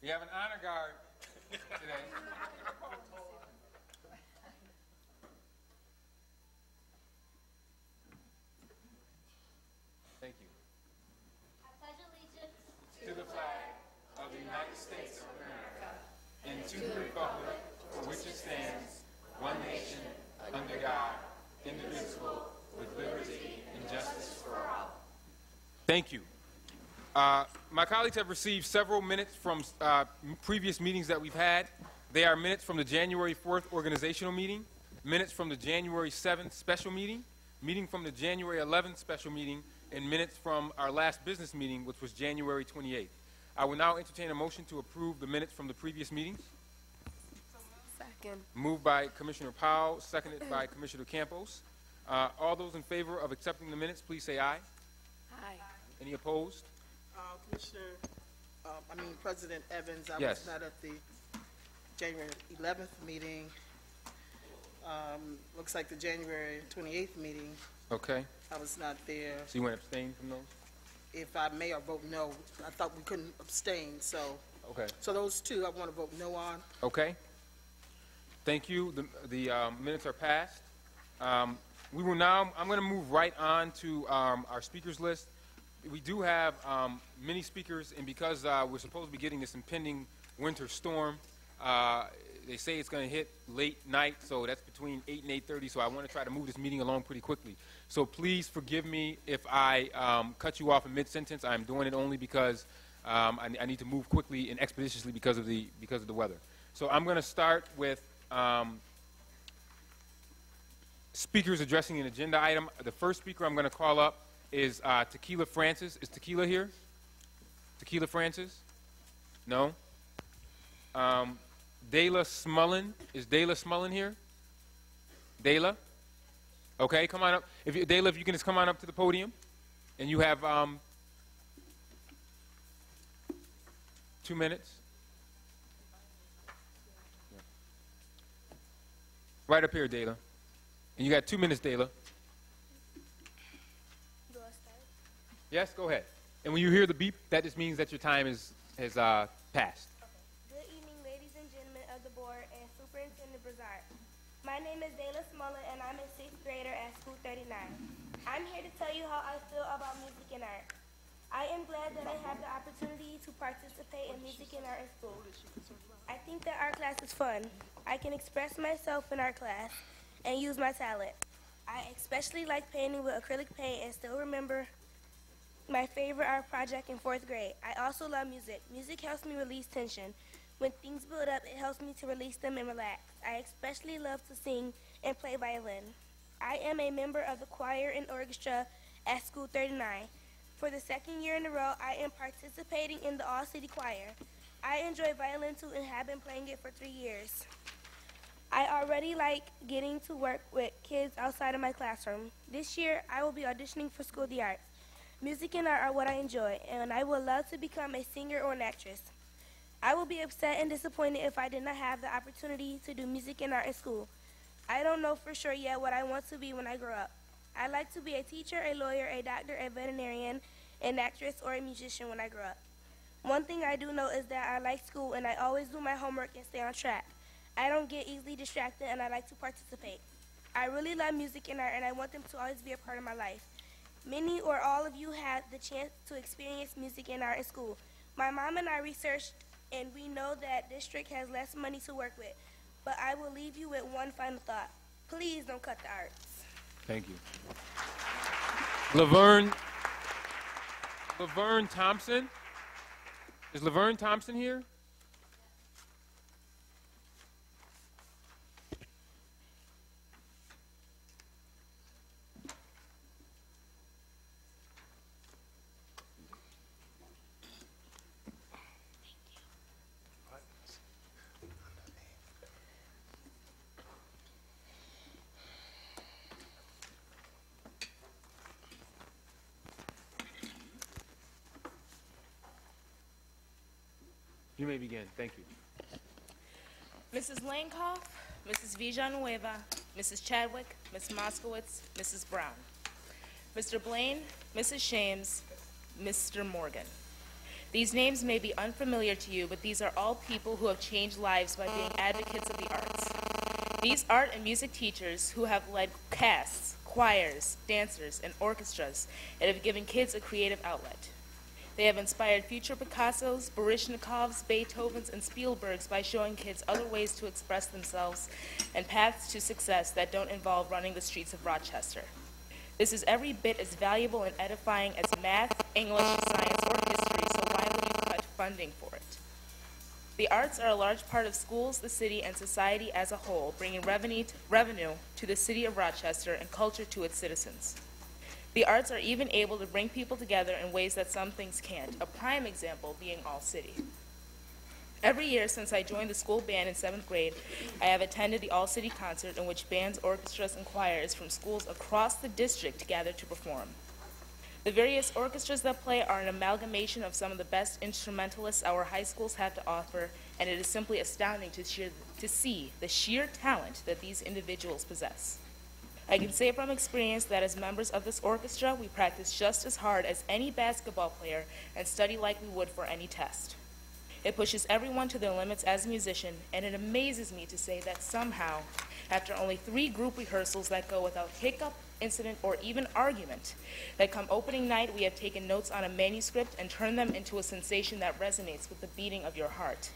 We have an honor guard today. Thank you. I pledge allegiance To the flag of the United States of America and to the republic for which it stands, one nation, under God, indivisible, with liberty and justice for all. Thank you. My colleagues have received several minutes from previous meetings that we've had. They are minutes from the January 4th organizational meeting, minutes from the January 7th special meeting, meeting from the January 11th special meeting, and minutes from our last business meeting, which was January 28th. I will now entertain a motion to approve the minutes from the previous meetings. Second. Moved by Commissioner Powell, seconded by Commissioner Campos. All those in favor of accepting the minutes, please say aye. Aye. Any opposed? President Evans, I Yes. was not at the January 11th meeting. Looks like the January 28th meeting, Okay. I was not there. So you want to abstain from those? If I may or vote no, I thought we couldn't abstain, so Okay. those two I want to vote no on. Okay. Thank you. The minutes are passed. We will now, I'm going to move right on to our speakers list. We do have many speakers, and because we're supposed to be getting this impending winter storm, they say it's going to hit late night, so that's between 8 and 8:30, so I want to try to move this meeting along pretty quickly. So please forgive me if I cut you off in mid-sentence. I'm doing it only because I need to move quickly and expeditiously because of the weather. So I'm going to start with speakers addressing an agenda item. The first speaker I'm going to call up is Tequila Francis. Is Tequila here? Tequila Francis? No? Dayla Smullen. Is Dayla Smullen here? Dayla? Okay, come on up. Dayla, if you can just come on up to the podium. And you have 2 minutes. Right up here, Dayla. And you got 2 minutes, Dayla. Do I start? Yes, go ahead. And when you hear the beep, that just means that your time has passed. Good evening, ladies and gentlemen of the board and Superintendent Brazard. My name is Dayla Smollett, and I'm a 6th grader at School 39. I'm here to tell you how I feel about music and art. I am glad that I have the opportunity to participate in music and art in school. I think that art class is fun. I can express myself in art class and use my talent. I especially like painting with acrylic paint and still remember my favorite art project in 4th grade. I also love music. Music helps me release tension. When things build up, it helps me to release them and relax. I especially love to sing and play violin. I am a member of the choir and orchestra at School 39. For the 2nd year in a row, I am participating in the All-City Choir. I enjoy violin too and have been playing it for 3 years. I already like getting to work with kids outside of my classroom. This year, I will be auditioning for School of the Arts. Music and art are what I enjoy, and I would love to become a singer or an actress. I will be upset and disappointed if I did not have the opportunity to do music and art in school. I don't know for sure yet what I want to be when I grow up. I'd like to be a teacher, a lawyer, a doctor, a veterinarian, an actress, or a musician when I grow up. One thing I do know is that I like school and I always do my homework and stay on track. I don't get easily distracted and I like to participate. I really love music and art and I want them to always be a part of my life. Many or all of you had the chance to experience music and art in school. My mom and I researched and we know that district has less money to work with. But I will leave you with one final thought. Please don't cut the arts. Thank you. Laverne Thompson. Is Laverne Thompson here? You may begin. Thank you. Mrs. Lankoff, Mrs. Villanueva, Mrs. Chadwick, Ms. Moskowitz, Mrs. Brown, Mr. Blaine, Mrs. Shames, Mr. Morgan. These names may be unfamiliar to you, but these are all people who have changed lives by being advocates of the arts. These art and music teachers who have led casts, choirs, dancers, and orchestras and have given kids a creative outlet. They have inspired future Picassos, Baryshnikovs, Beethovens, and Spielbergs by showing kids other ways to express themselves and paths to success that don't involve running the streets of Rochester. This is every bit as valuable and edifying as math, English, science, or history, so why would you cut funding for it? The arts are a large part of schools, the city, and society as a whole, bringing revenue to the city of Rochester and culture to its citizens. The arts are even able to bring people together in ways that some things can't, a prime example being All City. Every year since I joined the school band in 7th grade, I have attended the All City concert in which bands, orchestras, and choirs from schools across the district gather to perform. The various orchestras that play are an amalgamation of some of the best instrumentalists our high schools have to offer, and it is simply astounding to see the sheer talent that these individuals possess. I can say from experience that as members of this orchestra, we practice just as hard as any basketball player and study like we would for any test. It pushes everyone to their limits as a musician, and it amazes me to say that somehow, after only 3 group rehearsals that go without hiccup, incident, or even argument, that come opening night we have taken notes on a manuscript and turned them into a sensation that resonates with the beating of your heart.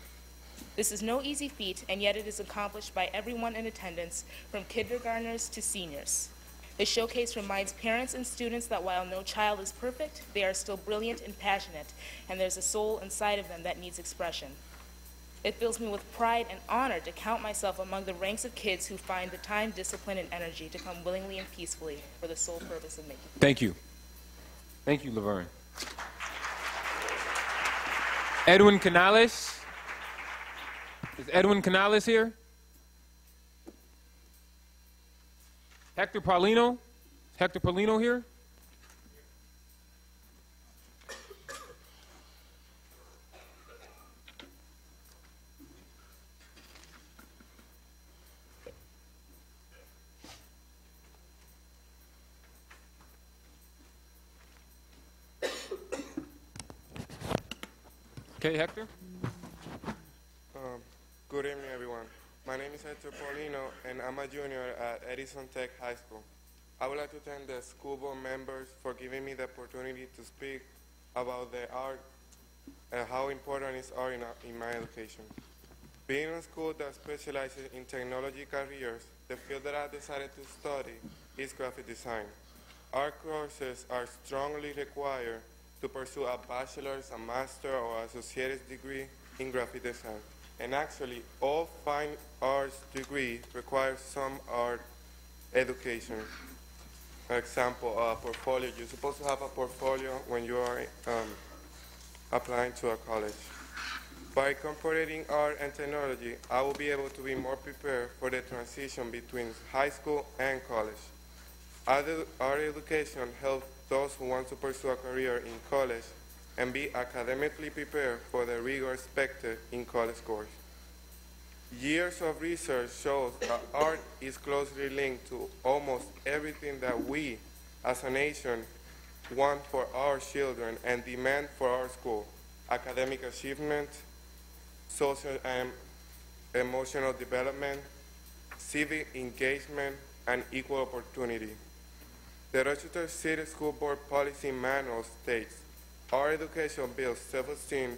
This is no easy feat, and yet it is accomplished by everyone in attendance, from kindergartners to seniors. The showcase reminds parents and students that while no child is perfect, they are still brilliant and passionate, and there's a soul inside of them that needs expression. It fills me with pride and honor to count myself among the ranks of kids who find the time, discipline, and energy to come willingly and peacefully for the sole purpose of making. Thank you. Thank you, Laverne. Edwin Canales. Is Edwin Canales here? Hector Paulino? Is Hector Paulino here? Okay, Hector. Good evening, everyone. My name is Hector Paulino, and I'm a junior at Edison Tech High School. I would like to thank the school board members for giving me the opportunity to speak about the art and how important is art in my education. Being in a school that specializes in technology careers, the field that I decided to study is graphic design. Art courses are strongly required to pursue a bachelor's, a master's, or associate's degree in graphic design. And actually, all fine arts degree requires some art education. For example, a portfolio. You're supposed to have a portfolio when you are applying to a college. By incorporating art and technology, I will be able to be more prepared for the transition between high school and college. Art education helps those who want to pursue a career in college and be academically prepared for the rigor expected in college course. Years of research shows that art is closely linked to almost everything that we, as a nation, want for our children and demand for our school: academic achievement, social and emotional development, civic engagement, and equal opportunity. The Rochester City School Board Policy Manual states, "Our education builds self-esteem,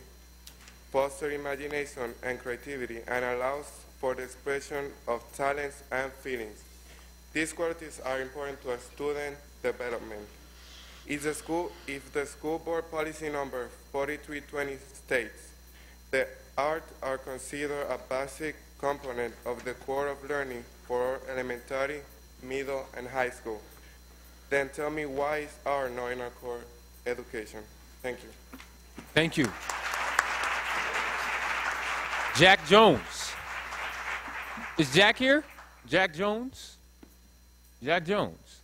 fosters imagination and creativity, and allows for the expression of talents and feelings. These qualities are important to a student development." If the school board policy number 4320 states, "The arts are considered a basic component of the core of learning for elementary, middle, and high school," then tell me why is art not in our core education? Thank you. Thank you. Jack Jones. Is Jack here? Jack Jones? Jack Jones.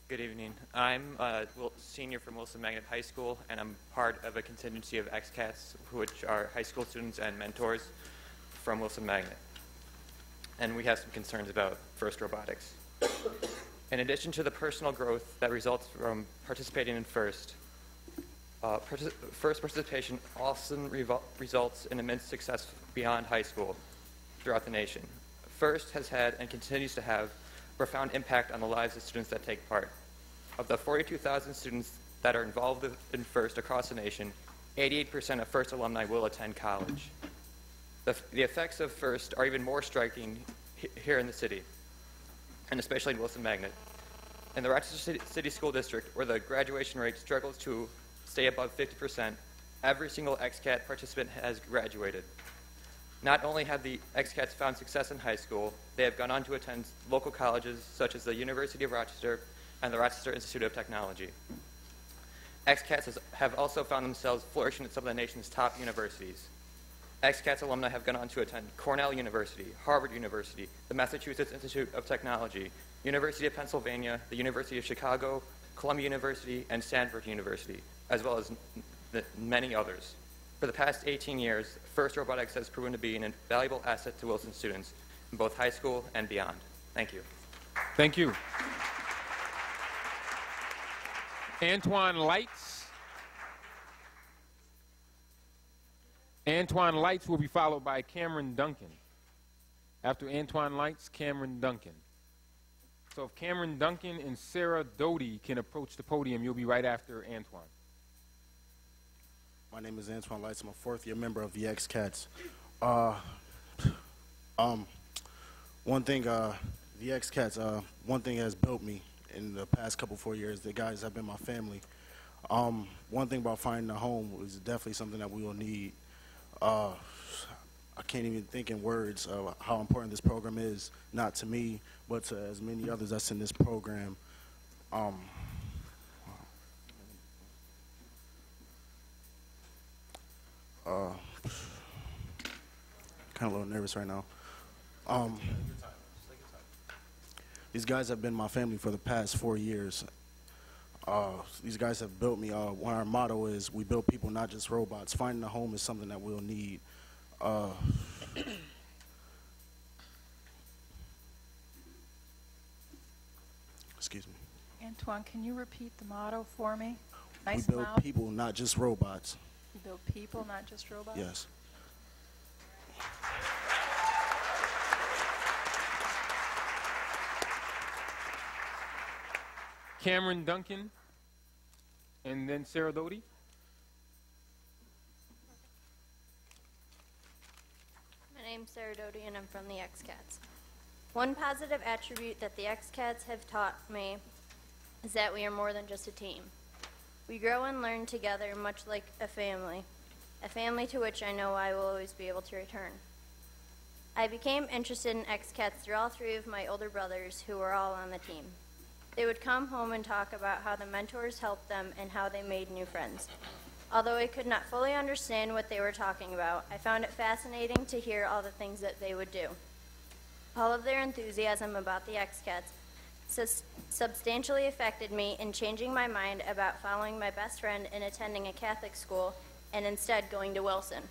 Good evening. I'm a senior from Wilson Magnet High School, and I'm part of a contingency of XCAS, which are high school students and mentors from Wilson Magnet. and we have some concerns about FIRST robotics. In addition to the personal growth that results from participating in FIRST, FIRST participation often results in immense success beyond high school throughout the nation. FIRST has had and continues to have a profound impact on the lives of students that take part. Of the 42,000 students that are involved in FIRST across the nation, 88% of FIRST alumni will attend college. The effects of FIRST are even more striking here in the city, and especially in Wilson Magnet. In the Rochester City School District, where the graduation rate struggles to stay above 50%, every single XCAT participant has graduated. Not only have the XCATs found success in high school, they have gone on to attend local colleges such as the University of Rochester and the Rochester Institute of Technology. XCATs have also found themselves flourishing at some of the nation's top universities. XCATs alumni have gone on to attend Cornell University, Harvard University, the Massachusetts Institute of Technology, University of Pennsylvania, the University of Chicago, Columbia University, and Stanford University, as well as many others. For the past 18 years, FIRST Robotics has proven to be an invaluable asset to Wilson students in both high school and beyond. Thank you. Thank you. Antoine Lights. Antoine Lights will be followed by Cameron Duncan. After Antoine Lights, Cameron Duncan. So if Cameron Duncan and Sarah Doty can approach the podium, you'll be right after Antoine. My name is Antoine Lights. I'm a fourth-year member of the XCATs. One thing, the XCATs, one thing has built me in the past couple 4 years. The guys have been my family. One thing about finding a home is definitely something that we will need. I can't even think in words of how important this program is, not to me, but to as many others that's in this program. Kind of a little nervous right now. These guys have been my family for the past 4 years. These guys have built me. Our motto is, we build people, not just robots. Finding a home is something that we'll need. Excuse me. Antoine, can you repeat the motto for me? We build people, not just robots. You build people, not just robots? Yes. Cameron Duncan, and then Sarah Doty. My name's Sarah Doty, and I'm from the XCATs. One positive attribute that the XCATs have taught me is that we are more than just a team. We grow and learn together, much like a family to which I know I will always be able to return. I became interested in XCATs through all three of my older brothers who were all on the team. They would come home and talk about how the mentors helped them and how they made new friends. Although I could not fully understand what they were talking about, I found it fascinating to hear all the things that they would do. All of their enthusiasm about the XCATs substantially affected me in changing my mind about following my best friend and attending a Catholic school and instead going to Wilson.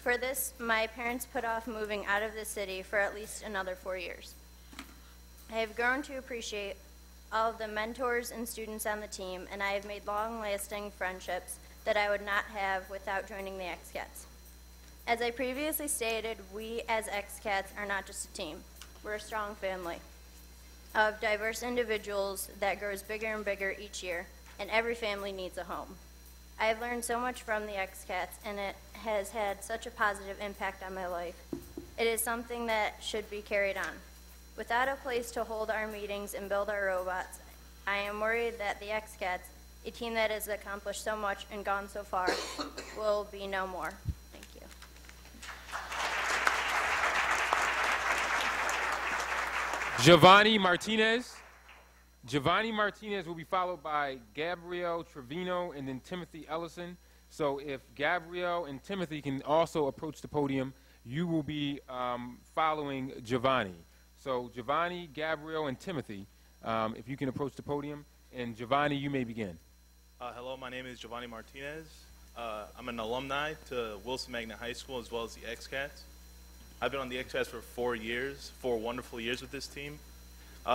For this, my parents put off moving out of the city for at least another 4 years. I have grown to appreciate all of the mentors and students on the team, and I have made long-lasting friendships that I would not have without joining the XCATs. As I previously stated, we as XCATs are not just a team. We're a strong family of diverse individuals that grows bigger and bigger each year, and every family needs a home. I have learned so much from the XCATs, and it has had such a positive impact on my life. It is something that should be carried on. Without a place to hold our meetings and build our robots, I am worried that the XCATs, a team that has accomplished so much and gone so far, will be no more. Thank you. Giovanni Martinez. Giovanni Martinez will be followed by Gabrielle Trevino and then Timothy Ellison. So if Gabrielle and Timothy can also approach the podium, you will be following Giovanni. So Giovanni, Gabrielle, and Timothy, if you can approach the podium. And Giovanni, you may begin. Hello, my name is Giovanni Martinez. I'm an alumni to Wilson Magnet High School as well as the XCATs. I've been on the XCats for 4 years, 4 wonderful years with this team.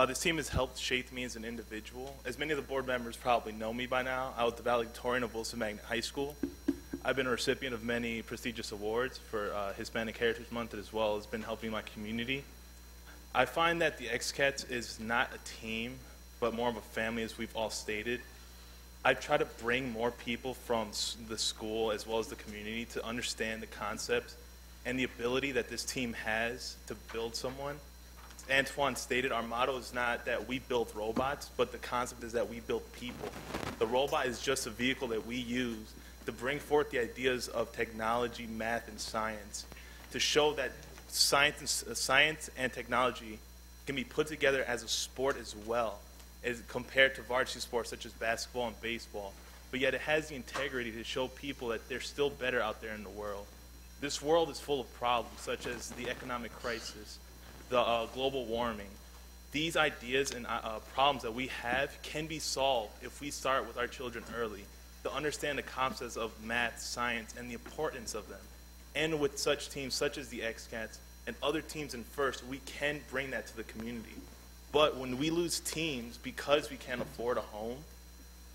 This team has helped shape me as an individual. As many of the board members probably know me by now, I was the valedictorian of Wilson Magnet High School. I've been a recipient of many prestigious awards for Hispanic Heritage Month, as well as been helping my community. I find that the XCats is not a team, but more of a family, as we've all stated. I try to bring more people from the school as well as the community to understand the concepts and the ability that this team has to build someone. As Antoine stated, our motto is not that we build robots, but the concept is that we build people. The robot is just a vehicle that we use to bring forth the ideas of technology, math, and science, to show that science and technology can be put together as a sport as well, as compared to varsity sports such as basketball and baseball. But yet it has the integrity to show people that there's still better out there in the world. This world is full of problems, such as the economic crisis, the global warming. These ideas and problems that we have can be solved if we start with our children early, to understand the concepts of math, science, and the importance of them. And with such teams such as the XCats and other teams in FIRST, we can bring that to the community. But when we lose teams because we can't afford a home,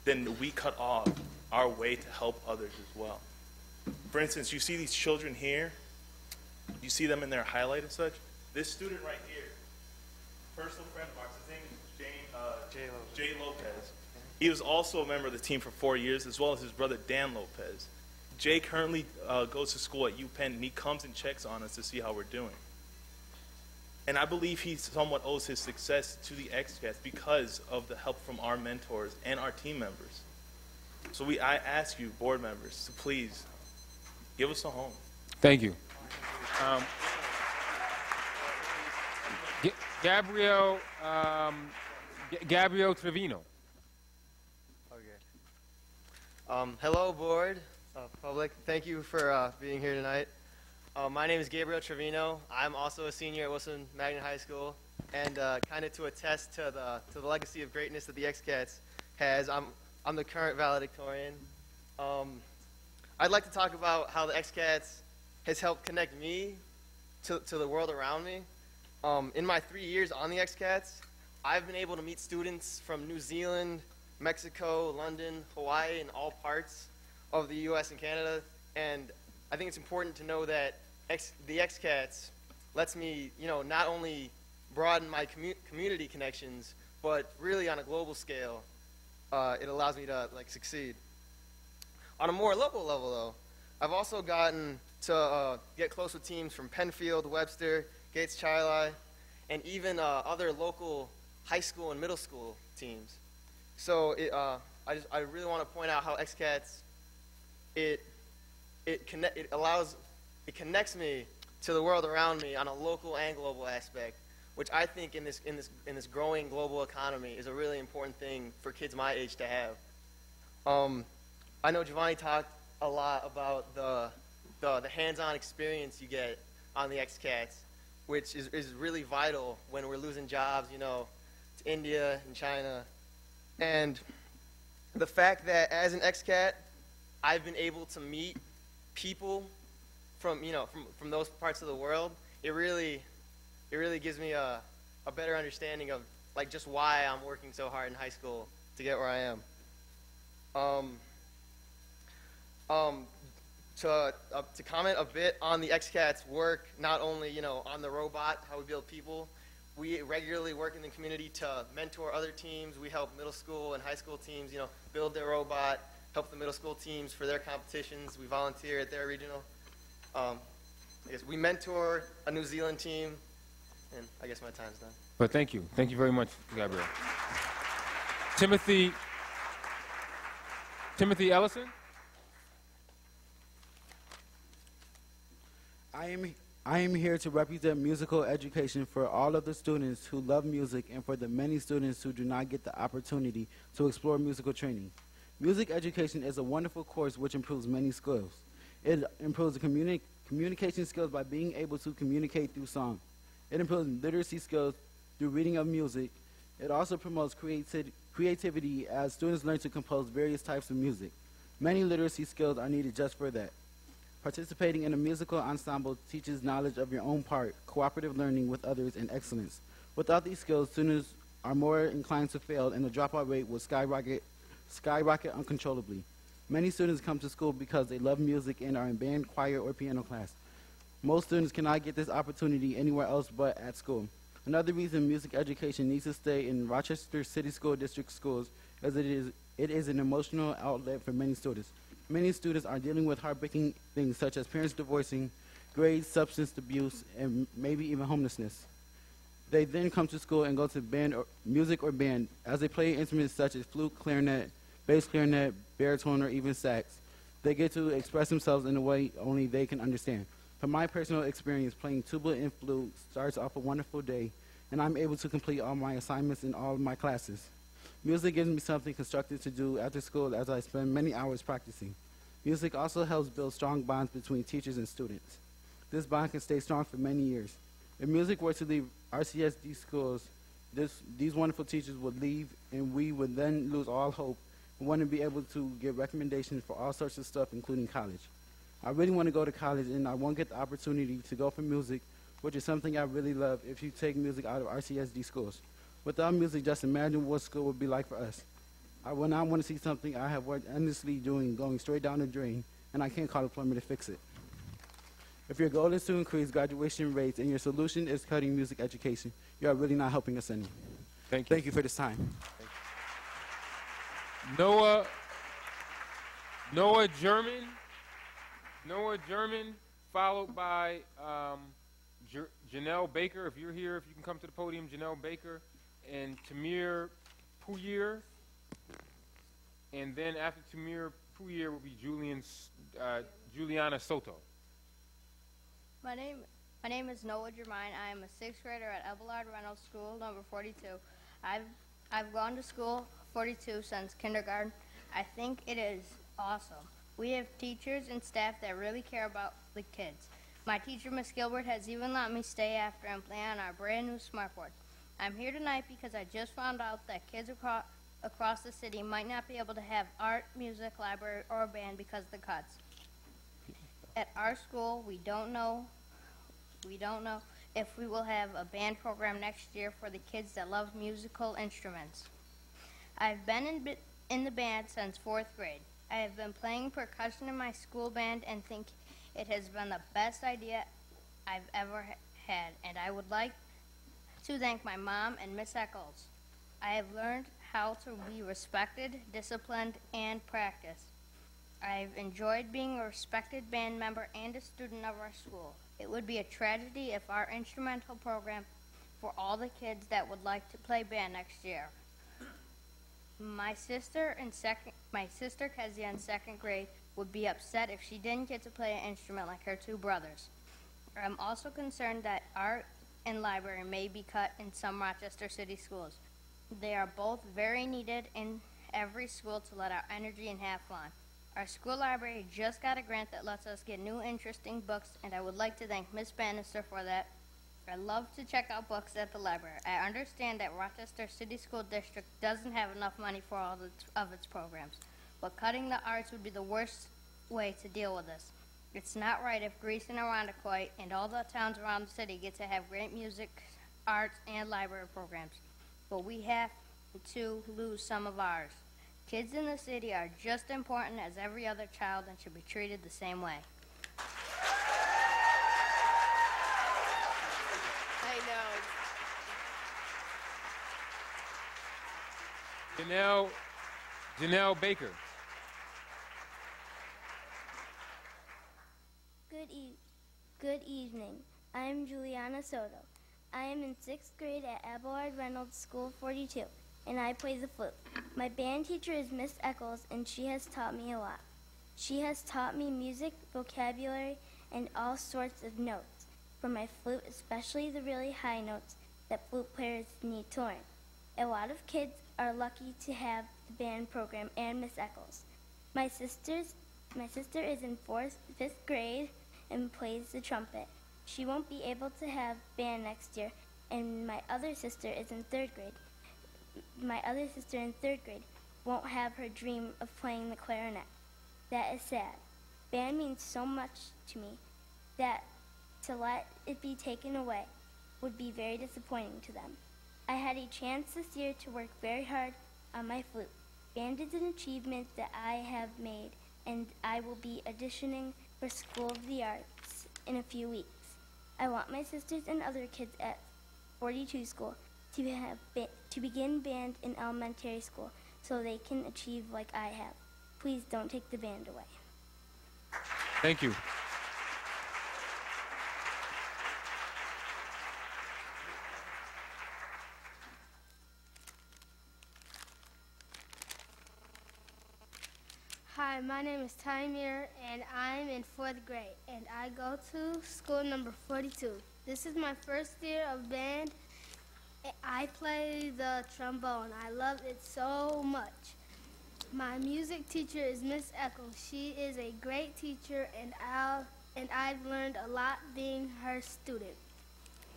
then we cut off our way to help others as well. For instance, you see these children here, you see them in their highlight and such. This student right here, personal friend of ours, his name is Jay Lopez. He was also a member of the team for 4 years, as well as his brother Dan Lopez. Jay currently goes to school at UPenn, and he comes and checks on us to see how we're doing. And I believe he somewhat owes his success to the XCats because of the help from our mentors and our team members. So I ask you, board members, to please give us a home. Thank you. Gabriel Trevino. Okay. Hello, board, public. Thank you for being here tonight. My name is Gabriel Trevino. I'm also a senior at Wilson Magnet High School, and kind of to attest to the legacy of greatness that the XCats has, I'm the current valedictorian. I'd like to talk about how the XCats has helped connect me to the world around me. In my 3 years on the XCats, I've been able to meet students from New Zealand, Mexico, London, Hawaii, and all parts of the U.S. and Canada, and I think it's important to know that the XCats lets me, not only broaden my community connections, but really on a global scale, it allows me to succeed. On a more local level, though, I've also gotten to get close with teams from Penfield, Webster, Gates Chili, and even other local high school and middle school teams. So I really want to point out how XCats it connects me to the world around me on a local and global aspect, which I think in this growing global economy is a really important thing for kids my age to have. I know Giovanni talked a lot about the hands-on experience you get on the XCats, which is really vital when we're losing jobs, to India and China. And the fact that as an XCat, I've been able to meet people from those parts of the world, it really gives me a better understanding of just why I'm working so hard in high school to get where I am. To comment a bit on the XCats' work, not only on the robot, how we build people, we regularly work in the community to mentor other teams. We help middle school and high school teams, build their robot, help the middle school teams for their competitions. We volunteer at their regional. I guess we mentor a New Zealand team, and I guess my time's done. But thank you. Thank you very much, Gabriel. Timothy Ellison? I am here to represent musical education for all of the students who love music and for the many students who do not get the opportunity to explore musical training. Music education is a wonderful course which improves many skills. It improves the communication skills by being able to communicate through song. It improves literacy skills through reading of music. It also promotes creativity as students learn to compose various types of music. Many literacy skills are needed just for that. Participating in a musical ensemble teaches knowledge of your own part, cooperative learning with others, and excellence. Without these skills, students are more inclined to fail, and the dropout rate will skyrocket uncontrollably. Many students come to school because they love music and are in band, choir, or piano class. Most students cannot get this opportunity anywhere else but at school. Another reason music education needs to stay in Rochester City School District schools is it is an emotional outlet for many students. Many students are dealing with heartbreaking things such as parents divorcing, grades, substance abuse, and maybe even homelessness. They then come to school and go to music or band. As they play instruments such as flute, clarinet, bass clarinet, baritone, or even sax, they get to express themselves in a way only they can understand. From my personal experience, playing tuba and flute starts off a wonderful day, and I'm able to complete all my assignments in all of my classes. Music gives me something constructive to do after school as I spend many hours practicing. Music also helps build strong bonds between teachers and students. This bond can stay strong for many years. If music were to leave RCSD schools, these wonderful teachers would leave, and we would then lose all hope and wouldn't be able to get recommendations for all sorts of stuff, including college. I really want to go to college, and I won't get the opportunity to go for music, which is something I really love if you take music out of RCSD schools. Without music, just imagine what school would be like for us. I would not want to see something I have worked endlessly doing going straight down the drain, and I can't call a plumber to fix it. If your goal is to increase graduation rates and your solution is cutting music education, you are really not helping us any. Thank you. Thank you for this time. Noah German, followed by Janelle Baker. If you're here, if you can come to the podium, Janelle Baker, and Tamir Puyir. And then after Tamir Puyir will be Juliana Soto. My name is Noah Germain. I am a sixth grader at Abelard Reynolds School, number 42. I've gone to school 42 since kindergarten. I think it is awesome. We have teachers and staff that really care about the kids. My teacher, Miss Gilbert, has even let me stay after and play on our brand new smartboard. I'm here tonight because I just found out that kids across the city might not be able to have art, music, library, or band because of the cuts. At our school, we don't know if we will have a band program next year for the kids that love musical instruments. I've been in the band since 4th grade. I have been playing percussion in my school band and think it has been the best idea I've ever had, and I would like to thank my mom and Miss Eccles. I have learned how to be respected, disciplined, and practice. I've enjoyed being a respected band member and a student of our school. It would be a tragedy if our instrumental program for all the kids that would like to play band next year. My sister Kezia in 2nd grade would be upset if she didn't get to play an instrument like her two brothers. I'm also concerned that art and library may be cut in some Rochester City schools. They are both very needed in every school to let our energy and have fun. Our school library just got a grant that lets us get new interesting books, and I would like to thank Miss Bannister for that. I love to check out books at the library. I understand that Rochester City School District doesn't have enough money for all of its programs, but cutting the arts would be the worst way to deal with this. It's not right if Greece and Irondequoit and all the towns around the city get to have great music, arts, and library programs, but we have to lose some of ours. Kids in the city are just important as every other child and should be treated the same way. Janelle Baker. Good evening. I am Juliana Soto. I am in 6th grade at Abelard Reynolds School 42, and I play the flute. My band teacher is Miss Eccles, and she has taught me a lot. She has taught me music, vocabulary, and all sorts of notes for my flute, especially the really high notes that flute players need to learn. A lot of kids are lucky to have the band program and Miss Eccles. My sister is in 5th grade and plays the trumpet. She won't be able to have band next year, and my other sister is in 3rd grade. My other sister in 3rd grade won't have her dream of playing the clarinet. That is sad. Band means so much to me that to let it be taken away would be very disappointing to them. I had a chance this year to work very hard on my flute. Band is an achievement that I have made, and I will be auditioning for School of the Arts in a few weeks. I want my sisters and other kids at 42 School to begin band in elementary school so they can achieve like I have. Please don't take the band away. Thank you. Hi, my name is Tymir, and I'm in 4th grade, and I go to school number 42. This is my first year of band. I play the trombone. I love it so much. My music teacher is Miss Eccles. She is a great teacher, and I've learned a lot being her student.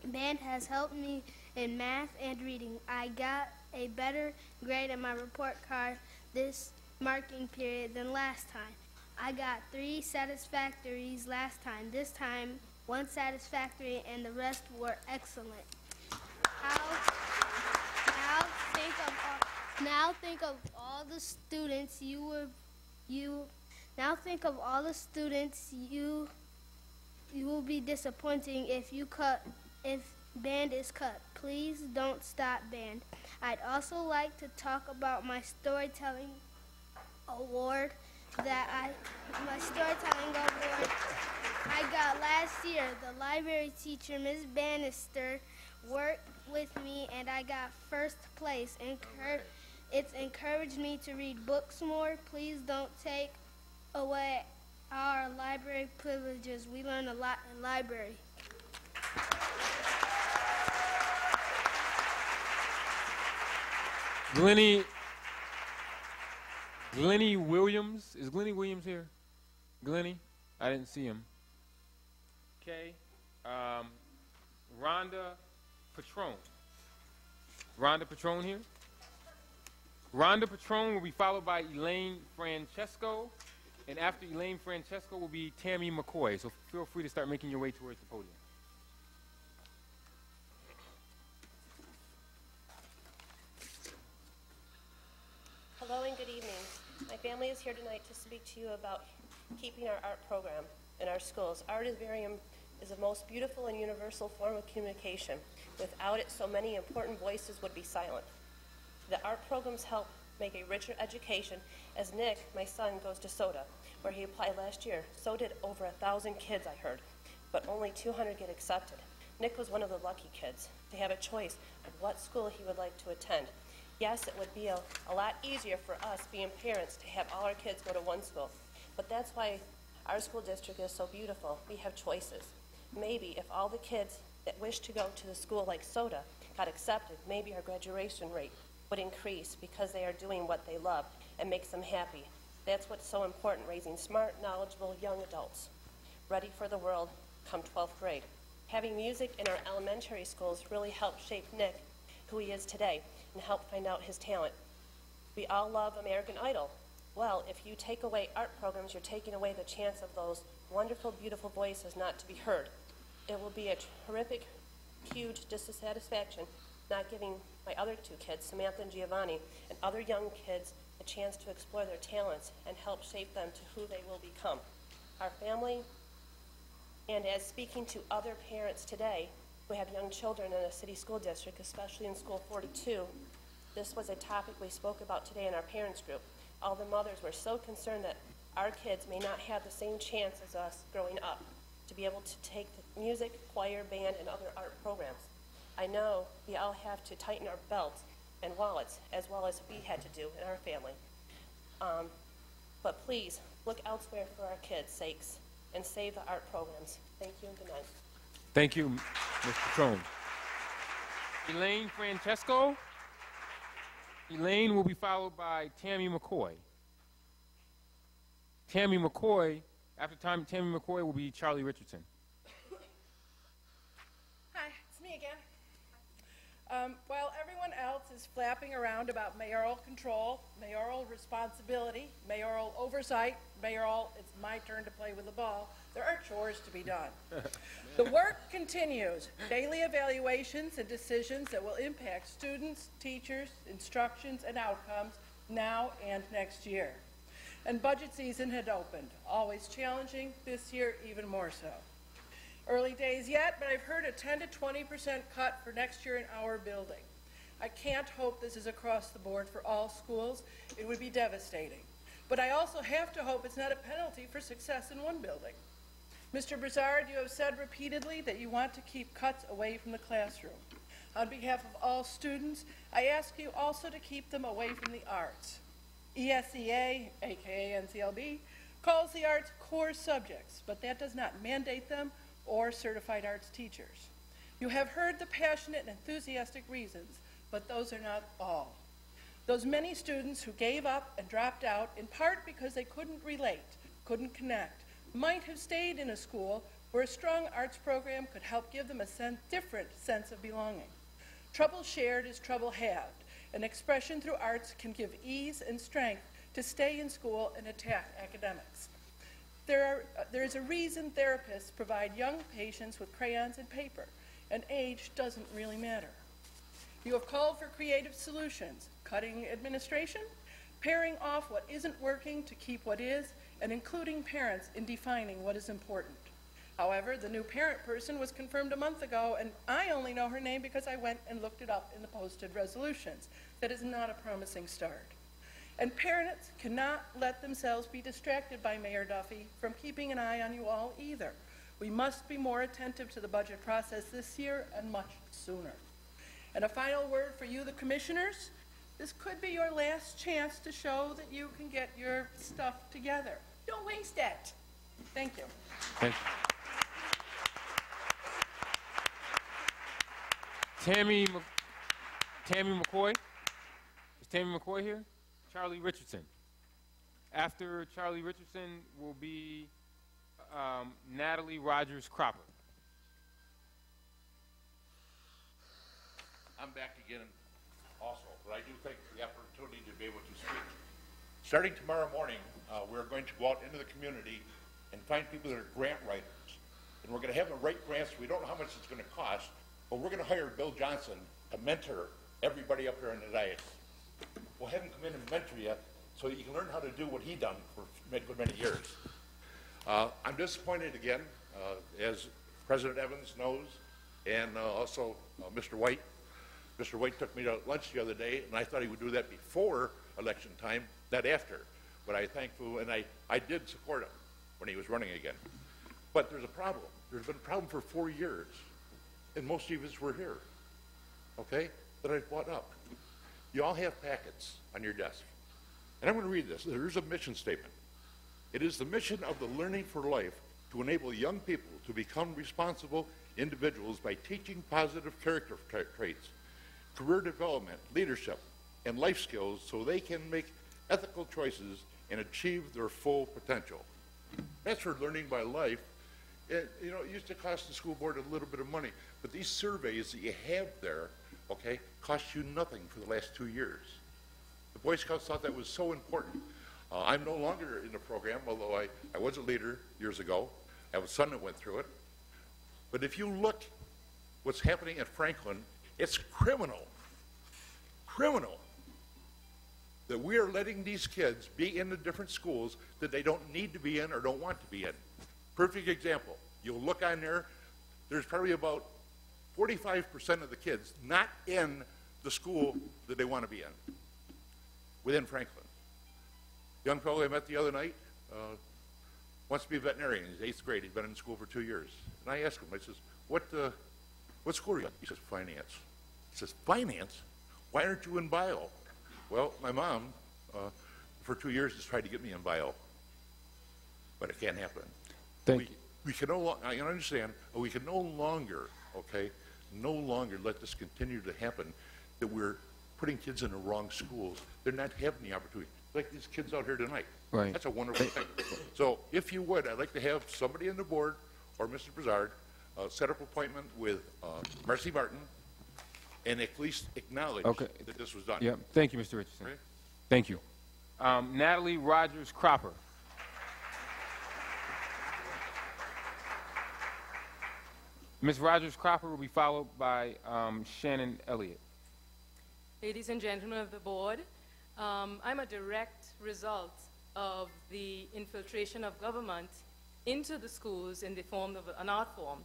Band has helped me in math and reading. I got a better grade on my report card this marking period than last time. I got 3 satisfactories last time. This time, 1 satisfactory, and the rest were excellent. Now think of all the students you will be disappointing if band is cut. Please don't stop band. I'd also like to talk about my storytelling award I got last year. The library teacher, Ms. Bannister, worked with me and I got first place. It's encouraged me to read books more. Please don't take away our library privileges. We learn a lot in library. Glennie Williams. Is Glennie Williams here? Glennie? I didn't see him. Okay. Rhonda Patron. Rhonda Patron here? Rhonda Patron will be followed by Elaine Francesco. And after Elaine Francesco will be Tammy McCoy. So feel free to start making your way towards the podium. Hello and good evening. My family is here tonight to speak to you about keeping our art program in our schools. Art is a most beautiful and universal form of communication. Without it, so many important voices would be silent. The art programs help make a richer education, as Nick, my son, goes to SOTA, where he applied last year. So did over 1,000 kids, I heard, but only 200 get accepted. Nick was one of the lucky kids to have a choice of what school he would like to attend. Yes, it would be a lot easier for us, being parents, to have all our kids go to one school, but that's why our school district is so beautiful. We have choices. Maybe if all the kids that wish to go to the school like SOTA got accepted, maybe our graduation rate would increase because they are doing what they love and makes them happy. That's what's so important, raising smart, knowledgeable young adults, ready for the world come 12th grade. Having music in our elementary schools really helped shape Nick, who he is today, and help find out his talent. We all love American Idol. Well, if you take away art programs, you're taking away the chance of those wonderful, beautiful voices not to be heard. It will be a terrific, huge dissatisfaction not giving my other 2 kids, Samantha and Giovanni, and other young kids a chance to explore their talents and help shape them to who they will become. Our family, and as speaking to other parents today who have young children in a city school district, especially in School 42, this was a topic we spoke about today in our parents group. All the mothers were so concerned that our kids may not have the same chance as us growing up to be able to take the music, choir, band, and other art programs. I know we all have to tighten our belts and wallets as well as we had to do in our family. But please, look elsewhere for our kids' sakes and save the art programs. Thank you and good night. Thank you, Ms. Patron. Elaine Francesco. Elaine will be followed by Tammy McCoy. Tammy McCoy, after Tammy McCoy will be Charlie Richardson. Hi, it's me again. While everyone else is flapping around about mayoral control, mayoral responsibility, mayoral oversight, mayoral, it's my turn to play with the ball. There are chores to be done. The work continues. Daily evaluations and decisions that will impact students, teachers, instructions, and outcomes now and next year. And budget season had opened. Always challenging, this year even more so. Early days yet, but I've heard a 10 to 20% cut for next year in our building. I can't hope this is across the board for all schools. It would be devastating. But I also have to hope it's not a penalty for success in one building. Mr. Broussard, you have said repeatedly that you want to keep cuts away from the classroom. On behalf of all students, I ask you also to keep them away from the arts. ESEA, aka NCLB, calls the arts core subjects, but that does not mandate them or certified arts teachers. You have heard the passionate and enthusiastic reasons, but those are not all. Those many students who gave up and dropped out, in part because they couldn't relate, couldn't connect, might have stayed in a school where a strong arts program could help give them a different sense of belonging. Trouble shared is trouble halved. An expression through arts can give ease and strength to stay in school and attack academics. There is a reason therapists provide young patients with crayons and paper, and age doesn't really matter. You have called for creative solutions, cutting administration, pairing off what isn't working to keep what is, and including parents in defining what is important. However, the new parent person was confirmed a month ago, and I only know her name because I went and looked it up in the posted resolutions. That is not a promising start. And parents cannot let themselves be distracted by Mayor Duffy from keeping an eye on you all either. We must be more attentive to the budget process this year and much sooner. And a final word for you, the commissioners. This could be your last chance to show that you can get your stuff together. Don't waste it. Thank you. Thank you. Tammy McCoy. Is Tammy McCoy here? Charlie Richardson. After Charlie Richardson will be Natalie Rogers Cropper. I'm back again also, but I do thank you for the opportunity to be able to speak. Starting tomorrow morning, we're going to go out into the community and find people that are grant writers. And we're going to have them write grants. We don't know how much it's going to cost, but we're going to hire Bill Johnson to mentor everybody up here in the dais. We'll have him come in and mentor you so that you can learn how to do what he done for many years. I'm disappointed again, as President Evans knows, and also Mr. White. Mr. White took me to lunch the other day, and I thought he would do that before election time, not after. But I'm thankful, and I did support him when he was running again. But there's a problem. There's been a problem for 4 years, and most of us were here, okay, that I've brought up. You all have packets on your desk. And I'm going to read this. There's a mission statement. It is the mission of the Learning for Life to enable young people to become responsible individuals by teaching positive character traits, career development, leadership, and life skills so they can make ethical choices and achieve their full potential. That's for learning by life. It used to cost the school board a little bit of money, but these surveys that you have there, okay, cost you nothing for the last 2 years. The Boy Scouts thought that was so important. I'm no longer in the program, although I was a leader years ago. I have a son that went through it. But if you look what's happening at Franklin, it's criminal that we are letting these kids be in the different schools that they don't need to be in or don't want to be in. Perfect example. You'll look on there, there's probably about 45% of the kids not in the school that they want to be in within Franklin. Young fellow I met the other night wants to be a veterinarian. He's 8th grade. He's been in school for 2 years. And I asked him, I says, what school are you in? He says, finance. He says, finance? Why aren't you in bio? Well, my mom, for 2 years, has tried to get me in bio. But it can't happen. We can no longer, I understand, but we can no longer, okay, no longer let this continue to happen, that we're putting kids in the wrong schools. They're not having the opportunity. Like these kids out here tonight. Right. That's a wonderful thing. So if you would, I'd like to have somebody on the board, or Mr. Broussard, set up an appointment with Marcy Martin, and at least acknowledge that this was done. Yeah. Thank you, Mr. Richardson. Right? Thank you. Natalie Rogers Cropper. Ms. Rogers Cropper will be followed by Shannon Elliott. Ladies and gentlemen of the board, I'm a direct result of the infiltration of government into the schools in the form of an art form.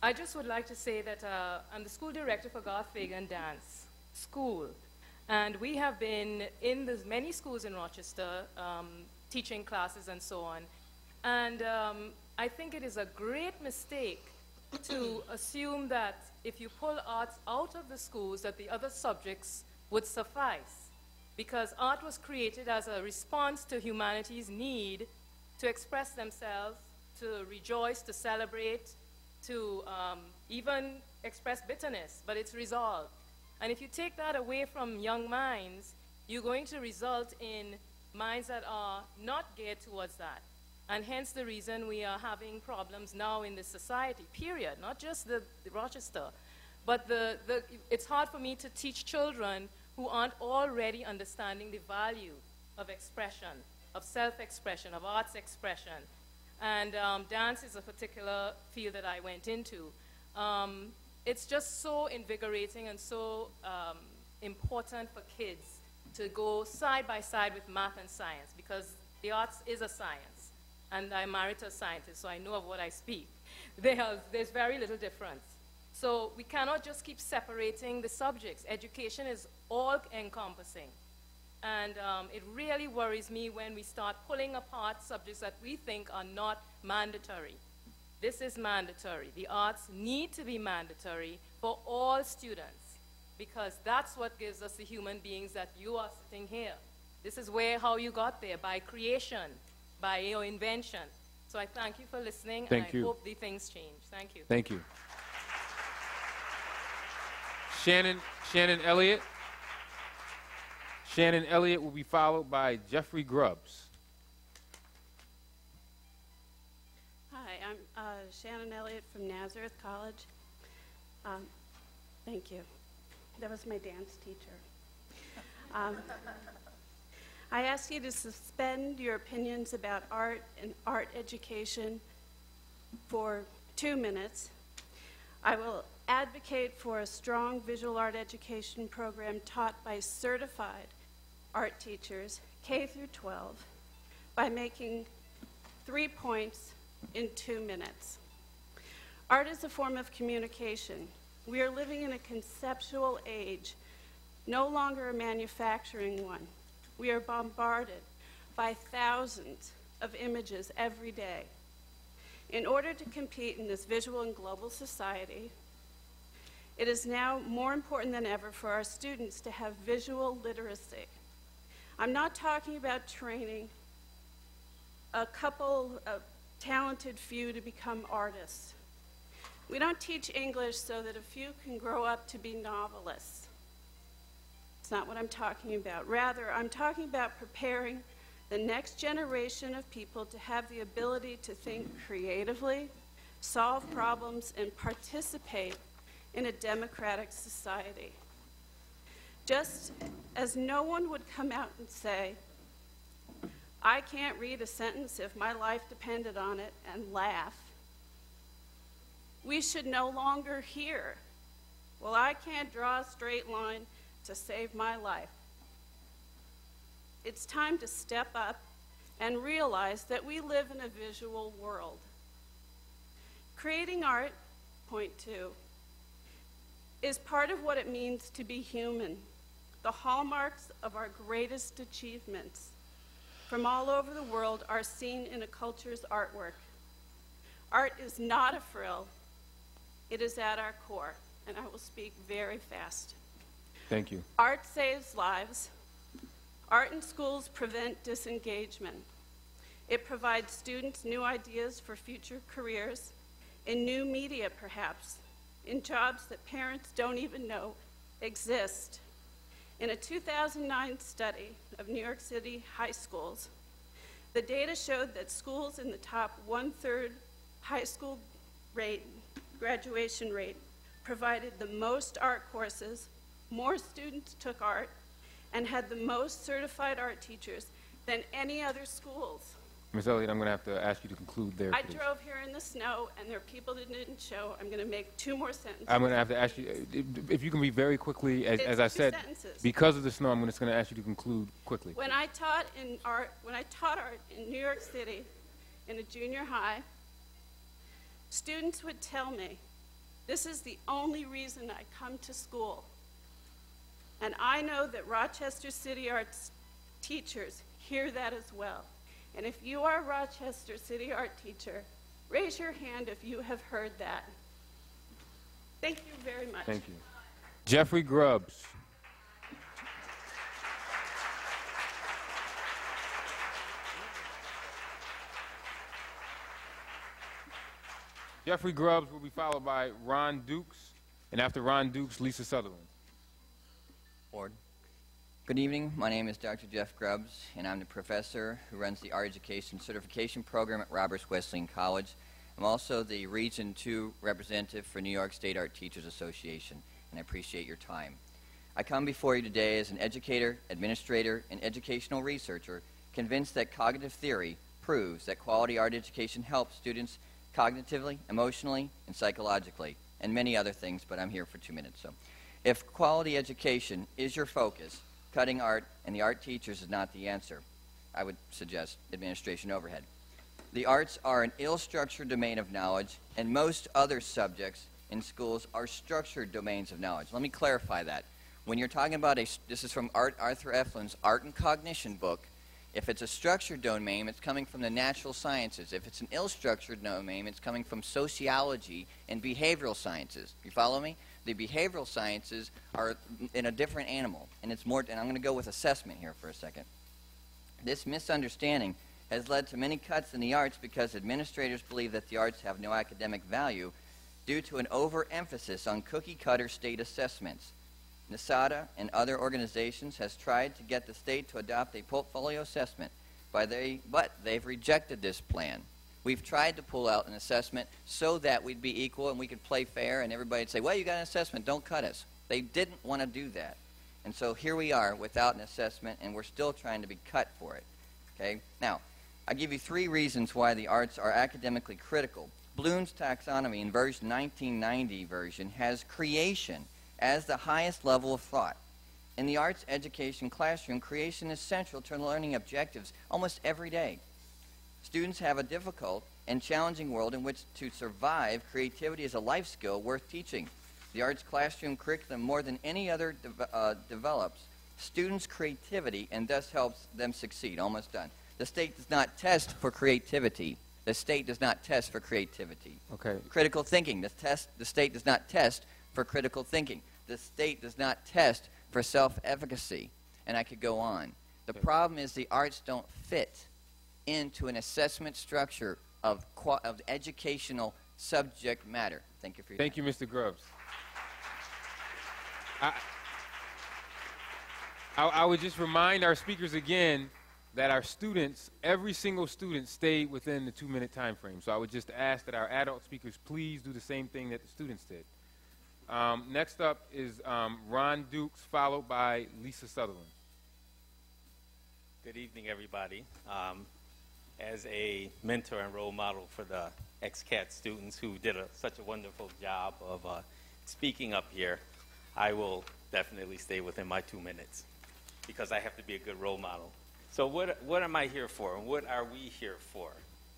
I just would like to say that I'm the school director for Garth Fagan Dance School, and we have been in the many schools in Rochester teaching classes and so on. And I think it is a great mistake to assume that if you pull arts out of the schools, that the other subjects would suffice. Because art was created as a response to humanity's need to express themselves, to rejoice, to celebrate, to even express bitterness, but it's resolved. And if you take that away from young minds, you're going to result in minds that are not geared towards that. And hence the reason we are having problems now in this society, period. Not just the Rochester, but it's hard for me to teach children who aren't already understanding the value of expression, of self-expression, of arts expression. And dance is a particular field that I went into. It's just so invigorating and so important for kids to go side by side with math and science, because the arts is a science. And I'm married to a scientist, so I know of what I speak. There's very little difference. So we cannot just keep separating the subjects. Education is all-encompassing. And it really worries me when we start pulling apart subjects that we think are not mandatory. This is mandatory. The arts need to be mandatory for all students, because that's what gives us the human beings that you are sitting here. This is how you got there, by creation, by your invention. So I thank you for listening, and I hope the things change. Thank you. Thank you. Shannon Elliott. Shannon Elliott will be followed by Jeffrey Grubbs. Hi, I'm Shannon Elliott from Nazareth College. Thank you. That was my dance teacher. I ask you to suspend your opinions about art and art education for 2 minutes. I will advocate for a strong visual art education program taught by certified art teachers, K through 12, by making 3 points in 2 minutes. Art is a form of communication. We are living in a conceptual age, no longer a manufacturing one. We are bombarded by thousands of images every day. In order to compete in this visual and global society, it is now more important than ever for our students to have visual literacy. I'm not talking about training a talented few to become artists. We don't teach English so that a few can grow up to be novelists. It's not what I'm talking about. Rather, I'm talking about preparing the next generation of people to have the ability to think creatively, solve problems, and participate in a democratic society. Just as no one would come out and say, I can't read a sentence if my life depended on it, and laugh, we should no longer hear, well, I can't draw a straight line to save my life. It's time to step up and realize that we live in a visual world. Creating art, point 2, is part of what it means to be human. The hallmarks of our greatest achievements from all over the world are seen in a culture's artwork. Art is not a frill. It is at our core. And I will speak very fast. Thank you. Art saves lives. Art in schools prevent disengagement. It provides students new ideas for future careers, in new media perhaps, in jobs that parents don't even know exist. In a 2009 study of New York City high schools, the data showed that schools in the top 1/3 high school graduation rate provided the most art courses, more students took art, and had the most certified art teachers than any other schools. Ms. Elliott, I'm going to have to ask you to conclude there, I please. drove here in the snow, and there are people that didn't show. I'm going to make 2 more sentences. I'm going to have to ask you, if you can be very quickly, as It's I 2 said, sentences. because of the snow, I'm just going to ask you to conclude quickly. When I taught art in New York City in a junior high, students would tell me, this is the only reason I come to school. And I know that Rochester City Arts teachers hear that as well. And if you are a Rochester City Art teacher, raise your hand if you have heard that. Thank you very much. Thank you. Jeffrey Grubbs. Jeffrey Grubbs will be followed by Ron Dukes, and after Ron Dukes, Lisa Sutherland. Board. Good evening. My name is Dr. Jeff Grubbs, and I'm the professor who runs the Art Education Certification Program at Roberts Wesleyan College. I'm also the Region 2 representative for New York State Art Teachers Association, and I appreciate your time. I come before you today as an educator, administrator, and educational researcher convinced that cognitive theory proves that quality art education helps students cognitively, emotionally, and psychologically, and many other things, but I'm here for 2 minutes. So, if quality education is your focus, cutting art and the art teachers is not the answer. I would suggest administration overhead. The arts are an ill-structured domain of knowledge, and most other subjects in schools are structured domains of knowledge. Let me clarify that. When you're talking about this is from Arthur Eflin's Art and Cognition book, if it's a structured domain, it's coming from the natural sciences. If it's an ill-structured domain, it's coming from sociology and behavioral sciences. You follow me? The behavioral sciences are in a different animal, and it's more. And I'm going to go with assessment here for a second. This misunderstanding has led to many cuts in the arts because administrators believe that the arts have no academic value due to an overemphasis on cookie-cutter state assessments. NASADA and other organizations has tried to get the state to adopt a portfolio assessment, but they've rejected this plan. We've tried to pull out an assessment so that we'd be equal and we could play fair and everybody'd say, well, you got an assessment, don't cut us. They didn't want to do that. And so here we are without an assessment, and we're still trying to be cut for it. Okay? Now, I'll give you 3 reasons why the arts are academically critical. Bloom's taxonomy in version 1990 version has creation as the highest level of thought. In the arts education classroom, creation is central to learning objectives almost every day. Students have a difficult and challenging world in which to survive. Creativity is a life skill worth teaching. The arts classroom curriculum, more than any other, develops students' creativity and thus helps them succeed. Almost done. The state does not test for creativity. The state does not test for creativity. Okay. Critical thinking. The state does not test for critical thinking. The state does not test for self-efficacy. And I could go on. The problem is the arts don't fit into an assessment structure of educational subject matter. Thank you for your time. Thank you, Mr. Grubbs. I would just remind our speakers again that our students, every single student, stayed within the 2-minute time frame. So I would just ask that our adult speakers please do the same thing that the students did. Next up is Ron Dukes, followed by Lisa Sutherland. Good evening, everybody. As a mentor and role model for the XCAT students who did such a wonderful job of speaking up here, I will definitely stay within my 2 minutes because I have to be a good role model. So what am I here for, and what are we here for?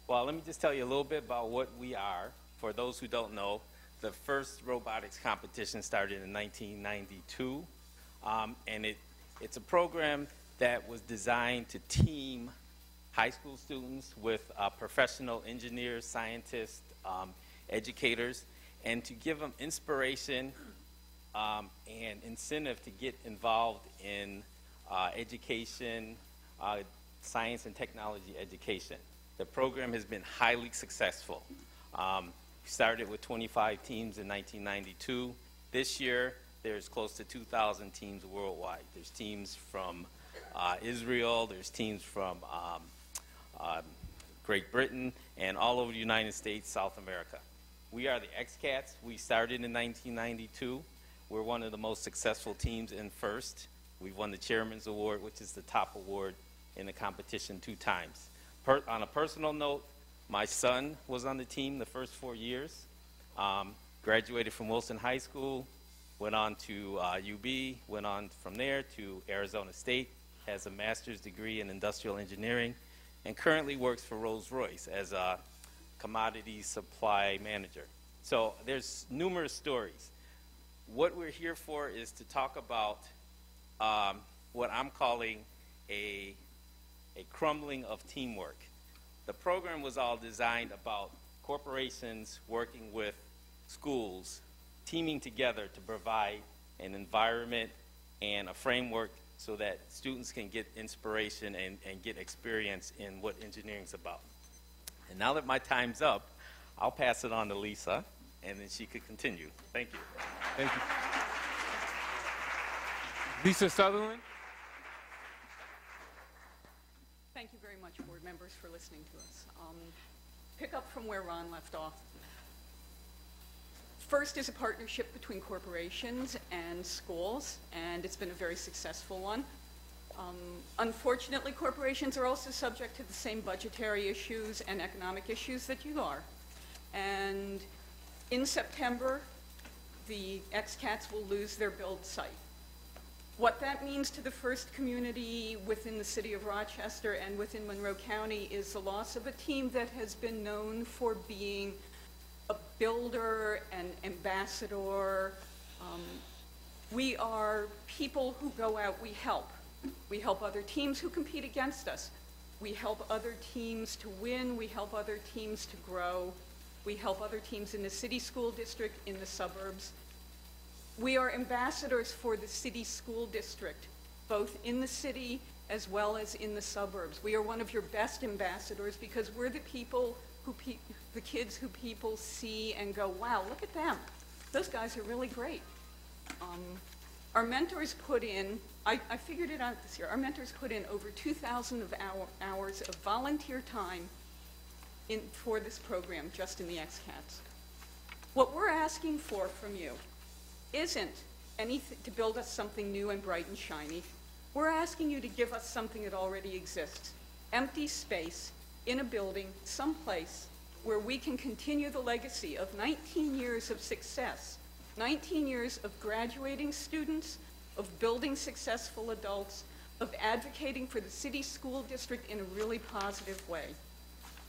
Well, let me just tell you a little bit about what we are. For those who don't know, the first robotics competition started in 1992, and it's a program that was designed to team high school students with professional engineers, scientists, educators, and to give them inspiration and incentive to get involved in education, science and technology education. The program has been highly successful. We started with 25 teams in 1992. This year, there's close to 2,000 teams worldwide. There's teams from Israel, there's teams from Great Britain, and all over the United States, South America. We are the XCATs. We started in 1992. We're one of the most successful teams in FIRST. We've won the Chairman's Award, which is the top award in the competition 2 times. On a personal note, my son was on the team the first 4 years, graduated from Wilson High School, went on to UB, went on from there to Arizona State, has a master's degree in industrial engineering, and currently works for Rolls-Royce as a commodity supply manager. So there's numerous stories. What we're here for is to talk about what I'm calling a crumbling of teamwork. The program was all designed about corporations working with schools, teaming together to provide an environment and a framework so that students can get inspiration and get experience in what engineering is about. And now that my time's up, I'll pass it on to Lisa, and then she could continue. Thank you. Thank you. Lisa Sutherland. Thank you very much, board members, for listening to us. Pick up from where Ron left off. FIRST is a partnership between corporations and schools, and it's been a very successful one. Unfortunately, corporations are also subject to the same budgetary issues and economic issues that you are. And in September, the XCATs will lose their build site. What that means to the FIRST community within the city of Rochester and within Monroe County is the loss of a team that has been known for being a builder and ambassador. We are people who go out, we help. We help other teams who compete against us. We help other teams to win. We help other teams to grow. We help other teams in the city school district, in the suburbs. We are ambassadors for the city school district, both in the city as well as in the suburbs. We are one of your best ambassadors because we're the people who the kids who people see and go, wow, look at them. Those guys are really great. Our mentors put in, I figured it out this year, our mentors put in over 2,000 hours of volunteer time for this program, just in the XCATs. What we're asking for from you isn't anything to build us something new and bright and shiny. We're asking you to give us something that already exists. Empty space in a building, someplace where we can continue the legacy of 19 years of success, 19 years of graduating students, of building successful adults, of advocating for the city school district in a really positive way.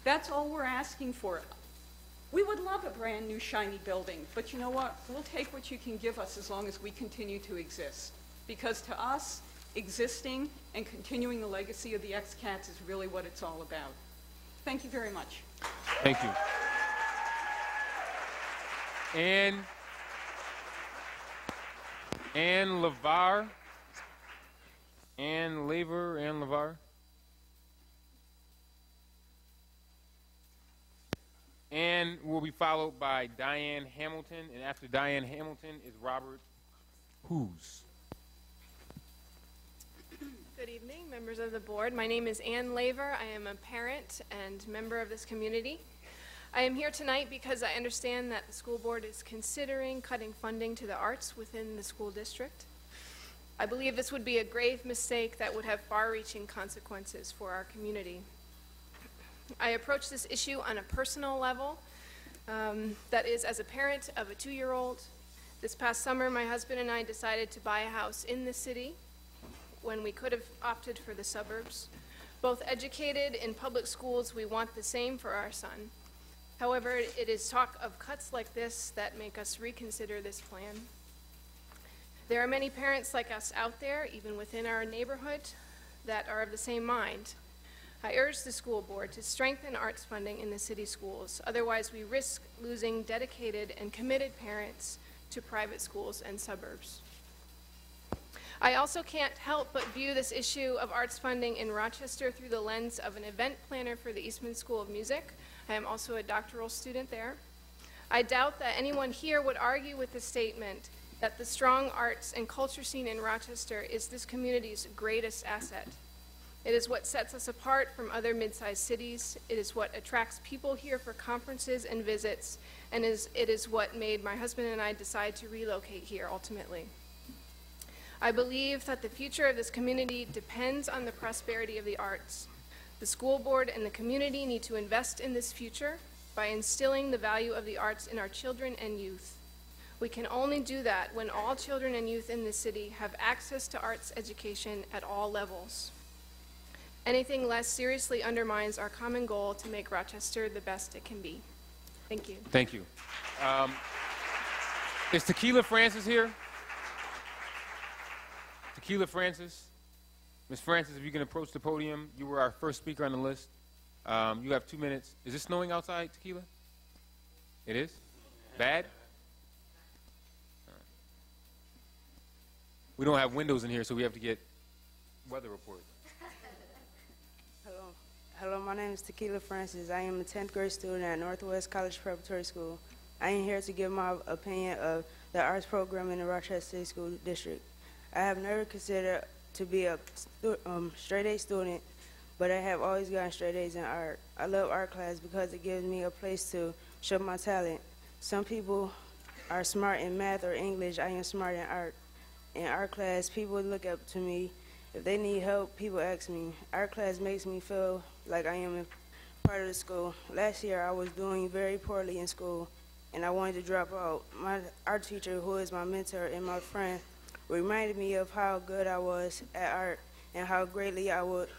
That's all we're asking for. We would love a brand new shiny building, but you know what? We'll take what you can give us as long as we continue to exist. Because to us, existing and continuing the legacy of the XCATs is really what it's all about. Thank you very much. Thank you. Ann LeVar. Ann LeVar. And will be followed by Diane Hamilton, and after Diane Hamilton is Robert Hughes. Good evening, members of the board. My name is Ann Laver. I am a parent and member of this community. I am here tonight because I understand that the school board is considering cutting funding to the arts within the school district. I believe this would be a grave mistake that would have far-reaching consequences for our community. I approach this issue on a personal level, that is, as a parent of a 2-year-old. This past summer, my husband and I decided to buy a house in the city when we could have opted for the suburbs. Both educated in public schools, we want the same for our son. However, it is talk of cuts like this that make us reconsider this plan. There are many parents like us out there, even within our neighborhood, that are of the same mind. I urge the school board to strengthen arts funding in the city schools. Otherwise, we risk losing dedicated and committed parents to private schools and suburbs. I also can't help but view this issue of arts funding in Rochester through the lens of an event planner for the Eastman School of Music. I am also a doctoral student there. I doubt that anyone here would argue with the statement that the strong arts and culture scene in Rochester is this community's greatest asset. It is what sets us apart from other mid-sized cities. It is what attracts people here for conferences and visits, and it is what made my husband and I decide to relocate here ultimately. I believe that the future of this community depends on the prosperity of the arts. The school board and the community need to invest in this future by instilling the value of the arts in our children and youth. We can only do that when all children and youth in this city have access to arts education at all levels. Anything less seriously undermines our common goal to make Rochester the best it can be. Thank you. Thank you. Is Tequila Francis here? Tequila Francis? Ms. Francis, if you can approach the podium. You were our first speaker on the list. You have 2 minutes. Is it snowing outside, Tequila? It is? Bad? We don't have windows in here, so we have to get weather reports. Hello, my name is Tequila Francis. I am a 10th grade student at Northwest College Preparatory School. I am here to give my opinion of the arts program in the Rochester City School District. I have never considered to be a straight A student, but I have always gotten straight A's in art. I love art class because it gives me a place to show my talent. Some people are smart in math or English. I am smart in art. In art class, people look up to me. If they need help, people ask me. Art class makes me feel like I am a part of the school. Last year, I was doing very poorly in school, and I wanted to drop out. My art teacher, who is my mentor and my friend, reminded me of how good I was at art and how greatly I would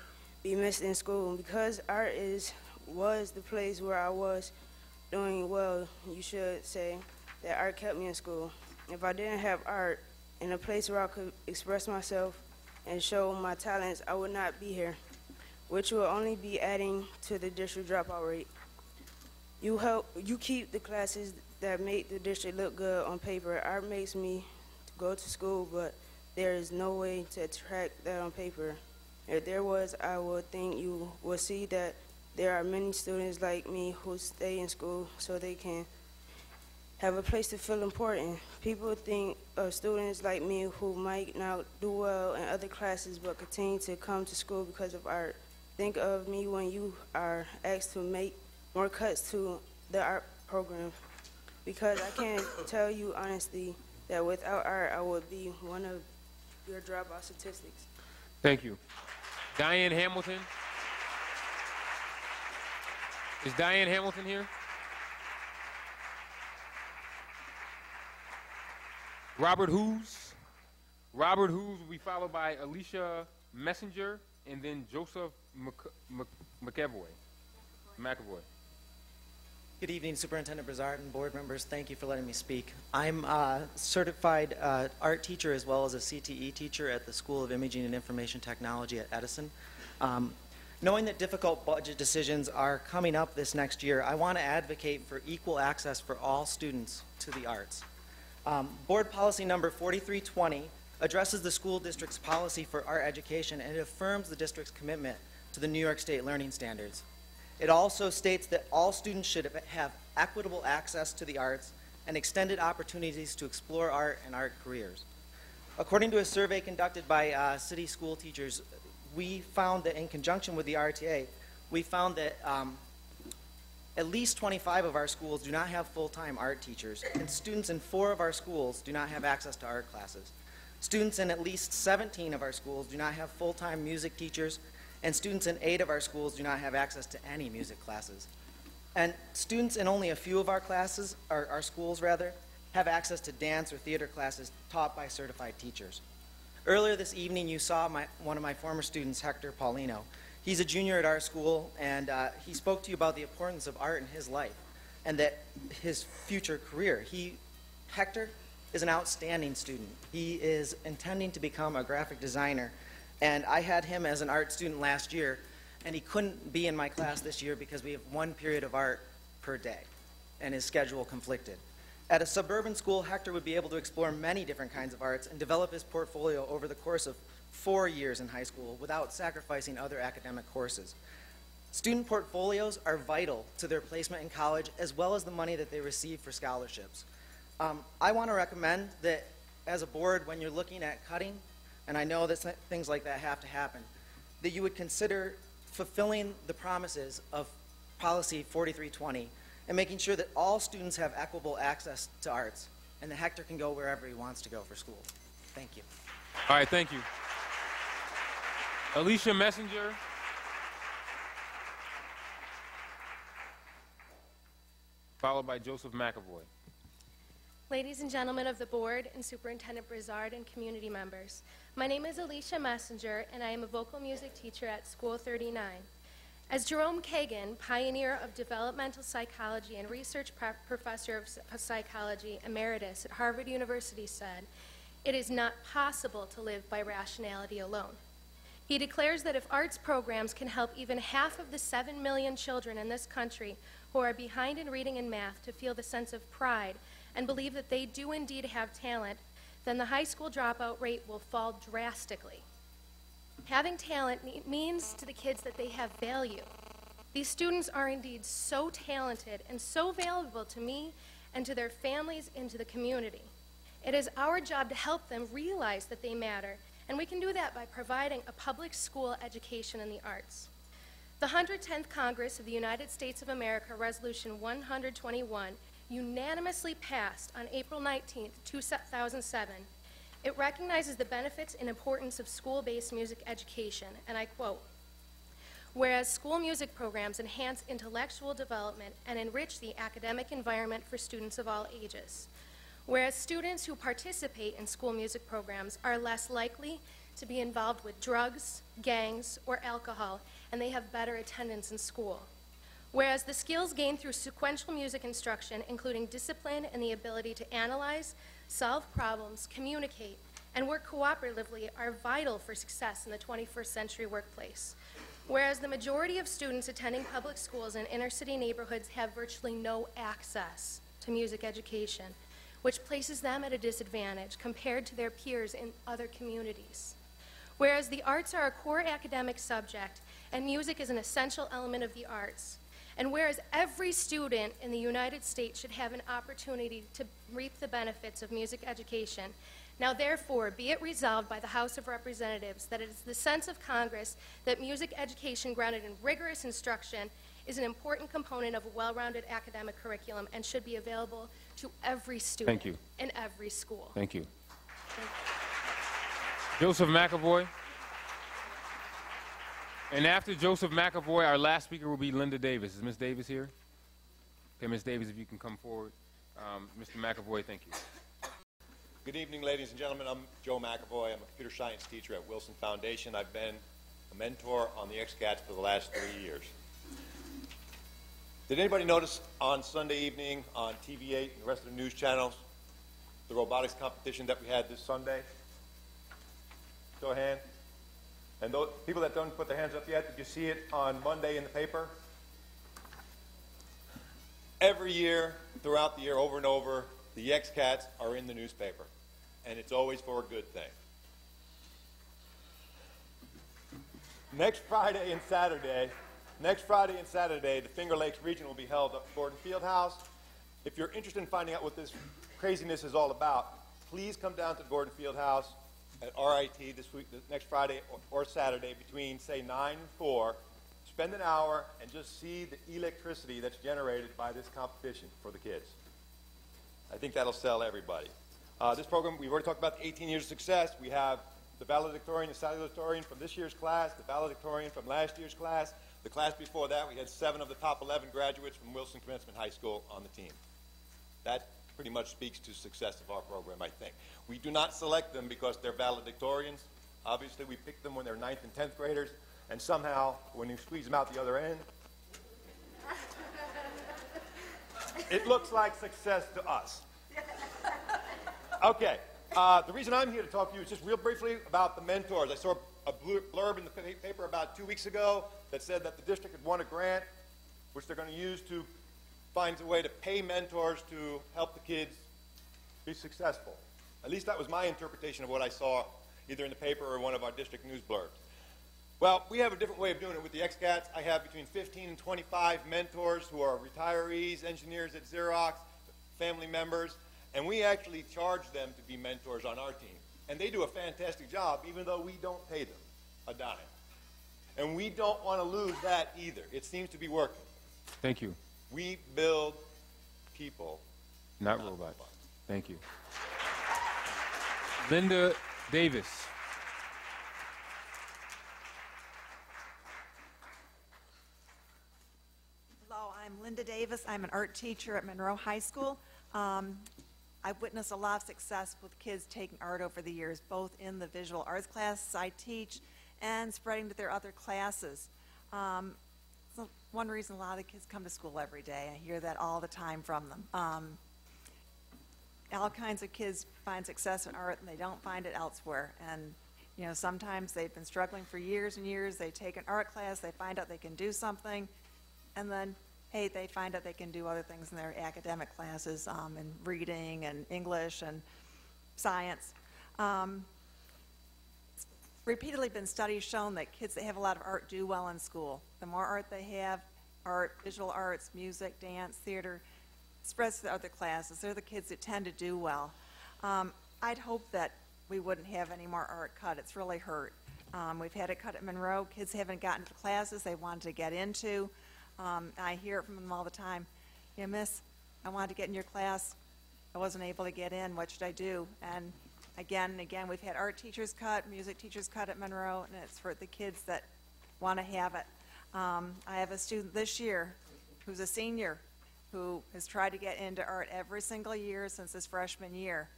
be missed in school. Because art was the place where I was doing well, you should say that art kept me in school. If I didn't have art in a place where I could express myself and show my talents, I would not be here, which will only be adding to the district dropout rate. You keep the classes that make the district look good on paper. Art makes me go to school, but there is no way to track that on paper. If there was, I would think you would see that there are many students like me who stay in school so they can have a place to feel important. People think of students like me who might not do well in other classes but continue to come to school because of art. Think of me when you are asked to make more cuts to the art program, because I can tell you honestly that without art, I would be one of your dropout statistics. Thank you. Diane Hamilton. Is Diane Hamilton here? Robert Hughes. Robert Hughes will be followed by Alicia Messenger and then Joseph McAvoy. Good evening, Superintendent Brizard and board members. Thank you for letting me speak. I'm a certified art teacher as well as a CTE teacher at the School of Imaging and Information Technology at Edison. Knowing that difficult budget decisions are coming up this next year, I want to advocate for equal access for all students to the arts. Board policy number 4320 addresses the school district's policy for art education, and it affirms the district's commitment to the New York State Learning Standards. It also states that all students should have equitable access to the arts and extended opportunities to explore art and art careers. According to a survey conducted by city school teachers, we found that in conjunction with the RTA, we found that at least 25 of our schools do not have full-time art teachers, and students in 4 of our schools do not have access to art classes. Students in at least 17 of our schools do not have full-time music teachers, and students in 8 of our schools do not have access to any music classes. And students in only a few of our classes, our schools rather, have access to dance or theater classes taught by certified teachers. Earlier this evening, you saw one of my former students, Hector Paulino. He's a junior at our school, and he spoke to you about the importance of art in his life and that his future career. Hector is an outstanding student. He is intending to become a graphic designer, and I had him as an art student last year, and he couldn't be in my class this year because we have 1 period of art per day, and his schedule conflicted. At a suburban school, Hector would be able to explore many different kinds of arts and develop his portfolio over the course of 4 years in high school without sacrificing other academic courses. Student portfolios are vital to their placement in college as well as the money that they receive for scholarships. I want to recommend that as a board, when you're looking at cutting, and I know that things like that have to happen, that you would consider fulfilling the promises of policy 4320 and making sure that all students have equitable access to arts and that Hector can go wherever he wants to go for school. Thank you. All right, thank you. Alicia Messenger. Followed by Joseph McAvoy. Ladies and gentlemen of the board and Superintendent Brizard and community members, my name is Alicia Messenger and I am a vocal music teacher at School 39. As Jerome Kagan, pioneer of developmental psychology and research professor of psychology emeritus at Harvard University said, "It is not possible to live by rationality alone." He declares that if arts programs can help even half of the 7 million children in this country who are behind in reading and math to feel the sense of pride and believe that they do indeed have talent, then the high school dropout rate will fall drastically. Having talent means to the kids that they have value. These students are indeed so talented and so valuable to me and to their families and to the community. It is our job to help them realize that they matter, and we can do that by providing a public school education in the arts. The 110th Congress of the United States of America, Resolution 121, unanimously passed on April 19, 2007. It recognizes the benefits and importance of school-based music education, and I quote, "Whereas school music programs enhance intellectual development and enrich the academic environment for students of all ages. Whereas students who participate in school music programs are less likely to be involved with drugs, gangs, or alcohol, and they have better attendance in school. Whereas the skills gained through sequential music instruction, including discipline and the ability to analyze, solve problems, communicate, and work cooperatively are vital for success in the 21st century workplace. Whereas the majority of students attending public schools in inner city neighborhoods have virtually no access to music education, which places them at a disadvantage compared to their peers in other communities. Whereas the arts are a core academic subject and music is an essential element of the arts, and whereas every student in the United States should have an opportunity to reap the benefits of music education, now therefore be it resolved by the House of Representatives that it is the sense of Congress that music education grounded in rigorous instruction is an important component of a well-rounded academic curriculum and should be available to every student in every school." Thank you. Thank you. Joseph McAvoy. And after Joseph McAvoy, our last speaker will be Linda Davis. Is Ms. Davis here? Okay, Ms. Davis, if you can come forward. Mr. McAvoy, thank you. Good evening, ladies and gentlemen. I'm Joe McAvoy. I'm a computer science teacher at Wilson Foundation. I've been a mentor on the XCATs for the last 3 years. Did anybody notice on Sunday evening on TV8 and the rest of the news channels the robotics competition that we had this Sunday? Show a hand. And those people that don't put their hands up yet, did you see it on Monday in the paper? Every year, throughout the year, over and over, the XCATs are in the newspaper. And it's always for a good thing. Next Friday and Saturday, the Finger Lakes region will be held up at Gordon Fieldhouse. If you're interested in finding out what this craziness is all about, please come down to Gordon Fieldhouse at RIT this next Friday or Saturday between, say, 9 and 4. Spend an hour and just see the electricity that's generated by this competition for the kids. I think that'll sell everybody. This program, we've already talked about the 18 years of success. We have the valedictorian and salutatorian from this year's class, the valedictorian from last year's class. The class before that, we had 7 of the top 11 graduates from Wilson Commencement High School on the team. That pretty much speaks to the success of our program, I think. We do not select them because they're valedictorians. Obviously, we pick them when they're 9th and 10th graders, and somehow, when you squeeze them out the other end, it looks like success to us. Okay, the reason I'm here to talk to you is just real briefly about the mentors. I saw a blurb in the paper about 2 weeks ago that said that the district had won a grant, which they're going to use to find a way to pay mentors to help the kids be successful. At least that was my interpretation of what I saw either in the paper or one of our district news blurbs. Well, we have a different way of doing it with the XCATs. I have between 15 and 25 mentors who are retirees, engineers at Xerox, family members, and we actually charge them to be mentors on our team. And they do a fantastic job, even though we don't pay them a dime. And we don't want to lose that either. It seems to be working. Thank you. We build people, not robots. Thank you. Linda Davis. Hello, I'm Linda Davis. I'm an art teacher at Monroe High School. I've witnessed a lot of success with kids taking art over the years, both in the visual arts classes I teach and spreading to their other classes. So one reason a lot of the kids come to school every day. I hear that all the time from them. All kinds of kids find success in art and they don't find it elsewhere. And you know, sometimes they've been struggling for years and years. They take an art class, they find out they can do something, and then, hey, they find out they can do other things in their academic classes, in reading and English and science. It's repeatedly been studies shown that kids that have a lot of art do well in school. The more art they have, art, visual arts, music, dance, theater, spreads to the other classes. They're the kids that tend to do well. I'd hope that we wouldn't have any more art cut. It's really hurt. We've had it cut at Monroe. Kids haven't gotten to classes they wanted to get into. I hear it from them all the time. Yeah, Miss, I wanted to get in your class. I wasn't able to get in. What should I do? And again, we've had art teachers cut, music teachers cut at Monroe, and it's for the kids that want to have it. I have a student this year who's a senior who has tried to get into art every single year since his freshman year.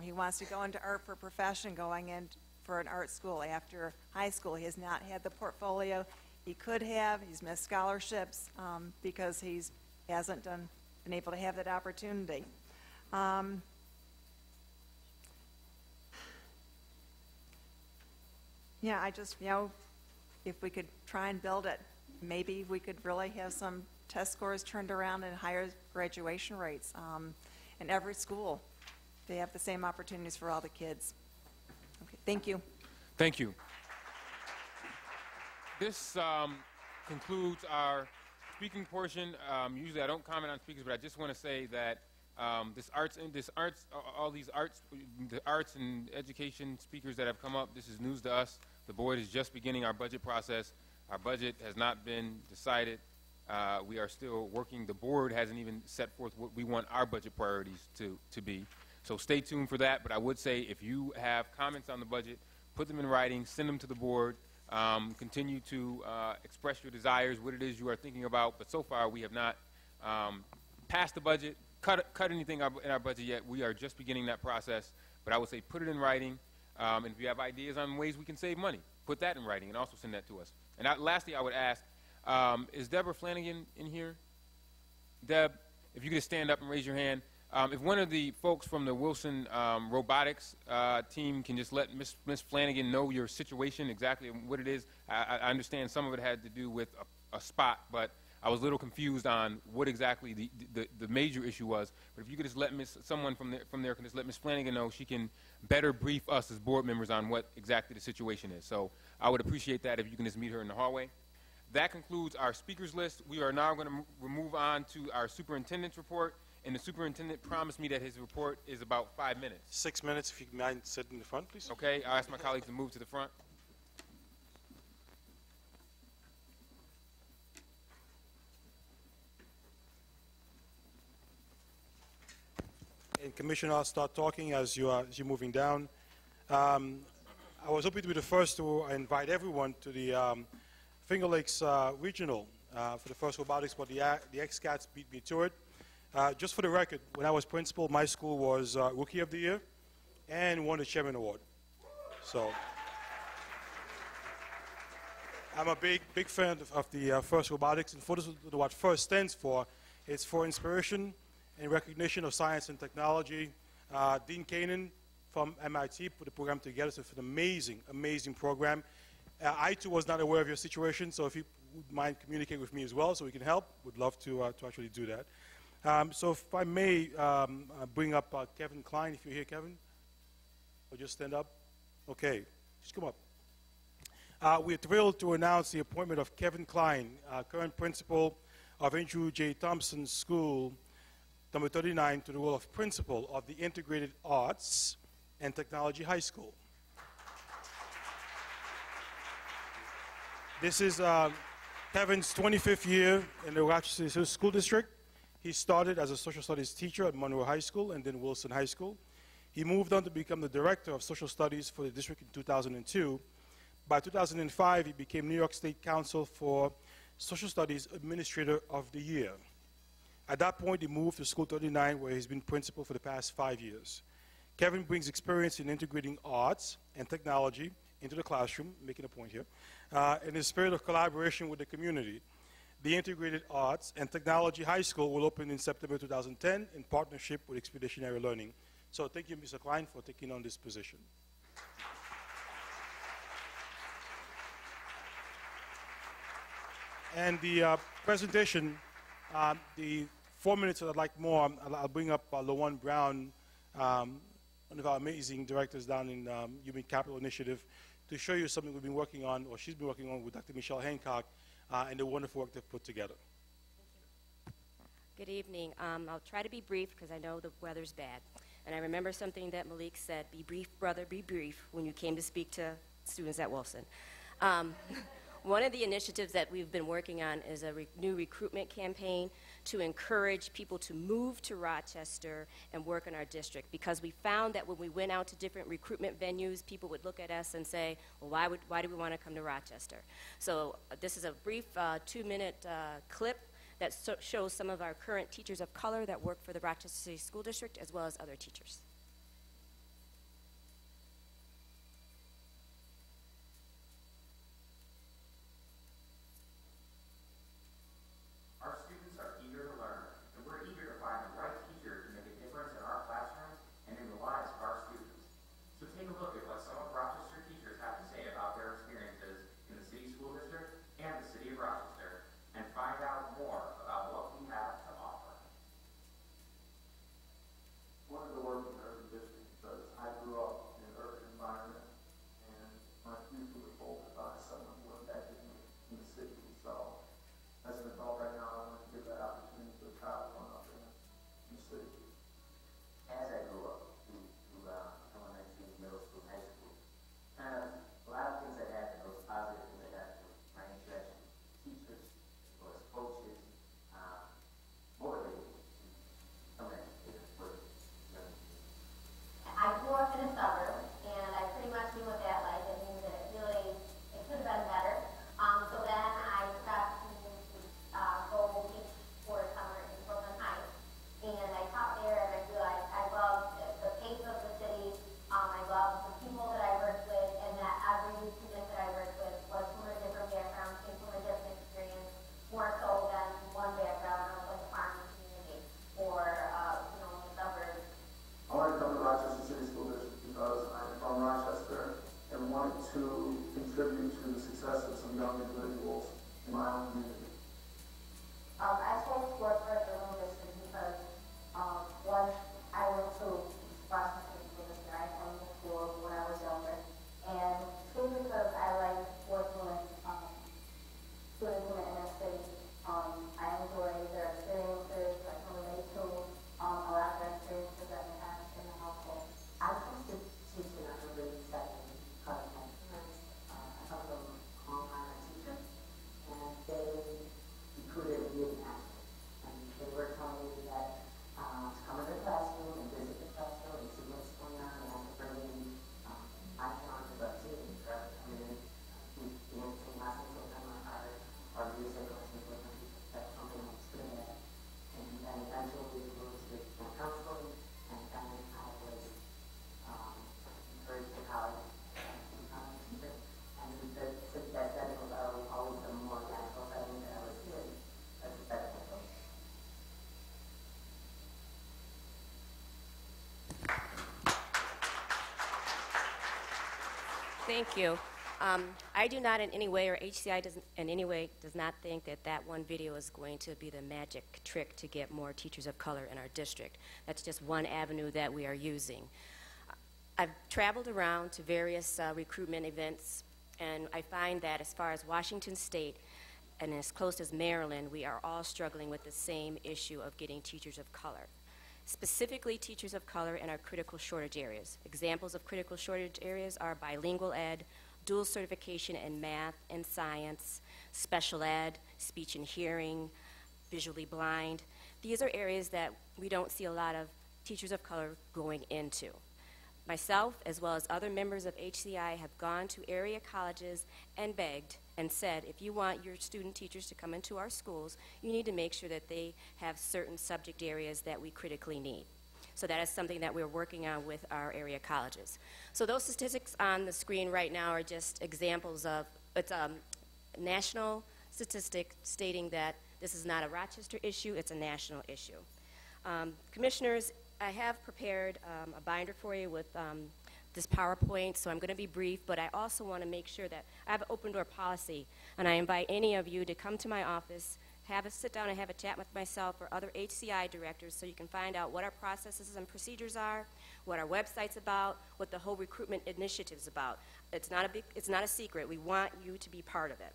He wants to go into art for a profession, going in for an art school after high school. He has not had the portfolio he could have. He's missed scholarships because he hasn't been able to have that opportunity. Yeah, I just, if we could try and build it, maybe we could really have some test scores turned around and higher graduation rates in every school. They have the same opportunities for all the kids. Okay, thank you. Thank you. This concludes our speaking portion. Usually I don't comment on speakers, but I just want to say that the arts and education speakers that have come up, this is news to us. The board is just beginning our budget process. Our budget has not been decided. We are still working. The board hasn't even set forth what we want our budget priorities to be. So stay tuned for that. But I would say if you have comments on the budget, put them in writing, send them to the board. Continue to express your desires, what it is you are thinking about. But so far, we have not passed the budget, cut anything in our budget yet. We are just beginning that process. But I would say put it in writing. And if you have ideas on ways we can save money, put that in writing and also send that to us. And lastly, I would ask, is Deborah Flanagan in here? Deb, if you could just stand up and raise your hand. If one of the folks from the Wilson robotics team can just let Miss Flanagan know your situation, exactly what it is. I understand some of it had to do with a spot, but I was a little confused on what exactly the major issue was. But if you could just let someone from there can just let Miss Flanagan know, she can better brief us as board members on what exactly the situation is. So I would appreciate that if you can just meet her in the hallway. That concludes our speakers list. We are now going to move on to our superintendent's report. And the superintendent promised me that his report is about 5 minutes. 6 minutes, if you mind sitting in the front, please. Okay, I'll ask my colleagues to move to the front. And Commissioner, I'll start talking as you're moving down. I was hoping to be the first to invite everyone to the Finger Lakes Regional for the first robotics, but the XCATs beat me to it. Just for the record, when I was principal, my school was Rookie of the Year and won the Chairman Award. So I'm a big fan of the FIRST robotics. And for what FIRST stands for, it's for inspiration and recognition of science and technology. Dean Kanan from MIT put the program together. It's an amazing program. I, too, was not aware of your situation, so if you would mind communicating with me as well so we can help, would love to actually do that. So if I may bring up Kevin Klein, if you're here, Kevin, or just stand up. Okay, just come up. We're thrilled to announce the appointment of Kevin Klein, current principal of Andrew J. Thompson School, number 39, to the role of principal of the Integrated Arts and Technology High School. This is Kevin's 25th year in the Rochester School District. He started as a social studies teacher at Monroe High School and then Wilson High School. He moved on to become the Director of Social Studies for the district in 2002. By 2005, he became New York State Council for Social Studies Administrator of the Year. At that point, he moved to School 39, where he's been principal for the past 5 years. Kevin brings experience in integrating arts and technology into the classroom, making a point here, in the spirit of collaboration with the community. The Integrated Arts and Technology High School will open in September 2010 in partnership with Expeditionary Learning. So thank you, Mr. Klein, for taking on this position. And the presentation, the 4 minutes that I'd like more, I'll bring up LaJuan Brown, one of our amazing directors down in Human Capital Initiative, to show you something we've been working on, or she's been working on with Dr. Michelle Hancock, and the wonderful work they've put together. Good evening. I'll try to be brief because I know the weather's bad. And I remember something that Malik said, be brief, brother, be brief, when you came to speak to students at Wilson. One of the initiatives that we've been working on is a new recruitment campaign to encourage people to move to Rochester and work in our district, because we found that when we went out to different recruitment venues, people would look at us and say, well, why do we want to come to Rochester? So this is a brief 2-minute clip that shows some of our current teachers of color that work for the Rochester City School District, as well as other teachers. Our students are eager to learn, and we're eager to find the right teacher to make a difference in our classrooms and in the lives of our students. So take a look at what some of Rochester teachers have to say about their experiences in the City School District and the City of Rochester, and find out more about what we have to offer. One of the work in urban district because I grew up in an urban environment, and my future was bolstered by someone who impacted me in the city. So as an adult right now, I want to give that opportunity to a child growing up in the city. As I grew up through elementary, middle school, high school, a lot of things that happened, those positive things that happened, my interaction with teachers, as well as coaches, motivated me to come in and work. I grew up in a suburb, and I pretty much knew what that like. It means that it could have been better. So then I got to go teach for a summer in Brooklyn Heights, and I taught there, and I realized I loved the pace of the city. I loved the people that I worked with, and that every student that I worked with was from a different background, came from a different experience, more so than one background of like a farming community or the suburbs. I wanted to come to Rochester City School District because I'm from Rochester and wanted to contribute to the success of some young individuals in my own community. I chose to work for the Jerome District because once I went to Washington City School District, I come to school when I was younger, and two, because I like working with students in the inner city. I enjoy their experiences. I can relate to a lot of their experiences that they have in the household. I was just teaching at the grade 7 content. I come from online teachers, and they recruited me in action. And they were telling me that to come into the classroom and visit the classroom and see what's going on, and I could bring in my challenges of teaching, rather than coming in and some lessons with them or music lessons with them. That's something I was good at. And then eventually we moved to counseling, and then I was encouraged to college to become a teacher. And that setting was always the more natural setting that I was in as a second coach. Thank you. I do not in any way, or HCI doesn't in any way, does not think that that one video is going to be the magic trick to get more teachers of color in our district. That's just one avenue that we are using. I've traveled around to various recruitment events, and I find that as far as Washington State and as close as Maryland, we are all struggling with the same issue of getting teachers of color. Specifically, teachers of color in our critical shortage areas. Examples of critical shortage areas are bilingual ed, dual certification in math and science, special ed, speech and hearing, visually blind. These are areas that we don't see a lot of teachers of color going into. Myself, as well as other members of HCI, have gone to area colleges and begged and said, if you want your student teachers to come into our schools, you need to make sure that they have certain subject areas that we critically need. So that is something that we're working on with our area colleges. So those statistics on the screen right now are just examples of, it's a national statistic stating that this is not a Rochester issue, it's a national issue. Commissioners, I have prepared a binder for you with this PowerPoint, so I'm going to be brief, but I also want to make sure that I have an open door policy, and I invite any of you to come to my office, sit down and have a chat with myself or other HCI directors so you can find out what our processes and procedures are, what our website's about, what the whole recruitment initiative's about. It's not a secret. We want you to be part of it.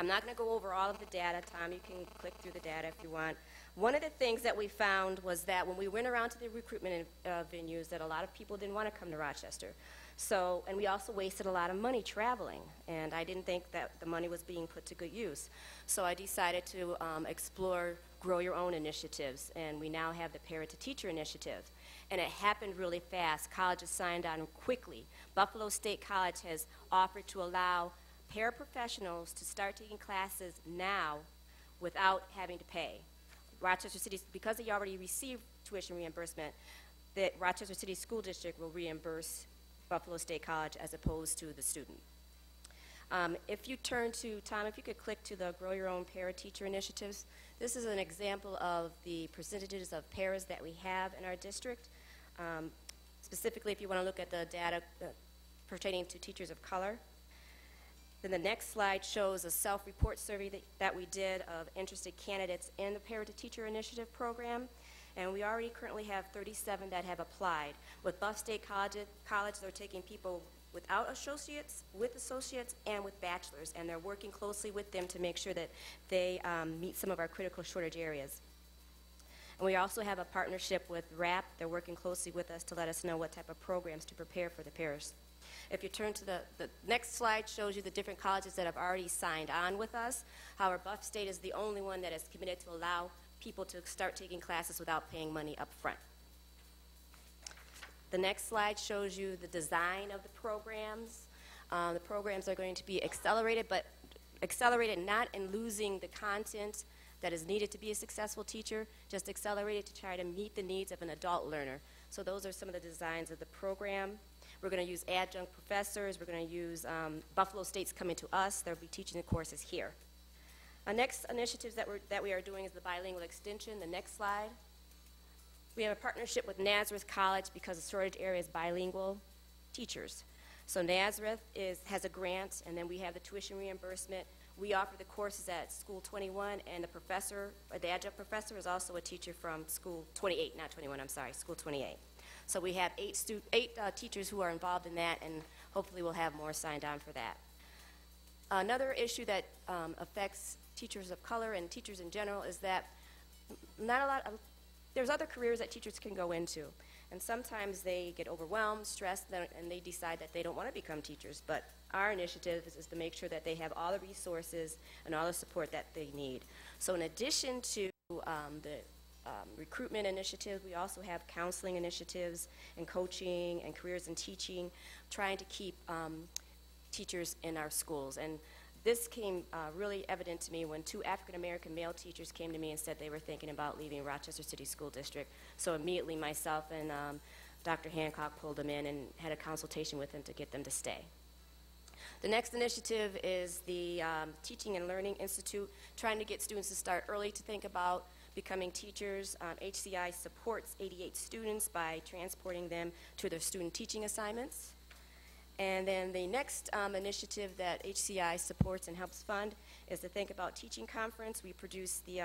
I'm not going to go over all of the data. Tom, you can click through the data if you want. One of the things that we found was that when we went around to the recruitment venues, that a lot of people didn't want to come to Rochester. So, and we also wasted a lot of money traveling, and I didn't think that the money was being put to good use. So I decided to explore Grow Your Own initiatives, and we now have the Parent to Teacher initiative. And it happened really fast. Colleges signed on quickly. Buffalo State College has offered to allow paraprofessionals to start taking classes now without having to pay. Rochester City, because they already received tuition reimbursement, the Rochester City School District will reimburse Buffalo State College as opposed to the student. If you turn to, Tom, if you could click to the Grow Your Own Para-Teacher initiatives, this is an example of the percentages of paras that we have in our district. Specifically, if you want to look at the data pertaining to teachers of color. Then the next slide shows a self-report survey that we did of interested candidates in the Parent to Teacher Initiative program. And we already currently have 37 that have applied. With Buff State College, they're taking people without associates, with associates, and with bachelors. And they're working closely with them to make sure that they meet some of our critical shortage areas. And we also have a partnership with RAP. They're working closely with us to let us know what type of programs to prepare for the paras. If you turn to the next slide, shows you the different colleges that have already signed on with us. However, Buff State is the only one that is committed to allow people to start taking classes without paying money up front. The next slide shows you the design of the programs. The programs are going to be accelerated, but accelerated not in losing the content that is needed to be a successful teacher, just accelerated to try to meet the needs of an adult learner. So those are some of the designs of the program. We're going to use adjunct professors. We're going to use Buffalo State's coming to us. They'll be teaching the courses here. Our next initiatives that we are doing is the bilingual extension. The next slide. We have a partnership with Nazareth College because the shortage area is bilingual teachers. So Nazareth has a grant, and then we have the tuition reimbursement. We offer the courses at School 21, and the professor, or the adjunct professor, is also a teacher from School 28, not 21, I'm sorry, School 28. So we have eight teachers who are involved in that, and hopefully we'll have more signed on for that. Another issue that affects teachers of color and teachers in general is that there's other careers that teachers can go into. And sometimes they get overwhelmed, stressed, and they decide that they don't want to become teachers. But our initiative is to make sure that they have all the resources and all the support that they need. So in addition to the recruitment initiative, we also have counseling initiatives and coaching and careers in teaching, trying to keep teachers in our schools. And this came really evident to me when 2 African-American male teachers came to me and said they were thinking about leaving Rochester City School District. So immediately myself and Dr. Hancock pulled them in and had a consultation with them to get them to stay. The next initiative is the Teaching and Learning Institute, trying to get students to start early to think about becoming teachers. HCI supports 88 students by transporting them to their student teaching assignments. And then the next initiative that HCI supports and helps fund is the Think About Teaching Conference. We produce the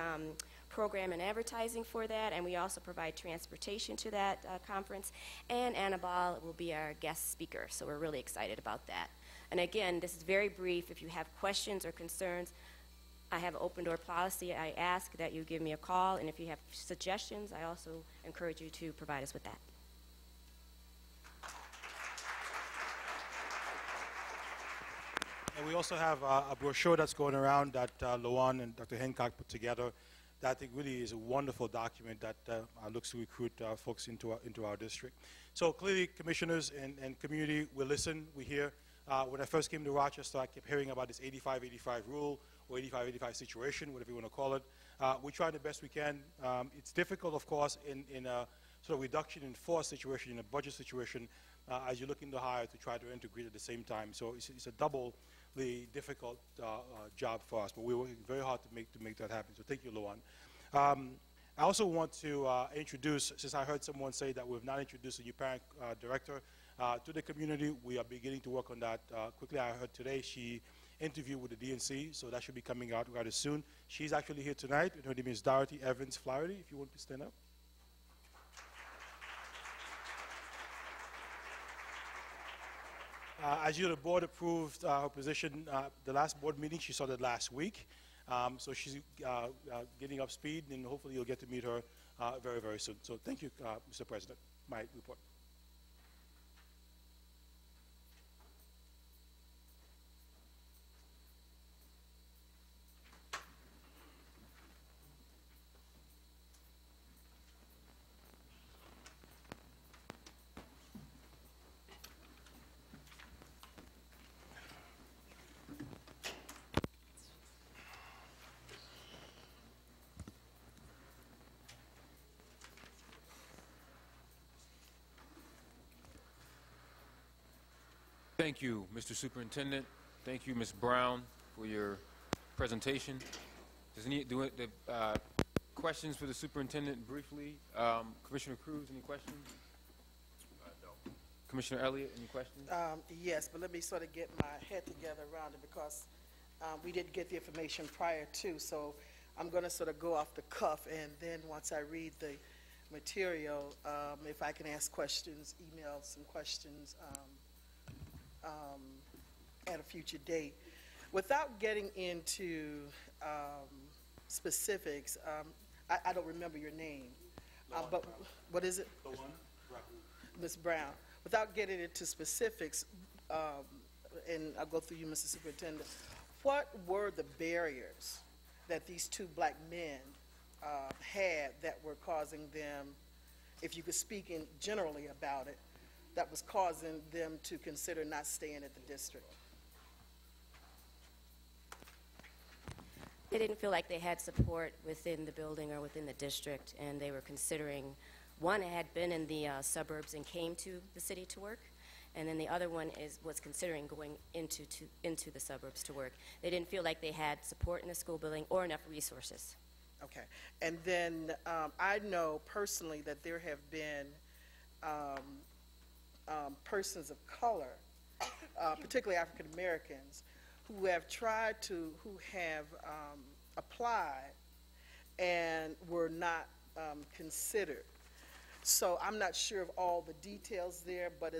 program and advertising for that, and we also provide transportation to that conference. And Anna Ball will be our guest speaker, so we're really excited about that. And again, this is very brief. If you have questions or concerns, I have an open door policy. I ask that you give me a call, and if you have suggestions, I also encourage you to provide us with that. And we also have a brochure that's going around that Luan and Dr. Hancock put together that I think really is a wonderful document that looks to recruit folks into our district. So clearly, commissioners and community, we listen, we hear. When I first came to Rochester, I kept hearing about this 85-85 rule or 85-85 situation, whatever you want to call it. We try the best we can. It's difficult, of course, in a sort of reduction in force situation, in a budget situation, as you're looking to hire to try to integrate at the same time. So it's a doubly difficult job for us, but we're working very hard to make that happen. So thank you, Luan. I also want to introduce, since I heard someone say that we've not introduced a new parent director to the community, we are beginning to work on that quickly. I heard today she interviewed with the DNC, so that should be coming out rather soon. She's actually here tonight, and her name is Dorothy Evans Flaherty, if you want to stand up. As you know, the board approved her position the last board meeting. She started last week. So she's getting up speed, and hopefully you'll get to meet her very, very soon. So thank you, Mr. President. My report. Thank you, Mr. Superintendent. Thank you, Ms. Brown, for your presentation. Does any questions for the superintendent briefly? Commissioner Cruz, any questions? No. Commissioner Elliott, any questions? Yes, but let me sort of get my head together around it because we didn't get the information prior to, so I'm going to sort of go off the cuff, and then once I read the material, if I can ask questions, email some questions at a future date. Without getting into specifics, I don't remember your name, but what is it? The one, Brown. Ms. Brown. Without getting into specifics, and I'll go through you, Mr. Superintendent, what were the barriers that these two black men had that were causing them, if you could speak in generally about it, that was causing them to consider not staying at the district? They didn't feel like they had support within the building or within the district, and they were considering, one had been in the suburbs and came to the city to work, and then the other one was considering going into the suburbs to work. They didn't feel like they had support in the school building or enough resources. Okay. And then I know personally that there have been persons of color, particularly African Americans, who have applied and were not considered. So I'm not sure of all the details there, but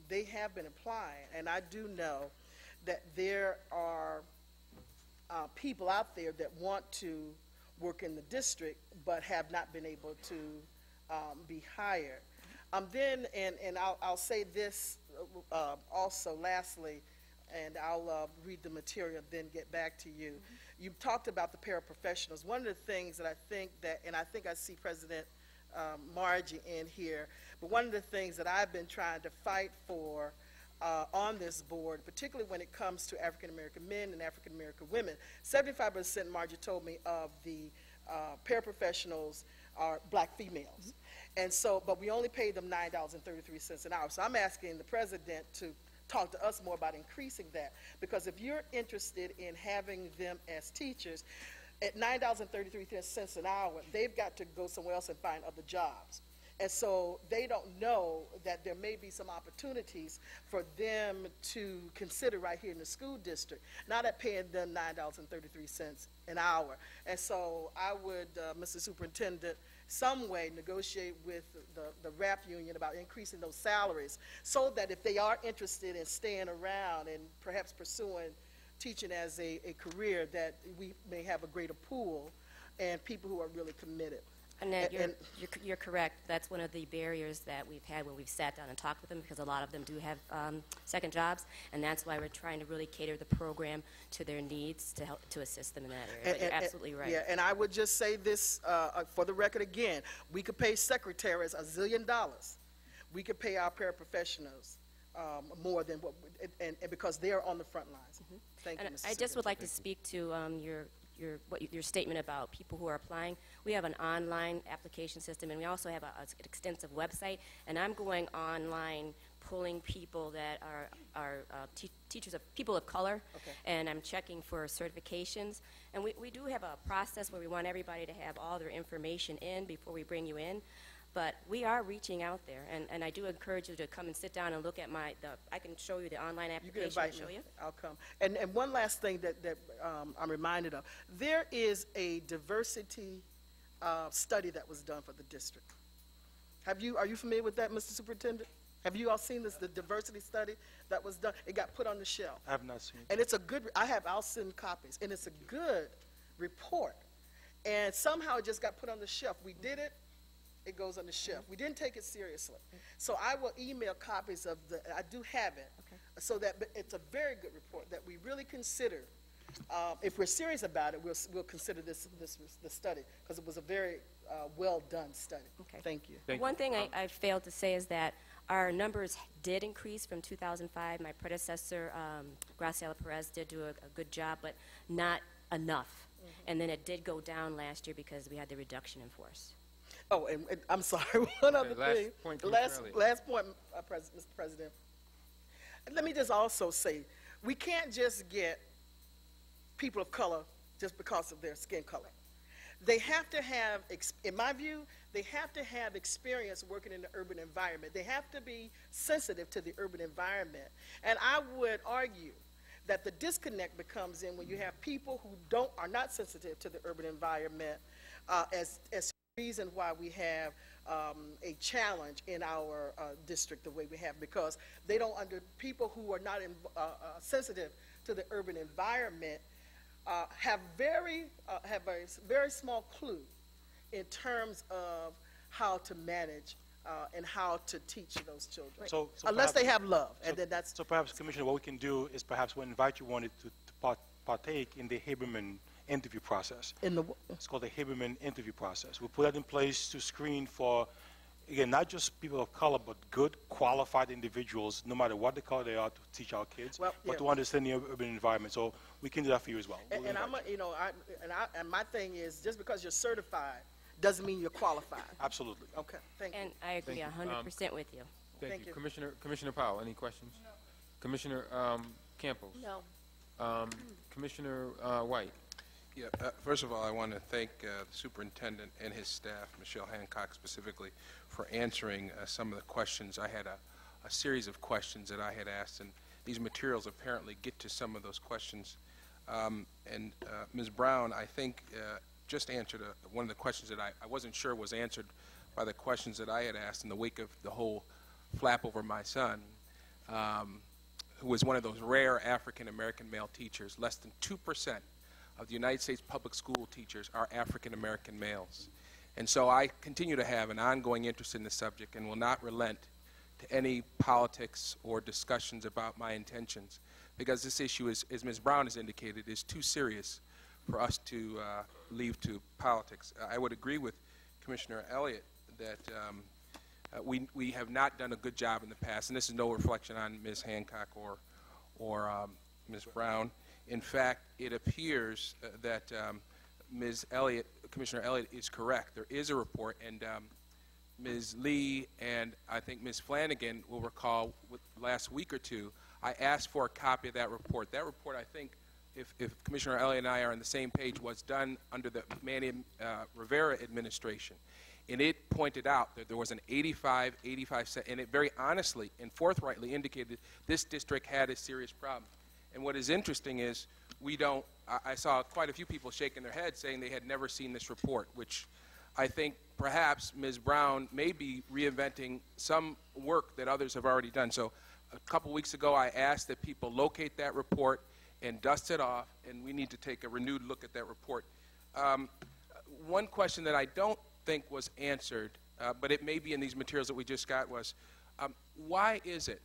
they have been applying, and I do know that there are people out there that want to work in the district but have not been able to be hired. Then, and I'll say this also lastly, and I'll read the material, then get back to you. You've talked about the paraprofessionals. One of the things that I think that, and I think I see President Margie in here, but one of the things that I've been trying to fight for on this board, particularly when it comes to African American men and African American women, 75%, Margie told me, of the paraprofessionals are black females. And so, but we only pay them $9.33 an hour. So I'm asking the president to talk to us more about increasing that, because if you're interested in having them as teachers, at $9.33 an hour, they've got to go somewhere else and find other jobs. And so they don't know that there may be some opportunities for them to consider right here in the school district, not at paying them $9.33 an hour. And so I would, Mr. Superintendent, some way negotiate with the RAP union about increasing those salaries so that if they are interested in staying around and perhaps pursuing teaching as a career, that we may have a greater pool and people who are really committed. Annette, you're correct. That's one of the barriers that we've had when we've sat down and talked with them, because a lot of them do have second jobs, and that's why we're trying to really cater the program to their needs to help to assist them in that area. But you're absolutely right. Yeah, and I would just say this for the record again: we could pay secretaries $1 zillion. We could pay our paraprofessionals more than what, and because they are on the front lines. Thank you, And Mr. I just would like to speak to your statement about people who are applying. We have an online application system, and we also have an extensive website. And I'm going online, pulling people that are teachers of people of color, and I'm checking for certifications. And we do have a process where we want everybody to have all their information in before we bring you in. But we are reaching out there, and I do encourage you to come and sit down and look at I can show you the online application. You can invite and show me. you. I'll come. And one last thing that I'm reminded of. There is a diversity study that was done for the district. Are you familiar with that, Mr. Superintendent? Have you all seen the diversity study that was done? It got put on the shelf. I have not seen it. And it's a good, I'll send copies, and it's a good report. And somehow it just got put on the shelf. We did it. It goes on the shelf. We didn't take it seriously. So I will email copies of I do have it, so that it's a very good report that we really consider. If we're serious about it, we'll consider this study, because it was a very well done study. Okay. Thank you. One thing I failed to say is that our numbers did increase from 2005. My predecessor, Graciela Perez, did do a good job, but not enough. And then it did go down last year because we had the reduction in force. Oh, and I'm sorry, one other last thing. point, Last point, Mr. President. Let me just also say, we can't just get people of color just because of their skin color. They have to have, in my view, they have to have experience working in the urban environment. They have to be sensitive to the urban environment. And I would argue that the disconnect becomes in when you have people who are not sensitive to the urban environment as reason why we have a challenge in our district the way we have, because they don't people who are not sensitive to the urban environment have a very small clue in terms of how to manage and how to teach those children, So unless they have love, so, and then that's. So perhaps, Commissioner, what we can do is perhaps we'll invite you to partake in the Haberman interview process. It's called the Haberman interview process. We put that in place to screen for, again, not just people of color, but good, qualified individuals, no matter what the color they are, to teach our kids, but to understand the urban environment. So we can do that for you as well. And my thing is, just because you're certified doesn't mean you're qualified. Absolutely. Okay, thank you. And I agree 100% with you. Thank you. Commissioner Powell, any questions? No. Commissioner Campos? No. Commissioner White? Yeah, first of all, I want to thank the superintendent and his staff, Michelle Hancock specifically, for answering some of the questions. I had a series of questions that I had asked, and these materials apparently get to some of those questions. And Ms. Brown, I think, just answered one of the questions that I wasn't sure was answered by the questions that I had asked in the wake of the whole flap over my son, who was one of those rare African-American male teachers. Less than 2% of the United States public school teachers are African-American males. And so I continue to have an ongoing interest in the subject and will not relent to any politics or discussions about my intentions, because this issue, as Ms. Brown has indicated, is too serious for us to leave to politics. I would agree with Commissioner Elliott that we have not done a good job in the past, and this is no reflection on Ms. Hancock or Ms. Brown. In fact, it appears that Commissioner Elliott is correct. There is a report, and Ms. Lee and I think Ms. Flanagan will recall last week or two, I asked for a copy of that report. That report, I think, if Commissioner Elliott and I are on the same page, was done under the Manny Rivera administration. And it pointed out that there was an 85 cent, and it very honestly and forthrightly indicated this district had a serious problem. And what is interesting is I saw quite a few people shaking their heads saying they had never seen this report, which I think perhaps Ms. Brown may be reinventing some work that others have already done. So a couple weeks ago I asked that people locate that report and dust it off, and we need to take a renewed look at that report. One question that I don't think was answered, but it may be in these materials that we just got, was why is it,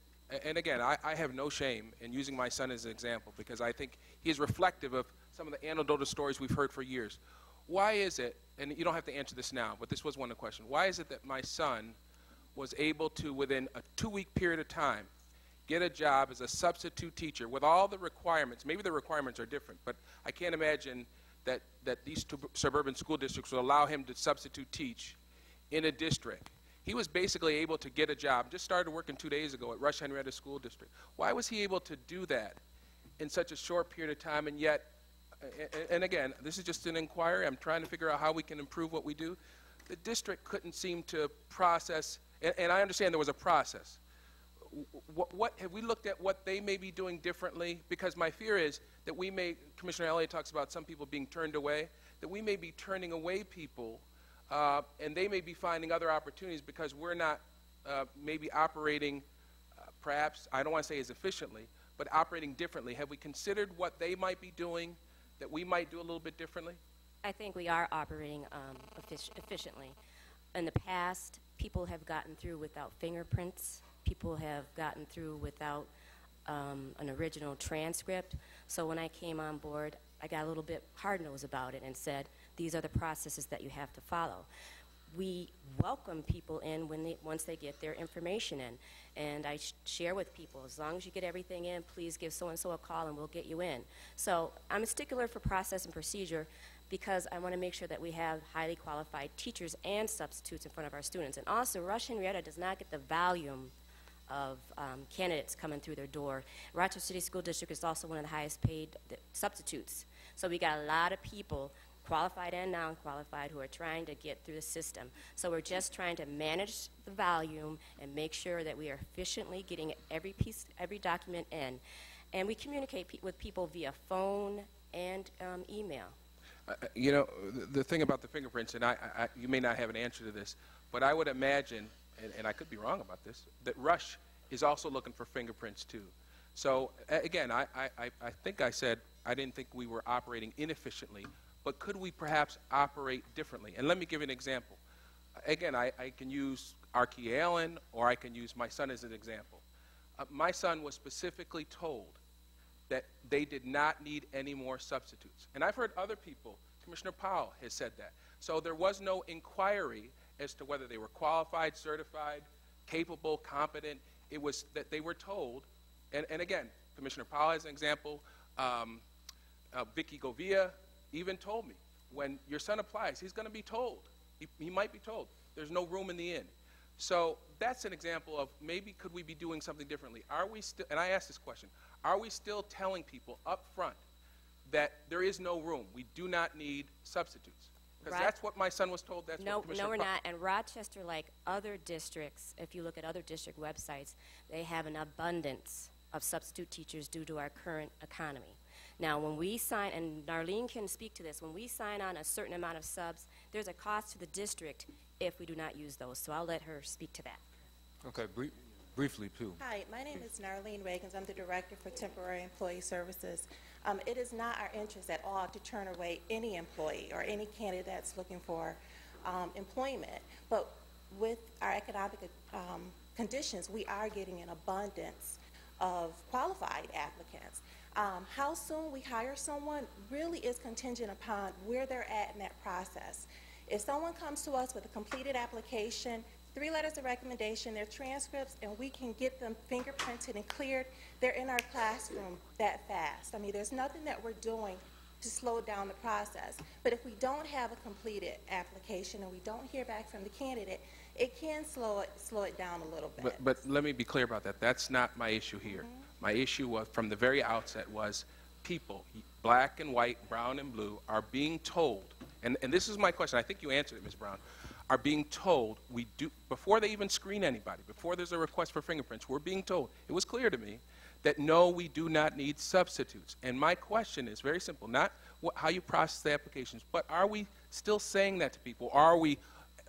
and again, I have no shame in using my son as an example because I think he is reflective of some of the anecdotal stories we've heard for years. Why is it, and you don't have to answer this now, but this was one of the questions, why is it that my son was able to, within a 2-week period of time, get a job as a substitute teacher with all the requirements? Maybe the requirements are different, but I can't imagine that these two suburban school districts will allow him to substitute teach in a district. He was basically able to get a job, just started working 2 days ago at Rush Henrietta School District. Why was he able to do that in such a short period of time, and yet, and again, this is just an inquiry, I'm trying to figure out how we can improve what we do. The district couldn't seem to process, and I understand there was a process. What have we looked at what they may be doing differently? Because my fear is that we may, Commissioner Elliott talks about some people being turned away, that we may be turning away people and they may be finding other opportunities because we're not maybe operating perhaps, I don't want to say as efficiently, but operating differently. Have we considered what they might be doing that we might do a little bit differently? I think we are operating efficiently. In the past, people have gotten through without fingerprints. People have gotten through without an original transcript. So when I came on board, I got a little bit hard-nosed about it and said, these are the processes that you have to follow. We welcome people in once they get their information in. And I share with people, as long as you get everything in, please give so-and-so a call and we'll get you in. So I'm a stickler for process and procedure because I want to make sure that we have highly qualified teachers and substitutes in front of our students. And also, Rush Henrietta does not get the volume of candidates coming through their door. Rochester City School District is also one of the highest paid substitutes. So we got a lot of people, qualified and non-qualified, who are trying to get through the system. So we're just trying to manage the volume and make sure that we are efficiently getting every document in. And we communicate with people via phone and email. You know, the thing about the fingerprints, and you may not have an answer to this, but I would imagine, and I could be wrong about this, that Rush is also looking for fingerprints too. So again, I think I said I didn't think we were operating inefficiently, but could we perhaps operate differently? And let me give you an example. Again, I can use Archie Allen, or I can use my son as an example. My son was specifically told that they did not need any more substitutes. And I've heard other people, Commissioner Powell has said that. So there was no inquiry as to whether they were qualified, certified, capable, competent. It was that they were told, and again, Commissioner Powell has an example, Vicky Govia even told me, when your son applies, he's going to be told. He might be told. There's no room in the inn. So that's an example of maybe could we be doing something differently. Are we still, and I asked this question, are we still telling people up front that there is no room? We do not need substitutes. Because that's what my son was told. That's No, what Commissioner we're not. And Rochester, like other districts, if you look at other district websites, they have an abundance of substitute teachers due to our current economy. Now, when we sign, and Narlene can speak to this, when we sign on a certain amount of subs, there's a cost to the district if we do not use those. So I'll let her speak to that. Okay, briefly, too. Hi, my name is Narlene Reagans. I'm the Director for Temporary Employee Services. It is not our interest at all to turn away any employee or any candidate that's looking for employment. But with our economic conditions, we are getting an abundance of qualified applicants. How soon we hire someone really is contingent upon where they're at in that process. If someone comes to us with a completed application, 3 letters of recommendation, their transcripts, and we can get them fingerprinted and cleared, they're in our classroom that fast. I mean, there's nothing that we're doing to slow down the process. But if we don't have a completed application and we don't hear back from the candidate, it can slow it down a little bit. But let me be clear about that. That's not my issue here. My issue was, from the very outset, was people, black and white, brown and blue, are being told, and this is my question, I think you answered it, Ms. Brown, are being told, we do, before they even screen anybody, before there's a request for fingerprints, we're being told, it was clear to me, that no, we do not need substitutes. And my question is very simple, not how you process the applications, but are we still saying that to people? Are we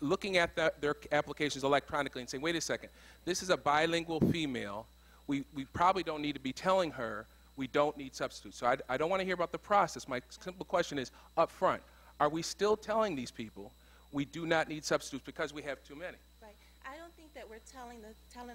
looking at their applications electronically and saying, wait a second, this is a bilingual female, we probably don't need to be telling her we don't need substitutes. So I don't want to hear about the process. My simple question is, up front, are we still telling these people we do not need substitutes because we have too many. Right. I don't think that we're telling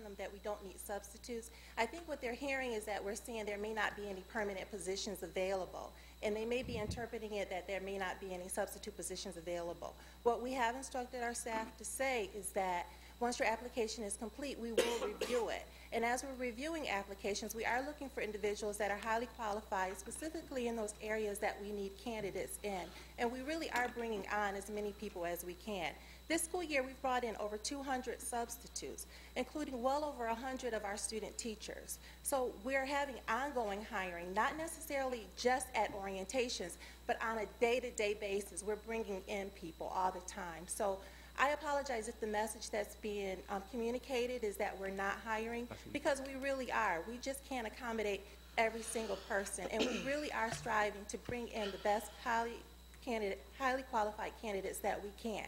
them that we don't need substitutes. I think what they're hearing is that we're saying there may not be any permanent positions available, and they may be interpreting it that there may not be any substitute positions available. What we have instructed our staff to say is that once your application is complete, we will review it. And as we're reviewing applications, we are looking for individuals that are highly qualified, specifically in those areas that we need candidates in. And we really are bringing on as many people as we can. This school year, we've brought in over 200 substitutes, including well over 100 of our student teachers. So we're having ongoing hiring, not necessarily just at orientations, but on a day-to-day basis. We're bringing in people all the time. So I apologize if the message that's being communicated is that we're not hiring, because we really are. We just can't accommodate every single person, and we really are striving to bring in the best highly qualified candidates that we can.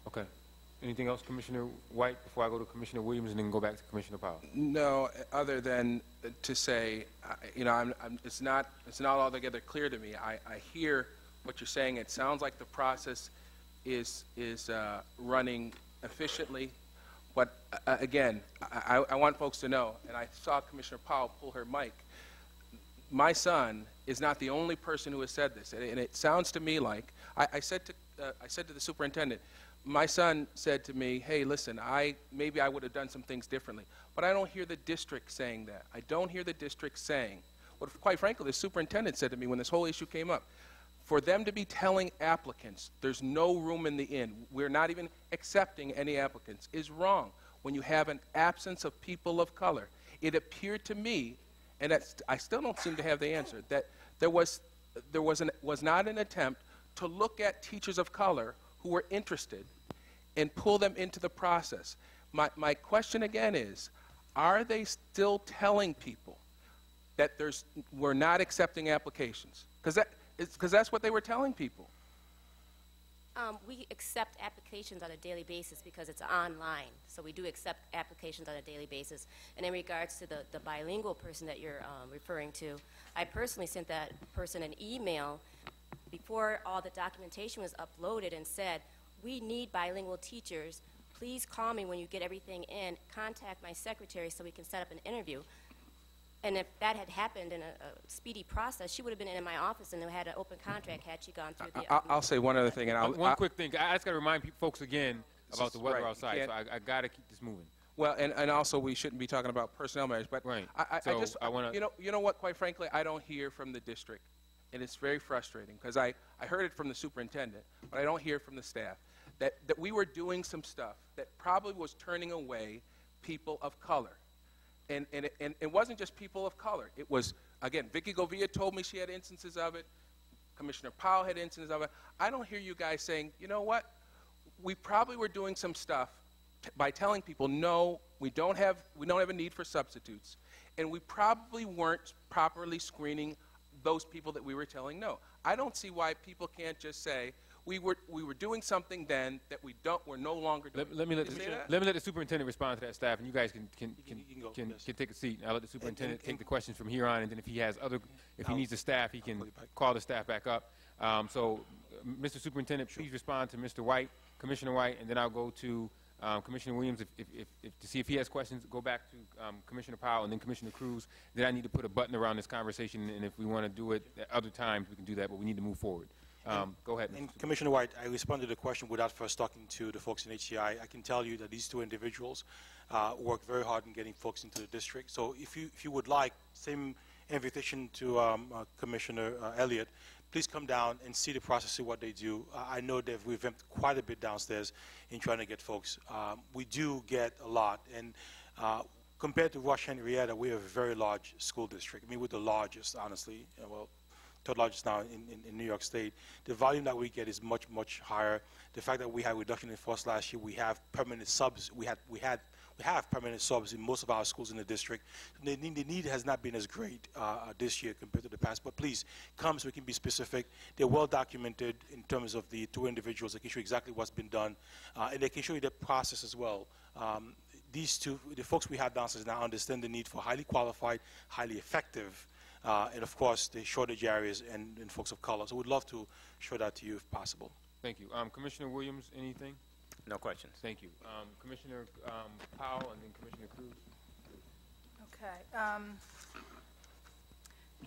Okay. Anything else, Commissioner White, before I go to Commissioner Williams and then go back to Commissioner Powell? No, other than to say, you know, it's not altogether clear to me. I hear what you're saying. It sounds like the process is running efficiently, but again, I want folks to know, and I saw Commissioner Powell pull her mic. My son is not the only person who has said this, and it sounds to me like I said to the superintendent. My son said to me, hey, listen, maybe I would have done some things differently, but I don't hear the district saying that. I don't hear the district saying what, quite frankly, the superintendent said to me when this whole issue came up. For them to be telling applicants there's no room in the inn, we're not even accepting any applicants, is wrong when you have an absence of people of color. It appeared to me, and I still don't seem to have the answer, that there was not an attempt to look at teachers of color who were interested and pull them into the process. My question again is, are they still telling people that we're not accepting applications? Because that's what they were telling people. We accept applications on a daily basis because it's online. So we do accept applications on a daily basis. And in regards to the bilingual person that you're referring to, I personally sent that person an email before all the documentation was uploaded and said, we need bilingual teachers. Please call me when you get everything in. Contact my secretary so we can set up an interview. And if that had happened in a speedy process, she would have been in my office and had an open contract had she gone through the... I'll say one other thing. And one quick thing. I just got to remind folks again about the weather outside, so I got to keep this moving. Well, and also we shouldn't be talking about personnel matters, but right. I want to... You know what, quite frankly, I don't hear from the district, and it's very frustrating, because I heard it from the superintendent, but I don't hear from the staff, that we were doing some stuff that probably was turning away people of color. And it wasn't just people of color. It was, again, Vicky Govia told me she had instances of it. Commissioner Powell had instances of it. I don't hear you guys saying, you know what, we probably were doing some stuff by telling people, no, we don't have a need for substitutes. And we probably weren't properly screening those people that we were telling no. I don't see why people can't just say, we were doing something then that we're no longer doing. Let me let the superintendent respond to that, staff, and you guys can take a seat. I'll let the superintendent take the questions from here on, and then if he has if he needs the staff, he can call the staff back up. So, Mr. Superintendent, please respond to Mr. White, Commissioner White, and then I'll go to Commissioner Williams to see if he has questions. Go back to Commissioner Powell and then Commissioner Cruz. Then I need to put a button around this conversation, and if we want to do it at other times, we can do that, but we need to move forward. Go ahead. And Commissioner White, I responded to the question without first talking to the folks in HCI. I can tell you that these two individuals work very hard in getting folks into the district. So if you would like, same invitation to Commissioner Elliott, please come down and see the process, see what they do. I know that we've revamped quite a bit downstairs in trying to get folks. We do get a lot, and compared to Rush Henrietta, we have a very large school district. I mean, we're the largest, honestly. Well, third largest now in New York State. The volume that we get is much, much higher. The fact that we had reduction in force last year, we have permanent subs. We have permanent subs in most of our schools in the district. The need has not been as great this year compared to the past. But please come so we can be specific. They're well documented in terms of the two individuals. They can show you exactly what's been done, and they can show you the process as well. These two, the folks we have downstairs now understand the need for highly qualified, highly effective. And of course, the shortage areas and folks of color. So we'd love to show that to you if possible. Thank you. Commissioner Williams, anything? No questions. Thank you. Commissioner Powell and then Commissioner Cruz. Okay.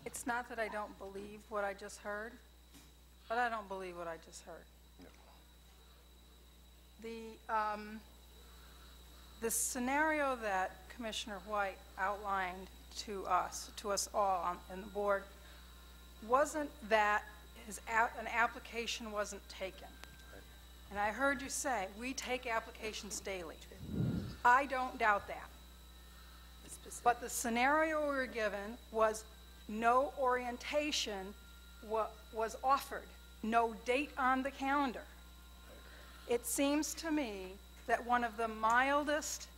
It's not that I don't believe what I just heard, but I don't believe what I just heard. The scenario that Commissioner White outlined to us all in the board, wasn't that an application wasn't taken. And I heard you say, we take applications daily. I don't doubt that. But the scenario we were given was no orientation was offered, no date on the calendar. It seems to me that one of the mildest,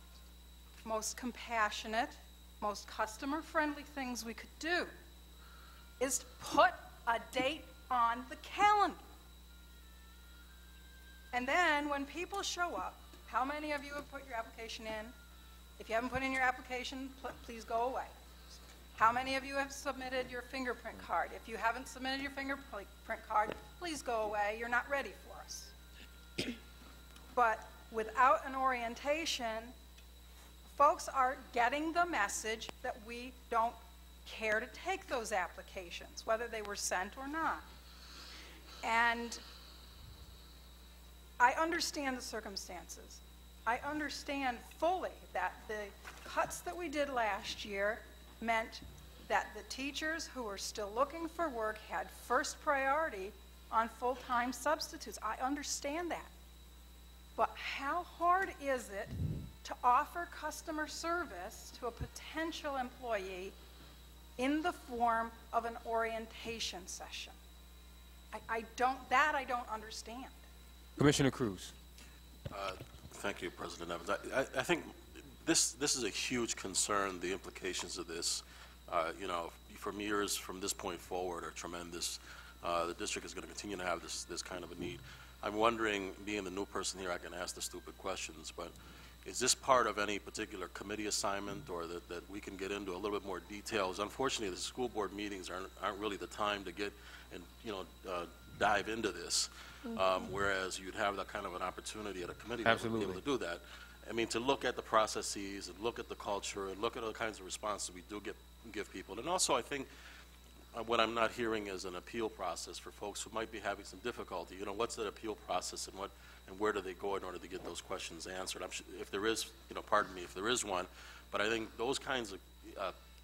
most compassionate, most customer-friendly things we could do is to put a date on the calendar. And then when people show up, how many of you have put your application in? If you haven't put in your application, please go away. How many of you have submitted your fingerprint card? If you haven't submitted your fingerprint card, please go away. You're not ready for us. But without an orientation, folks are getting the message that we don't care to take those applications, whether they were sent or not. And I understand the circumstances. I understand fully that the cuts that we did last year meant that the teachers who were still looking for work had first priority on full-time substitutes. I understand that. But how hard is it to offer customer service to a potential employee in the form of an orientation session? I don't understand. Commissioner Cruz. Thank you, President Evans. I think this is a huge concern. The implications of this, you know, from years from this point forward are tremendous. The district is going to continue to have this kind of a need. I'm wondering, being the new person here, I can ask the stupid questions, but is this part of any particular committee assignment, or that we can get into a little bit more details? Unfortunately, the school board meetings aren't really the time to get and dive into this. Whereas you'd have that kind of an opportunity at a committee level to be able to do that. I mean, to look at the processes and look at the culture and look at all kinds of responses we do give people. And also, I think what I'm not hearing is an appeal process for folks who might be having some difficulty. You know, what's that appeal process, and where do they go in order to get those questions answered? I'm sure if there is, pardon me, if there is one, but I think those kinds of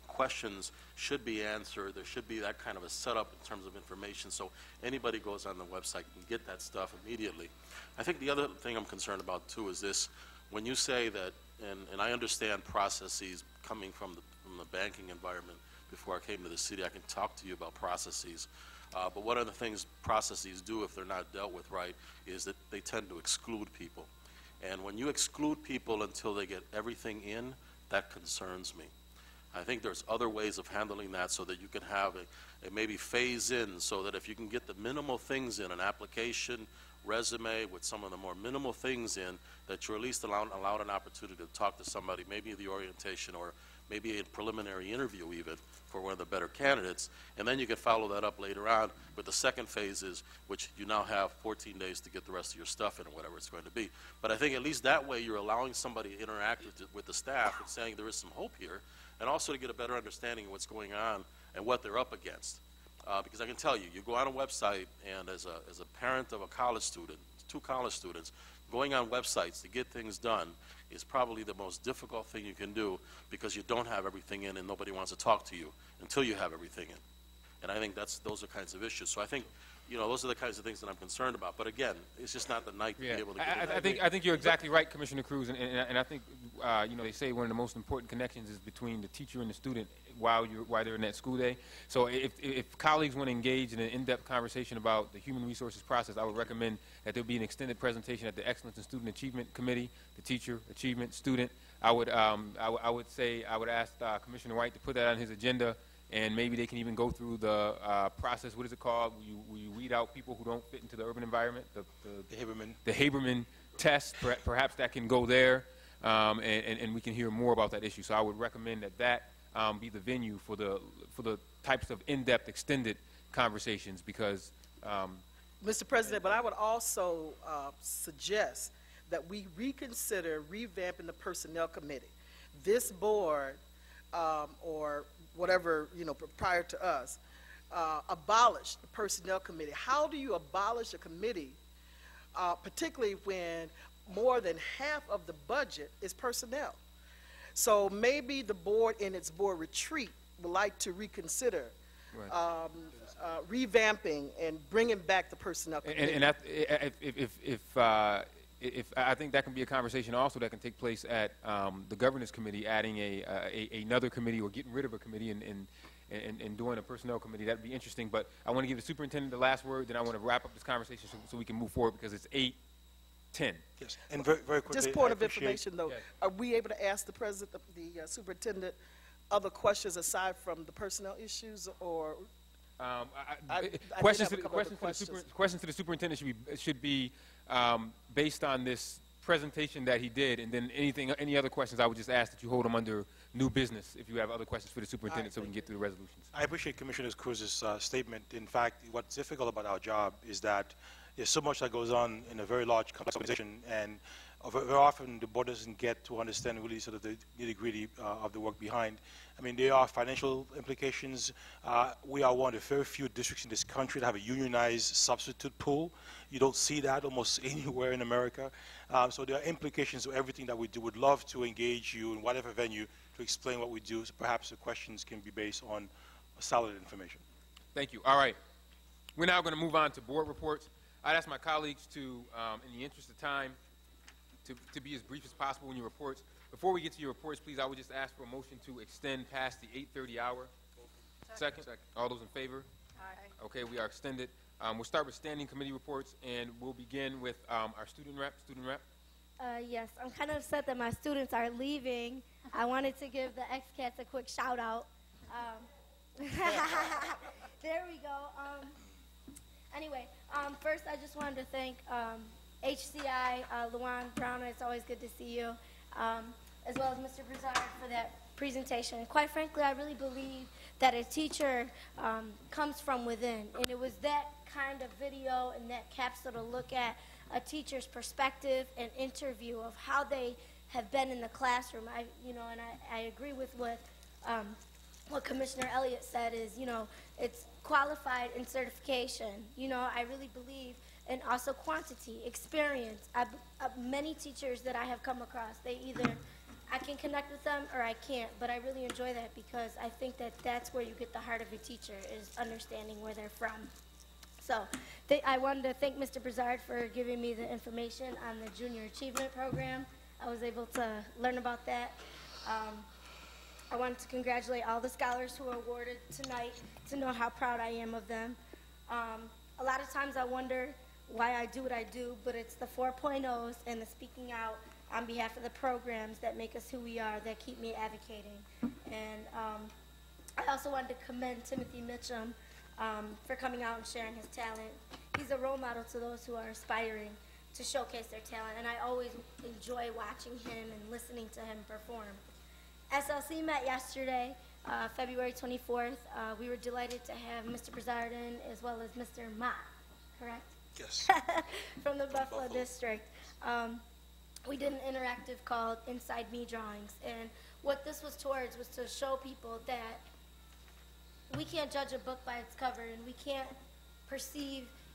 questions should be answered. There should be that kind of a setup in terms of information, so anybody goes on the website can get that stuff immediately. I think the other thing I'm concerned about too is this: when you say that, and I understand processes coming from the banking environment. Before I came to the city, I can talk to you about processes. But one of the things processes do, if they're not dealt with right, is that they tend to exclude people. And when you exclude people until they get everything in, that concerns me. I think there's other ways of handling that so that you can have a maybe phase in, so that if you can get the minimal things in, an application, resume with some of the more minimal things in, that you're at least allowed an opportunity to talk to somebody, maybe the orientation or maybe a preliminary interview even for one of the better candidates, and then you can follow that up later on with the second phases, which you now have 14 days to get the rest of your stuff in or whatever it's going to be. But I think at least that way you're allowing somebody to interact with the staff and saying there is some hope here, and also to get a better understanding of what's going on and what they're up against. Because I can tell you, you go on a website, and as a parent of a college student, 2 college students, going on websites to get things done is probably the most difficult thing you can do, because you don't have everything in and nobody wants to talk to you until you have everything in. And I think those are kinds of issues. So I think, those are the kinds of things that I'm concerned about. But again, it's just not the night to be able to get it. I think you're exactly right, Commissioner Cruz, and I think they say one of the most important connections is between the teacher and the student while they're in that school day. So if colleagues want to engage in an in-depth conversation about the human resources process, I would recommend that there be an extended presentation at the Excellence in Student Achievement Committee, the Teacher Achievement Student. I would ask Commissioner White to put that on his agenda, and maybe they can even go through the process. What is it called? Will you weed out people who don't fit into the urban environment? The Haberman test. Perhaps that can go there, and we can hear more about that issue. So I would recommend that be the venue for the types of in-depth, extended conversations, because Mr. President, but I would also suggest that we reconsider revamping the Personnel Committee. This board, or whatever, prior to us, abolished the Personnel Committee. How do you abolish a committee, particularly when more than half of the budget is personnel? So maybe the board in its board retreat would like to reconsider revamping and bringing back the Personnel Committee. And if I think that can be a conversation also that can take place at the Governance Committee, adding another committee or getting rid of a committee and doing a Personnel Committee. That would be interesting. But I want to give the superintendent the last word, then I want to wrap up this conversation so we can move forward because it's 8:10. Yes, and very quickly, Just point of information, though. Yes. Are we able to ask the president, the superintendent, other questions aside from the personnel issues, or? Questions to the superintendent should be based on this presentation that he did, and then any other questions, I would just ask that you hold them under new business if you have other questions for the superintendent, so we can get through the resolutions. I appreciate Commissioner Cruz's statement. In fact, what's difficult about our job is that there's so much that goes on in a very large complex organization, and very often the board doesn't get to understand really sort of the nitty-gritty of the work behind. I mean, there are financial implications. We are one of the very few districts in this country that have a unionized substitute pool. You don't see that almost anywhere in America. So there are implications to everything that we do. We'd love to engage you in whatever venue to explain what we do. So perhaps the questions can be based on solid information. Thank you. All right. We're now going to move on to board reports. I'd ask my colleagues to, in the interest of time, to be as brief as possible in your reports. Before we get to your reports, please, I would just ask for a motion to extend past the 8:30 hour. Second. All those in favor? Aye. Okay, we are extended. We'll start with standing committee reports, and we'll begin with our student rep. Yes, I'm kind of upset that my students are leaving. I wanted to give the XCATs a quick shout out. There we go. Anyway, first I just wanted to thank HCI, Luan Brown, it's always good to see you, as well as Mr. Brizard for that presentation. Quite frankly, I really believe that a teacher comes from within, and it was that kind of video and that capsule to look at a teacher's perspective and interview of how they have been in the classroom. I agree with what Commissioner Elliott said is, it's qualified and certification. I really believe, and also quantity, experience. Many teachers that I have come across, they either, I can connect with them or I can't, but I really enjoy that because I think that that's where you get the heart of a teacher, is understanding where they're from. So I wanted to thank Mr. Brizard for giving me the information on the Junior Achievement Program. I was able to learn about that. I wanted to congratulate all the scholars who were awarded tonight, to know how proud I am of them. A lot of times I wonder why I do what I do, but it's the 4.0s and the speaking out on behalf of the programs that make us who we are, that keep me advocating. And I also wanted to commend Timothy Mitchum for coming out and sharing his talent. He's a role model to those who are aspiring to showcase their talent, and I always enjoy watching him and listening to him perform. SLC met yesterday, February 24th. We were delighted to have Mr. Brizard in, as well as Mr. Mott, correct? Yes. From the Buffalo District. We did an interactive called Inside Me Drawings, and what this was towards was to show people that we can't judge a book by its cover, and we can't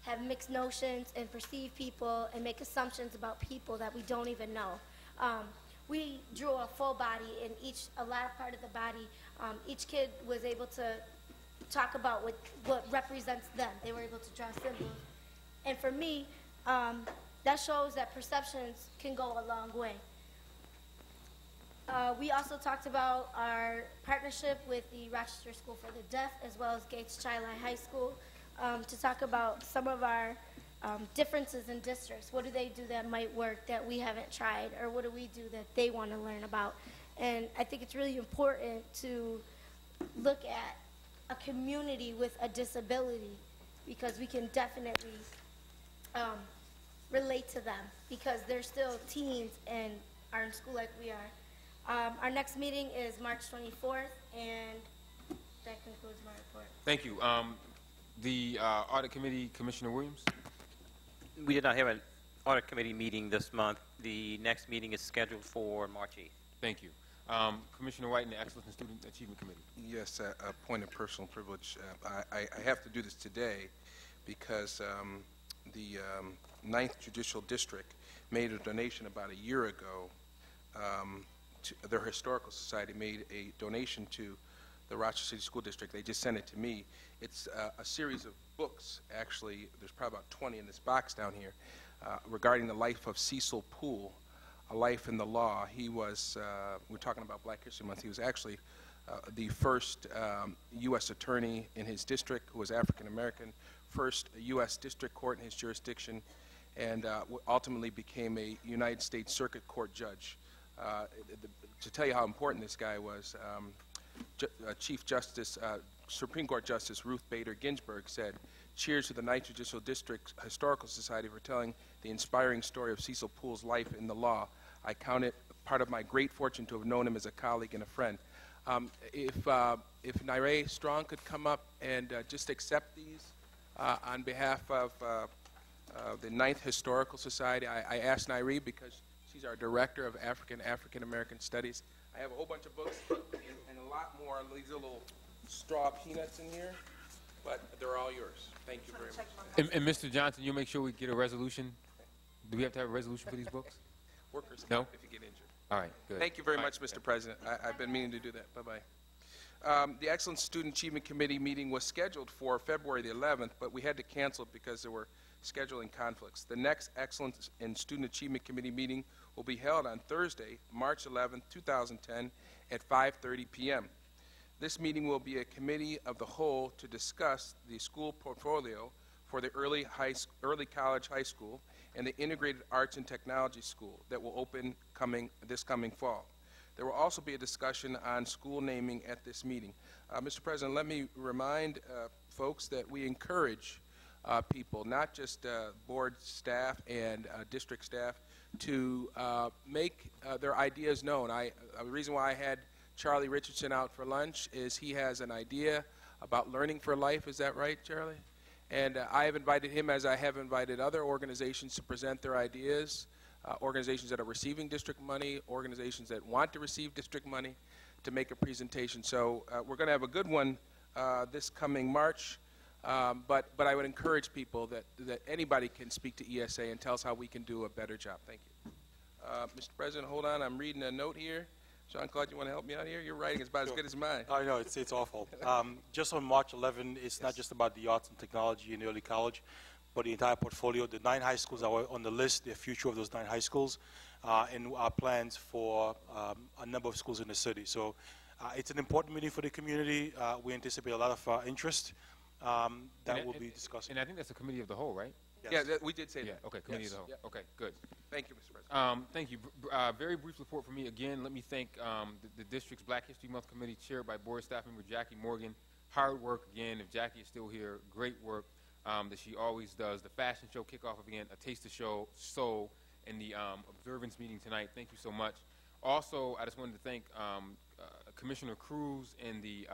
have mixed notions and perceive people and make assumptions about people that we don't even know. We drew a full body, and a lot of part of the body, each kid was able to talk about what represents them. They were able to draw symbols. And for me, that shows that perceptions can go a long way. We also talked about our partnership with the Rochester School for the Deaf, as well as Gates Chili High School, to talk about some of our differences in districts. What do they do that might work that we haven't tried, or what do we do that they want to learn about? And I think it's really important to look at a community with a disability, because we can definitely relate to them, because they're still teens and are in school like we are. Our next meeting is March 24th, and that concludes my report. Thank you. The Audit Committee, Commissioner Williams. We did not have an audit committee meeting this month. The next meeting is scheduled for March 8th. Thank you. Commissioner White and the Excellence in Student Achievement Committee. Yes, a point of personal privilege. I have to do this today because the 9th Judicial District made a donation about a year ago. Their Historical Society made a donation to the Rochester City School District. They just sent it to me. It's a series of books, actually. There's probably about 20 in this box down here, regarding the life of Cecil Poole, A Life in the Law. He was, we're talking about Black History Month, he was actually the first U.S. attorney in his district who was African American, first U.S. district court in his jurisdiction, and ultimately became a United States Circuit Court judge. To tell you how important this guy was, Chief Justice, Supreme Court Justice Ruth Bader Ginsburg said, "Cheers to the 9th Judicial District Historical Society for telling the inspiring story of Cecil Poole's life in the law. I count it part of my great fortune to have known him as a colleague and a friend." If Naire Strong could come up and just accept these on behalf of the 9th Historical Society. I asked Naire because she's our Director of African American Studies. I have a whole bunch of books and a lot more of these little straw peanuts in here, but they're all yours. Thank you very much. And Mr. Johnson, you'll make sure we get a resolution. Do we have to have a resolution for these books? Workers' No? if you get injured. All right, good. Thank you very All much, right, Mr. President. I've been meaning to do that. Bye-bye. The Excellent Student Achievement Committee meeting was scheduled for February the 11th, but we had to cancel it because there were scheduling conflicts. The next Excellence in Student Achievement Committee meeting will be held on Thursday, March 11th, 2010 at 5:30 p.m. This meeting will be a committee of the whole to discuss the school portfolio for the early college high school and the Integrated Arts and Technology School that will open this coming fall. There will also be a discussion on school naming at this meeting. Mr. President, let me remind folks that we encourage people, not just board staff and district staff, to make their ideas known. The reason why I had Charlie Richardson out for lunch is he has an idea about learning for life. Is that right, Charlie? And I have invited him, as I have invited other organizations, to present their ideas, organizations that are receiving district money, organizations that want to receive district money, to make a presentation. So we're going to have a good one this coming March, but I would encourage people that anybody can speak to ESA and tell us how we can do a better job. Thank you. Mr. President, hold on. I'm reading a note here. Jean-Claude, you want to help me out here? Your writing is about as good as mine. I know, it's awful. Just on March 11, it's not just about the arts and technology in early college, but the entire portfolio. The 9 high schools are on the list, the future of those 9 high schools, and our plans for a number of schools in the city. So it's an important meeting for the community. We anticipate a lot of interest that we'll be discussing. And I think that's a committee of the whole, right? Yes. Yeah, we did say that. Okay, committee yes. of the whole. Yep. Okay, good. Thank you, Mr. President. Thank you. Very brief report from me. Again, let me thank the district's Black History Month Committee chaired by board staff member Jackie Morgan. Hard work again. If Jackie is still here, great work that she always does. The fashion show kickoff again, a taste of show, soul, and the observance meeting tonight. Thank you so much. Also, I just wanted to thank Commissioner Cruz and the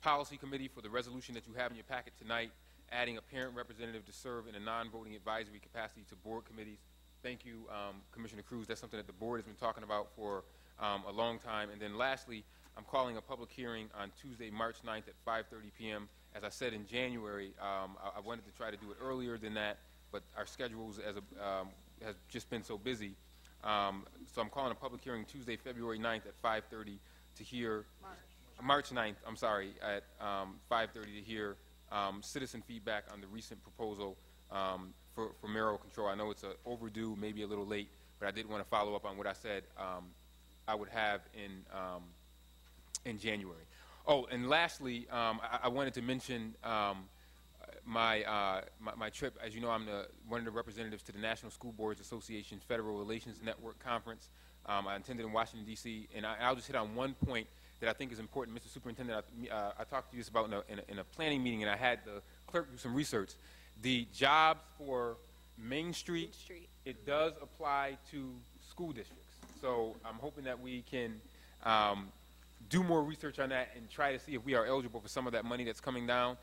policy committee for the resolution that you have in your packet tonight, adding a parent representative to serve in a non-voting advisory capacity to board committees. Thank you, Commissioner Cruz. That's something that the board has been talking about for a long time. And then lastly, I'm calling a public hearing on Tuesday, March 9th at 5:30 p.m. As I said in January, I wanted to try to do it earlier than that, but our schedules has just been so busy. So I'm calling a public hearing Tuesday, February 9th at 5:30 to hear March 9th, I'm sorry, at 5:30 to hear citizen feedback on the recent proposal for mayoral control. I know it's overdue, maybe a little late, but I did want to follow up on what I said I would have in January. Oh, and lastly, I wanted to mention my trip. As you know, I'm one of the representatives to the National School Boards Association Federal Relations Network Conference. I attended in Washington, D.C., and I'll just hit on one point that I think is important. Mr. Superintendent, I talked to you about in a planning meeting, and I had the clerk do some research. The jobs for Main Street, it does apply to school districts. So I'm hoping that we can do more research on that and try to see if we are eligible for some of that money that's coming down.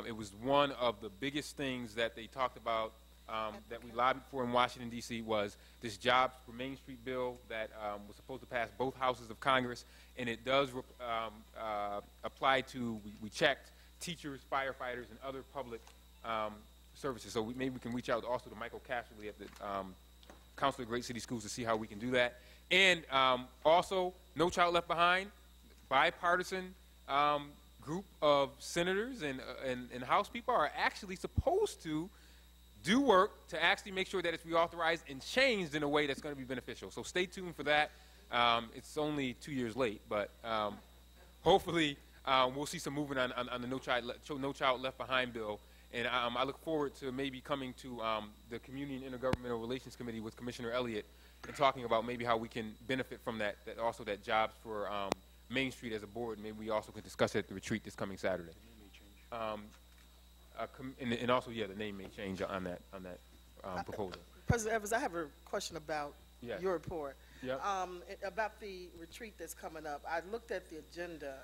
It was one of the biggest things that they talked about that we lobbied for in Washington, D.C. was this Jobs for Main Street bill that was supposed to pass both houses of Congress, and it does apply to, we checked, teachers, firefighters, and other public services. So maybe we can reach out also to Michael Casserly at the Council of Great City Schools to see how we can do that. And also, No Child Left Behind, bipartisan group of senators and House people are actually supposed to do work to actually make sure that it's reauthorized and changed in a way that's going to be beneficial. So stay tuned for that. It's only 2 years late, but hopefully we'll see some movement on the No Child Left Behind bill. And I look forward to maybe coming to the Community and Intergovernmental Relations Committee with Commissioner Elliott and talking about maybe how we can benefit from that also that Jobs for Main Street as a board. Maybe we also can discuss it at the retreat this coming Saturday. And also, yeah, the name may change on that proposal. President Evans, I have a question about Yes. your report. Yep. About the retreat that's coming up. I looked at the agenda.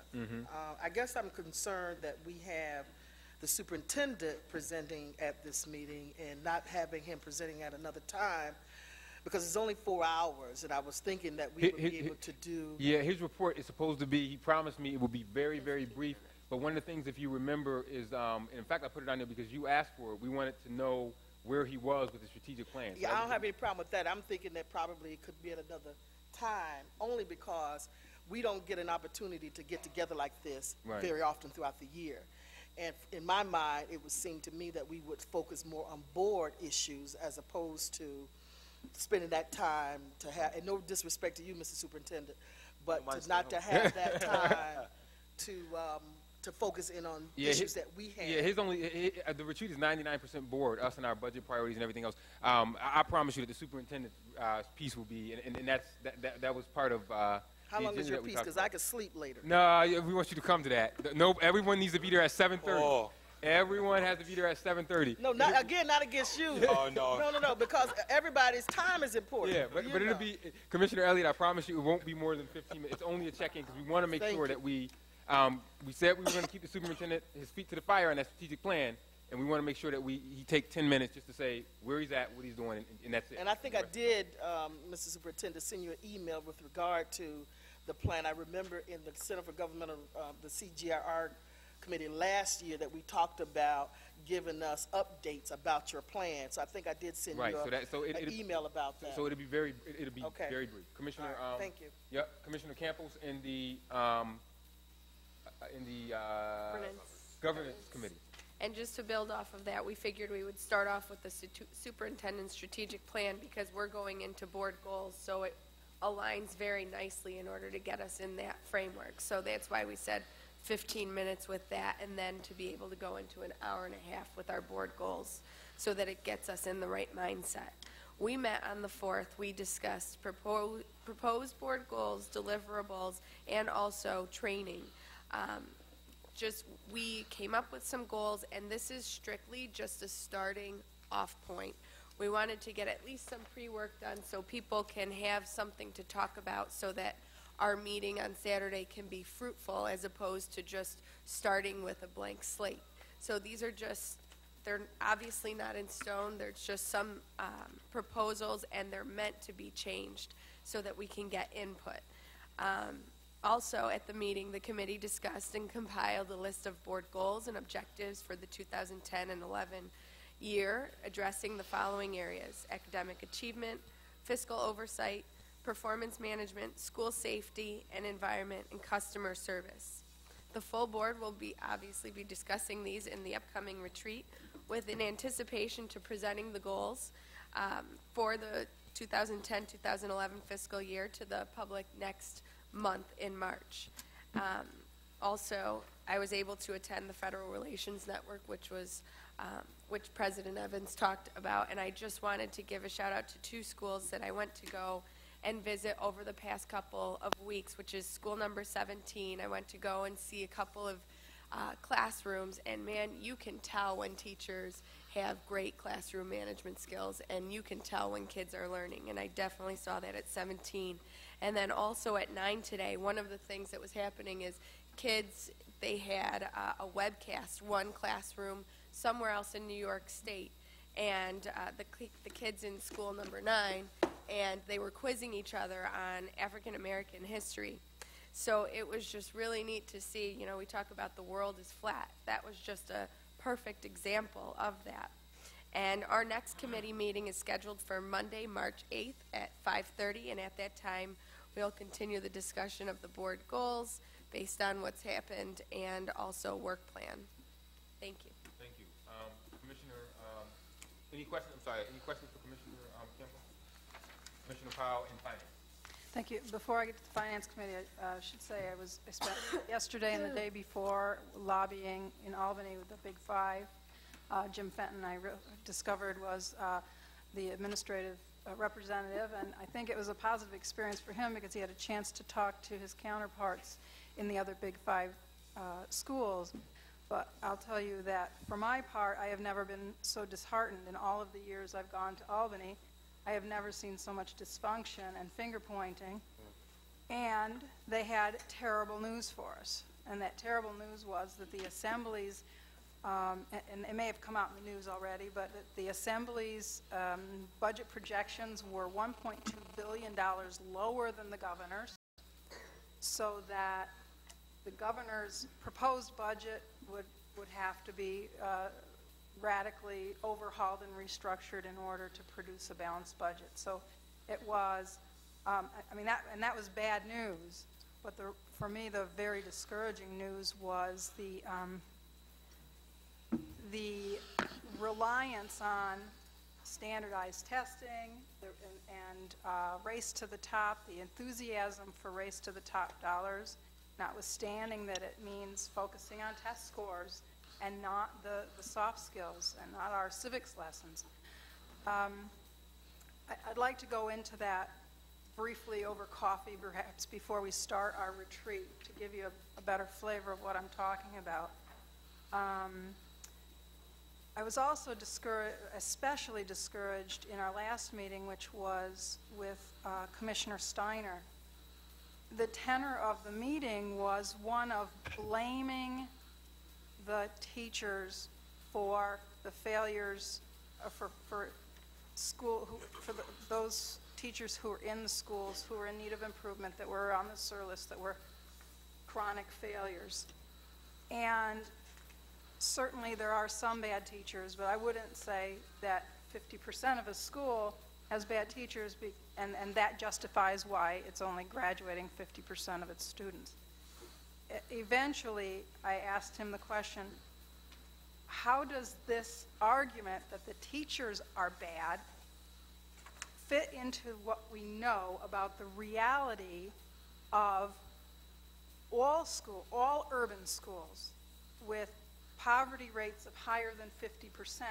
I guess I'm concerned that we have the superintendent presenting at this meeting and not having him presenting at another time, because it's only 4 hours, and I was thinking that we would be able to do. Yeah, his report is supposed to be, he promised me it will be very, very brief. But one of the things, if you remember, is, and in fact, I put it on there because you asked for it. We wanted to know where he was with the strategic plan. Yeah, I don't have any problem with that. I'm thinking that probably it could be at another time, only because we don't get an opportunity to get together like this very often throughout the year. And in my mind, it would seem to me that we would focus more on board issues as opposed to spending that time to have, and no disrespect to you, Mr. Superintendent, but to not to have that time to focus in on issues that we have. Yeah, the retreat is 99% board, us and our budget priorities and everything else. I promise you that the superintendent's piece will be, and that was part of How long is your piece? Because I could sleep later. No, we want you to come to that. No, everyone needs to be there at 7:30. Oh. Everyone has to be there at 7:30. No, not against you. Oh, no. No, because everybody's time is important. Yeah, but it'll be, Commissioner Elliott, I promise you it won't be more than 15 minutes. It's only a check-in because we want to make sure that we said we were going to keep the superintendent, his feet to the fire on that strategic plan, and we want to make sure that he take 10 minutes just to say where he's at, what he's doing, and that's it. And I think I did, Mr. Superintendent, send you an email with regard to the plan. I remember in the Center for Governmental, the CGIR committee last year that we talked about giving us updates about your plan. So I think I did send you an email about that. So it'll be very brief. Commissioner, thank you. Yep, Commissioner Campos in the governance committee. And just to build off of that, we figured we would start off with the superintendent's strategic plan because we're going into board goals, so it aligns very nicely in order to get us in that framework. So that's why we said 15 minutes with that, and then to be able to go into an hour and a half with our board goals so that it gets us in the right mindset. We met on the 4th. We discussed proposed board goals, deliverables, and also training. We came up with some goals, and this is strictly just a starting off point. We wanted to get at least some pre-work done so people can have something to talk about so that our meeting on Saturday can be fruitful as opposed to just starting with a blank slate. So these are they're obviously not in stone. There's just some proposals, and they're meant to be changed so that we can get input. Also, at the meeting, the committee discussed and compiled a list of board goals and objectives for the 2010 and 11 year, addressing the following areas: academic achievement, fiscal oversight, performance management, school safety and environment, and customer service. The full board will obviously be discussing these in the upcoming retreat with an anticipation to presenting the goals for the 2010-2011 fiscal year to the public next month in March. Also, I was able to attend the Federal Relations Network, which President Evans talked about, and I just wanted to give a shout out to 2 schools that I went to go and visit over the past couple of weeks, which is school number 17. I went to go and see a couple of classrooms, and man, you can tell when teachers have great classroom management skills, and you can tell when kids are learning, and I definitely saw that at 17. And then also at 9 today, one of the things that was happening is kids, they had a webcast, one classroom somewhere else in New York State, and the kids in school number 9, and they were quizzing each other on African American history. So it was just really neat to see. You know, we talk about the world is flat. That was just a perfect example of that. And our next committee meeting is scheduled for Monday, March 8th at 5:30, and at that time we'll continue the discussion of the board goals based on what's happened and also work plan. Thank you. Thank you. Commissioner, any questions? I'm sorry, any questions for Commissioner Campbell? Commissioner Powell in Finance. Thank you. Before I get to the Finance Committee, I should say I spent yesterday and the day before lobbying in Albany with the Big Five. Jim Fenton, I discovered, was the administrative representative, and I think it was a positive experience for him because he had a chance to talk to his counterparts in the other Big Five schools. But I'll tell you that for my part, I have never been so disheartened in all of the years I've gone to Albany. I have never seen so much dysfunction and finger pointing, and they had terrible news for us. And that terrible news was that the assemblies, and it may have come out in the news already, but the Assembly's budget projections were $1.2 billion lower than the governor's, so that the governor's proposed budget would have to be radically overhauled and restructured in order to produce a balanced budget. So it was, I mean, that was bad news, but for me the very discouraging news was the reliance on standardized testing and race to the top, the enthusiasm for race to the top dollars, notwithstanding that it means focusing on test scores and not the soft skills and not our civics lessons. I'd like to go into that briefly over coffee perhaps before we start our retreat to give you a better flavor of what I'm talking about. I was also especially discouraged in our last meeting, which was with Commissioner Steiner. The tenor of the meeting was one of blaming the teachers for the failures for those teachers who were in the schools who were in need of improvement, that were on the SIR list, that were chronic failures. And certainly there are some bad teachers, but I wouldn't say that 50% of a school has bad teachers, and that justifies why it's only graduating 50% of its students. Eventually, I asked him the question, how does this argument that the teachers are bad fit into what we know about the reality of all urban schools with poverty rates of higher than 50%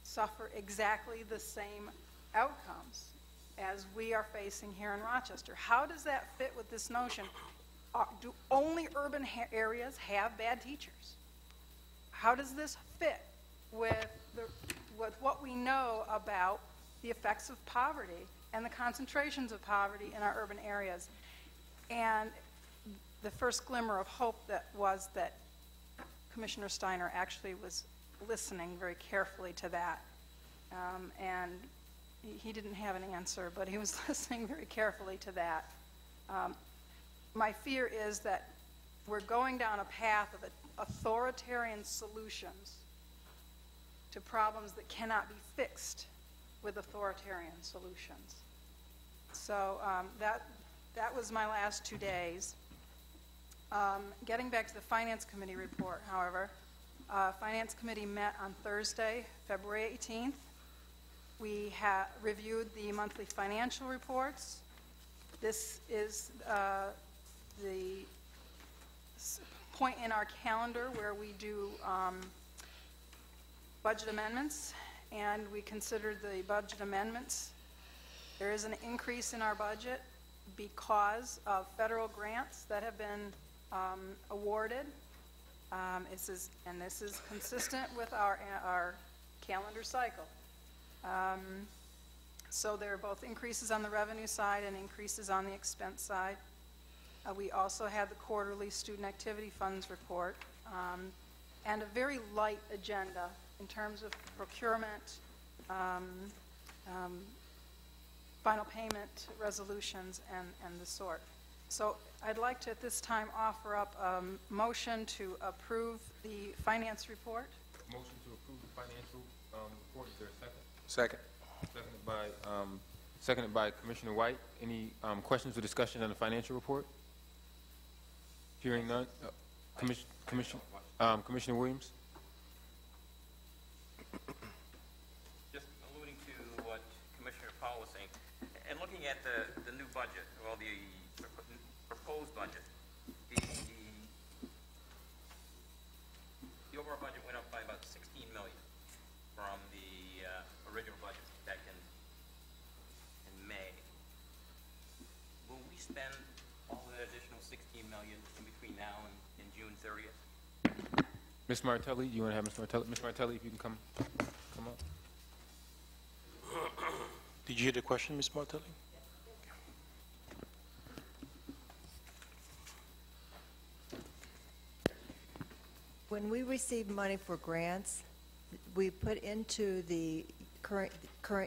suffer exactly the same outcomes as we are facing here in Rochester? How does that fit with this notion? Do only urban areas have bad teachers? How does this fit with what we know about the effects of poverty and the concentrations of poverty in our urban areas? And the first glimmer of hope was that Commissioner Steiner actually was listening very carefully to that. And he didn't have an answer, but he was listening very carefully to that. My fear is that we're going down a path of authoritarian solutions to problems that cannot be fixed with authoritarian solutions. So that was my last 2 days. Getting back to the Finance Committee report, however, Finance Committee met on Thursday, February 18th. We reviewed the monthly financial reports. This is the point in our calendar where we do budget amendments, and we considered the budget amendments. There is an increase in our budget because of federal grants that have been awarded. This is consistent with our calendar cycle. So there are both increases on the revenue side and increases on the expense side. We also had the quarterly student activity funds report and a very light agenda in terms of procurement final payment resolutions and the sort. So I'd like to at this time offer up a motion to approve the finance report. Motion to approve the financial report. Is there a second? Second. Seconded by Commissioner White. Any questions or discussion on the financial report? Hearing none. Commissioner Williams. Just alluding to what Commissioner Powell was saying, and looking at the new budget, well, the proposed budget, the overall budget went up by about $16 million from the original budget back in May. Will we spend all of that additional $16 million in between now and June 30th? Ms. Martelli, you want to have Ms. Martelli? Ms. Martelli, if you can come up. Did you hear the question, Ms. Martelli? When we receive money for grants, we put into the current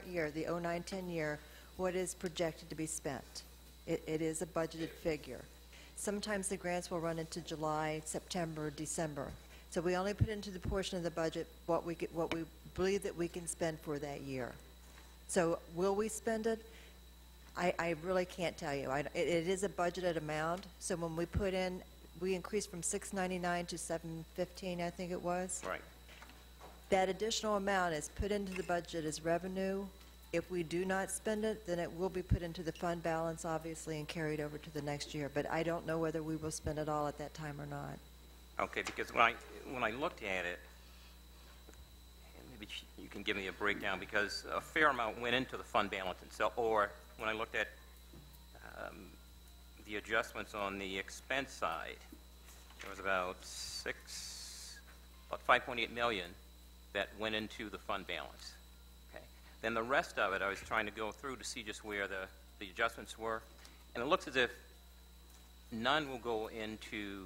year, the 09-10 year, what is projected to be spent. It is a budgeted figure. Sometimes the grants will run into July, September, December. So we only put into the portion of the budget what we believe that we can spend for that year. So will we spend it? I really can't tell you. It is a budgeted amount. So when we put in, we increased from $699 to $715, I think it was. Right. That additional amount is put into the budget as revenue. If we do not spend it, then it will be put into the fund balance, obviously, and carried over to the next year. But I don't know whether we will spend it all at that time or not. Okay, because when I looked at it, and maybe you can give me a breakdown, because a fair amount went into the fund balance itself, or when I looked at the adjustments on the expense side, there was about $5.8 million that went into the fund balance. Okay, then the rest of it, I was trying to go through to see just where the adjustments were, and it looks as if none will go into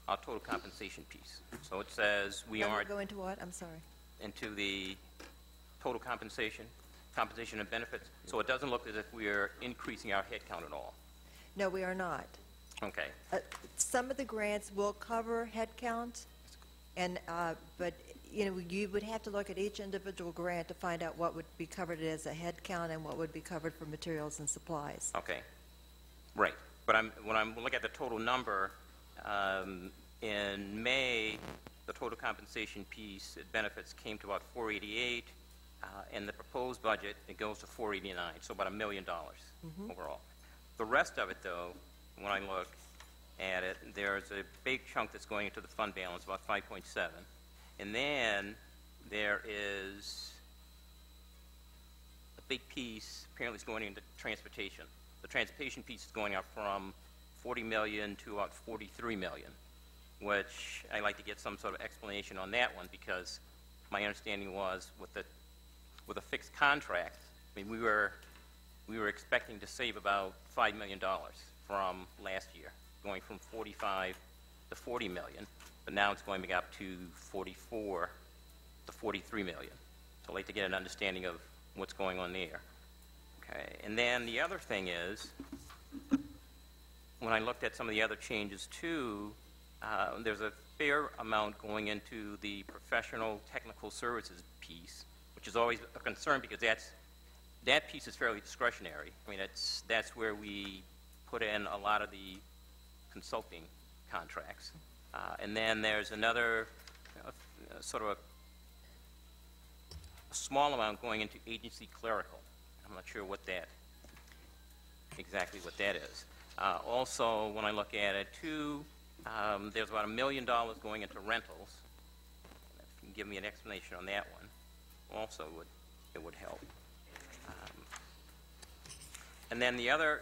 our total compensation piece. So it says we None will aren't go into what? I'm sorry. into the total compensation and benefits. So it doesn't look as if we are increasing our headcount at all. No, we are not. Okay. Some of the grants will cover headcount, and but you would have to look at each individual grant to find out what would be covered as a headcount and what would be covered for materials and supplies. Okay. Right. But when I'm looking at the total number, in May, the total compensation piece at benefits came to about $488. In the proposed budget, it goes to $489, so about $1 million overall. The rest of it, though, when I look at it, there's a big chunk that's going into the fund balance, about 5.7. And then there is a big piece, apparently it's going into transportation. The transportation piece is going up from $40 million to about $43 million, which I'd like to get some sort of explanation on that one, because my understanding was with a fixed contract, I mean, we were expecting to save about $5 million from last year, going from 45 to 40 million, but now it's going back up to 44 to 43 million. So I'd like to get an understanding of what's going on there. Okay, and then the other thing is, when I looked at some of the other changes too, there's a fair amount going into the professional technical services piece, which is always a concern because that piece is fairly discretionary. I mean, that's where we put in a lot of the consulting contracts. And then there's another sort of a small amount going into agency clerical. I'm not sure exactly what that is. Also, when I look at it too, there's about $1 million going into rentals. If you can give me an explanation on that one, also it would help. And then the other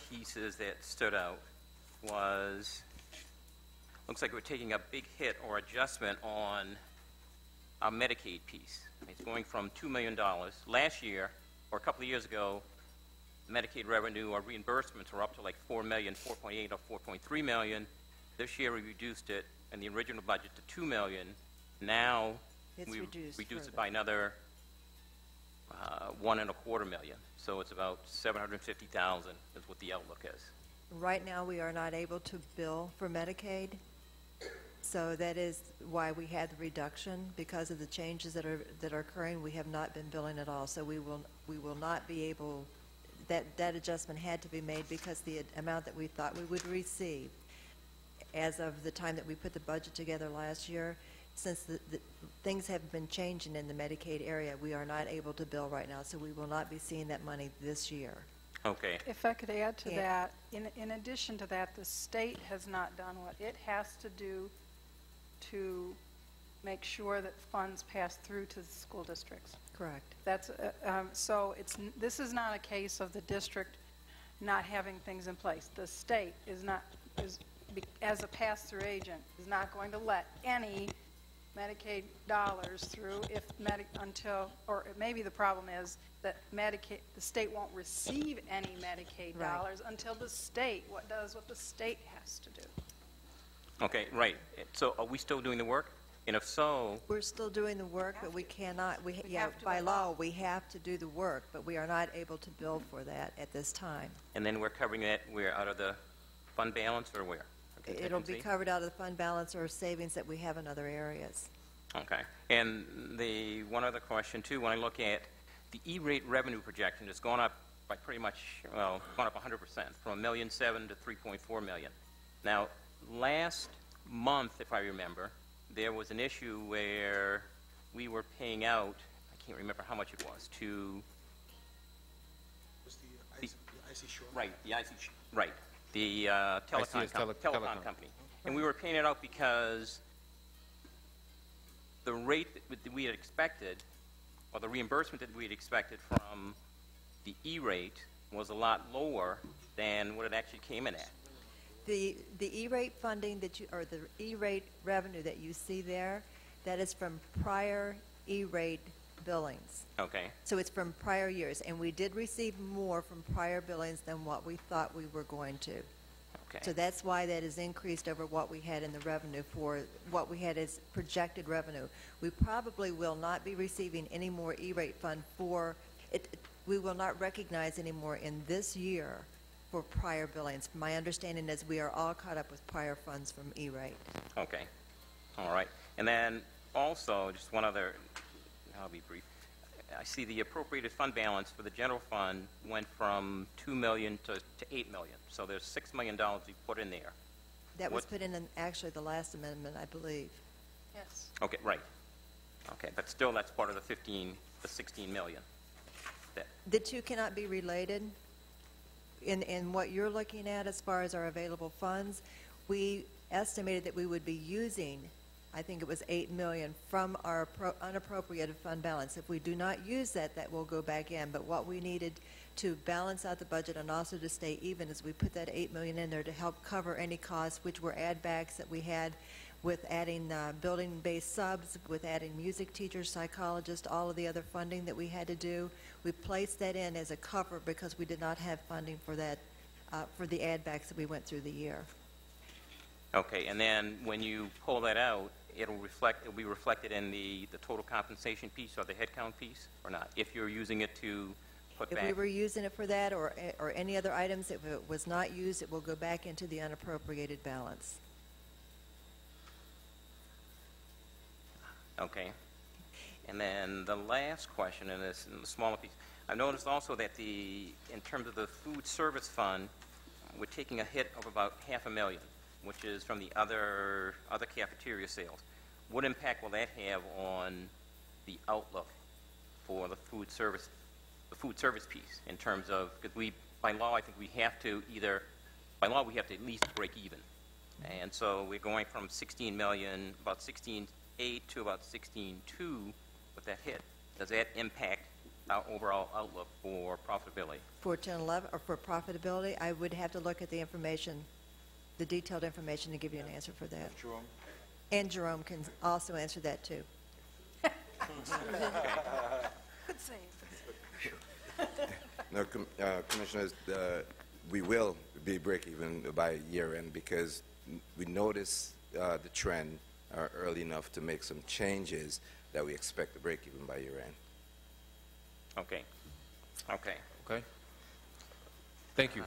pieces that stood out was, looks like we're taking a big hit or adjustment on our Medicaid piece. It's going from $2 million. Last year, or a couple of years ago, Medicaid revenue or reimbursements were up to like $4 million, 4.8 or 4.3 million. This year we reduced it in the original budget to $2 million. Now It's we reduced reduced further. it by another $1.25 million. So it's about $750,000 is what the outlook is. Right now, we are not able to bill for Medicaid, so that is why we had the reduction. Because of the changes that are occurring, we have not been billing at all. So we will not be able, that adjustment had to be made because the amount that we thought we would receive as of the time that we put the budget together last year, since the things have been changing in the Medicaid area, we are not able to bill right now, so we will not be seeing that money this year. Okay. If I could add to Yeah. that, in addition to that, the state has not done what it has to do to make sure that funds pass through to the school districts. Correct. That's, so this is not a case of the district not having things in place. The state as a pass-through agent, is not going to let any Medicaid dollars through or maybe the problem is that the state won't receive any Medicaid Right. dollars until the state does what the state has to do. Okay, right. So are we still doing the work? And if so, We're still doing the work, but we cannot, have to by allow- law, we have to do the work, but we are not able to bill for that at this time. and then we're covering that, we're out of the fund balance or where? Or It'll be contingency? covered out of the fund balance or savings that we have in other areas. Okay. And the one other question, too, when I look at the E-rate revenue projection, it's gone up by pretty much, well, gone up 100%, from $1.7 million to $3.4 million. Now, last month, if I remember, there was an issue where we were paying out, I can't remember how much it was, to... Right, the IC, right, the telecom, telecom company. And we were paying it out because the rate that we had expected, or the reimbursement that we had expected from the E-rate was a lot lower than what it actually came in at. The E-rate funding or the E-rate revenue that you see there, that is from prior E-rate billings. Okay. So it's from prior years, and we did receive more from prior billings than what we thought we were going to. Okay. So that's why that is increased over what we had in the revenue for what we had as projected revenue. We probably will not be receiving any more E-rate fund for it. We will not recognize any more in this year for prior billings. My understanding is we are all caught up with prior funds from E-rate. Okay. All right. And then also, just one other, I'll be brief. I see the appropriated fund balance for the general fund went from $2 million to $8 million. So there's $6 million you put in there. That was What- put in actually the last amendment, I believe. Yes. Okay, right. Okay, but still that's part of the 16 million. The two cannot be related. In what you're looking at as far as our available funds, we estimated that we would be using, I think it was $8 million from our unappropriated fund balance. If we do not use that, that will go back in. But what we needed to balance out the budget and also to stay even is we put that $8 million in there to help cover any costs, which were add backs that we had with adding building-based subs, with adding music teachers, psychologists, all of the other funding that we had to do. We placed that in as a cover because we did not have funding for that, for the add backs that we went through the year. Okay, and then when you pull that out, it'll be reflected in the total compensation piece or the headcount piece, or not? If you're using it to put If back. we were using it for that or any other items, if it was not used, it will go back into the unappropriated balance. Okay. And then the last question in the smaller piece, I've noticed also that in terms of the food service fund, we're taking a hit of about $500,000, which is from the other cafeteria sales. What impact will that have on the outlook for the food service piece in terms of, because by law, I think we have to at least break even. And so we're going from 16 million, about 16.8 to about 16.2 with that hit. Does that impact our overall outlook for profitability? For 10-11, or for profitability, I would have to look at the information, the detailed information to give you an answer for that. Jerome? And Jerome can also answer that, too. Good save. No, Commissioners, we will be break-even by year-end because we noticed the trend early enough to make some changes that we expect to break even by year end. Okay. Okay. Okay. Thank you.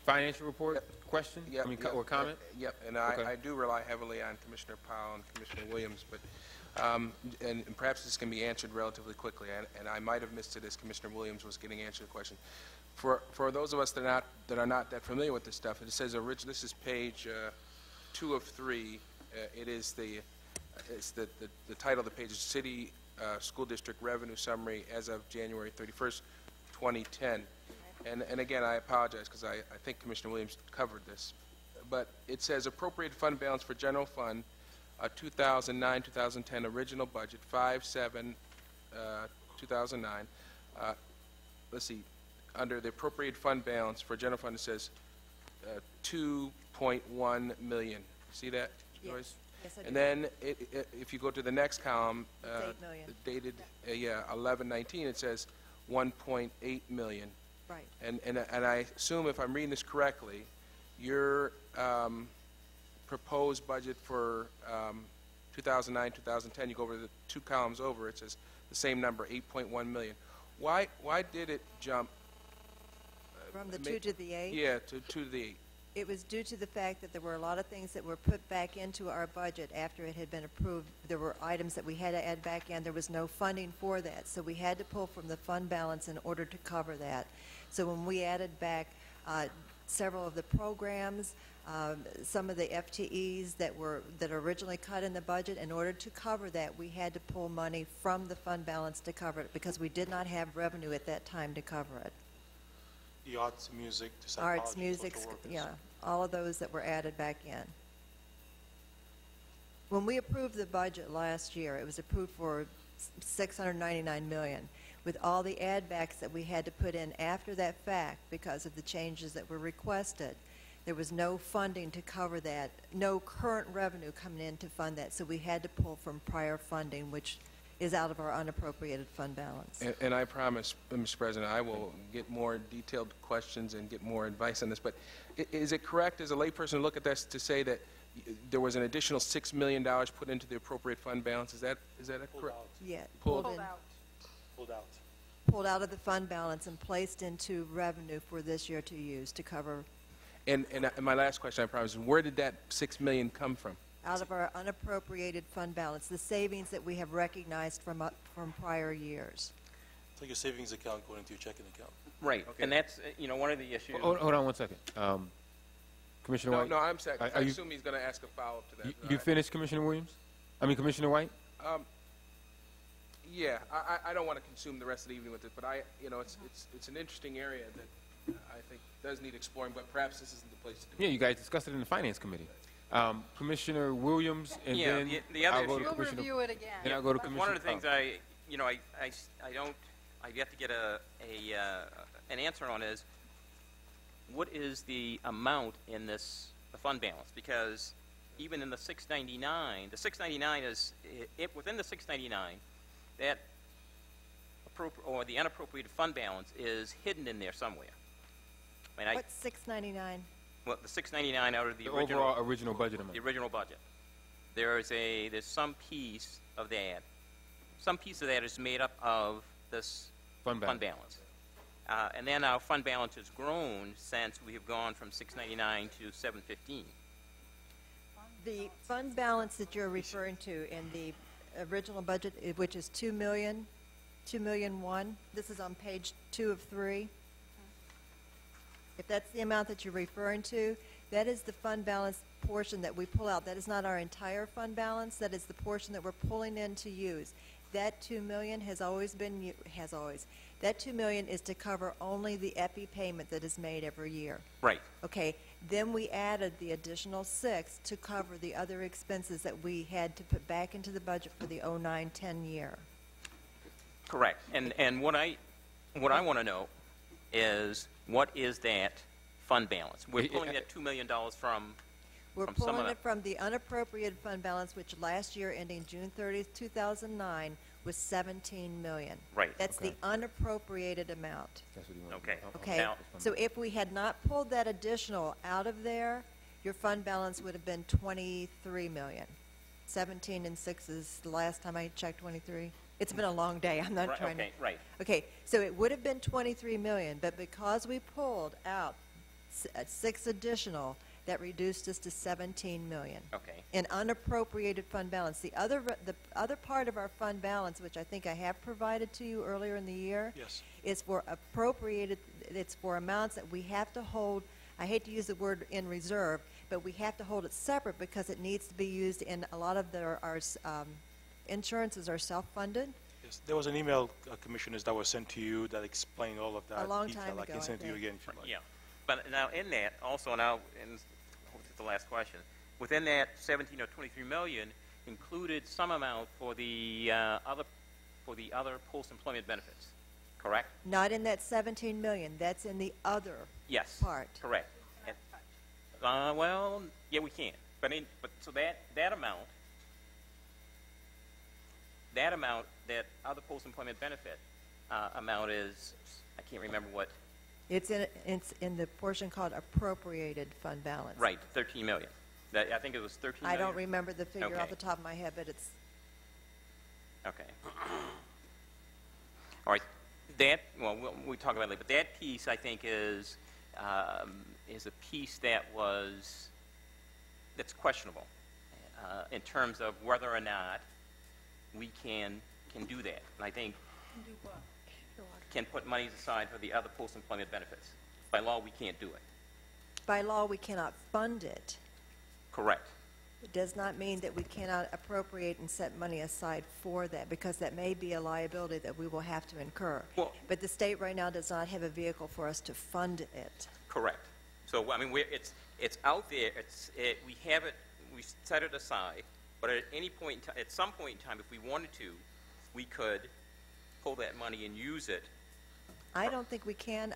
Financial report, question? Yep, I mean, yep, or comment? Yep, and Okay. I do rely heavily on Commissioner Powell and Commissioner Williams, but, and perhaps this can be answered relatively quickly, and I might have missed it as Commissioner Williams was getting answered the question. For those of us that are not that familiar with this stuff, it says, this is page 2 of 3. It is the title of the page is City School District Revenue Summary as of January 31st, 2010. And again, I apologize because I think Commissioner Williams covered this. But it says appropriated fund balance for general fund, 2009-2010 original budget, 5/7/2009. Let's see, under the appropriated fund balance for general fund, it says 2.1 million. See that, Joyce? Yes, I do. And then if you go to the next column, It's 8 million. dated 11/19, it says 1.8 million. Right. And I assume, if I'm reading this correctly, your proposed budget for 2009-2010, you go over the 2 columns over, it says the same number, 8.1 million. Why did it jump? From the 2 to the 8? Yeah, to the 8. It was due to the fact that there were a lot of things that were put back into our budget after it had been approved. There were items that we had to add back in. There was no funding for that, so we had to pull from the fund balance in order to cover that. So when we added back several of the programs, some of the FTEs that are originally cut in the budget, in order to cover that, we had to pull money from the fund balance to cover it because we did not have revenue at that time to cover it. The arts, music, the psychology, Arts, music, social workers. yeah, all of those that were added back in. When we approved the budget last year, it was approved for $699 million. With all the add-backs that we had to put in after that fact because of the changes that were requested, there was no funding to cover that, no current revenue coming in to fund that, so we had to pull from prior funding, which is out of our unappropriated fund balance. And I promise, Mr. President, I will get more detailed questions and get more advice on this. But is it correct, as a layperson, to look at this to say that there was an additional $6 million put into the appropriate fund balance? Is that correct? Yeah, Pulled out. Pulled out of the fund balance and placed into revenue for this year to use to cover. And my last question, I promise, is where did that $6 million come from? Out of our unappropriated fund balance, the savings that we have recognized from prior years. It's like your savings account going into your checking account. Right, and that's, one of the issues. Hold on one second. Commissioner White? No, I'm sorry. I Are you- assume he's going to ask a follow-up to that. You finished, Commissioner Williams? I mean, Commissioner White? Yeah, I don't want to consume the rest of the evening with it, but it's an interesting area that I think does need exploring, but perhaps this isn't the place to do it. Yeah, you guys discussed it in the Finance Committee. Commissioner Williams, and Yeah, then the other I'll go to issue- We'll Commissioner. review it again. Then I'll go to Commissioner. One of the things Powell. I've yet to get an answer on is, what is the amount in the fund balance? Because even in the 699, the 699 is, within the 699, that the unappropriated fund balance is hidden in there somewhere. What's $699? Well, the 699 out of the overall original budget amount. The original budget. There's some piece of that. Some piece of that is made up of this fund balance. And then our fund balance has grown since we have gone from 699 to 715. The fund balance that you're referring to in the original budget, which is $2 million, $2,000,001. This is on page 2 of 3. If that's the amount that you're referring to, that is the fund balance portion that we pull out. That is not our entire fund balance. That is the portion that we're pulling in to use. That $2 million that $2 million is to cover only the EPI payment that is made every year. Right. Okay. Then we added the additional 6 to cover the other expenses that we had to put back into the budget for the 09-10 year. Correct. And what I want to know is, what is that fund balance? We're pulling that $2 million from. We're from some pulling of it from the unappropriated fund balance, which last year, ending June 30th, 2009, was $17 million. Right. That's the unappropriated amount. That's what you want. Okay. Okay. Now, So if we had not pulled that additional out of there, your fund balance would have been $23 million. 17 and 6 is the last time I checked 23. It's been a long day. I'm not Right, trying okay, to. right. Okay, so it would have been 23 million, but because we pulled out 6 additional, that reduced us to 17 million. Okay. In unappropriated fund balance. The other part of our fund balance, which I think I have provided to you earlier in the year, Yes. is for appropriated. It's for amounts that we have to hold. I hate to use the word in reserve, but we have to hold it separate because it needs to be used in a lot of our insurances are self-funded. Yes. There was an email, commissioners, that was sent to you that explained all of that. A long detail. time I ago, can send it to you I again if you like. Yeah, but now in that, also now, and this is the last question, within that 17 or 23 million included some amount for the other post-employment benefits, correct? Not in that 17 million. That's in the other Yes. part. Correct. And, well, yeah, we can. But so that amount, that other post-employment benefit amount is, I can't remember what. It's in the portion called appropriated fund balance. Right, 13 million. I think it was 13 I million. don't remember the figure off Okay. the top of my head, but it's Okay. All right. That, well, we talk about it later, but that piece, I think, is a piece that's questionable in terms of whether or not we can do that. And I think can put monies aside for the other post-employment benefits. By law, we can't do it. by law we cannot fund it. Correct. It does not mean that we cannot appropriate and set money aside for that, because that may be a liability that we will have to incur. Well, but the state right now does not have a vehicle for us to fund it. correct. So I mean, it's out there. We have it. We set it aside. But at any point, at some point in time, if we wanted to, we could pull that money and use it. I don't think we can.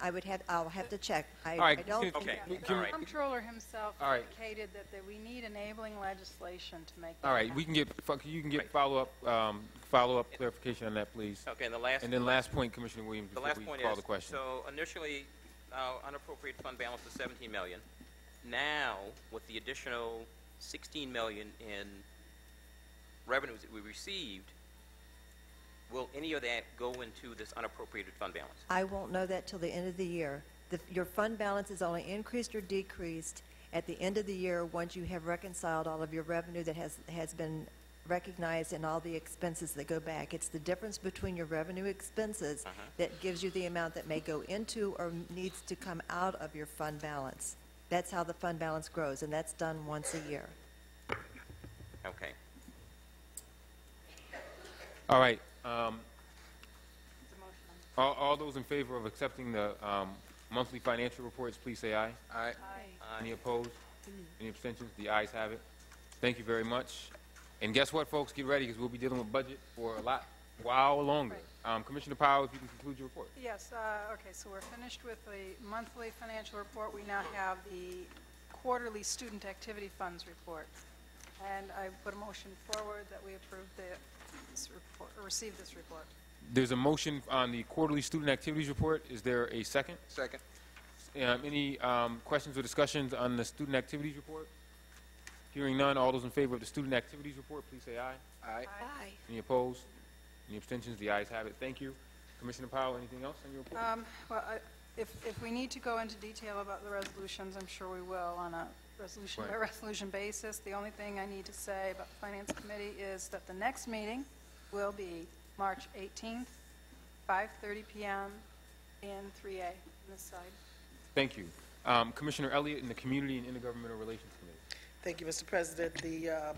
I'll have to check. All right, I don't think okay. we All right. The comptroller himself All right. indicated that we need enabling legislation to make that All right, happen. you can get follow-up clarification on that, please. Okay, and the last. And then last point, Commissioner Williams, The before last we point call is, the question. so initially, unappropriated fund balance was 17 million. Now, with the additional 16 million in revenues that we received, will any of that go into this unappropriated fund balance? I won't know that till the end of the year. Your fund balance is only increased or decreased at the end of the year once you have reconciled all of your revenue that has been recognized and all the expenses that go back. It's the difference between your revenue expenses that gives you the amount that may go into or needs to come out of your fund balance. That's how the fund balance grows, and that's done once a year. Okay. All right. All those in favor of accepting the monthly financial reports, please say aye. Aye. Any opposed? Any abstentions? The ayes have it. Thank you very much. And guess what, folks? Get ready, because we'll be dealing with budget for a while longer. Commissioner Powell, if you can conclude your report. Yes, okay, so we're finished with the monthly financial report. We now have the quarterly student activity funds report. And I put a motion forward that we approve this report, or receive this report. There's a motion on the quarterly student activities report. Is there a second? Second. Any questions or discussions on the student activities report? Hearing none, all those in favor of the student activities report, please say aye. Aye. Aye. Any opposed? Any abstentions? The ayes have it. Thank you. Commissioner Powell, anything else on your report? Well, if we need to go into detail about the resolutions, I'm sure we will on a resolution-by-resolution basis. The only thing I need to say about the Finance Committee is that the next meeting will be March 18th, 5:30 p.m. in 3A on this side. Thank you. Commissioner Elliott in the Community and Intergovernmental Relations Committee. Thank you, Mr. President. The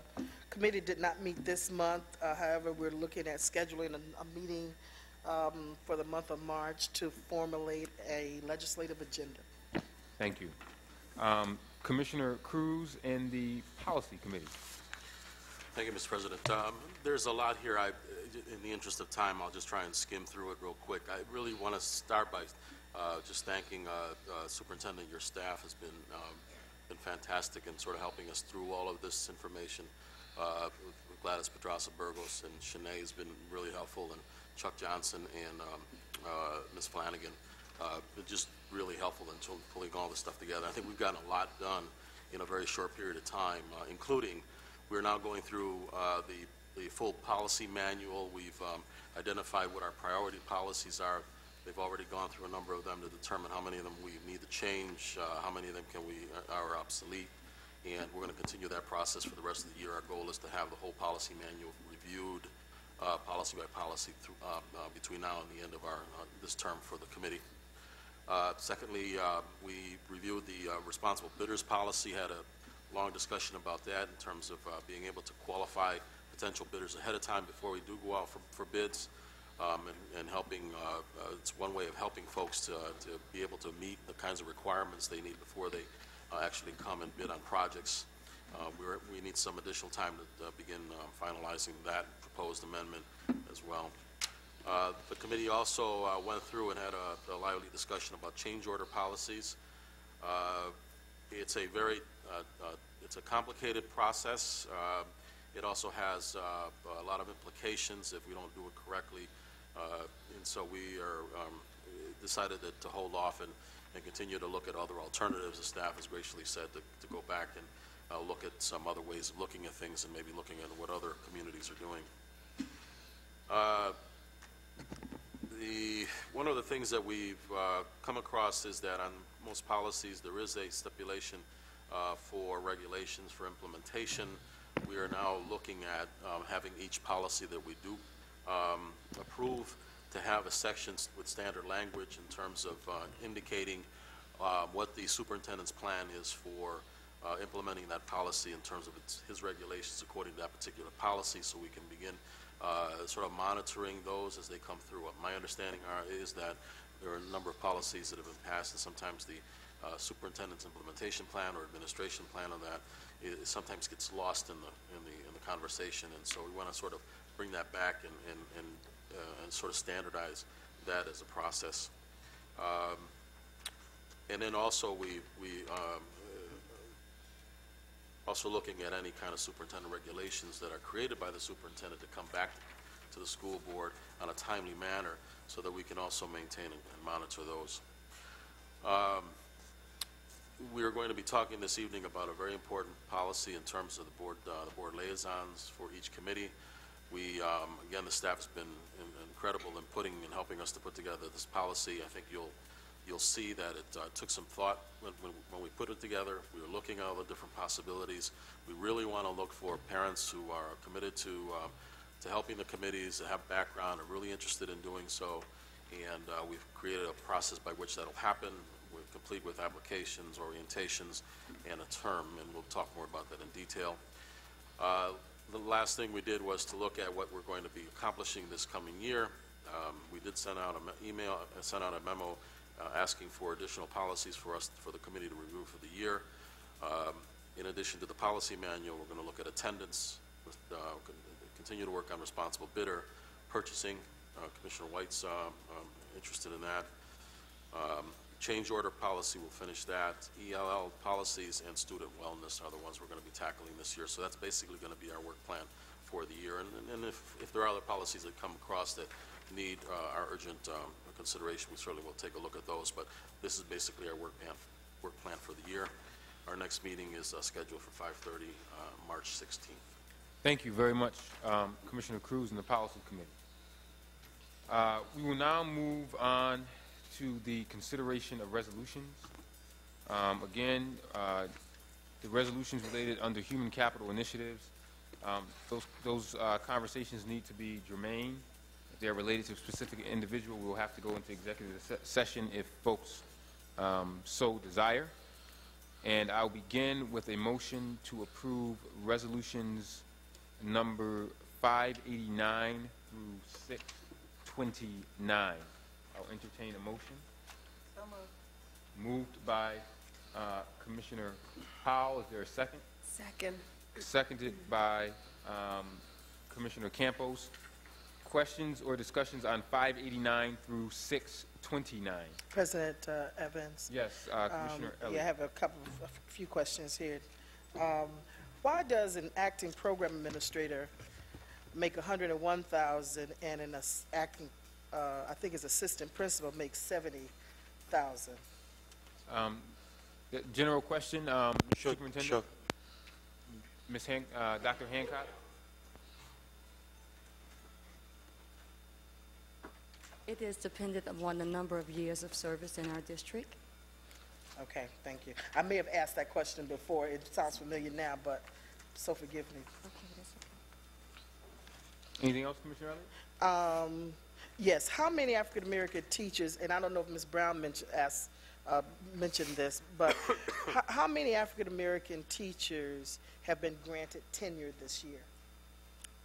committee did not meet this month. However, we're looking at scheduling a meeting for the month of March to formulate a legislative agenda. Thank you. Commissioner Cruz and the Policy Committee. Thank you, Mr. President. There's a lot here. In the interest of time, I'll just try and skim through it real quick. I really want to start by just thanking Superintendent. Your staff has been fantastic in sort of helping us through all of this information. With Gladys Pedraza-Burgos and Shanae has been really helpful, and Chuck Johnson and Ms. Flanagan just really helpful in pulling all this stuff together. I think we've gotten a lot done in a very short period of time, including We're now going through the full policy manual. We've identified what our priority policies are. They've already gone through a number of them to determine how many of them we need to change, how many of them are obsolete, and we're going to continue that process for the rest of the year. Our goal is to have the whole policy manual reviewed policy by policy between now and the end of this term for the committee. Secondly, we reviewed the responsible bidders policy, had a long discussion about that in terms of being able to qualify potential bidders ahead of time before we do go out for bids, and helping, it's one way of helping folks to be able to meet the kinds of requirements they need before they actually come and bid on projects. We need some additional time to begin finalizing that proposed amendment as well. The committee also went through and had a lively discussion about change order policies. It's a very, it's a complicated process. It also has a lot of implications if we don't do it correctly. And so we are decided to hold off and continue to look at other alternatives. The staff has graciously said to go back and look at some other ways of looking at things and maybe looking at what other communities are doing. One of the things that we've come across is that on most policies there is a stipulation for regulations for implementation. We are now looking at having each policy that we do approve to have a section with standard language in terms of indicating what the superintendent's plan is for implementing that policy in terms of his regulations according to that particular policy, so we can begin sort of monitoring those as they come through. My understanding is that there are a number of policies that have been passed, and sometimes the superintendent's implementation plan or administration plan on that sometimes gets lost in the conversation, and so we want to sort of bring that back and sort of standardize that as a process. And then also we also looking at any kind of superintendent regulations that are created by the superintendent to come back to the school board on a timely manner so that we can also maintain and monitor those. We are going to be talking this evening about a very important policy in terms of the board liaisons for each committee. We, again, the staff has been incredible in putting and helping us to put together this policy. I think you'll see that it took some thought when we put it together. We were looking at all the different possibilities. We really want to look for parents who are committed to helping the committees, that have background, are really interested in doing so, and we've created a process by which that'll happen. We're complete with applications, orientations, and a term, and we'll talk more about that in detail. The last thing we did was to look at what we're going to be accomplishing this coming year. We did send out a memo asking for additional policies for the committee to review for the year. In addition to the policy manual, we're going to look at attendance, continue to work on responsible bidder, purchasing. Commissioner White's interested in that. Change order policy, we'll finish that. ELL policies and student wellness are the ones we're going to be tackling this year. So that's basically going to be our work plan for the year. And if there are other policies that come across that need our urgent consideration, we certainly will take a look at those. But this is basically our work plan for the year. Our next meeting is scheduled for 5:30, March 16th. Thank you very much, Commissioner Cruz and the Policy Committee. We will now move on to the consideration of resolutions. Again, the resolutions related under human capital initiatives, those conversations need to be germane. If they're related to a specific individual, we'll have to go into executive session if folks so desire. And I'll begin with a motion to approve resolutions number 589 through 629. I'll entertain a motion. So moved. Moved by Commissioner Powell. Is there a second? Second. Seconded by Commissioner Campos. Questions or discussions on 589 through 629? President Evans. Yes, Commissioner Elliott. Yeah, I have a few questions here. Why does an acting program administrator make $101,000 and an acting I think his assistant principal makes $70,000. General question, Superintendent. Sure. Dr. Hancock? It is dependent upon the number of years of service in our district. Okay, thank you. I may have asked that question before. It sounds familiar now, but so forgive me. Anything else, Commissioner Elliott? Yes, how many African-American teachers, and I don't know if Ms. Brown mentioned this, but how many African-American teachers have been granted tenure this year?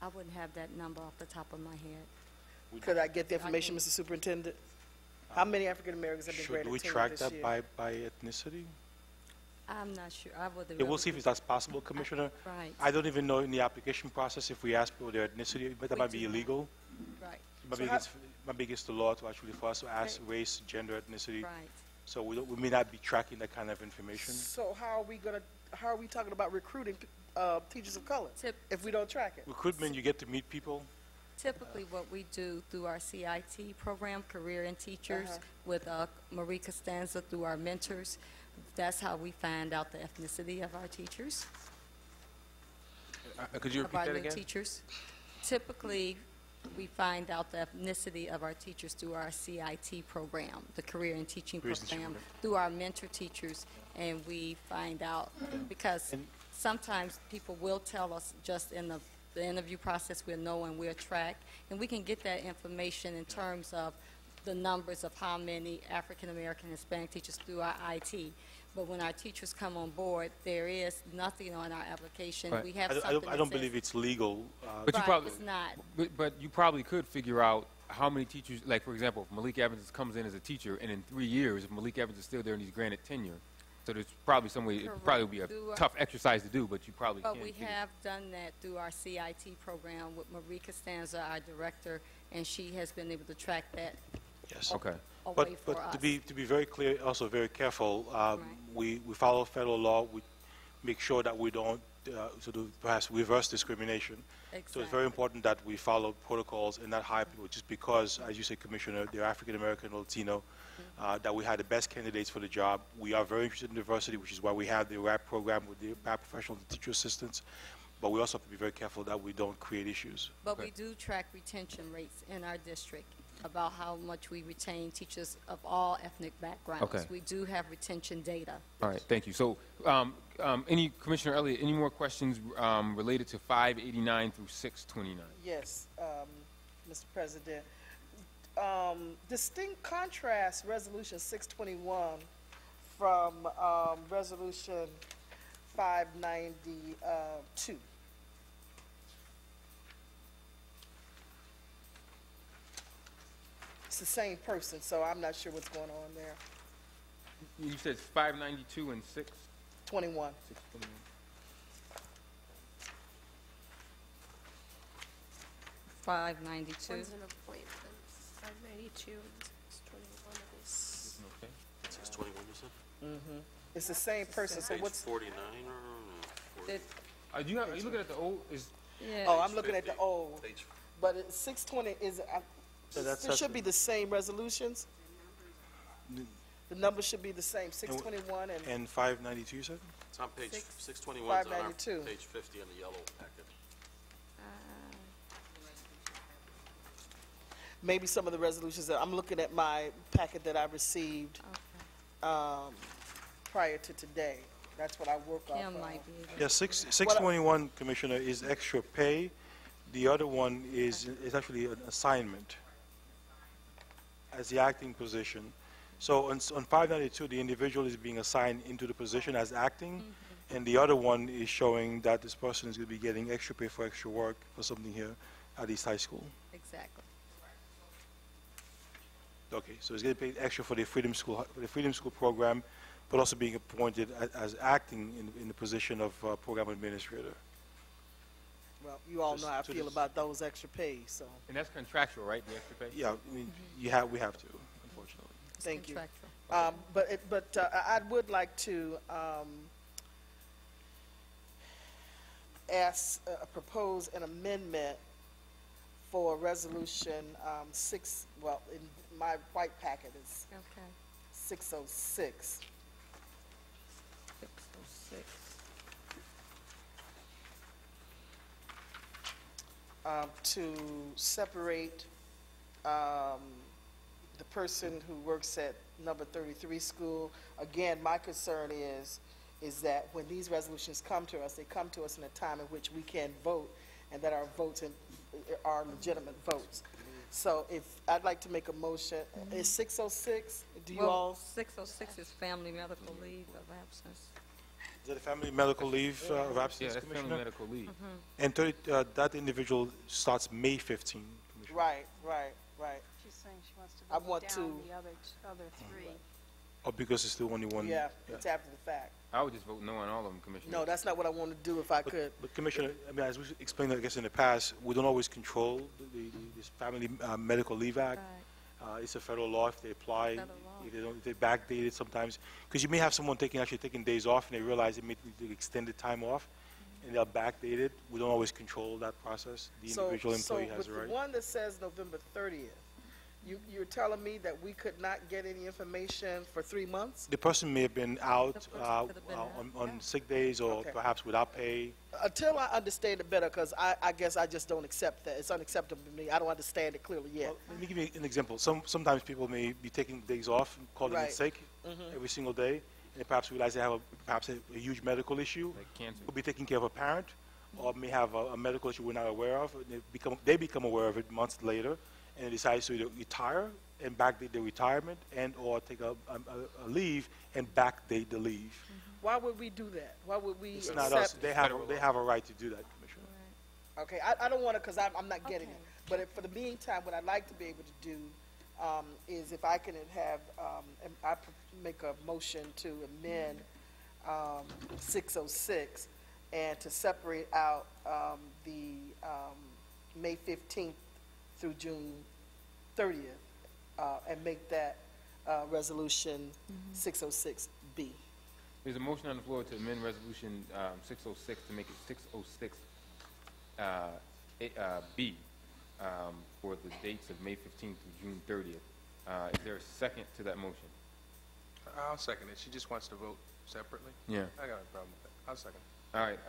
I wouldn't have that number off the top of my head. Could I get the information, Mr. Superintendent? How many African-Americans have been Should granted we tenure track this that year? by ethnicity? I'm not sure. I would. Yeah, we'll see if that's possible, Commissioner. Right. I don't even know in the application process if we ask people their ethnicity, but that might be illegal. Right. It might be against the law to actually for us to ask race, gender, ethnicity. Right. So we may not be tracking that kind of information. So how are we talking about recruiting teachers of color if we don't track it? Recruitment, you get to meet people. Typically, what we do through our CIT program, Career in Teachers, with Marie Costanza through our mentors, that's how we find out the ethnicity of our teachers. Could you repeat that Of our again? new teachers. Typically, we find out the ethnicity of our teachers through our CIT program, the Career in Teaching program, through our mentor teachers, and we find out because sometimes people will tell us just in the interview process we'll know and we'll track, and we can get that information in terms of the numbers of how many African American Hispanic teachers through our IT. But when our teachers come on board, there is nothing on our application. Right. We have I don't believe it's legal. But you probably, it's not. But you probably could figure out how many teachers, like for example, if Malik Evans comes in as a teacher, and in 3 years, if Malik Evans is still there and he's granted tenure, so there's probably some way, it probably would be a tough exercise to do, but you probably can. But we have done that through our CIT program with Marie Costanza, our director, and she has been able to track that. Yes. Okay. Away for us. to be very clear, also very careful, we follow federal law. We make sure that we don't sort of perhaps reverse discrimination. So it's very important that we follow protocols and not hire people just because, as you say, Commissioner, they're African American or Latino, that we had the best candidates for the job. We are very interested in diversity, which is why we have the RAP program with the paraprofessional and teacher assistants. But we also have to be very careful that we don't create issues. But we do track retention rates in our district about how much we retain teachers of all ethnic backgrounds. Okay. We do have retention data. All right, thank you. So, Commissioner Elliott, any more questions related to 589 through 629? Yes, Mr. President. Distinct contrast Resolution 621 from Resolution 592. It's the same person, so I'm not sure what's going on there. You said 592 and 621. 621. $592. One's an appointment. 592 and 621 is. Okay. 621, you said? It's the same person, so Page what's... 49 or? Are you looking at the old? Oh, I'm looking at the old. But 620 is, it should be the same resolutions? The numbers should be the same, 621 And 592, you said? It's on page 621, 592. page 50 in the yellow packet. Maybe some of the resolutions that, I'm looking at my packet that I received prior to today. That's what I work off Kim of. might be able Yeah, 621, Commissioner, is extra pay. The other one is actually an assignment as the acting position. So on 592, the individual is being assigned into the position as acting, and the other one is showing that this person is going to be getting extra pay for extra work for something here at East High School. Exactly. Okay, so he's getting paid extra for the Freedom School program, but also being appointed as acting in the position of program administrator. Well, you all know how I feel about those extra pays, so. And that's contractual, right? The extra pay. Yeah, I mean, we have to, unfortunately. Thank you. But I would like to propose an amendment for resolution 6, well, in my white packet is 606. 606. to separate the person who works at number 33 school. Again, my concern is that when these resolutions come to us, they come to us in a time in which we can vote, and that our votes are legitimate votes. So if I'd like to make a motion, is 606? Do you all? 606 is family medical leave of absence. Is that a family medical leave of absence, Yeah, that's Commissioner? family medical leave. And that individual starts May 15. Right. She's saying she wants to I go want down to- the other three. Or because it's still only one? Yeah, it's after the fact. I would just vote no on all of them, Commissioner. No, that's not what I want to do if I could. But Commissioner, I mean, as we explained, I guess, in the past, we don't always control this Family Medical Leave Act. It's a federal law. If they apply, if they backdate it sometimes, because you may have someone actually taking days off, and they realize they may need extended time off, and they'll backdate it. We don't always control that process. The individual employee has So the with right. the one that says November 30th, you're telling me that we could not get any information for 3 months? The person may have been out on sick days, or Okay. perhaps without pay. Until I understand it better, because I guess I just don't accept that. It's unacceptable to me. I don't understand it clearly yet. Let me give you an example. Sometimes people may be taking days off and calling in Right. sick every single day, and perhaps realize they have perhaps a huge medical issue. Like cancer. Could be taking care of a parent, or may have a medical issue we're not aware of. And they become aware of it months later, and they decide to either retire and backdate their retirement, and or take a leave and backdate the leave. Why would we do that? Why would we It's accept? not us. They have a right to do that, Commissioner. Okay, I don't want to, because I'm not getting it. But for the meantime, what I'd like to be able to do is if I can have, make a motion to amend 606 and to separate out the May 15th through June 30th and make that resolution 606B. There's a motion on the floor to amend Resolution 606 to make it 606 B for the dates of May 15th through June 30th. Is there a second to that motion? I'll second it. She just wants to vote separately? Yeah. I got no problem with that. I'll second. All right.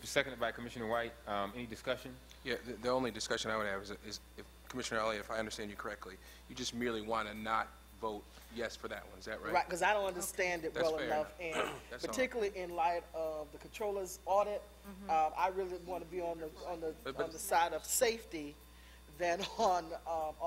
Seconded by Commissioner White. Any discussion? Yeah, the only discussion I would have is if, Commissioner Elliott, if I understand you correctly, you just merely want to not vote yes for that one. Is that right? Right, because I don't understand it That's well fair enough, enough. and That's all. particularly in light of the controller's audit, I really want to be on the side of safety than on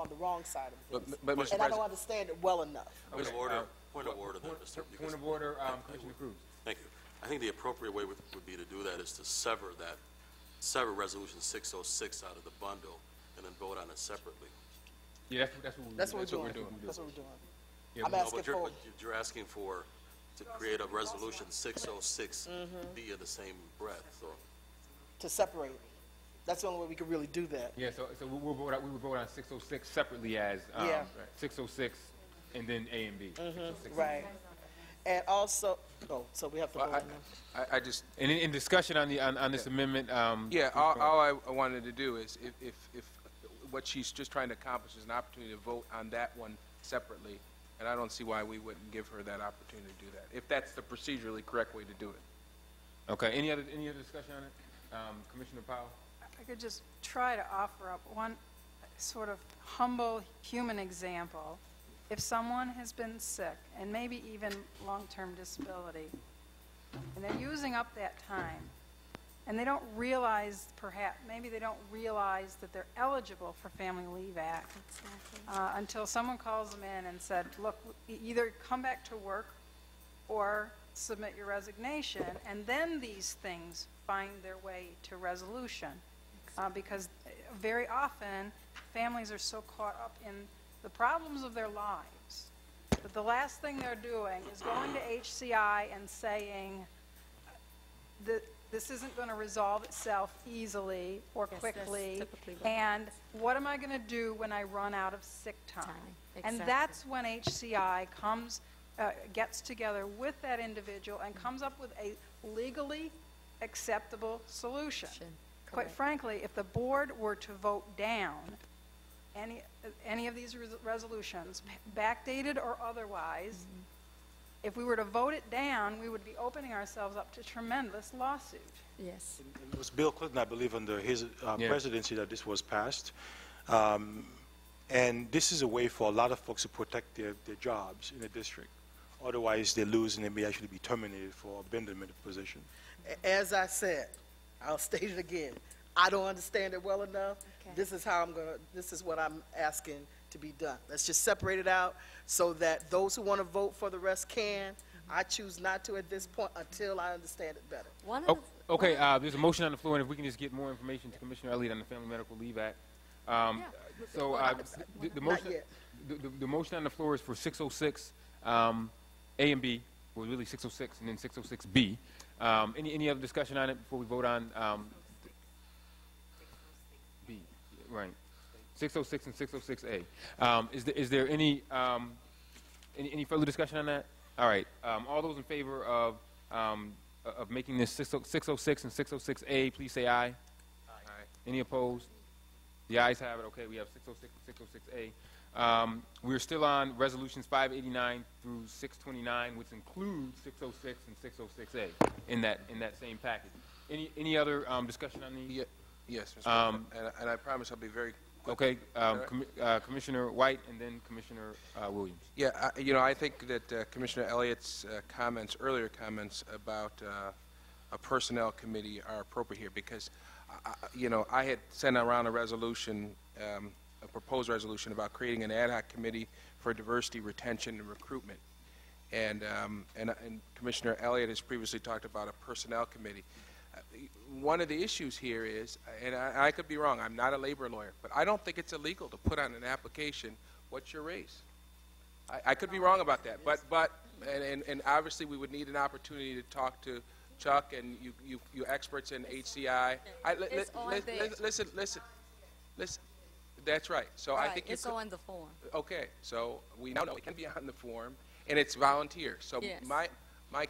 the wrong side of things. But, Mr. And I don't President, understand it well enough. Point of order, there, Mr. Point of order, Commissioner Cruz. Thank you. I think the appropriate way would be to do that is to sever Resolution 606 out of the bundle and then vote on it separately. Yeah, that's what we're doing. That's what we're doing. Yeah, I'm but- asking for, You're asking to create a Resolution 606 be in the same breath, so. to separate it. That's the only way we could really do that. Yeah, so we would vote on 606 separately as Yeah. 606 and then A and B. 606. Right. And also, so we have to Well, vote on that. I just, And in discussion on this amendment, yeah, all I wanted to do is if what she's just trying to accomplish is an opportunity to vote on that one separately, and I don't see why we wouldn't give her that opportunity to do that, if that's the procedurally correct way to do it. Okay, any other discussion on it? Commissioner Powell? I could just try to offer up one sort of humble human example. If someone has been sick and maybe even long-term disability, and they're using up that time, and they don't realize, maybe they don't realize that they're eligible for Family Leave Act until someone calls them in and said, look, either come back to work or submit your resignation, and then these things find their way to resolution. Because very often, families are so caught up in the problems of their lives that the last thing they're doing is going to HCI and saying that this isn't going to resolve itself easily or Yes, that's quickly, typically what and what am I going to do when I run out of sick time? And Exactly. that's when HCI gets together with that individual and comes up with a legally acceptable solution. Quite frankly, if the board were to vote down any of these resolutions, backdated or otherwise, if we were to vote it down, we would be opening ourselves up to tremendous lawsuit. Yes. It was Bill Clinton, I believe, under his presidency that this was passed. And this is a way for a lot of folks to protect their jobs in the district. Otherwise, they lose and they may actually be terminated for abandonment of position. As I said, I'll state it again. I don't understand it well enough. Okay. This is what I'm asking to be done. Let's just separate it out so that those who want to vote for the rest can. I choose not to at this point until I understand it better. Okay, there's a motion on the floor, and if we can just get more information to Commissioner Elliott on the Family Medical Leave Act. So the motion, the motion on the floor is for 606 A and B, well, really 606 and then 606B. Any other discussion on it before we vote on B? Right. 606 and 606A. Is there any further discussion on that? All right. All those in favor of making this 606 and 606A, please say aye. Aye. Any opposed? The ayes have it. Okay, we have 606 and 606A. We're still on resolutions 589 through 629, which includes 606 and 606A in that same package. Any other discussion on these? Yes, Mr. President. And I promise I'll be very quick. Okay, Commissioner White and then Commissioner Williams. Yeah, I think that Commissioner Elliott's earlier comments about a personnel committee are appropriate here because, I had sent around a resolution, a proposed resolution about creating an ad hoc committee for diversity, retention, and recruitment. And Commissioner Elliott has previously talked about a personnel committee. One of the issues here is, and I could be wrong, I'm not a labor lawyer, but I don't think it's illegal to put on an application, what's your race? I could be wrong about that, but obviously we would need an opportunity to talk to Chuck and you experts in HCI. Listen. That's right. So I think it's on the form. Okay, so we now know it can be on the form, and it's volunteer. So yes. my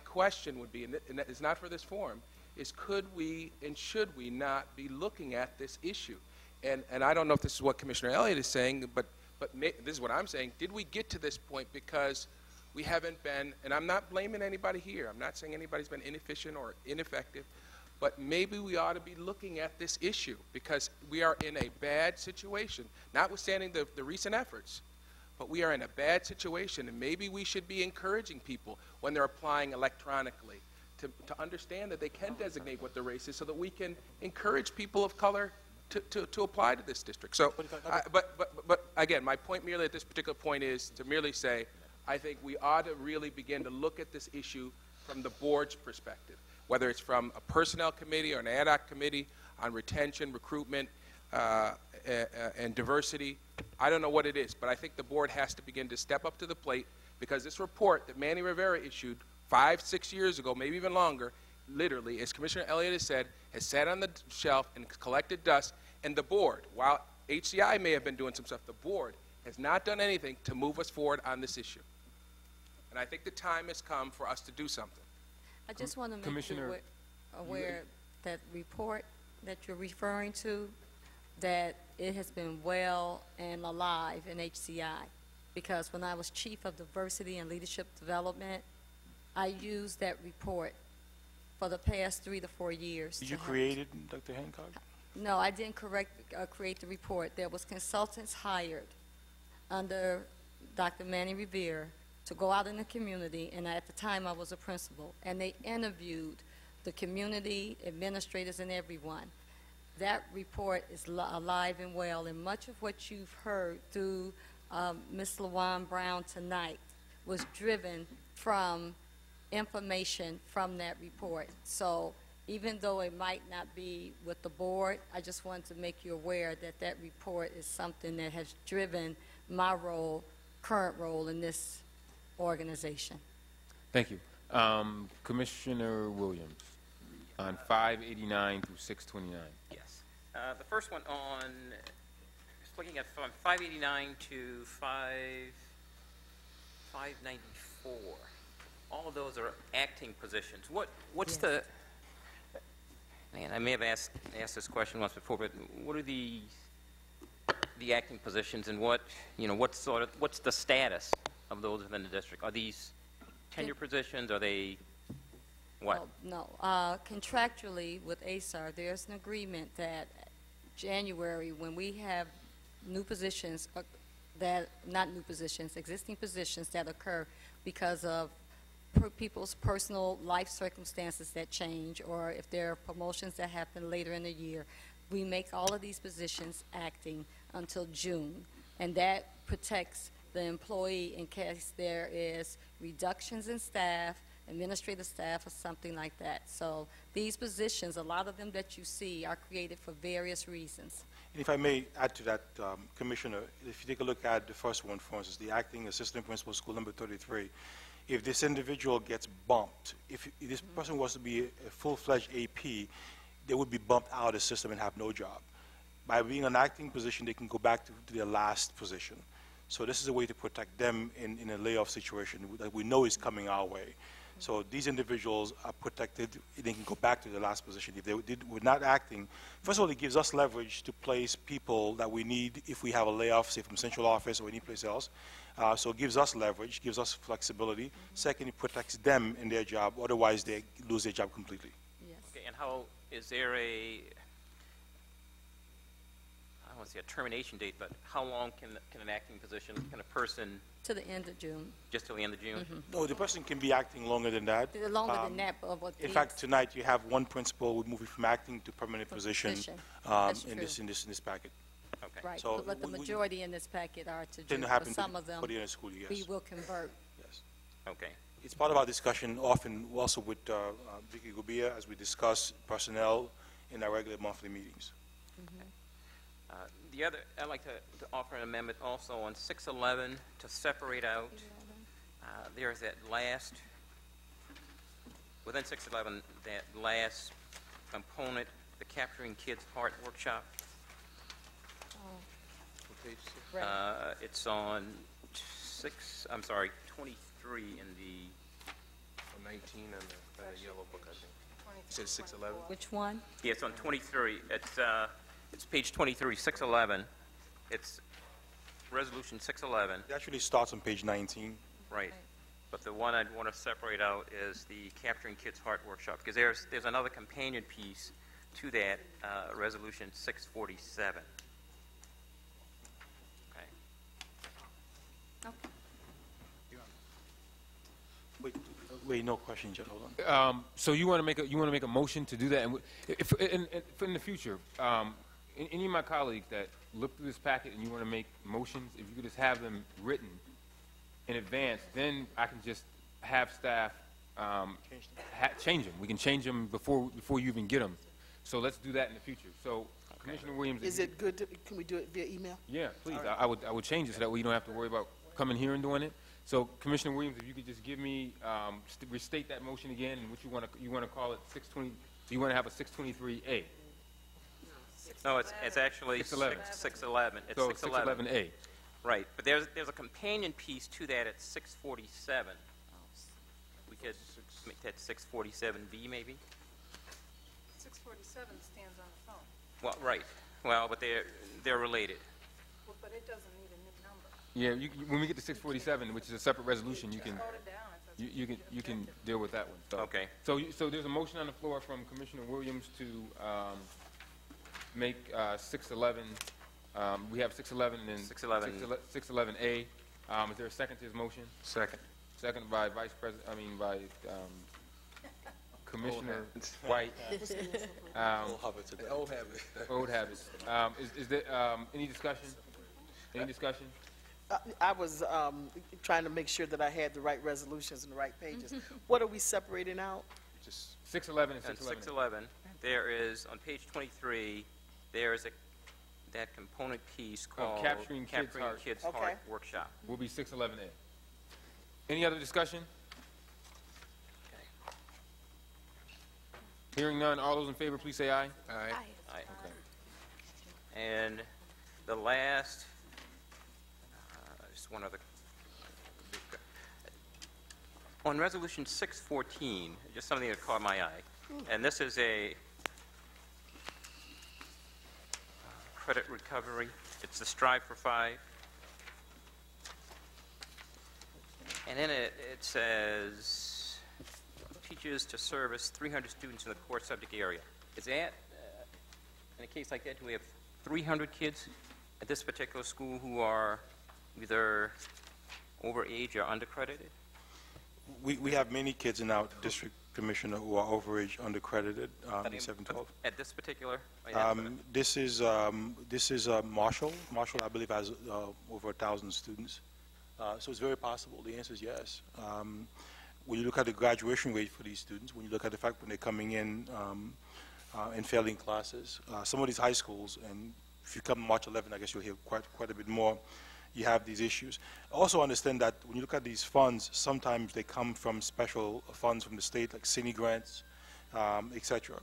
question would be, and it's not for this form, is could we and should we not be looking at this issue? And I don't know if this is what Commissioner Elliott is saying, but this is what I'm saying. Did we get to this point because we haven't been, and I'm not blaming anybody here. I'm not saying anybody's been inefficient or ineffective, but maybe we ought to be looking at this issue because we are in a bad situation, notwithstanding the recent efforts, but we are in a bad situation, and maybe we should be encouraging people when they're applying electronically to understand that they can designate what their race is so that we can encourage people of color to apply to this district. So, but again, my point merely at this particular point is to merely say, I think we ought to really begin to look at this issue from the board's perspective, whether it's from a personnel committee or an ad hoc committee on retention, recruitment, and diversity. I don't know what it is, but I think the board has to begin to step up to the plate because this report that Manny Rivera issued 5-6 years ago, maybe even longer, literally, as Commissioner Elliott has said, has sat on the shelf and collected dust, and the board, while HCI may have been doing some stuff, the board has not done anything to move us forward on this issue. And I think the time has come for us to do something. I just want to make you aware that report that you're referring to, that it has been well and alive in HCI. Because when I was Chief of Diversity and Leadership Development, I used that report for the past 3 to 4 years. Did you create it, Dr. Hancock? No, I didn't create the report. There was consultants hired under Dr. Manny Rivera to go out in the community, and at the time I was a principal, and they interviewed the community, administrators, and everyone. That report is alive and well, and much of what you've heard through Ms. LaJuan Brown tonight was driven from information from that report. So even though it might not be with the board, I just wanted to make you aware that that report is something that has driven my role, current role in this organization. Thank you. Commissioner Williams on 589 through 629. Yes. The first one on, just looking at from 589 to 594. All of those are acting positions. What's the, man, I may have asked this question once before, but what are the acting positions and what's the status of those within the district? Are these tenure positions? Are they what? Well, no. Contractually with ASAR, there's an agreement that January, when we have new positions not new positions, existing positions that occur because of people's personal life circumstances that change, or if there are promotions that happen later in the year, we make all of these positions acting until June, and that protects the employee in case there is reductions in staff, administrative staff, or something like that. So these positions, a lot of them that you see, are created for various reasons. And if I may add to that, Commissioner, if you take a look at the first one, for instance, the acting assistant principal, school number 33, if this individual gets bumped, if this person was to be a full-fledged AP, they would be bumped out of the system and have no job. By being an acting position, they can go back to their last position. So this is a way to protect them in a layoff situation that we know is coming our way. So these individuals are protected. They can go back to their last position. If they were not acting, first of all, it gives us leverage to place people that we need if we have a layoff, say from central office or any place else. So it gives us leverage, gives us flexibility. Second, it protects them in their job. Otherwise, they lose their job completely. Yes. Okay, and how, is there a, I don't want to say a termination date, but how long can an acting position, can a person, To the end of June. just till the end of June? No, the person can be acting longer than that. Longer than that, but what In fact, tonight you have one principal moving from acting to permanent position That's in true. this packet. Okay. Right, So but the we- majority in this packet are to Didn't June, happen but to some of them for the end of school year, we yes. will convert. Yes. Okay. It's part of our discussion often also with Vicky Gubia as we discuss personnel in our regular monthly meetings. The other, I'd like to offer an amendment also on 611 to separate out, there's that last, within 611, that last component, the Capturing Kids Heart Workshop. It's on 23 in the... 19 in the yellow book, I think. You said 611? Which one? Yeah, it's on 23. It's page 23, 611. It's Resolution 611. It actually starts on page 19. Right. But the one I'd want to separate out is the Capturing Kids Heart Workshop, because there's another companion piece to that, Resolution 647. Okay. Wait, no question, Judge. Hold on. So you want to make a motion to do that, and if in the future, any of my colleagues that look through this packet and you want to make motions, if you could just have them written in advance, then I can just have staff change them. We can change them before you even get them. So let's do that in the future. So, Commissioner Williams, Is it good can we do it via email? Yeah, please. All right. I would change it so that way you don't have to worry about coming here and doing it. So, Commissioner Williams, if you could just give me restate that motion again, and what you want to call it 620. So you want to have a 623A. No, it's actually 611. 611. It's So 611. 611A. Right, but there's a companion piece to that at 647. We could make that 647B maybe? 647 stands on the phone. Well, right. Well, but they're related. Well, but it doesn't need a new number. Yeah, when we get to 647, which is a separate resolution, you can Vote it down if that's you can deal with that one. So, Okay. So there's a motion on the floor from Commissioner Williams to make 611. We have 611 and then 611A. Is there a second to his motion? Second. Second by Vice President. By Commissioner White. Old habits. Old habits. Old habits. Is there any discussion? Any discussion? I was trying to make sure that I had the right resolutions and the right pages. What are we separating out? Just 611 and On 611. 611, there is, on page 23, there is that component piece called Capturing Kids' Heart. Okay. Workshop. Will be 611A. Any other discussion? Hearing none, all those in favor, please say aye. Aye. Aye. And the last, just one other. On Resolution 614, just something that caught my eye, and this is a credit recovery. It's the Strive for 5. And then it says teaches to service 300 students in the core subject area. Is that, in a case like that, do we have 300 kids at this particular school who are either over age or undercredited? We have many kids in our district, Commissioner, who are overage, undercredited in 712. At this particular? This is Marshall. Marshall, I believe, has over 1,000 students. So it's very possible. The answer is yes. When you look at the graduation rate for these students, when you look at the fact when they're coming in and failing classes, some of these high schools, and if you come March 11, I guess you'll hear quite a bit more, you have these issues. Also understand that when you look at these funds, sometimes they come from special funds from the state, like cine grants, etc.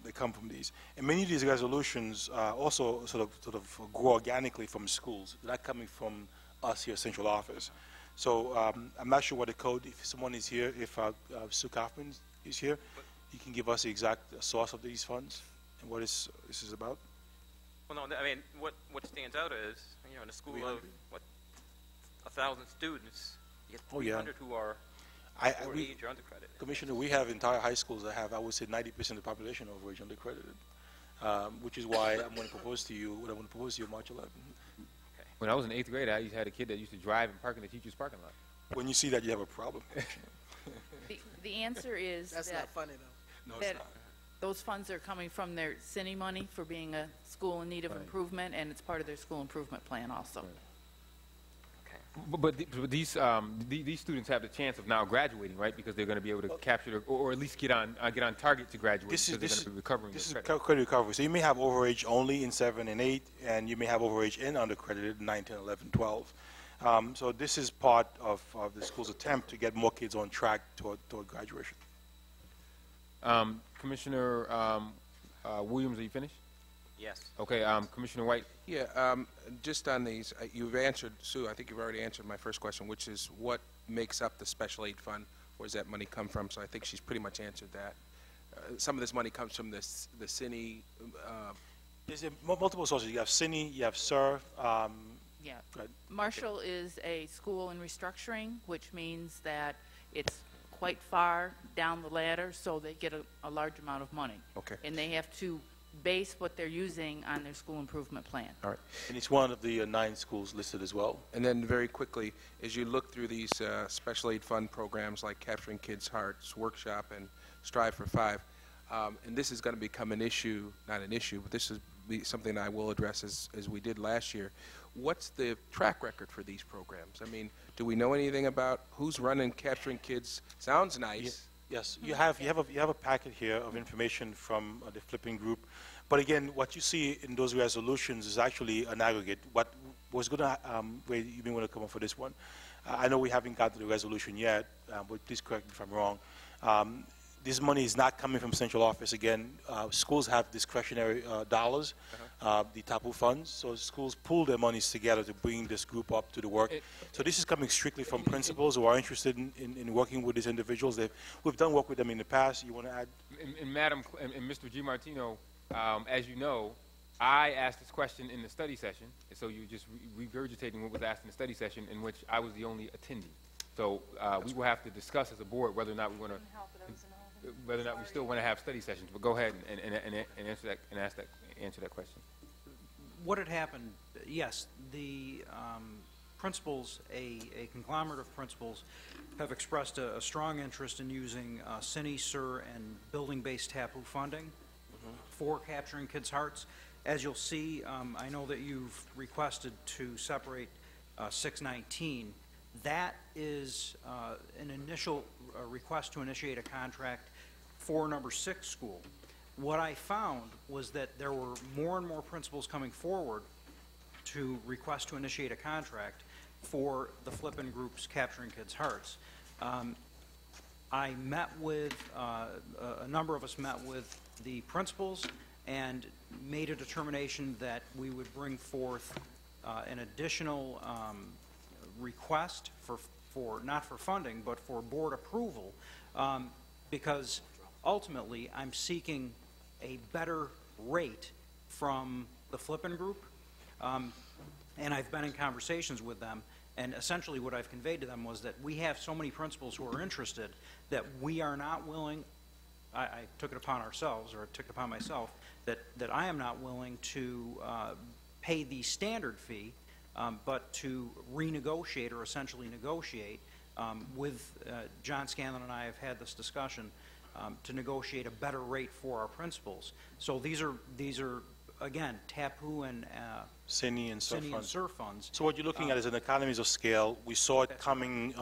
They come from these. And many of these resolutions also sort of grow organically from schools. They're not coming from us here, central office. So I'm not sure what the code, if someone is here, if Sue Kaufman is here, he can give us the exact source of these funds and what this is about. Well, no, I mean, what stands out is, you know, in a school of, 1,000 students, you get 300 who are over age or undercredited. Commissioner, we have entire high schools that have, I would say, 90% of the population over age undercredited, which is why I'm going to propose to you what I want to propose to you March 11th. Okay. When I was in 8th grade, I had a kid that used to drive and park in the teacher's parking lot. When you see that, you have a problem. The answer is That's not funny, though. No, that it's not. those funds are coming from their cine money for being a school in need of improvement, and it's part of their school improvement plan also. But these students have the chance of now graduating, right? Because they're going to be able to capture or at least get on target to graduate. Because they're going to be recovering. This is their credit. credit recovery. So you may have overage only in 7 and 8, and you may have overage and undercredited in 9, 10, 11, 12. So this is part of the school's attempt to get more kids on track toward graduation. Commissioner Williams, are you finished? Yes. Okay, Commissioner White. Yeah, just on these, you've answered, Sue, I think you've already answered my first question, which is what makes up the special aid fund? Where does that money come from? So I think she's pretty much answered that. Some of this money comes from the cine. There's multiple sources. You have cine, you have SUR. Yeah. Marshall is a school in restructuring, which means that it's quite far down the ladder, so they get a large amount of money. Okay. And they have to base what they're using on their school improvement plan. All right. And it's one of the 9 schools listed as well. And then very quickly, as you look through these special aid fund programs like Capturing Kids' Hearts, Workshop, and Strive for 5, and this is going to become an issue, not an issue, but this is something I will address as we did last year. What's the track record for these programs? I mean, do we know anything about who's running Capturing Kids? Sounds nice. Yes, you have a packet here of information from the flipping group, but again, what you see in those resolutions is actually an aggregate. What was going to wait, you may want to come up for this one. I know we haven't got to the resolution yet, but please correct me if I'm wrong. This money is not coming from central office. Again, schools have discretionary dollars, the TAPU funds, so schools pool their monies together to bring this group up to the work. So this is coming strictly from principals who are interested in working with these individuals. We've done work with them in the past. You want to add? And Madam, and Mr. G. Martino, as you know, I asked this question in the study session, and so you're just regurgitating what was asked in the study session, in which I was the only attendee. So we will have to discuss as a board whether or not we want to, whether or not we still want to have study sessions. But go ahead and answer that and answer that question. What had happened? Yes, the principals, a conglomerate of principals, have expressed a strong interest in using cine, SUR, and building-based TAPU funding for Capturing Kids' Hearts. As you'll see, I know that you've requested to separate 619. That is an initial request to initiate a contract for number 6 school. What I found was that there were more and more principals coming forward to request to initiate a contract for the Flippin' Group's Capturing Kids' Hearts. I met with, a number of us met with the principals and made a determination that we would bring forth an additional request for not for funding, but for board approval, because ultimately I'm seeking a better rate from the Flippin' Group, and I've been in conversations with them, And essentially what I've conveyed to them was that we have so many principals who are interested that we are not willing, I took it upon ourselves, or took it upon myself, that I am not willing to pay the standard fee, but to renegotiate or essentially negotiate with John Scanlon and I have had this discussion to negotiate a better rate for our principals. So these are again TAPU and CINI and SURF funds. So what you're looking at is an economies of scale. We saw it coming,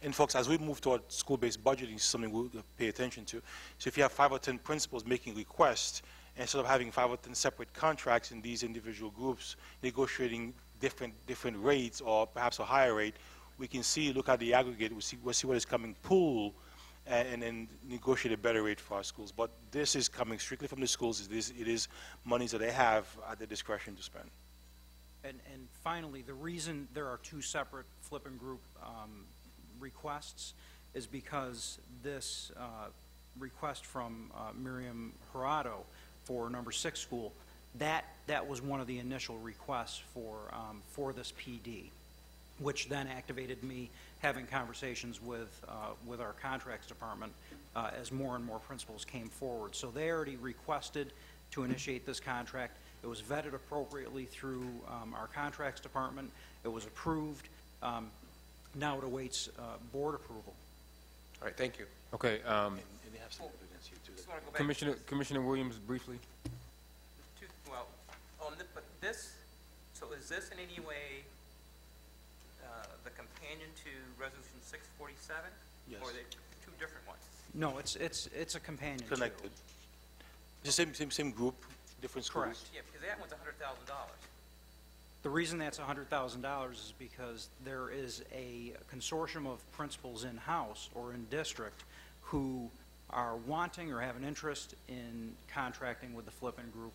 and folks, as we move toward school-based budgeting, something we'll pay attention to. So if you have 5 or 10 principals making requests, instead of having 5 or 10 separate contracts in these individual groups, negotiating different rates or perhaps a higher rate, we can look at the aggregate, we'll see what is coming pool, and then negotiate a better rate for our schools. But this is coming strictly from the schools. It is monies that they have at their discretion to spend. And finally, the reason there are 2 separate flipping group requests is because this request from Miriam Jurado for number 6 school, that was one of the initial requests for this PD, which then activated me having conversations with our contracts department as more and more principals came forward. So they already requested to initiate this contract. It was vetted appropriately through our contracts department. It was approved. Now it awaits board approval. All right, thank you. Okay. And they have some evidence here too. Commissioner Williams, briefly. Well, but this, so is this in any way the companion to Resolution 647? Yes. Or are they 2 different ones? No, it's a companion. Connected. It's the same group, different schools. Correct. Yeah, because that one's $100,000. The reason that's $100,000 is because there is a consortium of principals in-house or in district who are wanting or have an interest in contracting with the flipping group.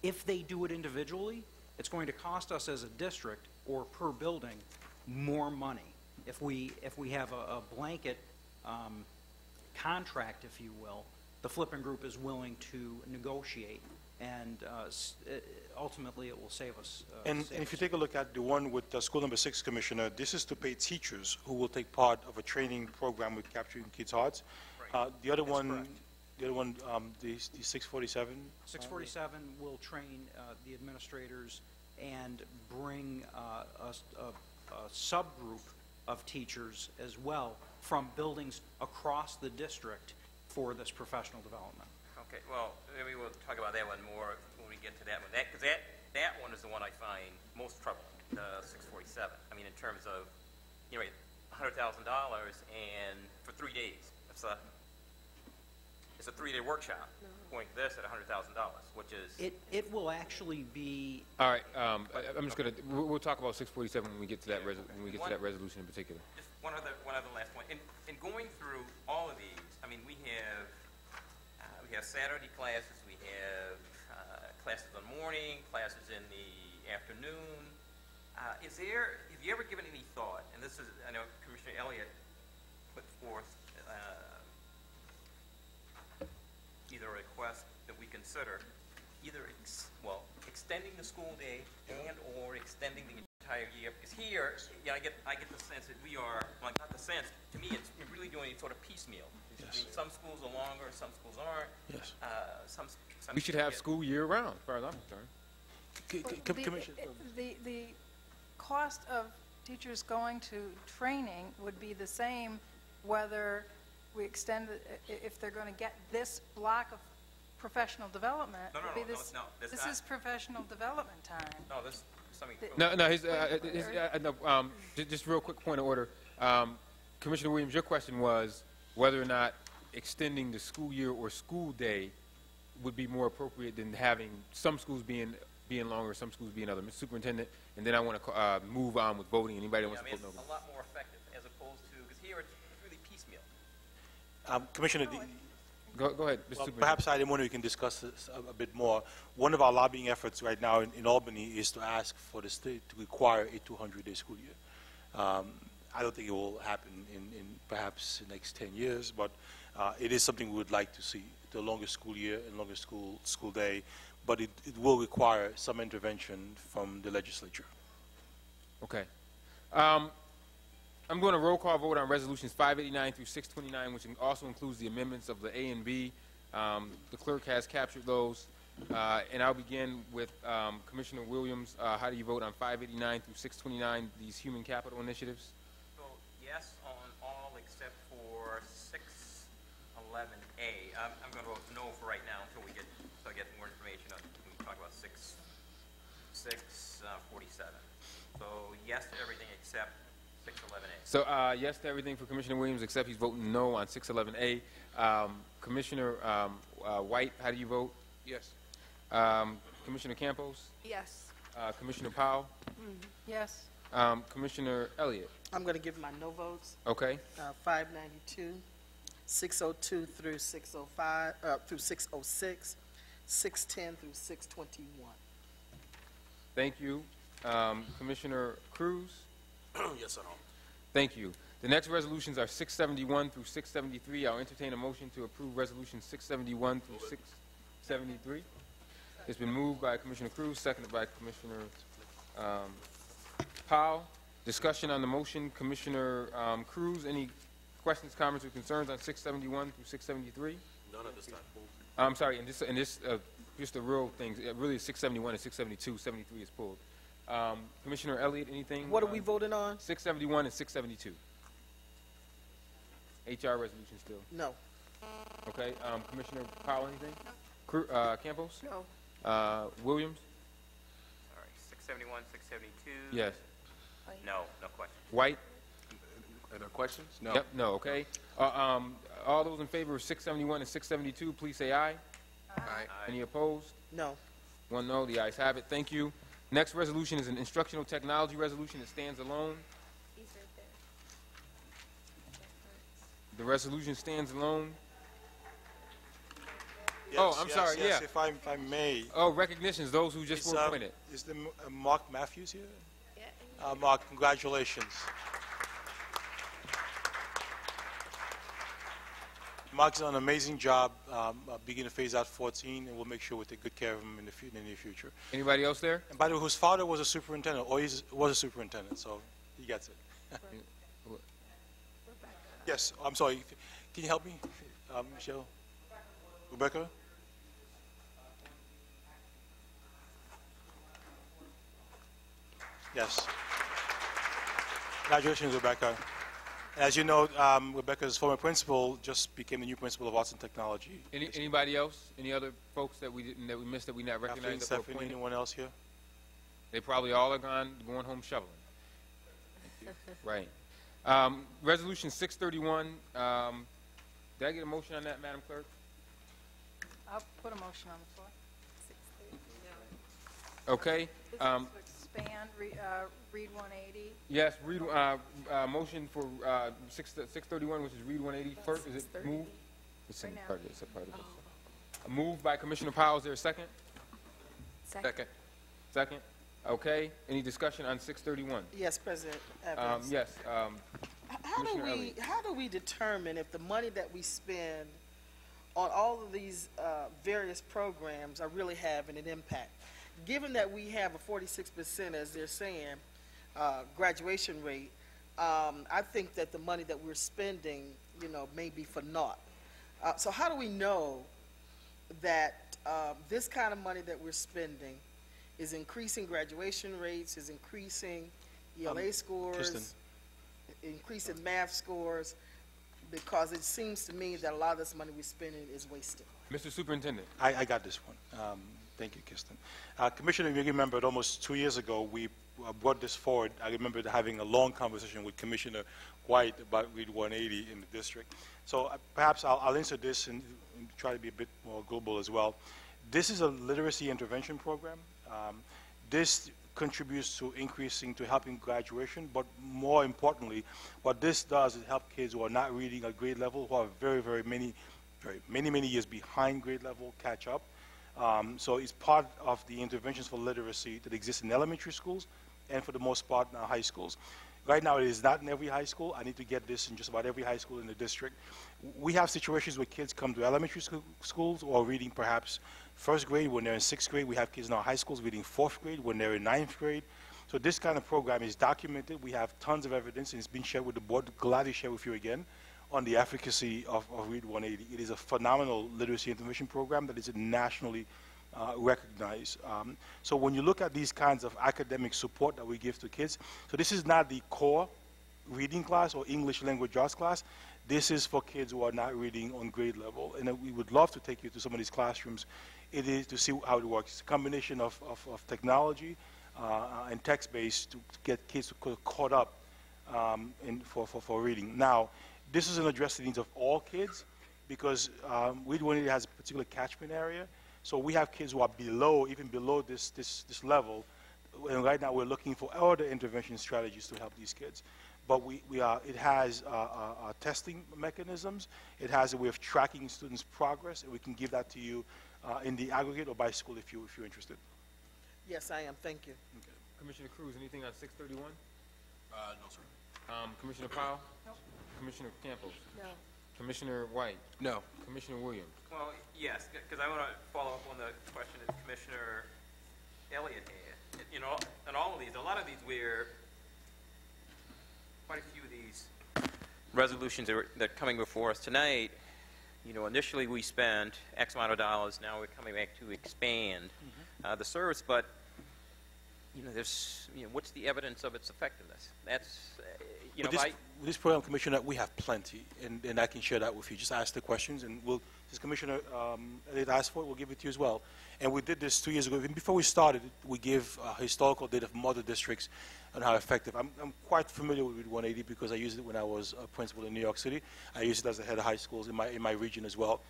If they do it individually, it's going to cost us as a district or per building more money. If we have a blanket contract, if you will, the flipping group is willing to negotiate, and ultimately it will save us. And if you take a look at the one with school number 6, Commissioner, this is to pay teachers who will take part of a training program with Capturing Kids' Hearts. The other one, the 647? 647 will train the administrators and bring a subgroup of teachers as well from buildings across the district for this professional development. Okay, well, maybe we'll talk about that one more when we get to that one. Because that one is the one I find most trouble, the 647. I mean, in terms of, $100,000 and for 3 days. It's a 3-day workshop. Going to this at $100,000, which is... It will actually be... All right, I'm just going to, we'll talk about 647 when we get to that, to that resolution in particular. Just one other last point. In going through all of these, I mean, we have Saturday classes, we have classes in the morning, classes in the afternoon. Have you ever given any thought, and this is, I know Commissioner Elliott put forth either a request that we consider extending the school day and or extending the entire year. Because here, I get the sense that we are, well, not the sense, to me it's really doing sort of piecemeal. Yes. I mean, some schools are longer, some schools aren't. Yes. Some We should have school year round, as far as I'm concerned. Commissioner. The cost of teachers going to training would be the same whether we extend it, if they're going to get this block of professional development. This is professional development time. No, this is something... Just real quick point of order. Commissioner Williams, your question was whether or not extending the school year or school day would be more appropriate than having some schools being longer, some schools being other. Mr. Superintendent, and then I want to move on with voting. Anybody that wants to vote no? It's a lot more effective as opposed to, because here it's really piecemeal. Commissioner, go ahead, Mr. Well, perhaps I didn't wonder we can discuss this a bit more. One of our lobbying efforts right now in Albany is to ask for the state to require a 200-day school year. I don't think it will happen in perhaps the next 10 years, but it is something we would like to see, the longer school year and longer school day, but it will require some intervention from the legislature. Okay. I'm doing a roll call vote on resolutions 589 through 629, which also includes the amendments of the A and B. The clerk has captured those. And I'll begin with Commissioner Williams. How do you vote on 589 through 629, these human capital initiatives? So yes on all except for 611A. I'm going to vote no for right now until we get more information on when we talk about 647. So yes to everything except 611A. So yes to everything for Commissioner Williams, except he's voting no on 611A. Commissioner White, how do you vote? Yes. Commissioner Campos? Yes. Commissioner Powell? Yes. Commissioner Elliott? I'm going to give my no votes. Okay. 592, 602 through 605, through 606, 610 through 621. Thank you. Commissioner Cruz? Yes, I don't. Thank you. The next resolutions are 671 through 673. I'll entertain a motion to approve resolution 671 through 673. It's been moved by Commissioner Cruz, seconded by Commissioner Powell. Discussion on the motion. Commissioner Cruz, any questions, comments, or concerns on 671 through 673? None at this time. I'm sorry, and this just the real things. Really, 671 and 672. 73 is pulled. Commissioner Elliott, anything? What are we voting on? 671 and 672. HR resolution still. No. Okay. Commissioner Powell, anything? Campos? No. Williams? Sorry, 671, 672. Yes. No, no question. White? Are there questions? No. Yep. No. Okay. All those in favor of 671 and 672, please say aye. Aye. Any opposed? No. One no. The ayes have it. Thank you. Next resolution is an instructional technology resolution that stands alone. He's right there. The resolution stands alone. Yes, Oh, I'm yes, sorry, yes, yeah. if I may. Oh, recognitions, those who just Is, were appointed. Is the Mark Matthews here? Yeah. Mark, congratulations. Mark's done an amazing job beginning to phase out 14, and we'll make sure we take good care of him in the near future. Anybody else there? And by the way, whose father was a superintendent, or was a superintendent, so he gets it. Yes, I'm sorry. Can you help me, Michelle? Rebecca? Yes. Congratulations, Rebecca. As you know, Rebecca's former principal just became the new principal of Arts and Technology. Anybody else? Any other folks that we missed that we not recognized that were Stephanie, appointed? anyone else here? They probably all are going home shoveling. Right. Resolution 631. Did I get a motion on that, Madam Clerk? I'll put a motion on the floor. Okay. This is to expand, read 180. Yes. Read motion for 631, which is read 180 first. Is it moved? It's in Right now. part of this. A part of this. Moved by Commissioner Powell. Is there a second? Second. Second. Okay. Any discussion on 631? Yes, President Evans. Yes. How do we determine if the money that we spend on all of these various programs are really having an impact? Given that we have a 46%, as they're saying, graduation rate, I think that the money that we're spending, may be for naught. So how do we know that this kind of money that we're spending is increasing graduation rates, is increasing ELA scores, Kristen. increasing math scores, because it seems to me that a lot of this money we're spending is wasted. Mr. Superintendent. I got this one. Thank you, Kirsten. Commissioner, you remember almost 2 years ago, we brought this forward. I remember having a long conversation with Commissioner White about Read 180 in the district. So perhaps I'll answer this and try to be a bit more global as well. This is a literacy intervention program. This contributes to helping graduation, but more importantly, what this does is help kids who are not reading at grade level, who are very many years behind grade level, catch up. So it's part of the interventions for literacy that exist in elementary schools and for the most part in our high schools. Right now it is not in every high school. I need to get this in just about every high school in the district. We have situations where kids come to elementary schools or reading perhaps first grade when they're in sixth grade. We have kids in our high schools reading fourth grade when they're in ninth grade. So this kind of program is documented. We have tons of evidence, and it's been shared with the board. Glad to share with you again on the efficacy of Read 180. It is a phenomenal literacy intervention program that is nationally recognized. So when you look at these kinds of academic support that we give to kids, so this is not the core reading class or English language arts class. This is for kids who are not reading on grade level. And we would love to take you to some of these classrooms. It is to see how it works. It's a combination of technology and text-based to get kids caught up for reading. Now, this doesn't address the needs of all kids because Read 180 has a particular catchment area. So we have kids who are below, even below this level. And right now we're looking for other intervention strategies to help these kids. But it has testing mechanisms. It has a way of tracking students' progress, and we can give that to you in the aggregate or by school if you're interested. Yes, I am. Thank you. Okay. Commissioner Cruz, anything on 631? No, sir. Commissioner Powell? No. Commissioner Campos? No. Commissioner White? No. Commissioner Williams? Well, yes, because I want to follow up on the question that Commissioner Elliott had. You know, and all of these, a lot of these quite a few of these resolutions that are coming before us tonight, you know, initially we spent X amount of dollars, now we're coming back to expand the service, but, you know, what's the evidence of its effectiveness? That's, you know, With this program, Commissioner, we have plenty, and I can share that with you. Just ask the questions, and this Commissioner Elliott asked for it, we'll give it to you as well. And we did this 2 years ago. Even before we started, we give historical data from other districts on how effective. I'm quite familiar with 180 because I used it when I was a principal in New York City. I used it as the head of high schools in my region as well.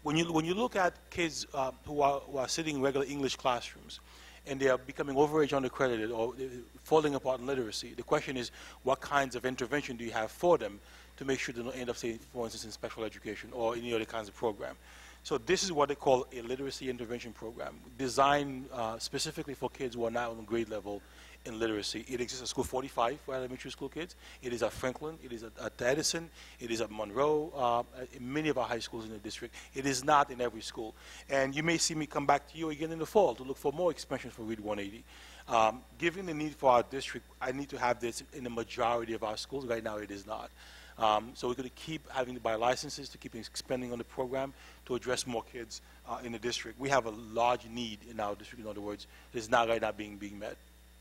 When you look at kids who are sitting in regular English classrooms, and they are becoming overage undercredited or falling apart in literacy, the question is, what kinds of intervention do you have for them to make sure they don't end up, say, for instance, in special education or any other kinds of program? So this is what they call a literacy intervention program, designed specifically for kids who are not on grade level in literacy. It exists at School 45 for elementary school kids. It is at Franklin. It is at Edison. It is at Monroe, in many of our high schools in the district. It is not in every school. And you may see me come back to you again in the fall to look for more expansion for Read 180. Given the need for our district, I need to have this in the majority of our schools. Right now, it is not. So we're going to keep having to buy licenses to keep expanding on the program to address more kids in the district. We have a large need in our district, in other words, that is not right now being met.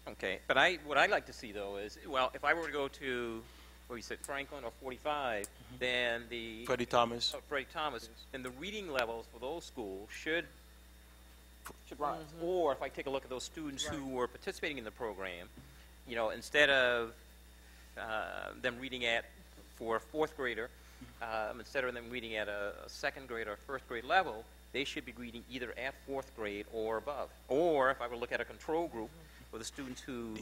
Okay, but what I'd like to see, though, is, well, if I were to go to, what you said, Franklin or 45, then the... Freddie Thomas. Freddie Thomas, then the reading levels for those schools should rise. Or if I take a look at those students who were participating in the program, you know, instead of them reading for a fourth grader, instead of them reading at a second grade or first grade level, they should be reading either at fourth grade or above. Or if I were to look at a control group for the students who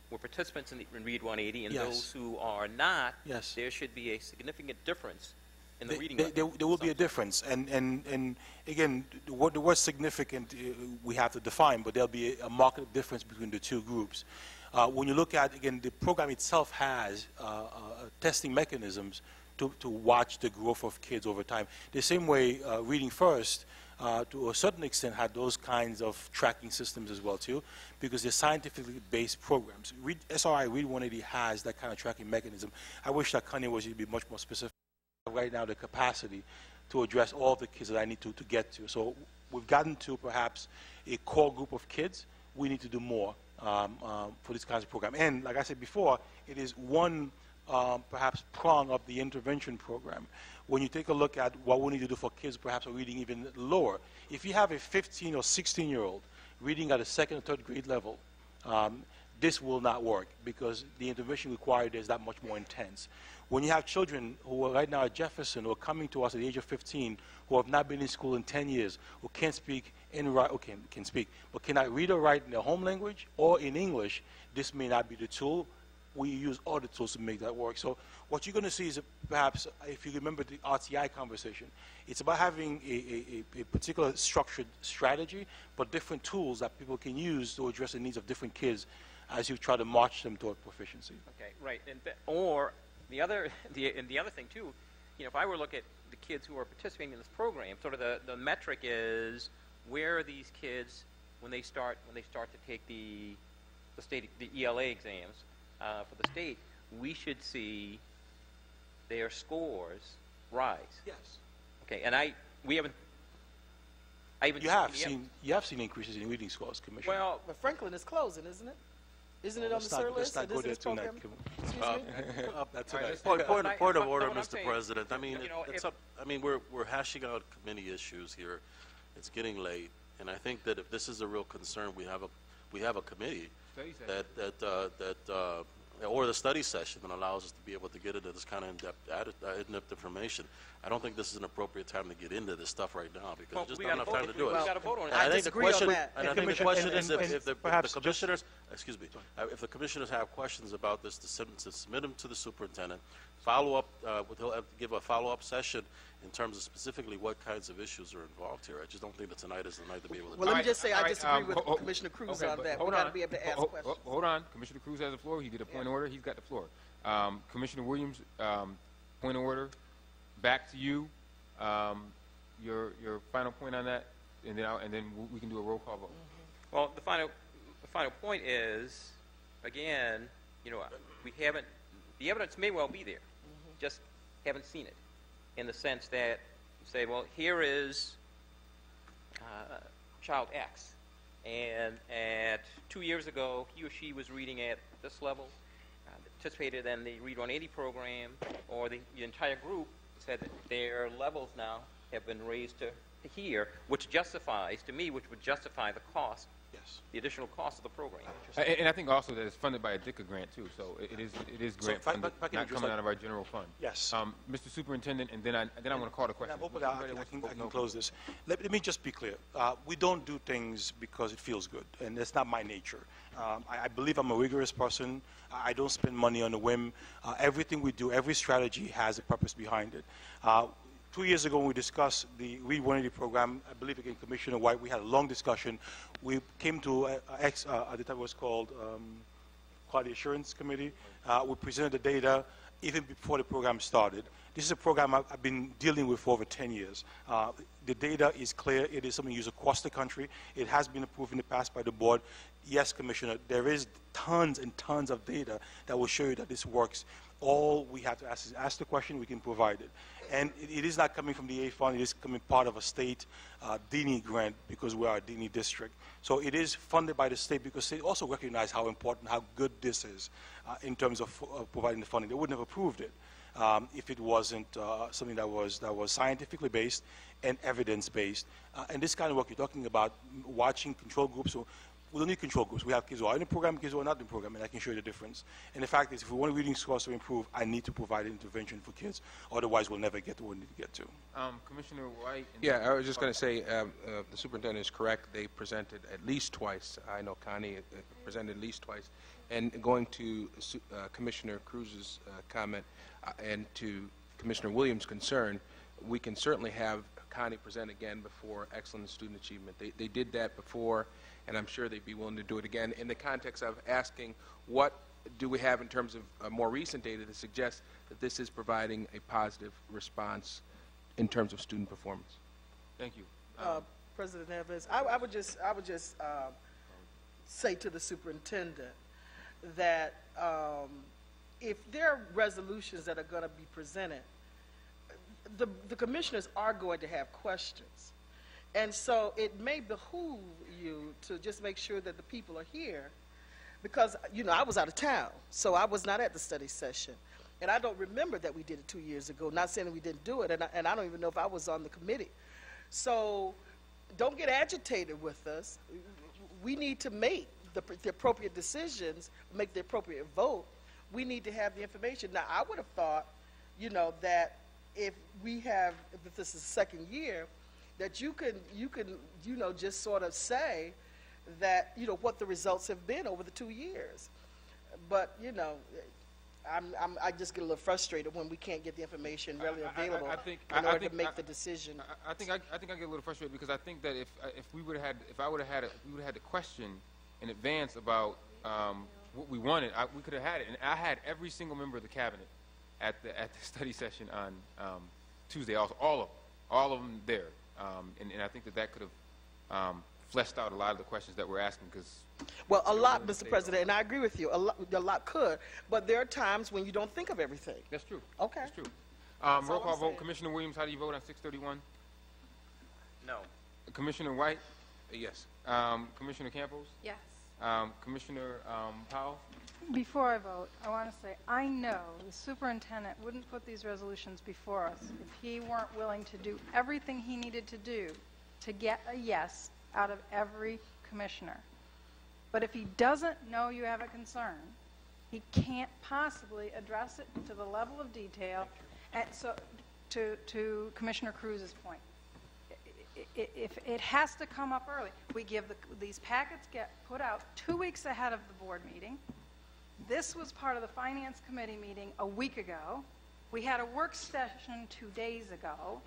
were participants in Read 180 and those who are not, there should be a significant difference in the reading level. There will be a difference. And again, the word significant we have to define, but there'll be a marked difference between the two groups. When you look at, again, the program itself has testing mechanisms to watch the growth of kids over time. The same way Reading First, to a certain extent, had those kinds of tracking systems as well, too, because they're scientifically based programs. SRI Read 180 has that kind of tracking mechanism. I wish that Kanye was to be much more specific. Right now, the capacity to address all the kids that I need to get to. So we've gotten to perhaps a core group of kids. We need to do more for this kinds of program. And like I said before, it is one perhaps prong of the intervention program. When you take a look at what we need to do for kids perhaps are reading even lower, if you have a 15 or 16-year-old reading at a second or third grade level, this will not work because the intervention required is that much more intense. When you have children who are right now at Jefferson who are coming to us at the age of 15, who have not been in school in 10 years, who can't speak and write, or can speak, but cannot read or write in their home language or in English, this may not be the tool. We use other tools to make that work. So what you're going to see is perhaps, if you remember the RTI conversation, it's about having a particular structured strategy, but different tools that people can use to address the needs of different kids as you try to march them toward proficiency. Okay, right. Or the other thing too, you know, if I were to look at the kids who are participating in this program, sort of the metric is where are these kids when they start to take the the ELA exams for the state, we should see their scores rise. Yes. Okay, and we haven't. You have seen increases in reading scores, Commissioner. Well, But Franklin is closing, isn't it? Isn't it on the SIR list? Let's not go there tonight. That's All right, right. but Point of what order, I'm Mr. saying, President. I mean, you know, it's if- up. I mean, we're hashing out committee issues here. It's getting late, and I think that if this is a real concern, we have a committee Study session. that or the study session that allows us to be able to get into this kind of in-depth information. I don't think this is an appropriate time to get into this stuff right now because Well, there's just we not gotta enough time vote- to do it. we gotta vote on it. And I think the disagree on question, that. and I And think the Commissioner- question and- is and if the perhaps commissioners, excuse me, if the commissioners have questions about this, to submit them to the superintendent. Follow up, he'll have to give a follow-up session in terms of specifically what kinds of issues are involved here. I just don't think that tonight is the night to be able to. Well, let me do just say I All right, disagree with ho- ho- Commissioner Cruz okay, on but that. We hold got to on. be able to ask Ho- ho- questions. Hold on. Commissioner Cruz has the floor. He did a point of order. He's got the floor. Commissioner Williams, point of order. Back to you. Your final point on that, and then we can do a roll call vote. Well, the final point is, again, you know, we haven't. The evidence may well be there, just haven't seen it, in the sense that you say, well, here is child X, and at 2 years ago, he or she was reading at this level, participated in the Read 180 program, or the entire group said that their levels now have been raised to here, which justifies, to me, which would justify the cost, the additional cost of the program. And I think also that it's funded by a DICA grant too, so it is So grant if I funded, can not address coming that- out of our general fund. Yes. Mr. Superintendent, and then I want to call the question. I can close this. Let me just be clear. We don't do things because it feels good, and that's not my nature. I believe I'm a rigorous person. I don't spend money on a whim. Everything we do, every strategy has a purpose behind it. 2 years ago, when we discussed the Read 180 program, I believe, again, Commissioner White, we had a long discussion. We came to, at the time it was called Quality Assurance Committee. We presented the data even before the program started. This is a program I've been dealing with for over 10 years. The data is clear. It is something used across the country. It has been approved in the past by the board. Yes, Commissioner, there is tons and tons of data that will show you that this works. All we have to ask is ask the question, we can provide it. And it is not coming from the A fund, it is coming part of a state DNI grant because we are a DNI district. So it is funded by the state because they also recognize how important, how good this is in terms of providing the funding. They wouldn't have approved it if it wasn't something that was scientifically based and evidence-based. And this kind of work you're talking about, watching control groups, so we don't need control groups. We have kids who are in the program, kids who are not in the program, and I can show you the difference. And the fact is, if we want reading scores to improve, I need to provide intervention for kids. Otherwise, we'll never get to where we need to get to. Commissioner White. Yeah, I was just going to say, the superintendent is correct. They presented at least twice. I know Connie presented at least twice. And going to Commissioner Cruz's comment and to Commissioner Williams' concern, we can certainly have Connie present again before excellent student achievement. They did that before, and I'm sure they'd be willing to do it again in the context of asking what do we have in terms of more recent data to suggest that this is providing a positive response in terms of student performance. Thank you. President Evans, I would just say to the superintendent that if there are resolutions that are going to be presented, the commissioners are going to have questions. And so it may behoove you to just make sure that the people are here because, you know, I was out of town, so I was not at the study session. And I don't remember that we did it 2 years ago, not saying that we didn't do it, and I don't even know if I was on the committee. So don't get agitated with us. We need to make the appropriate decisions, make the appropriate vote. We need to have the information. Now, I would have thought, you know, that if this is the second year, that you can, you know, just sort of say that, you know, what the results have been over the 2 years. But, you know, I just get a little frustrated when we can't get the information readily available in order to make the decision. I think I get a little frustrated because I think that if I would have had the question in advance about what we wanted, we could have had it. And I had every single member of the cabinet at the study session on Tuesday. All of them there. And I think that could have fleshed out a lot of the questions that we're asking, because Well, a lot, Mr. President, and I agree with you, a lot could, but there are times when you don't think of everything. that's true. Okay. That's true. That's Roll all call I'm vote. saying. Commissioner Williams, how do you vote on 631? No. Commissioner White? Yes. Commissioner Campos? Yes. Commissioner Powell? Before I vote, I want to say, I know the superintendent wouldn't put these resolutions before us if he weren't willing to do everything he needed to do to get a yes out of every commissioner. But if he doesn't know you have a concern, he can't possibly address it to the level of detail. And so, to Commissioner Cruz's point, if it has to come up early, we give these packets get put out 2 weeks ahead of the board meeting. This was part of the Finance Committee meeting a week ago. We had a work session 2 days ago.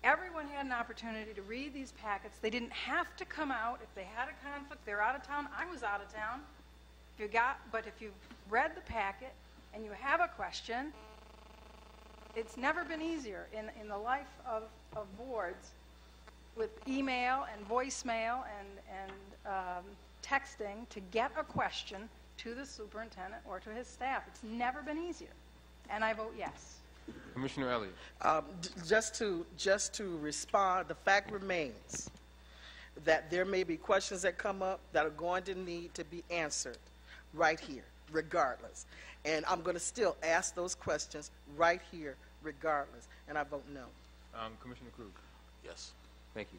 Everyone had an opportunity to read these packets. They didn't have to come out. If they had a conflict, they're out of town. I was out of town. But if you've read the packet and you have a question, it's never been easier in the life of boards with email and voicemail and texting to get a question to the superintendent or to his staff. It's never been easier. And I vote yes. Commissioner Elliott? Just to respond, the fact remains that there may be questions that come up that are going to need to be answered right here, regardless. And I'm going to still ask those questions right here, regardless. And I vote no. Commissioner Cruz? Yes. Thank you.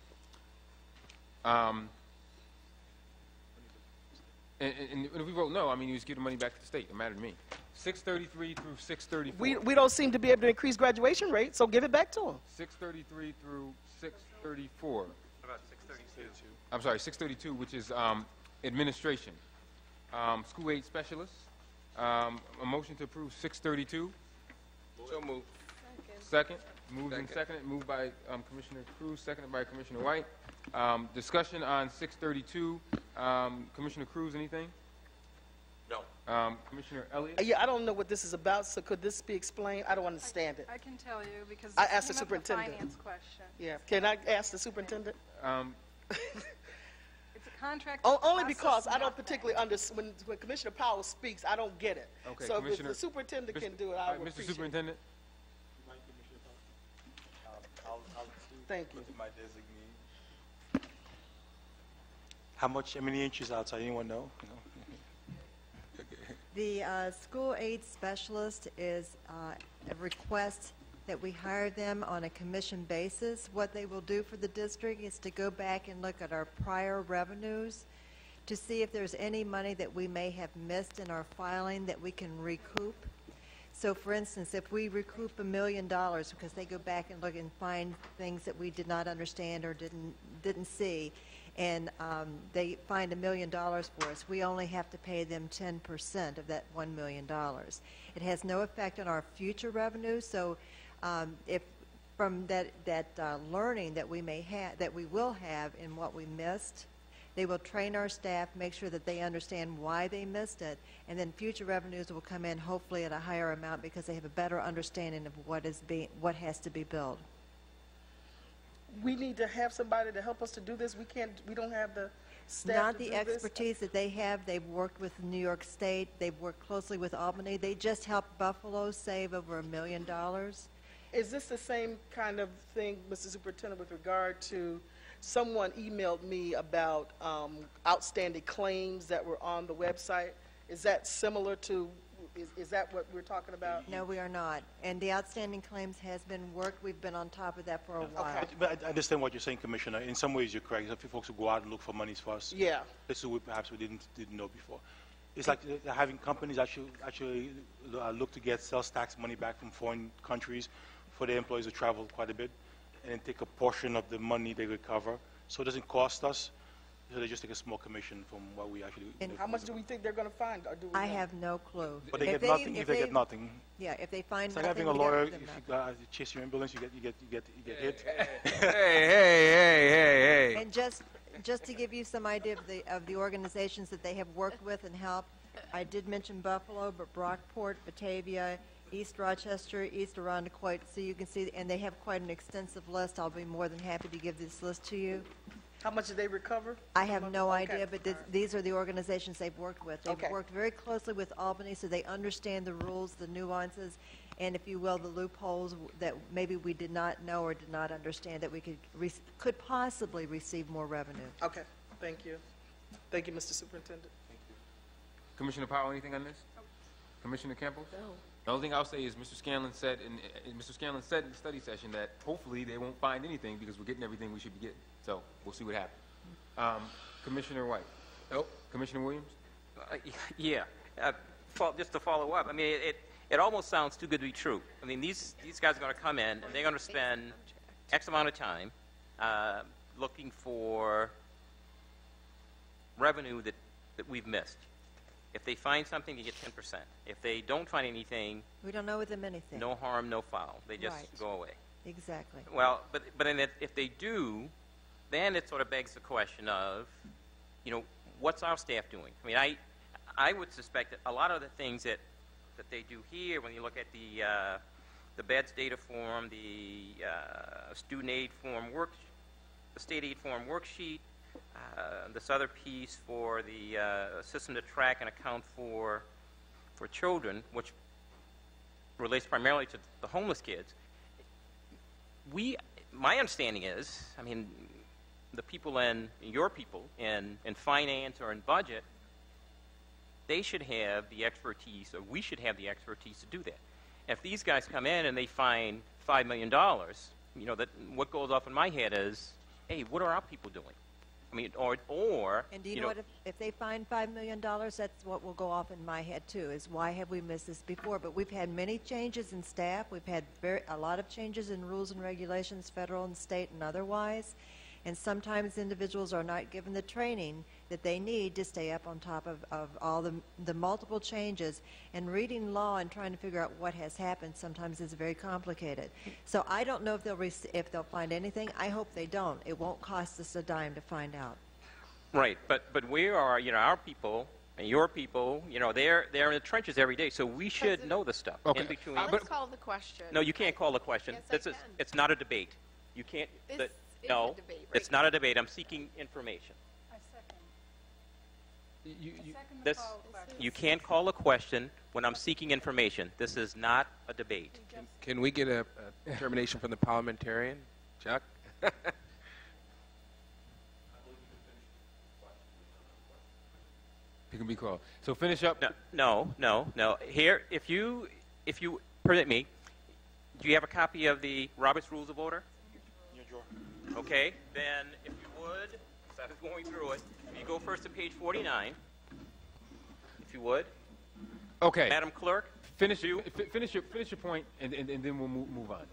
And if we vote no, I mean, you just give the money back to the state. It mattered to me. 633 through 634. We don't seem to be able to increase graduation rate, so give it back to them. 633 through 634. About 632. I'm sorry, 632, which is administration. School aid specialists. A motion to approve 632. So moved. Second. Moved and seconded. Moved by Commissioner Cruz, seconded by Commissioner White. Discussion on 632. Commissioner Cruz, anything? No. Commissioner Elliott? Yeah, I don't know what this is about, so could this be explained? I don't understand it. I can tell you because I this asked the came up in a superintendent. finance question. Yeah. Can I ask the superintendent? It's a contract. Only process because I don't nothing. particularly understand, when Commissioner Powell speaks, I don't get it. Okay, So if Commissioner- the superintendent can do it, All I right, would Mr. appreciate it. Superintendent? Thank you. My designee. How many inches outside? Anyone know? The school aid specialist is a request that we hire them on a commission basis. What they will do for the district is to go back and look at our prior revenues to see if there's any money that we may have missed in our filing that we can recoup. So for instance, if we recoup $1 million because they go back and look and find things that we did not understand or didn't see, and they find $1 million for us, we only have to pay them 10% of that $1 million. It has no effect on our future revenue. So if from that learning that we may have, that we will have in what we missed, they will train our staff, make sure that they understand why they missed it, and then future revenues will come in hopefully at a higher amount because they have a better understanding of what has to be billed. We need to have somebody to help us to do this. We don't have the staff Not to the do this. expertise that they have. They've worked with New York State. They've worked closely with Albany. They just helped Buffalo save over $1 million. Is this the same kind of thing, Mr. Superintendent, with regard to someone emailed me about outstanding claims that were on the website? Is that similar to, is that what we're talking about? No, we are not. And the outstanding claims has been worked. We've been on top of that for a while. But I understand what you're saying, Commissioner. In some ways, you're correct. Some folks will go out and look for monies for us. Yeah. This is what perhaps we didn't know before. It's like having companies actually look to get sales tax money back from foreign countries for their employees to travel quite a bit, and then take a portion of the money they recover. So it doesn't cost us. So they just take a small commission from what we actually. And how much do we think they're going to find? Or do we I know? have no clue. But they get nothing if they get nothing. Yeah, if they find It's like nothing, having a we don't lawyer. give them If nothing. you chase your ambulance, you get hit. Hey. And just to give you some idea of the organizations that they have worked with and helped, I did mention Buffalo, but Brockport, Batavia, East Rochester, East Irondequoit, so you can see, and they have quite an extensive list. I'll be more than happy to give this list to you. How much did they recover? I have no Okay. idea, but these are the organizations they've worked with. They've Okay. worked very closely with Albany, so they understand the rules, the nuances, and if you will, the loopholes that maybe we did not know or did not understand that we could possibly receive more revenue. Okay, thank you. Thank you, Mr. Superintendent. Commissioner Powell, anything on this? Commissioner Campbell? No. The only thing I'll say is Mr. Scanlon said in the study session that hopefully they won't find anything because we're getting everything we should be getting. So we'll see what happens. Commissioner White? Nope. Commissioner Williams? Yeah. Just to follow up, I mean, it almost sounds too good to be true. I mean, these guys are going to come in and they're going to spend X amount of time looking for revenue that we've missed. If they find something, you get 10%. If they don't find anything, We don't know with them anything. no harm, no foul. They just Right. go away. Exactly. Well, but then if they do, then it sort of begs the question of, what's our staff doing? I mean, I would suspect that a lot of the things that they do here, when you look at the BEDS data form, the student aid form the state aid form worksheet, this other piece for the system to track and account for children, which relates primarily to the homeless kids. My understanding is, I mean, the people your people in finance or in budget, they should have the expertise, or we should have the expertise to do that. If these guys come in and they find $5 million, what goes off in my head is, hey, what are our people doing? I mean, or And do you know what, if they find $5 million, that's what will go off in my head too, is why have we missed this before? But we've had many changes in staff. We've had a lot of changes in rules and regulations, federal and state and otherwise. And sometimes individuals are not given the training that they need to stay up on top of all the multiple changes. And reading law and trying to figure out what has happened sometimes is very complicated. So I don't know if they'll find anything. I hope they don't. It won't cost us a dime to find out. Right, but we are, our people and your people, they're in the trenches every day, so we should know this stuff. Okay. In between. Let's call the question. No, you can't call the question. Yes, I can. It's not a debate. You can't. This is no, a debate right it's not a debate. I'm seeking information. I second. You Second the This, call question. you can't call a question when I'm seeking information. This is not a debate. Can we get a determination from the parliamentarian? Chuck? You can be called. So finish up. No. Here, if you permit me, do you have a copy of the Robert's Rules of Order? Okay, then if you would, as I was going through it, if you go first to page 49, if you would. Okay. Madam Clerk. Finish your point, and then we'll move on.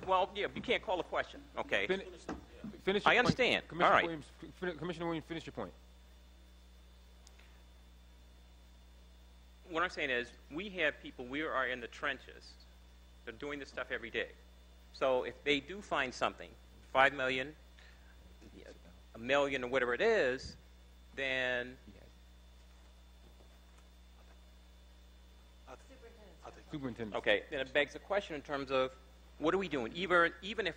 Well, yeah, you can't call a question. Okay. Finish your I understand. Point. All right. Commissioner Williams, finish your point. What I'm saying is, we have people, we are in the trenches. They're doing this stuff every day. So if they do find something, 5 million, a million, or whatever it is, then Superintendent. okay, then it begs the question in terms of what are we doing? Even if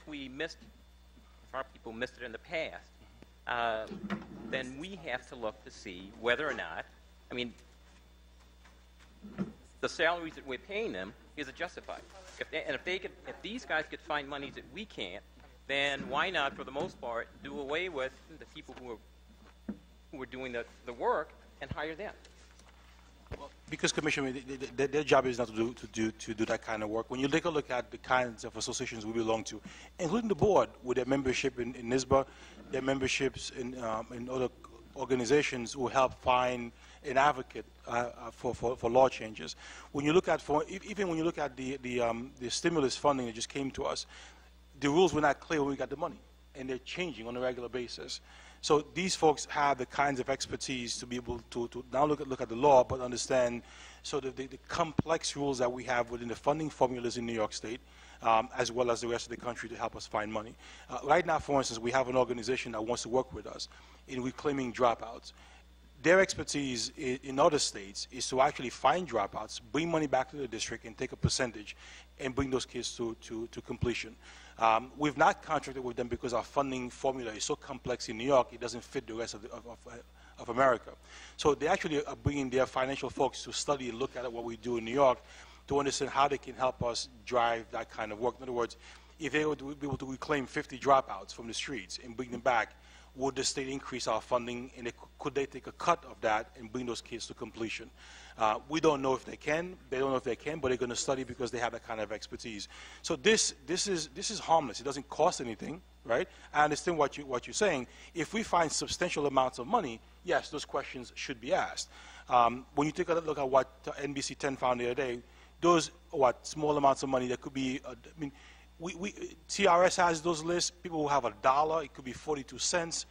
our people missed it in the past, then we have to look to see whether or not, I mean, the salaries that we're paying them, is it justified? If these guys could find money that we can't, then why not, for the most part, do away with the people who are doing the work and hire them? Because, Commissioner, their job is not to do that kind of work. When you take a look at the kinds of associations we belong to, including the board, with their membership in NISBA, their memberships in other organizations who help find an advocate for law changes. When you look at, even when you look at the stimulus funding that just came to us, the rules were not clear when we got the money, and they're changing on a regular basis. So these folks have the kinds of expertise to be able to now look at the law, but understand sort of the complex rules that we have within the funding formulas in New York State, as well as the rest of the country, to help us find money. Right now, for instance, we have an organization that wants to work with us in reclaiming dropouts. Their expertise in other states is to actually find dropouts, bring money back to the district, and take a percentage and bring those kids to completion. We've not contracted with them because our funding formula is so complex in New York, it doesn't fit the rest of America. So they actually are bringing their financial folks to study and look at what we do in New York to understand how they can help us drive that kind of work. In other words, if they would be able to reclaim 50 dropouts from the streets and bring them back, would the state increase our funding, and could they take a cut of that and bring those kids to completion? We don't know if they can. They don't know if they can, but they're going to study because they have that kind of expertise. So this is harmless. It doesn't cost anything, right? I understand what you're saying. If we find substantial amounts of money, yes, those questions should be asked. When you take a look at what NBC 10 found the other day, those small amounts of money that could be. TRS has those lists. People who have $1, it could be 42 cents.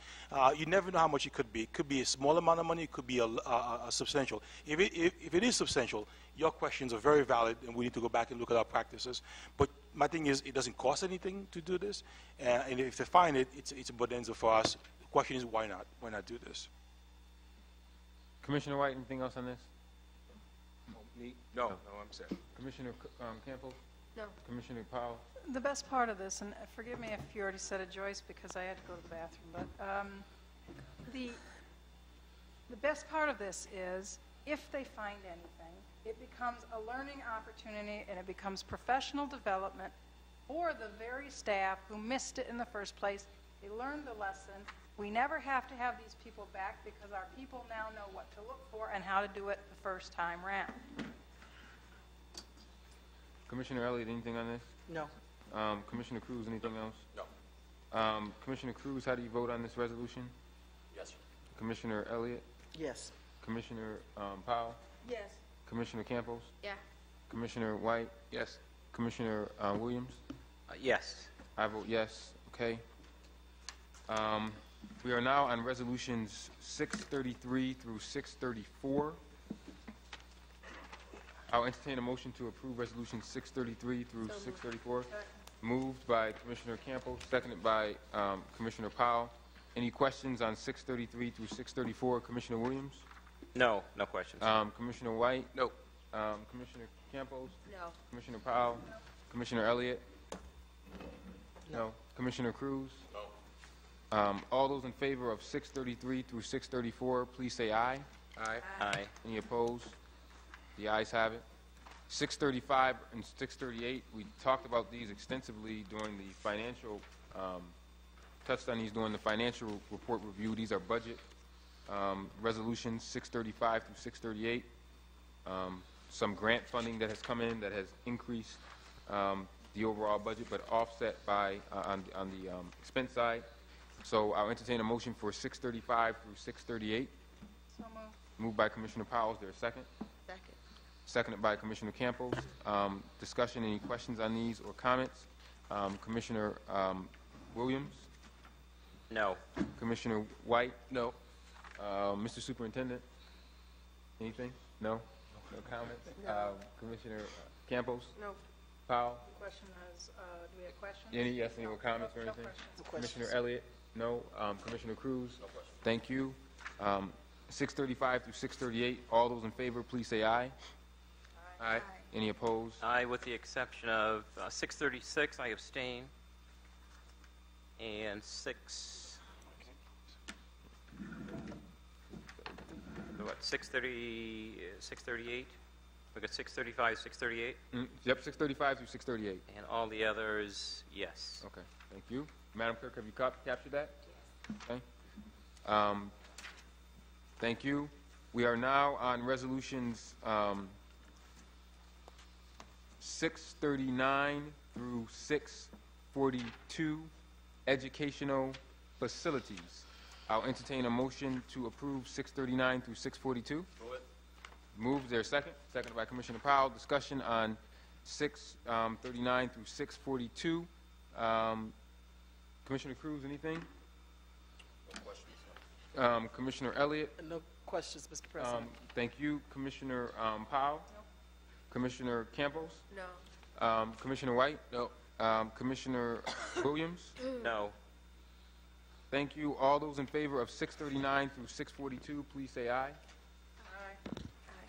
You never know how much it could be. It could be a small amount of money. It could be a substantial. If it is substantial, your questions are very valid, and we need to go back and look at our practices. But my thing is, it doesn't cost anything to do this, and if they find it, it's a bonanza for us. The question is, why not? Why not do this? Commissioner White, anything else on this? No, I'm set. Commissioner Campbell? No. Commissioner Powell? The best part of this, and forgive me if you already said it, Joyce, because I had to go to the bathroom, but the best part of this is if they find anything, it becomes a learning opportunity and it becomes professional development for the very staff who missed it in the first place. They learned the lesson. We never have to have these people back because our people now know what to look for and how to do it the first time round. Commissioner Elliott, anything on this? No. Commissioner Cruz, anything else? No. Commissioner Cruz, how do you vote on this resolution? Yes, sir. Commissioner Elliott? Yes. Commissioner Powell? Yes. Commissioner Campos? Yeah. Commissioner White? Yes. Commissioner Williams? Yes. I vote yes. Okay. We are now on resolutions 633 through 634. I'll entertain a motion to approve resolutions 633 through 634. Moved by Commissioner Campos, seconded by Commissioner Powell. Any questions on 633 through 634? Commissioner Williams? No questions. Commissioner White? No. Commissioner Campos? No. Commissioner Powell? No. Commissioner Elliott? No. Commissioner Cruz? No. All those in favor of 633 through 634, please say aye. Aye. Aye. Any opposed? The ayes have it. 635 and 638, we talked about these extensively during the financial, touched on these during the financial report review. These are budget resolutions, 635 through 638. Some grant funding that has come in that has increased the overall budget, but offset by on the expense side. So I'll entertain a motion for 635 through 638. So moved. Moved by Commissioner Powell. Is there a second? Second. Seconded by Commissioner Campos. Discussion, any questions on these or comments? Commissioner Williams? No. Commissioner White? No. Mr. Superintendent? Anything? No? No comments? No. Commissioner Campos? No. Powell? The question is, do we have questions? Any more comments or No anything? questions. Commissioner Elliott? No. Commissioner Cruz? No questions. Thank you. 635 through 638, all those in favor, please say aye. Aye. Any opposed? Aye, with the exception of 636, I abstain. And 638? We got 635, 638? Yep, 635 through 638. And all the others, yes. Okay, thank you. Madam Clerk, have you captured that? Yes. Okay. Thank you. We are now on resolutions 639 through 642, educational facilities. I'll entertain a motion to approve 639 through 642. Move it. Moved. Is there a second? Seconded by Commissioner Powell. Discussion on 639 through 642. Commissioner Cruz, anything? No questions. Commissioner Elliott? No questions, Mr. President. Thank you. Commissioner Powell? No. Commissioner Campos? No. Commissioner White? No. Commissioner Williams? No. Thank you. All those in favor of 639 through 642, please say aye.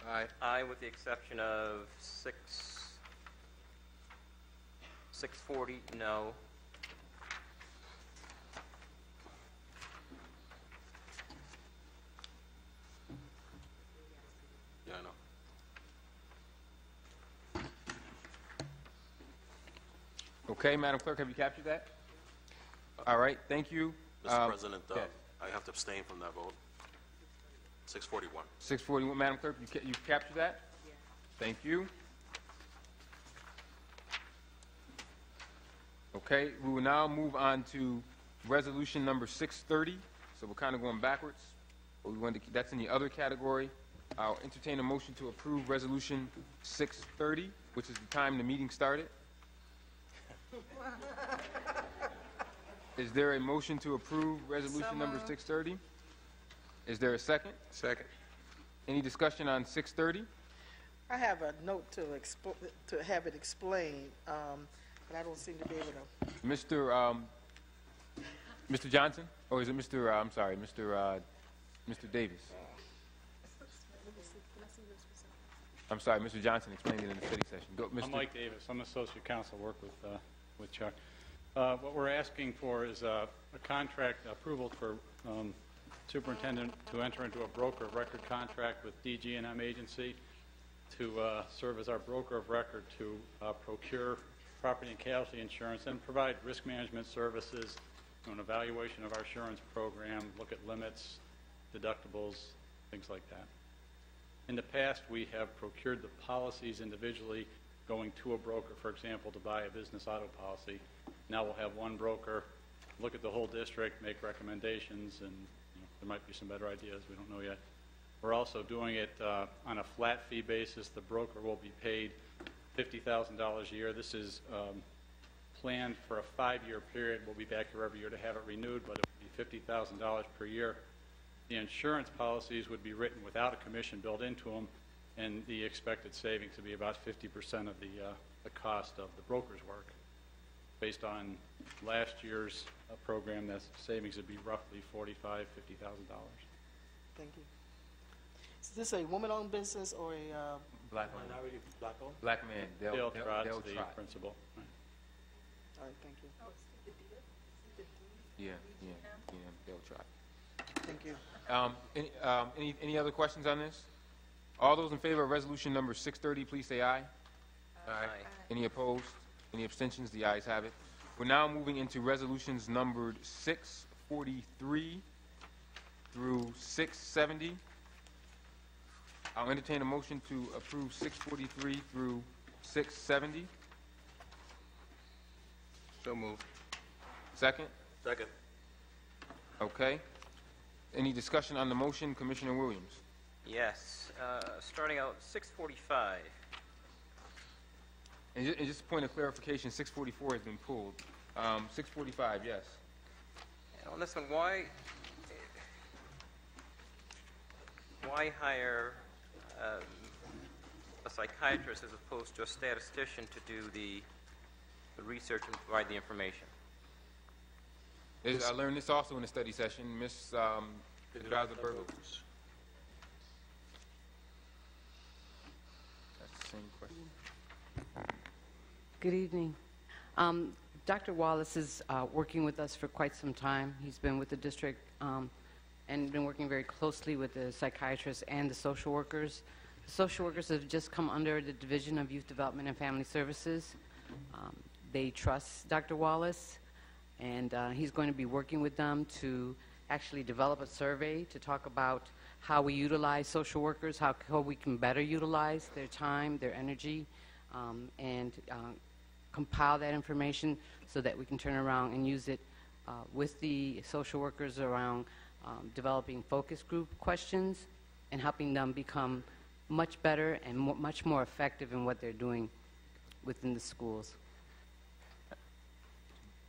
Aye. Aye, with the exception of 640, no. Yeah, I know. Okay, Madam Clerk, have you captured that? All right, thank you. Mr. President, yes. I have to abstain from that vote. 641. 641, Madam Clerk, you captured that? Yes. Thank you. Okay, we will now move on to resolution number 630. So we're kind of going backwards. That's in the other category. I'll entertain a motion to approve resolution 630, which is the time the meeting started. Is there a motion to approve resolution number 630? Is there a second? Second. Any discussion on 630? I have a note to have it explained, but I don't seem to be able to. Mr. Johnson? Or is it Mr. I'm sorry, Mr. Davis? I'm sorry, Mr. Johnson explained it in the study session. Go, Mr. I'm Mike Davis. I'm associate counsel, work with Chuck. What we're asking for is a contract approval for superintendent to enter into a broker of record contract with DG&M agency to serve as our broker of record to procure property and casualty insurance and provide risk management services, an evaluation of our insurance program, look at limits, deductibles, things like that. In the past, we have procured the policies individually, going to a broker, for example, to buy a business auto policy. Now we'll have one broker look at the whole district, make recommendations, and there might be some better ideas. We don't know yet. We're also doing it on a flat fee basis. The broker will be paid $50,000 a year. This is planned for a 5-year period. We'll be back here every year to have it renewed, but it would be $50,000 per year. The insurance policies would be written without a commission built into them, and the expected savings would be about 50% of the cost of the broker's work. Based on last year's program, that savings would be roughly $45,000, $50,000. Thank you. Is this a woman-owned business or a... Black-owned. Black-owned? Black man, Dale Trotz, Dale the Trott. principal. Right. All right, thank you. Yeah, Dale Trott. Thank you. Any other questions on this? All those in favor of resolution number 630, please say aye. Aye. Any opposed? Any abstentions? The ayes have it. We're now moving into resolutions numbered 643 through 670. I'll entertain a motion to approve 643 through 670. So moved. Second? Second. Okay. Any discussion on the motion, Commissioner Williams? Yes. Starting out 645. And just a point of clarification, 644 has been pulled. 645, yes. And on this one, why hire a psychiatrist as opposed to a statistician to do the research and provide the information? I learned this also in the study session. Ms. Pedraza-Burgos. That's the same question. Good evening. Dr. Wallace is working with us for quite some time. He's been with the district and been working very closely with the psychiatrists and the social workers. The social workers have just come under the Division of Youth Development and Family Services. They trust Dr. Wallace, and he's going to be working with them to actually develop a survey to talk about how we utilize social workers, how we can better utilize their time, their energy, and compile that information so that we can turn around and use it with the social workers around developing focus group questions and helping them become much better and much more effective in what they're doing within the schools.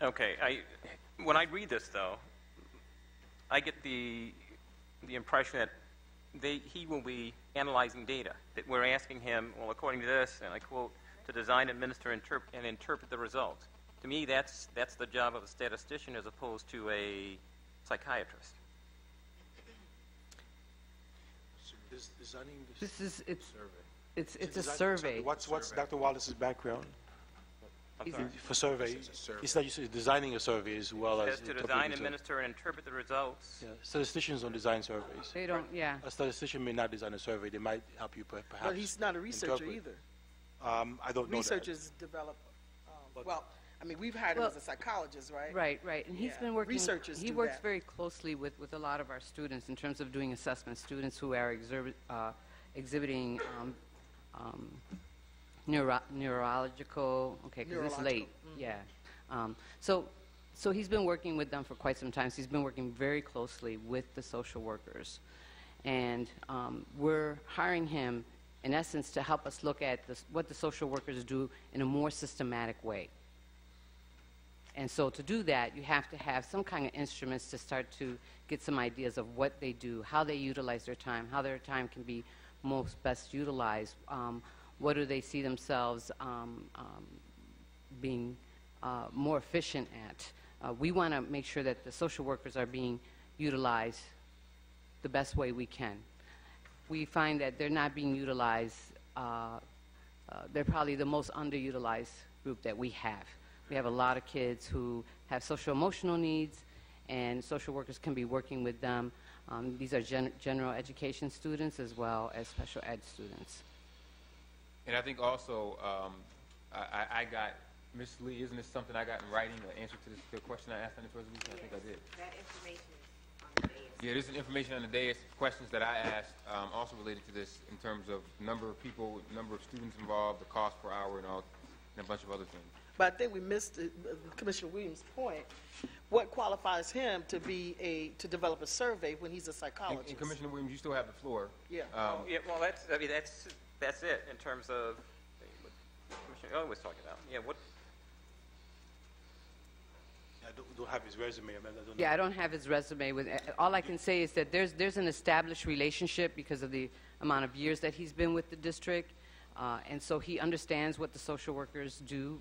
Okay. When I read this, though, I get the impression that he will be analyzing data, that we're asking him, well, according to this, and I quote, to design, administer, and interpret the results. To me, that's the job of a statistician as opposed to a psychiatrist. Designing This is, it's a design- survey. What's Dr. Wallace's background? I'm sorry. For survey, it's that you say designing a survey as well It as says to interpreting design, the survey. administer, and interpret the results. Yeah, statisticians don't design surveys. They don't, yeah. A statistician may not design a survey. They might help you perhaps. But he's not a researcher interpret. either. I don't know that. Researchers develop, well, I mean, we've hired him as a psychologist, right? Right, and he's Yeah. been working, Researchers he do works that. very closely with a lot of our students in terms of doing assessments, students who are exhibiting neurological, okay, because it's late, yeah. So he's been working with them for quite some time. So he's been working very closely with the social workers. And we're hiring him, in essence, to help us look at what the social workers do in a more systematic way. And so to do that, you have to have some kind of instruments to start to get some ideas of what they do, how they utilize their time, how their time can be most best utilized. What do they see themselves being more efficient at? We want to make sure that the social workers are being utilized the best way we can. We find that they're not being utilized, they're probably the most underutilized group that we have. We have a lot of kids who have social-emotional needs, and social workers can be working with them. These are general education students as well as special ed students. And I think also, I got, Ms. Lee, isn't this something I got in writing, the answer to the question I asked on this resolution? I think I did. That information is on the dais. Yeah, there's information on the dais, questions that I asked, also related to this in terms of number of people, number of students involved, the cost per hour, and a bunch of other things. But I think we missed Commissioner Williams' point. What qualifies him to develop a survey when he's a psychologist? And Commissioner Williams, you still have the floor. Yeah. Yeah, well, that's it in terms of what Commissioner Elliott was talking about. Yeah, what? I don't have his resume. I don't Yeah, I don't have his resume. All I can say is that there's an established relationship because of the amount of years that he's been with the district. And so he understands what the social workers do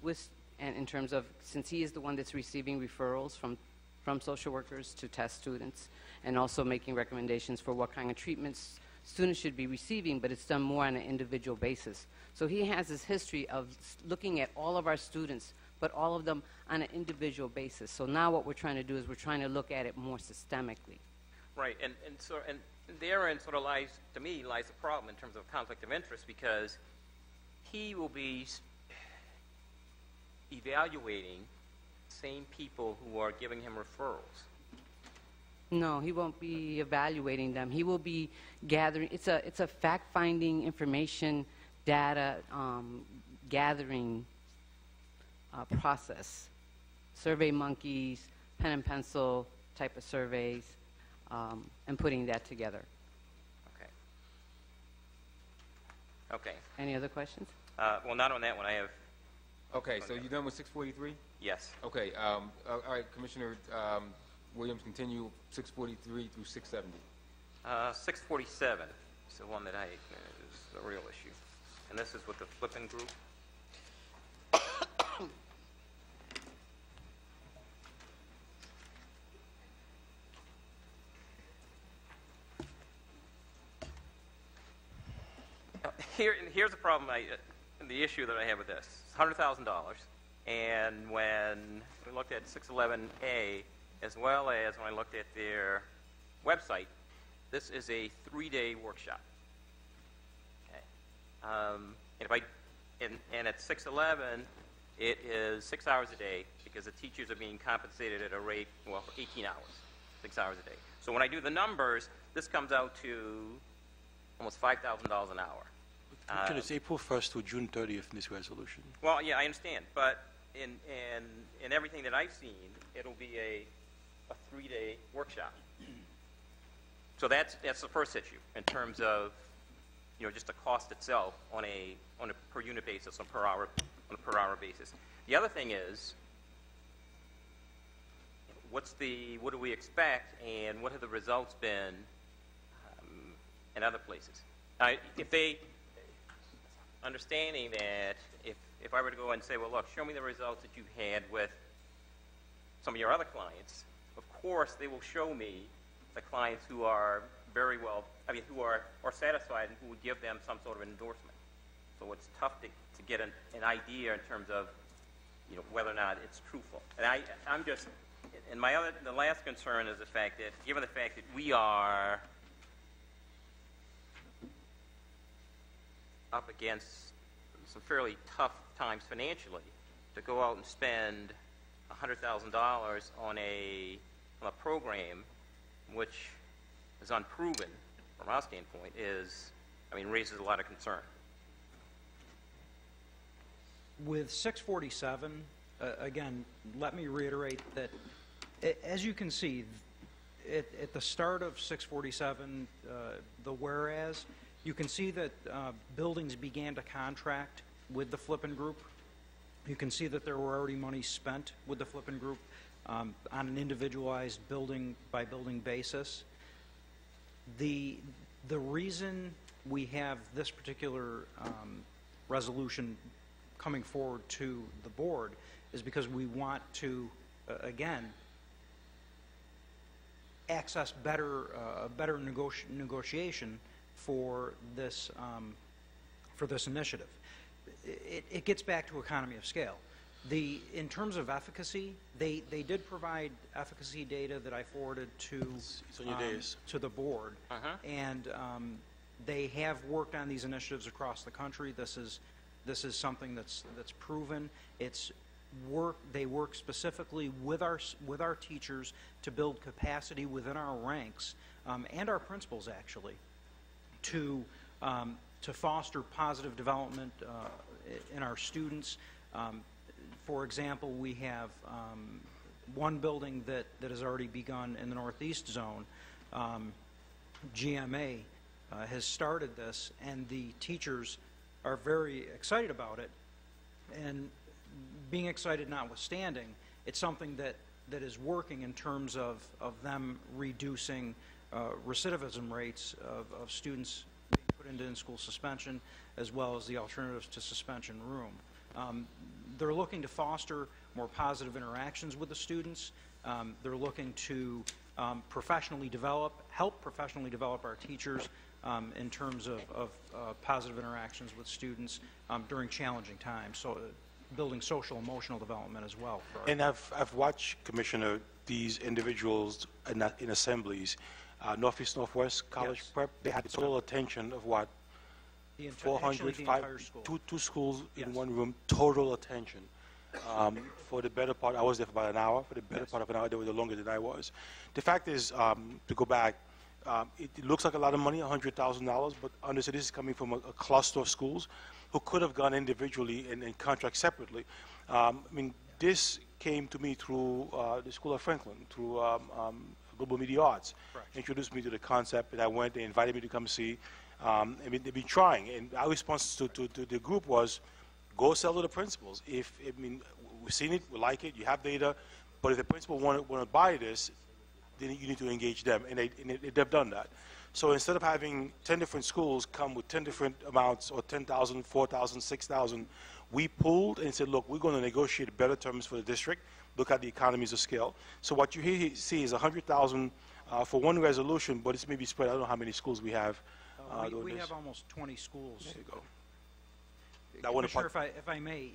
and in terms of, since he is the one that's receiving referrals from social workers to test students and also making recommendations for what kind of treatments students should be receiving, but it's done more on an individual basis. So he has this history of looking at all of our students, but all of them on an individual basis. So now what we're trying to do is we're trying to look at it more systemically. Right, and therein sort of lies the problem in terms of conflict of interest, because he will be evaluating same people who are giving him referrals. No, he won't be evaluating them. He will be gathering. It's a fact-finding, information, data gathering process. Survey monkeys, pen and pencil type of surveys, and putting that together. Okay. Okay. Any other questions? Well, not on that one. I have. Okay, so you done with 643? Yes. Okay. All right, Commissioner Williams, continue 643 through 670. 647 is the one that is the real issue, and this is with the flipping group. Here's the problem. The issue that I have with this: $100,000, and when we looked at 611A, as well as when I looked at their website, this is a 3-day workshop. Okay. And at 611, it is 6 hours a day because the teachers are being compensated at a rate, well, for 18 hours, 6 hours a day. So when I do the numbers, this comes out to almost $5,000 an hour. Actually, it's April 1st to June 30th in this resolution. Well, yeah, I understand, but in everything that I've seen, it'll be a 3-day workshop. So that's the first issue in terms of, just the cost itself on a per unit basis, on a per hour basis. The other thing is, what do we expect, and what have the results been in other places? Understanding that if I were to go and say, well, look, show me the results that you've had with some of your other clients, of course, they will show me the clients who are very well, who are satisfied and who would give them some sort of endorsement. So it's tough to get an idea in terms of, whether or not it's truthful. And I'm just, and the last concern is the fact that, given the fact that we are up against some fairly tough times financially, to go out and spend $100,000 on a program which is unproven from our standpoint raises a lot of concern. With 647, again, let me reiterate that, as you can see, at the start of 647, the whereas, you can see that buildings began to contract with the Flippin Group. You can see that there were already money spent with the Flippin Group on an individualized building-by-building basis. The reason we have this particular resolution coming forward to the board is because we want to, again, access better negotiation for this initiative. It gets back to economy of scale. In terms of efficacy, they did provide efficacy data that I forwarded to the board, and they have worked on these initiatives across the country. This is something that's proven. They work specifically with our teachers to build capacity within our ranks and our principals, actually, to foster positive development in our students. For example, we have one building that has already begun in the Northeast Zone. GMA has started this, and the teachers are very excited about it. And being excited notwithstanding, it's something that is working in terms of them reducing recidivism rates of students being put into in-school suspension, as well as the alternatives to suspension room. They're looking to foster more positive interactions with the students. They're looking to help professionally develop our teachers in terms of positive interactions with students during challenging times. So building social emotional development as well. And I've watched, Commissioner, these individuals in assemblies. Northeast Northwest College Prep, they had total attention of what? 400, two schools in one room, total attention. For the better part, I was there for about an hour. For the better part of an hour, they were longer than I was. The fact is, to go back, it looks like a lot of money, $100,000, but honestly, this is coming from a cluster of schools who could have gone individually and contract separately. This came to me through the School of Franklin, through Global Media Arts. Introduced me to the concept, and I went. They invited me to come see. They've been trying, and our response to the group was, go sell to the principals. We've seen it, we like it, you have data, but if the principal want to buy this, then you need to engage them, and they've done that. So instead of having 10 different schools come with 10 different amounts, or 10,000, 4,000, 6,000, we pooled and said, look, we're going to negotiate better terms for the district, look at the economies of scale. So what you see is 100,000 for one resolution, but it's maybe spread. I don't know how many schools we have. We have almost 20 schools. There you go. Commissioner, if I may,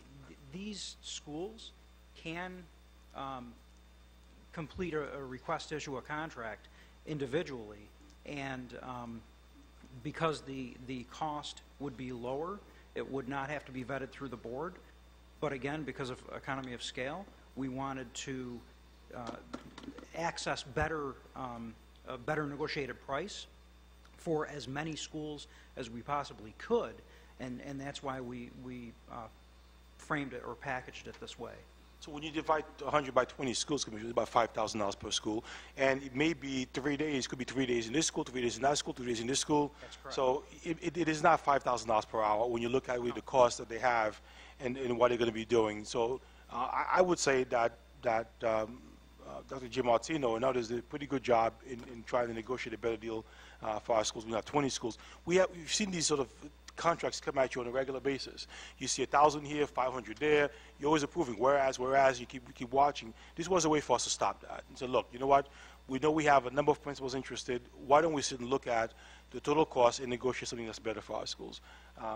these schools can complete a request to issue a contract individually, and because the cost would be lower, it would not have to be vetted through the board. But again, because of economy of scale, we wanted to access a better negotiated price for as many schools as we possibly could, and that's why we framed it or packaged it this way. So when you divide 100 by 20 schools, Commissioner, it's about $5,000 per school, and it may be 3 days. Could be 3 days in this school, 3 days in that school, 3 days in this school. That's correct. So it is not $5,000 per hour when you look at the cost that they have and what they're going to be doing. So I would say that Dr. Jim Martino and others did a pretty good job in trying to negotiate a better deal for our schools. We have 20 schools. We've seen these sort of contracts come at you on a regular basis. You see 1,000 here, 500 there. You're always approving. Whereas you keep watching. This was a way for us to stop that and say, look, you know what? We know we have a number of principals interested. Why don't we sit and look at the total cost and negotiate something that's better for our schools?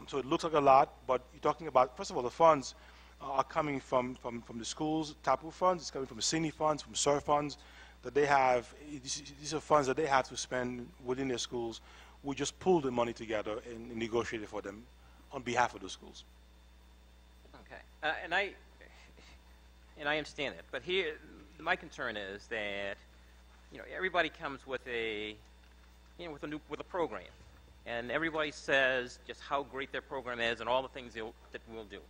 So it looks like a lot, but you're talking about, first of all, the funds are coming from the schools, TAPU funds. It's coming from the CINI funds, from SUR funds that they have. These are funds that they have to spend within their schools. We just pull the money together and negotiate it for them on behalf of the schools. Okay. And I understand that. But here, my concern is that, everybody comes with a program. And everybody says just how great their program is and all the things that we'll do.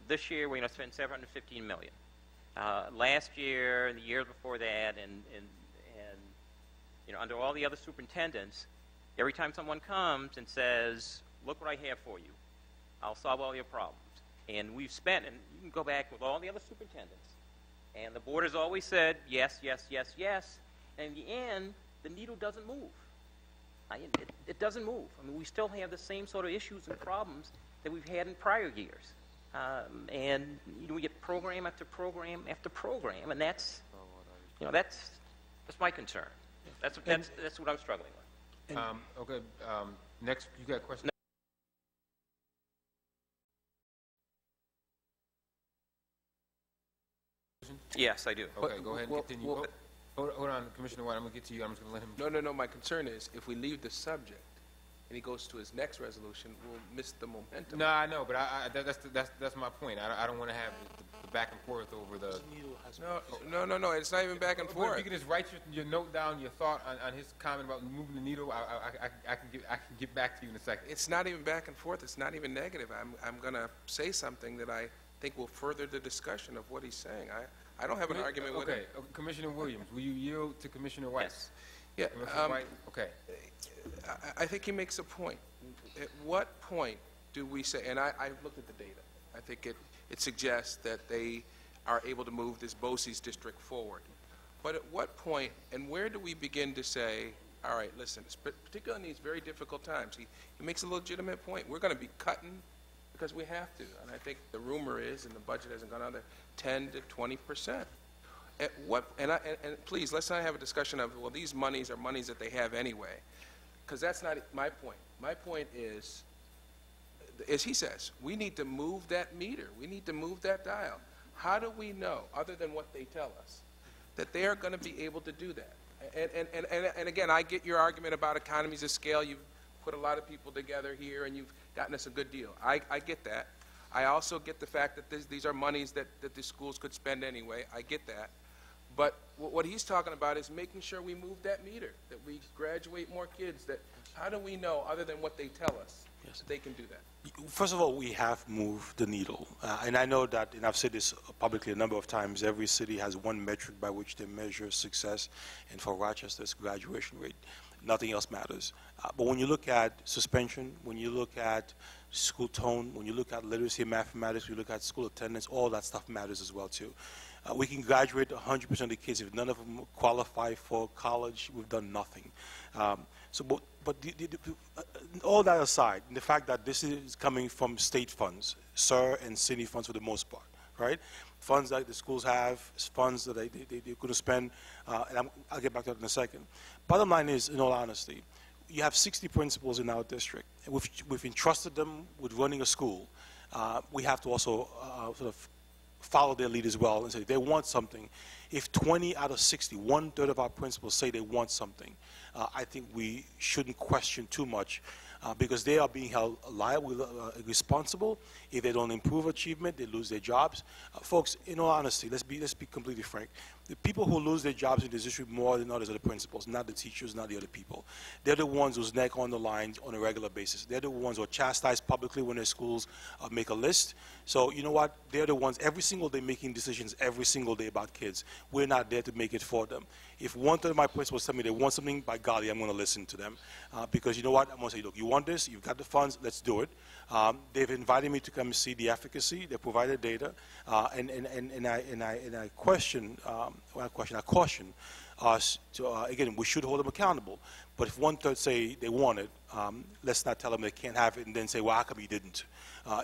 This year we're going to spend $715 million. Last year and the years before that, and under all the other superintendents, every time someone comes and says, "Look what I have for you. I'll solve all your problems." And we've spent, and you can go back with all the other superintendents, and the board has always said yes, yes, yes, yes. And in the end, the needle doesn't move. It doesn't move. We still have the same sort of issues and problems that we've had in prior years. And we get program after program after program, and that's my concern. That's what I'm struggling with. Okay. Next, you got a question? Yes, I do. Okay, go ahead and continue. Hold on, Commissioner White. I'm going to get to you. I'm just going to let him. No. My concern is if we leave the subject and he goes to his next resolution, we'll miss the momentum. No, I know, but that's my point. I don't want to have the back and forth over the. No. It's not even back and forth. If you can just write your note down, your thought on his comment about moving the needle, I can get back to you in a second. It's not even back and forth. It's not even negative. I'm going to say something that I think will further the discussion of what he's saying. I don't have an argument with him. Okay, Commissioner Williams, will you yield to Commissioner White? Yes. Yeah. Commissioner White? Okay. I think he makes a point. At what point do we say, and I've looked at the data, I think it suggests that they are able to move this BOCES district forward. But at what point, and where do we begin to say, all right, listen, particularly in these very difficult times, he makes a legitimate point. We're going to be cutting because we have to. And I think the rumor is, and the budget hasn't gone on there, 10 to 20%. At what, and please, let's not have a discussion of, well, these monies are monies that they have anyway, because that's not my point. My point is, as he says, we need to move that meter. We need to move that dial. How do we know, other than what they tell us, that they are going to be able to do that? And again, I get your argument about economies of scale. You've put a lot of people together here, and you've gotten us a good deal. I get that. I also get the fact that these are monies that the schools could spend anyway. I get that. But what he's talking about is making sure we move that meter, that we graduate more kids. That how do we know, other than what they tell us, that they can do that? First of all, we have moved the needle. And I know that, and I've said this publicly a number of times, every city has one metric by which they measure success. And for Rochester, it's graduation rate. Nothing else matters. But when you look at suspension, when you look at school tone, when you look at literacy and mathematics, when you look at school attendance, all that stuff matters as well, too. We can graduate 100% of the kids. If none of them qualify for college, we've done nothing. All that aside, the fact that this is coming from state funds, SUR and CINI funds for the most part, right? Funds that the schools have, funds that they're going to spend, and I'll get back to that in a second. Bottom line is, in all honesty, you have 60 principals in our district. We've entrusted them with running a school. We have to also sort of follow their lead as well and say they want something. If 20 out of 60, 1/3 of our principals say they want something, I think we shouldn't question too much because they are being held liable, responsible. If they don't improve achievement, they lose their jobs. Folks, in all honesty, let's be completely frank. The people who lose their jobs in this district more than others are the principals, not the teachers, not the other people. They're the ones whose neck on the line on a regular basis. They're the ones who are chastised publicly when their schools make a list. So you know what? They're the ones every single day making decisions every single day about kids. We're not there to make it for them. If 1/3 of my principals tell me they want something, by golly, I'm going to listen to them. Because you know what? I'm going to say, look, you want this? You've got the funds. Let's do it. They've invited me to come see the efficacy. They provided data. And I caution us to, again, we should hold them accountable. But if 1/3 say they want it, let's not tell them they can't have it and then say, well, how come you didn't?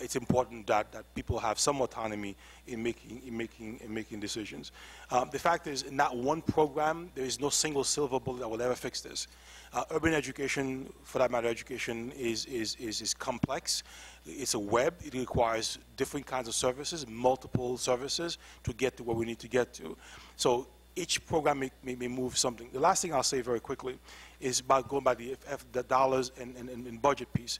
It's important that people have some autonomy in making decisions. The fact is, in that one program, there is no single silver bullet that will ever fix this. Urban education, for that matter, education is complex. It's a web. It requires different kinds of services, multiple services to get to where we need to get to. So each program may move something. The last thing I'll say very quickly is about going by the dollars and budget piece.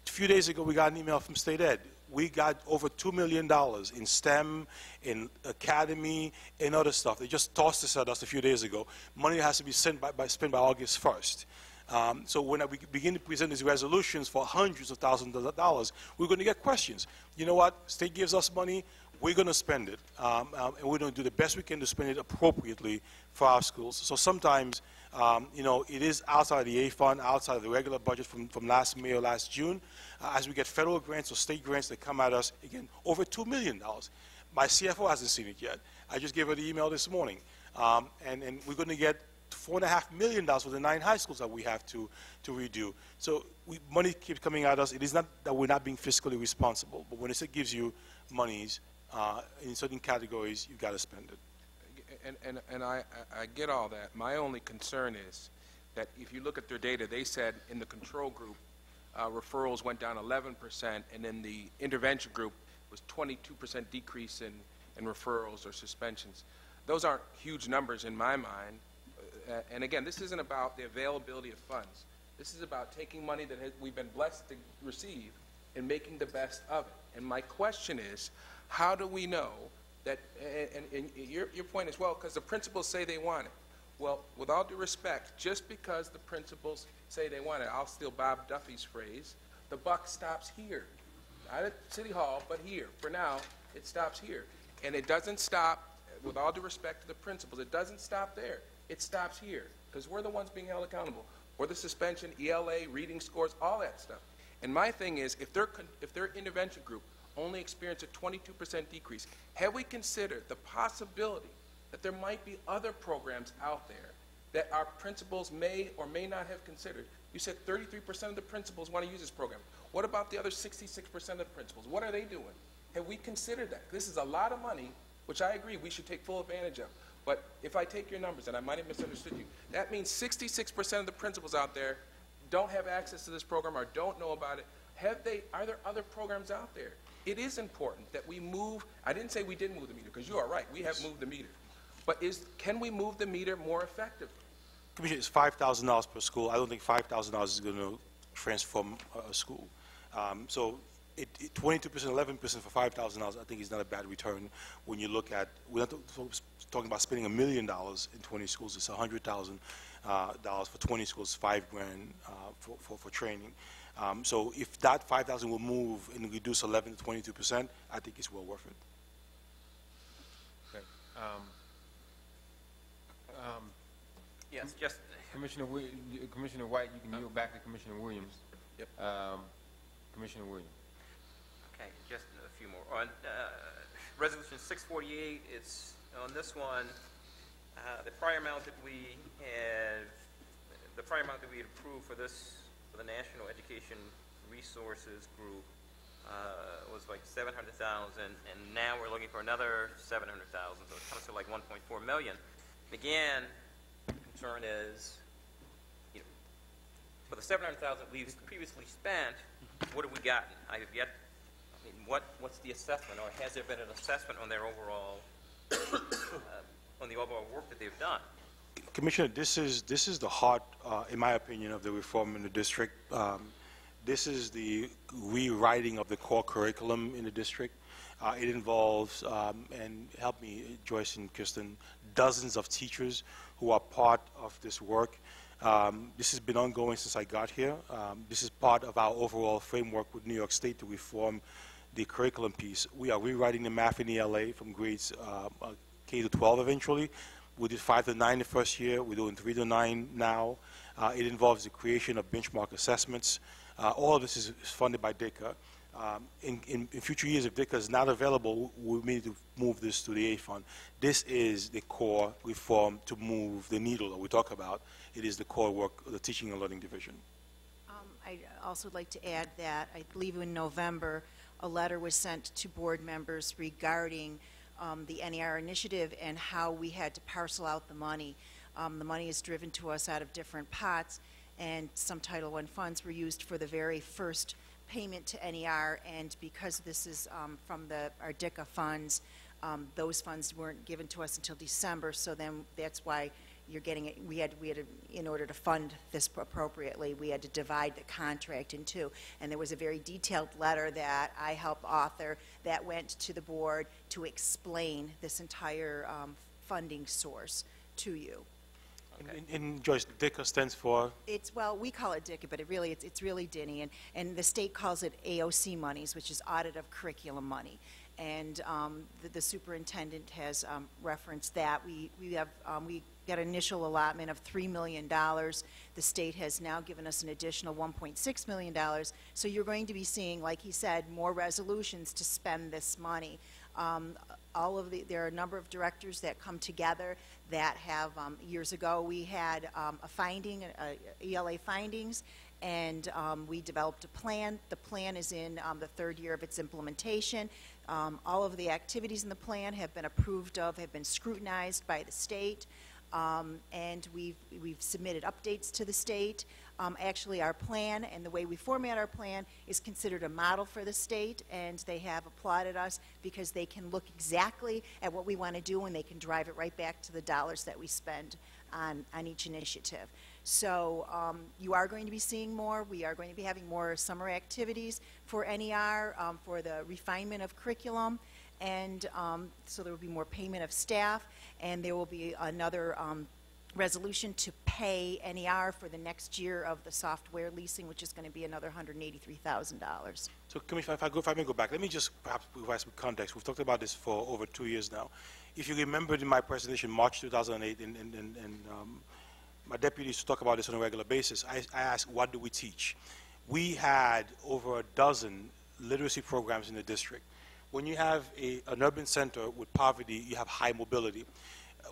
A few days ago, we got an email from State Ed. We got over $2 million in STEM, in academy, and other stuff. They just tossed this at us a few days ago. Money has to be spent by August 1st. So when we begin to present these resolutions for hundreds of thousands of dollars, we're going to get questions. You know what? State gives us money. We're going to spend it, and we're going to do the best we can to spend it appropriately for our schools. So sometimes, you know, it is outside of the A fund, outside of the regular budget from last May or last June. As we get federal grants or state grants that come at us, again, over $2 million. My CFO hasn't seen it yet. I just gave her the email this morning. And we're going to get $4.5 million for the 9 high schools that we have to redo. So money keeps coming at us. It is not that we're not being fiscally responsible, but when it gives you monies in certain categories, you've got to spend it. And I get all that. My only concern is that if you look at their data, they said in the control group, referrals went down 11%, and in the intervention group was 22% decrease in referrals or suspensions. Those aren't huge numbers in my mind. And again, this isn't about the availability of funds. This is about taking money that we've been blessed to receive and making the best of it. And my question is, how do we know that, and your point is, well, because the principals say they want it. Well, with all due respect, just because the principals say they want it, I'll steal Bob Duffy's phrase, the buck stops here. Not at City Hall, but here. For now, it stops here. And it doesn't stop, with all due respect to the principals, it doesn't stop there. It stops here, because we're the ones being held accountable for the suspension, ELA, reading scores, all that stuff. And my thing is, if their intervention group only experienced a 22% decrease, have we considered the possibility that there might be other programs out there that our principals may or may not have considered? You said 33% of the principals want to use this program. What about the other 66% of the principals? What are they doing? Have we considered that? This is a lot of money, which I agree we should take full advantage of. But if I take your numbers, and I might have misunderstood you, that means 66% of the principals out there don't have access to this program or don't know about it. Are there other programs out there? It is important that we move. I didn't say we didn't move the meter, because you are right. We have moved the meter. But can we move the meter more effectively? Commissioner, it's $5,000 per school. I don't think $5,000 is going to transform a school. So 22%, 11% for $5,000, I think is not a bad return when you look at, we're not talking about spending $1 million in 20 schools. It's $100,000 for 20 schools, $5,000 for training. So if that $5,000 will move and reduce 11 to 22%, I think it's well worth it. Okay. Yes, just Commissioner White, you can yield back to Commissioner Williams. Yep. Commissioner Williams. okay, just a few more. On Resolution 648, it's on this one. The prior amount that we had approved for the National Education Resources Group was like $700,000, and now we're looking for another $700,000, so it comes to like $1.4 million. Again, concern is, you know, for the $700,000 we've previously spent, what have we gotten? I have yet. I mean, what's the assessment, or has there been an assessment on their overall, on the overall work that they've done? Commissioner, this is the heart, in my opinion, of the reform in the district. This is the rewriting of the core curriculum in the district. It involves, and help me, Joyce and Kirsten, dozens of teachers who are part of this work. This has been ongoing since I got here. This is part of our overall framework with New York State to reform the curriculum piece. We are rewriting the math in ELA from grades K to 12 eventually. We did 5 to 9 the first year. We're doing 3 to 9 now. It involves the creation of benchmark assessments. All of this is funded by DICA. In future years, if DICA is not available, we need to move this to the A fund. This is the core reform to move the needle that we talk about. It is the core work of the Teaching and Learning Division. I'd also like to add that I believe in November, a letter was sent to board members regarding the NER initiative and how we had to parcel out the money. The money is driven to us out of different pots, and some Title I funds were used for the very first payment to NER, and because this is from our DICA funds, those funds weren't given to us until December, so then that's why you're getting it. We had to, in order to fund this appropriately, we had to divide the contract in two. And there was a very detailed letter that I helped author that went to the board to explain this entire funding source to you. Okay. And Joyce, DICA stands for? Well, we call it DICA, but it's really DINI, and the state calls it AOC monies, which is Audit of Curriculum money. And the superintendent has referenced that. We got an initial allotment of $3 million. The state has now given us an additional $1.6 million. So you're going to be seeing, like he said, more resolutions to spend this money. There are a number of directors that come together that have, years ago we had a finding, ELA findings, and we developed a plan. The plan is in the third year of its implementation. All of the activities in the plan have been approved of, have been scrutinized by the state, and we've submitted updates to the state. Actually, our plan and the way we format our plan is considered a model for the state, and they have applauded us because they can look exactly at what we want to do, and they can drive it right back to the dollars that we spend on each initiative. So you are going to be seeing more. We are going to be having more summer activities for NER, for the refinement of curriculum, and so there will be more payment of staff, and there will be another resolution to pay NER for the next year of the software leasing, which is going to be another $183,000. So, Commissioner, if I may go back, let me just perhaps provide some context. We've talked about this for over 2 years now. If you remember in my presentation, March 2008, and my deputies talk about this on a regular basis, I asked, what do we teach? We had over a dozen literacy programs in the district. When you have an urban center with poverty, you have high mobility.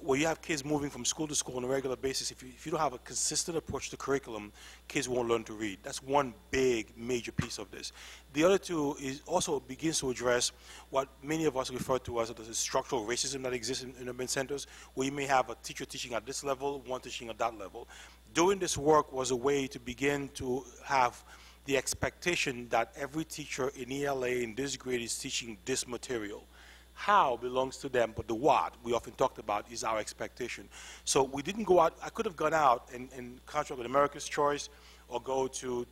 Where you have kids moving from school to school on a regular basis, if you don't have a consistent approach to curriculum, kids won't learn to read. That's one big, major piece of this. The other two is also begins to address what many of us refer to as the structural racism that exists in urban centers, where you may have a teacher teaching at this level, one teaching at that level. Doing this work was a way to begin to have the expectation that every teacher in ELA in this grade is teaching this material. How belongs to them, but the what we often talked about is our expectation. So we didn't go out. I could have gone out and contract with America's Choice or go to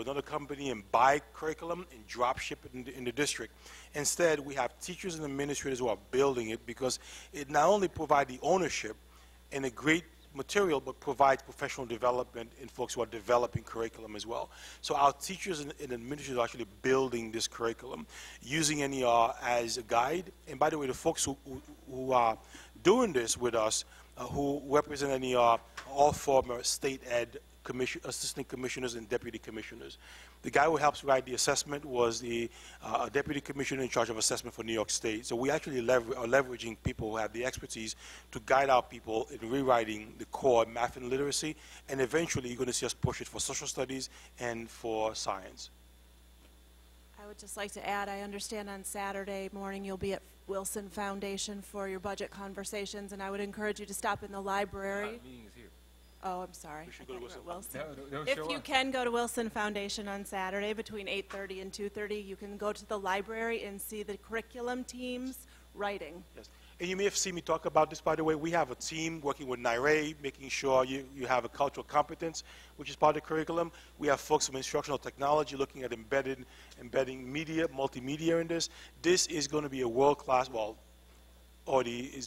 another company and buy curriculum and drop ship it in the district. Instead, we have teachers and administrators who are building it because it not only provides the ownership and a great material, but provides professional development in folks who are developing curriculum as well. So our teachers and administrators are actually building this curriculum, using NER as a guide. And by the way, the folks who are doing this with us, who represent NER, all former state ed assistant commissioners and deputy commissioners. The guy who helps write the assessment was the deputy commissioner in charge of assessment for New York State. So we actually are leveraging people who have the expertise to guide our people in rewriting the core math and literacy, and eventually you're going to see us push it for social studies and for science. I would just like to add, I understand on Saturday morning you'll be at Wilson Foundation for your budget conversations, and I would encourage you to stop in the library. Meeting is here. Oh, I'm sorry. We should go to Wilson. If you can go to Wilson Foundation on Saturday between 8:30 and 2:30, you can go to the library and see the curriculum teams writing. Yes. And you may have seen me talk about this, by the way. We have a team working with NIRE, making sure you have a cultural competence, which is part of the curriculum. We have folks from instructional technology looking at embedding media, multimedia in this. This is going to be a world-class, well, already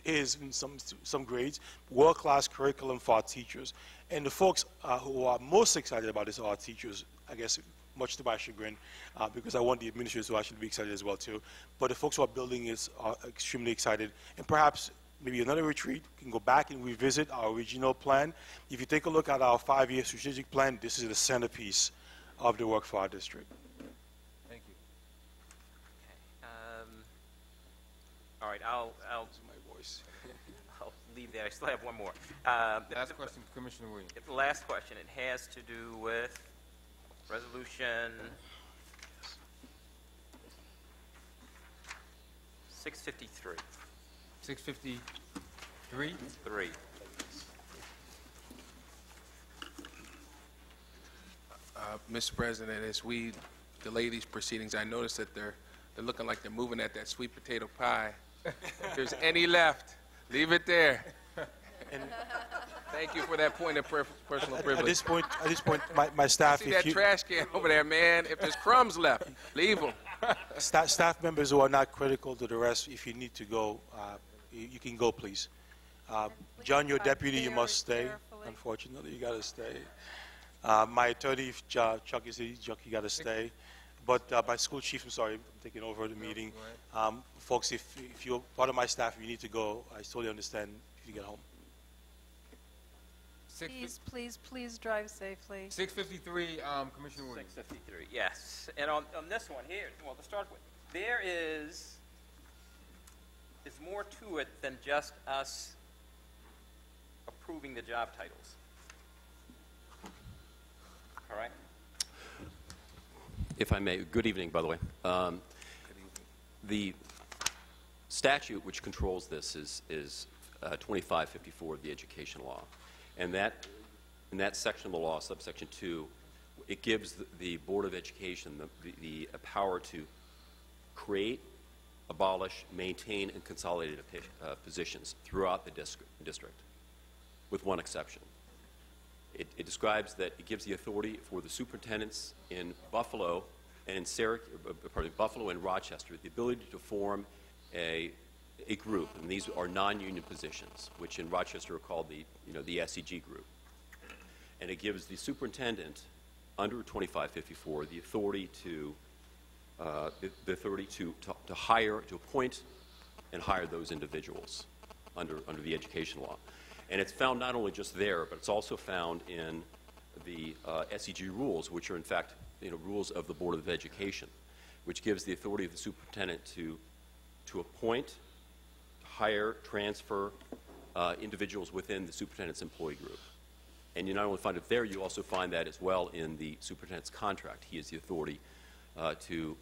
is in some grades, world-class curriculum for our teachers. And the folks who are most excited about this are our teachers, I guess, much to my chagrin, because I want the administrators to actually be excited as well, too. But the folks who are building this are extremely excited. And perhaps maybe another retreat, we can go back and revisit our regional plan. If you take a look at our 5-year strategic plan, this is the centerpiece of the work for our district. Thank you. All right, I'll my voice. I'll leave that. I still have one more. Last question, Commissioner Williams. The last question. It has to do with Resolution 653. 653. 3. Mr. President, as we delay these proceedings, I noticed that they're looking like they're moving at that sweet potato pie. If there's any left, leave it there. And thank you for that point of personal privilege. At this point, my staff, See that trash can over there, man? If there's crumbs left, leave them. staff members who are not critical to the rest, if you need to go, you can go, please. John, your deputy, you must stay. Unfortunately, you got to stay. My attorney, Chuck, Chuck, you got to stay. But my school chief, I'm sorry, I'm taking over the meeting. Folks, if you're part of my staff, you need to go. I totally understand if you get home. Please drive safely. 653, Commissioner Williams. 653, yes. And on this one here, well, to start with, there's more to it than just us approving the job titles. All right? If I may, good evening, by the way. The statute which controls this is 2554 of the Education Law. And in that section of the law, subsection 2, it gives the Board of Education the power to create, abolish, maintain, and consolidate positions throughout the district, with one exception. It describes that it gives the authority for the superintendents in Buffalo and in Buffalo and Rochester the ability to form a group, and these are non-union positions, which in Rochester are called the SEG group. And it gives the superintendent under 2554 the authority to hire, to appoint and hire those individuals under the Education Law. And it's found not only just there, but it's also found in the SEG rules, which are in fact rules of the Board of Education, which gives the authority of the superintendent to appoint, hire, transfer individuals within the superintendent's employee group. And you not only find it there, you also find that as well in the superintendent's contract. He has the authority to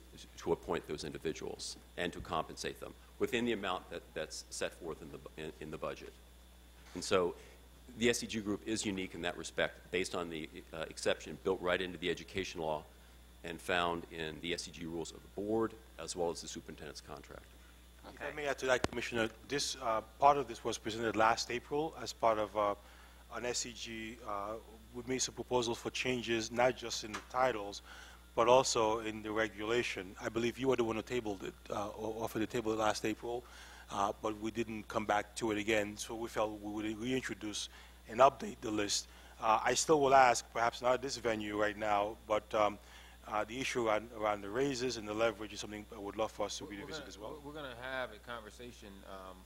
appoint those individuals and to compensate them within the amount that's set forth in the budget. And so the SEG group is unique in that respect based on the exception built right into the Education Law and found in the SEG rules of the board as well as the superintendent's contract. If I may add to that, Commissioner, this part of this was presented last April as part of an SEG. We made some proposals for changes, not just in the titles, but also in the regulation. I believe you were the one who tabled it, or offered the table last April, but we didn't come back to it again, so we felt we would reintroduce and update the list. I still will ask, perhaps not at this venue right now, but the issue around the raises and the leverage is something I would love for us to revisit as well. We're going to have a conversation,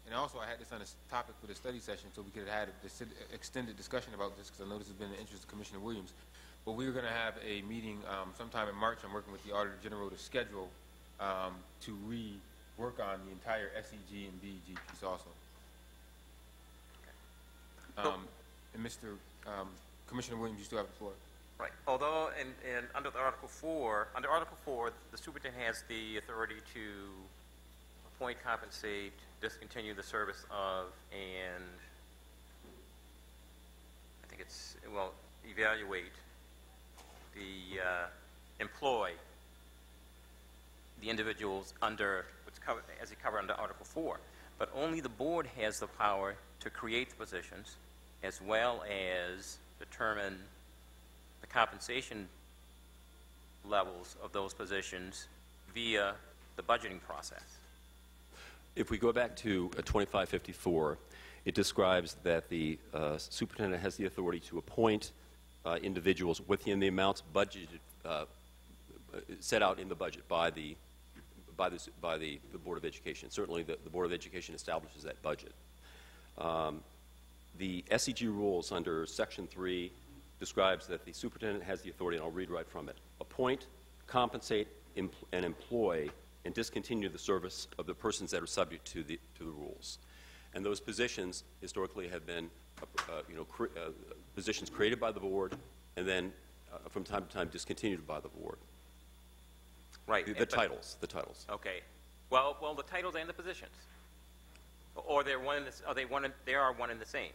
and also I had this on a topic for the study session, so we could have had an extended discussion about this, because I know this has been the interest of Commissioner Williams. But we're going to have a meeting sometime in March. I'm working with the Auditor General to schedule to rework on the entire SEG and BEG piece also. And Mr. Commissioner Williams, you still have the floor. Right. Although under Article 4, the superintendent has the authority to appoint, compensate, discontinue the service of, and I think it's, well, evaluate, employ the individuals under what's covered, as it covered under Article 4. But only the board has the power to create the positions as well as determine the compensation levels of those positions via the budgeting process. If we go back to 2554, it describes that the superintendent has the authority to appoint individuals within the amounts budgeted, set out in the budget by the Board of Education. Certainly, the Board of Education establishes that budget. The SEG rules under Section 3 describes that the superintendent has the authority, and I'll read right from it, appoint, compensate, and employ and discontinue the service of the persons that are subject to the rules. And those positions historically have been positions created by the board and then from time to time discontinued by the board. Right. The titles. Okay. Well, the titles and the positions, or they're one in the, are they one? They are one and the same.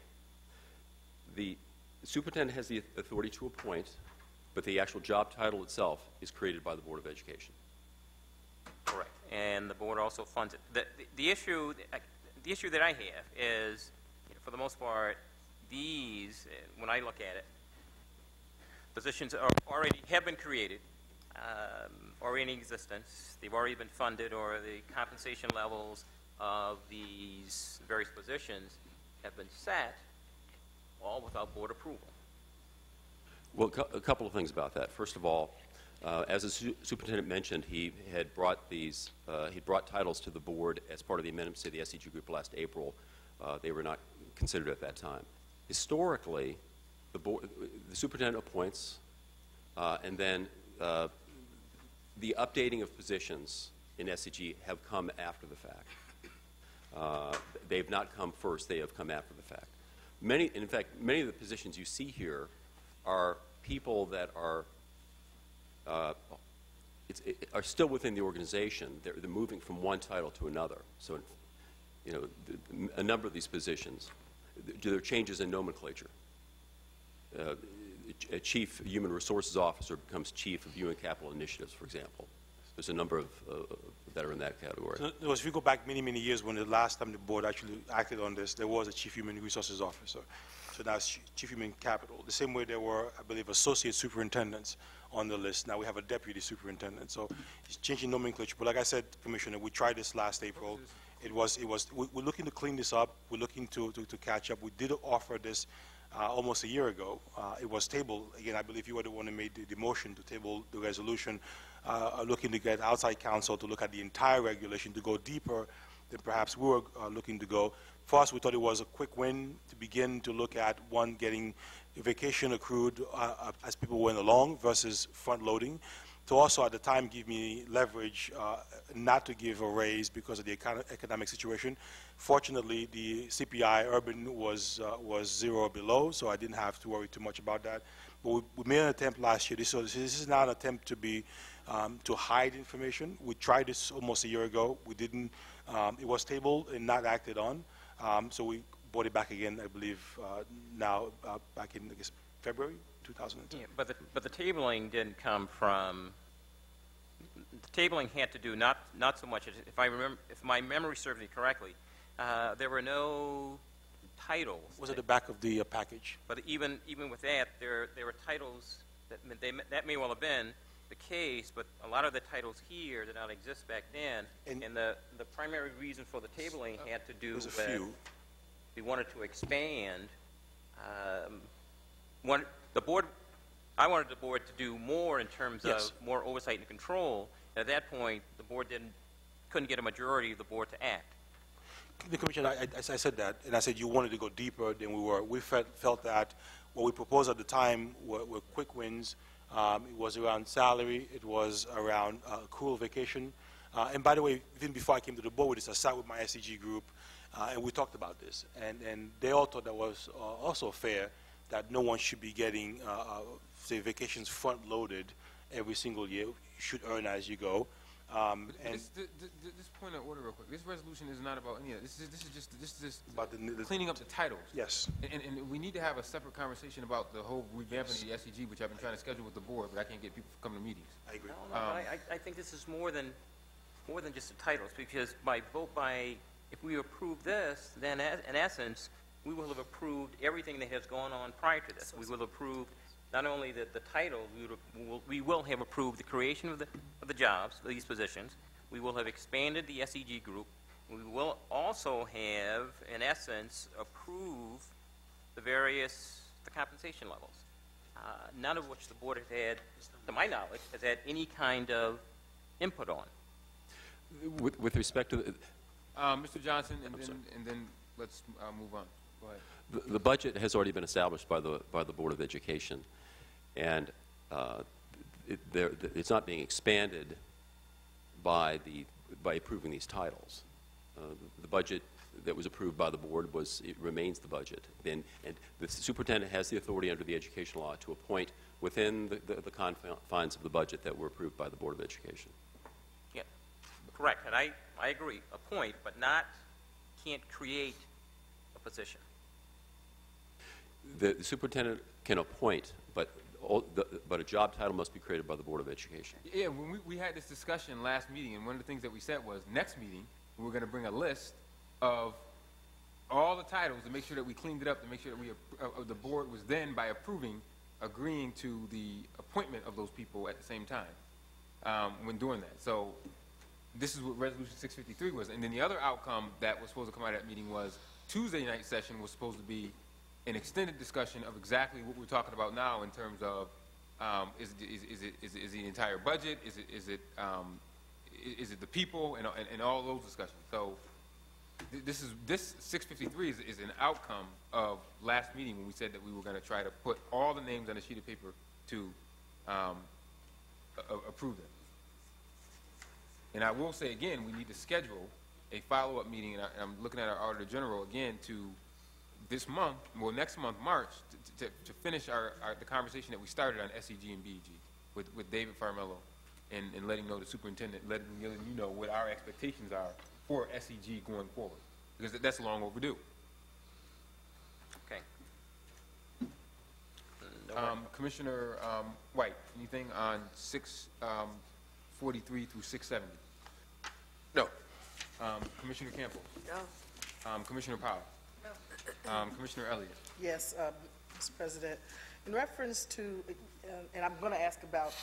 The superintendent has the authority to appoint, but the actual job title itself is created by the Board of Education. Correct. And the board also funds it. The issue that I have is, for the most part, these, when I look at it, positions have been created, already in existence. They've already been funded, or the compensation levels of these various positions have been set, all without board approval. Well, a couple of things about that. First of all, as the superintendent mentioned, he had brought titles to the board as part of the amendments to the SEG group last April. They were not considered at that time. Historically, the superintendent appoints, and then the updating of positions in SEG have come after the fact. They've not come first, they have come after the fact. In fact, many of the positions you see here are people that are still within the organization. They're moving from one title to another. So, a number of these positions, there are changes in nomenclature. A chief human resources officer becomes chief of human capital initiatives, for example. There's a number of that are in that category. So, if you go back many, many years, when the last time the board actually acted on this, there was a chief human resources officer. So that's chief human capital. The same way there were, I believe, associate superintendents on the list. Now we have a deputy superintendent. So it's changing nomenclature. But like I said, Commissioner, we tried this last April. We're looking to clean this up. We're looking to catch up. We did offer this almost a year ago. It was tabled. Again, I believe you were the one who made the motion to table the resolution, looking to get outside counsel to look at the entire regulation to go deeper than perhaps we were looking to go. For us, we thought it was a quick win to begin to look at, one, getting vacation accrued as people went along versus front-loading, to also at the time give me leverage not to give a raise because of the economic situation. Fortunately, the CPI urban was 0 or below, so I didn't have to worry too much about that. But we made an attempt last year. So this is not an attempt to be to hide information. We tried this almost a year ago. We didn't. It was tabled and not acted on. So we brought it back again, I believe, now back in, I guess, February 2010. Yeah, but the tabling didn't come from. The tabling had to do not so much. If my memory serves me correctly, there were no titles. Was at the back of the package. But even with that, there were titles that may well have been the case, but a lot of the titles here did not exist back then. And the primary reason for the tabling had to do with we wanted to expand. I wanted the board to do more in terms of more oversight and control. And at that point, the board couldn't get a majority of the board to act. The Commissioner, I said that, and I said you wanted to go deeper than we were. We felt that what we proposed at the time were quick wins. It was around salary. It was around accrual vacation. And by the way, even before I came to the board with this, I sat with my SEG group, and we talked about this. And they all thought that was also fair, that no one should be getting, say, vacations front-loaded every single year. You should earn as you go. This point of order real quick. This resolution is not about any of that. This is just about cleaning up the titles. Yes. And we need to have a separate conversation about the whole revamping of the SEG, which I've been trying to schedule with the board, but I can't get people to come to meetings. I agree. No, I think this is more than just the titles, because if we approve this, then in essence, we will have approved everything that has gone on prior to this. We will have approved not only the title, we will have approved the creation of the jobs, these positions. We will have expanded the SEG group. We will also have, in essence, approved the compensation levels, none of which the board has had, to my knowledge, has had any kind of input on. With respect to Mr. Johnson, and then let's move on. Go ahead. The budget has already been established by the Board of Education, and it's not being expanded by the by approving these titles. The budget that was approved by the board it remains the budget. And the superintendent has the authority under the education law to appoint within the confines of the budget that were approved by the Board of Education. Yeah, correct, and I agree, appoint, but can't create a position. The superintendent can appoint, but a job title must be created by the Board of Education. Yeah, when we had this discussion last meeting, and one of the things that we said was, next meeting, we're going to bring a list of all the titles to make sure that we cleaned it up, to make sure that the board was then, by agreeing to the appointment of those people at the same time when doing that. So this is what Resolution 653 was. And then the other outcome that was supposed to come out of that meeting was Tuesday night session was supposed to be an extended discussion of exactly what we're talking about now in terms of is it the entire budget, is it the people, and all those discussions. So this 653 is an outcome of last meeting when we said that we were going to try to put all the names on a sheet of paper to approve them. And I will say again, we need to schedule a follow-up meeting, and I'm looking at our Auditor General again to this month, well, next month, March, to finish the conversation that we started on SEG and BEG with David Farmello and letting know the superintendent, letting you know what our expectations are for SEG going forward, because that's long overdue. Okay. Commissioner White, anything on 643 through 670? No. Commissioner Campbell? No. Commissioner Powell? No. Commissioner Elliott? Yes, Mr. President. In reference to, and I'm going to ask about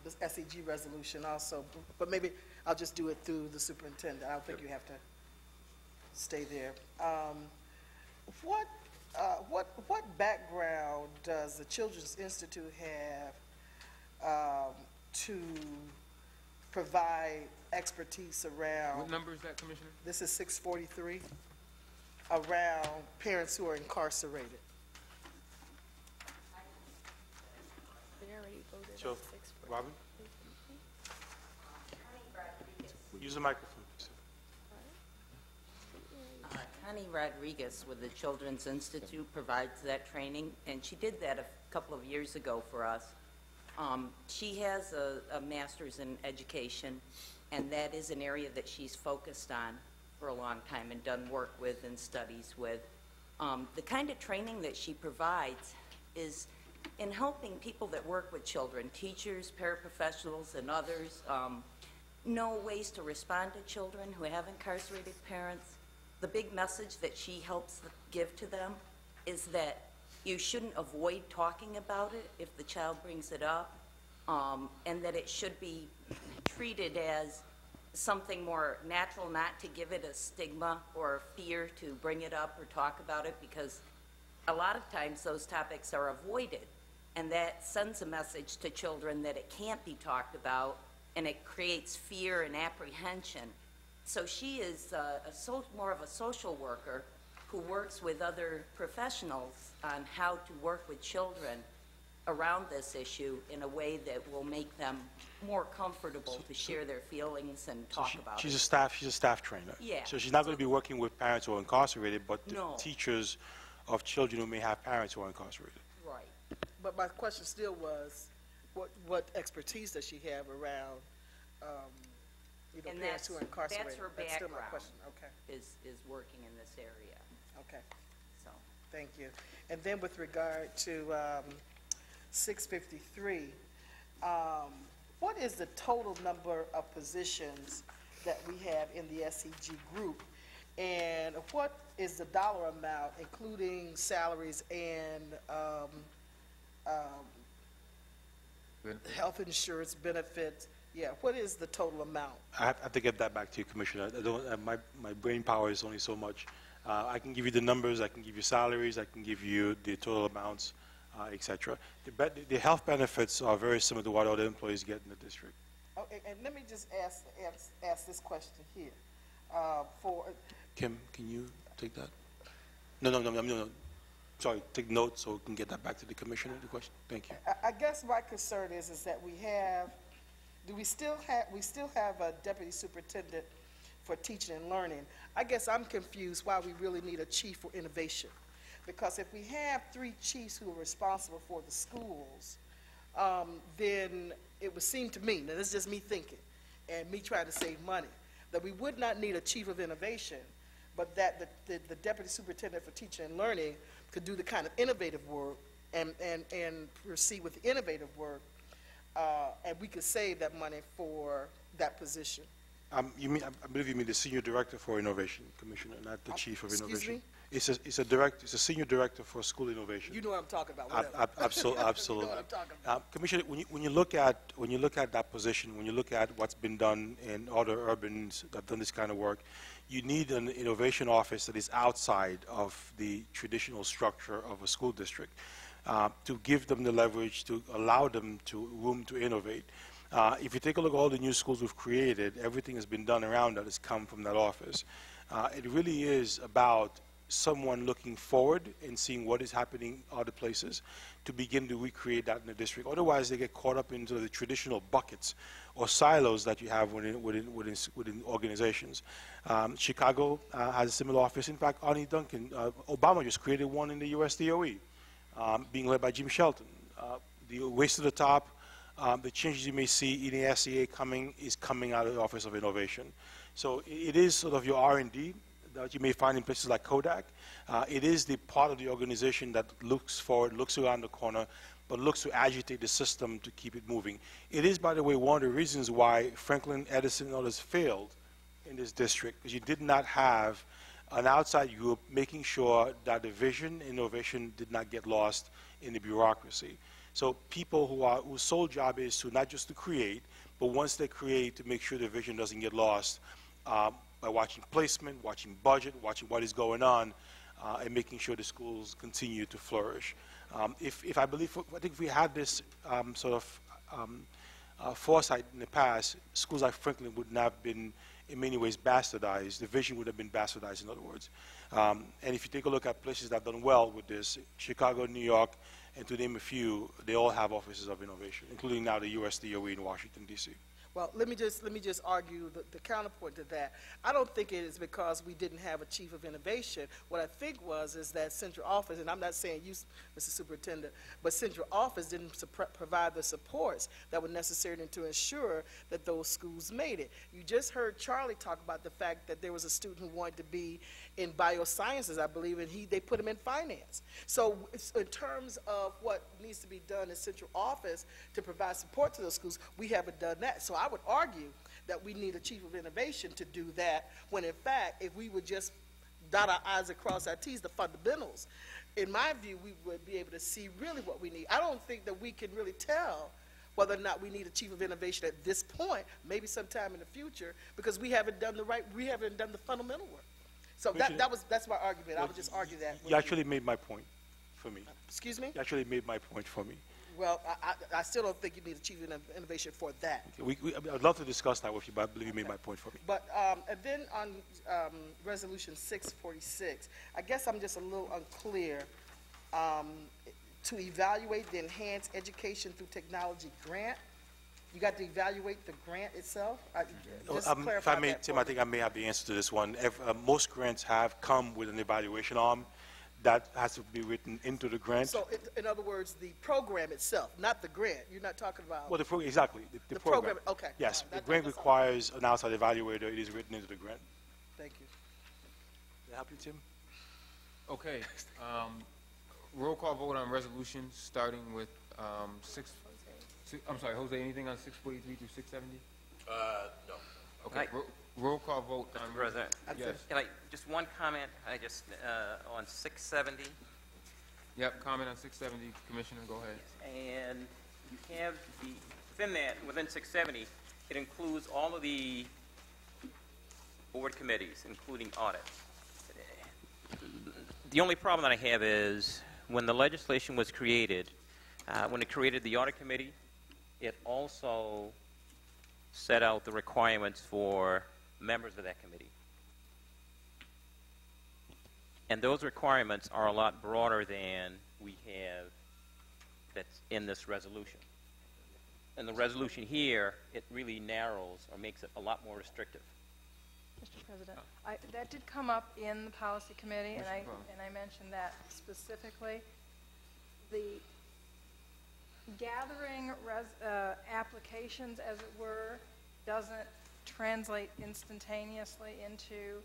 this SEG resolution also, but maybe I'll just do it through the superintendent. I don't think you have to stay there. What background does the Children's Institute have to provide expertise around? What number is that, Commissioner? This is 643, around parents who are incarcerated. So, Robin? Use the microphone. Connie Rodriguez with the Children's Institute provides that training, and she did that a couple of years ago for us. She has a master's in education, and that is an area that she's focused on for a long time and done work with and studies with. The kind of training that she provides is in helping people that work with children, teachers, paraprofessionals, and others, know ways to respond to children who have incarcerated parents. The big message that she helps give to them is that you shouldn't avoid talking about it if the child brings it up, and that it should be treated as something more natural, not to give it a stigma or fear to bring it up or talk about it, because a lot of times those topics are avoided, and that sends a message to children that it can't be talked about, and it creates fear and apprehension. So she is more of a social worker who works with other professionals on how to work with children around this issue in a way that will make them more comfortable to share their feelings and talk about She's it. She's a staff trainer. Yeah. So she's not going to be working with parents who are incarcerated, but the No. teachers of children who may have parents who are incarcerated. Right. But my question still was, what expertise does she have around, And parents who are incarcerated? that's her still my background, question. Okay. is working in this area. Okay. So, Thank you. And then with regard to 653, what is the total number of positions that we have in the SEG group? And what is the dollar amount, including salaries and health insurance benefits? Yeah, what is the total amount? I have to get that back to you, Commissioner. I don't, my brain power is only so much. I can give you the numbers, I can give you salaries, I can give you the total amounts, etc. The health benefits are very similar to what other employees get in the district. Okay, and let me just ask this question here. Kim, can you take that? No. Sorry, take notes so we can get that back to the Commissioner, the question. Thank you. I guess my concern is that we have we still have a deputy superintendent for teaching and learning. I guess I'm confused why we really need a chief for innovation. Because if we have 3 chiefs who are responsible for the schools, then it would seem to me, now this is just me thinking, and me trying to save money, that we would not need a chief of innovation, but that the deputy superintendent for teaching and learning could do the kind of innovative work and proceed with the innovative work, and we could save that money for that position. I believe you mean the senior director for innovation, Commissioner, not the chief of innovation. Excuse me? It's a senior director for school innovation. You know what I'm talking about. Whatever. Absolutely. You know what I'm talking about. Commissioner, when you look at that position, when you look at what's been done in other urbans that have done this kind of work, you need an innovation office that is outside of the traditional structure of a school district to give them the leverage, to allow them room to innovate. If you take a look at all the new schools we've created, everything has been done around that has come from that office. It really is about someone looking forward and seeing what is happening other places to begin to recreate that in the district. Otherwise, they get caught up into the traditional buckets or silos that you have within organizations. Chicago has a similar office. In fact, Arnie Duncan, Obama just created one in the US DOE, being led by Jim Shelton. The race to the top, the changes you may see in the SEA is coming out of the Office of Innovation. So it is sort of your R&D that you may find in places like Kodak. It is the part of the organization that looks forward, looks around the corner, but looks to agitate the system to keep it moving. It is, by the way, one of the reasons why Franklin, Edison, and others failed in this district, because you did not have an outside group making sure that the vision, innovation did not get lost in the bureaucracy. So people whose sole job is to not just to create, but once they create, to make sure the vision doesn't get lost, by watching placement, watching budget, watching what is going on, and making sure the schools continue to flourish. I think if we had this sort of foresight in the past, schools like Franklin would not have been, in many ways, bastardized. The vision would have been bastardized, in other words. And if you take a look at places that have done well with this, Chicago, New York, and to name a few, they all have offices of innovation, including now the US DOE in Washington, D.C. Well, let me just argue the counterpoint to that. I don't think it is because we didn't have a chief of innovation. What I think is that central office, and I'm not saying you, Mr. Superintendent, but central office didn't provide the supports that were necessary to ensure that those schools made it. You just heard Charlie talk about the fact that there was a student who wanted to be in biosciences, I believe, and they put him in finance. So in terms of what needs to be done in central office to provide support to those schools, we haven't done that. So I would argue that we need a chief of innovation to do that, when in fact, if we would just dot our I's and cross our T's, the fundamentals, in my view, we would be able to see really what we need. I don't think that we can really tell whether or not we need a chief of innovation at this point, maybe sometime in the future, because we haven't done the fundamental work. So that's my argument. I would just argue that. You actually made my point for me. Excuse me? You actually made my point for me. Well, I still don't think you need a chief of innovation for that. Okay, I'd love to discuss that with you, but I believe you made my point for me. But and then on Resolution 646, I guess I'm just a little unclear. To evaluate the Enhanced Education Through Technology grant, you got to evaluate the grant itself? If I may, Tim, I think I may have the answer to this one. Most grants have come with an evaluation arm that has to be written into the grant. So, in other words, the program itself, not the grant. You're not talking about... Well, exactly. The program. Okay. Yes, the grant requires an outside evaluator. It is written into the grant. Thank you. That help you, Tim? Okay. Roll call vote on resolutions, starting with I'm sorry, Jose, anything on 643 through 670? No. Okay. Roll call vote on... Mr. President, yes. Just one comment, on 670. Yep, comment on 670. Commissioner, go ahead. And you have within 670, it includes all of the board committees, including audit. The only problem that I have is when the legislation was created, when it created the audit committee, it also set out the requirements for members of that committee. And those requirements are a lot broader than we have that's in this resolution. in the resolution here, it really narrows or makes it a lot more restrictive. Mr. President, that did come up in the policy committee, and I mentioned that specifically. The gathering applications, as it were, doesn't translate instantaneously into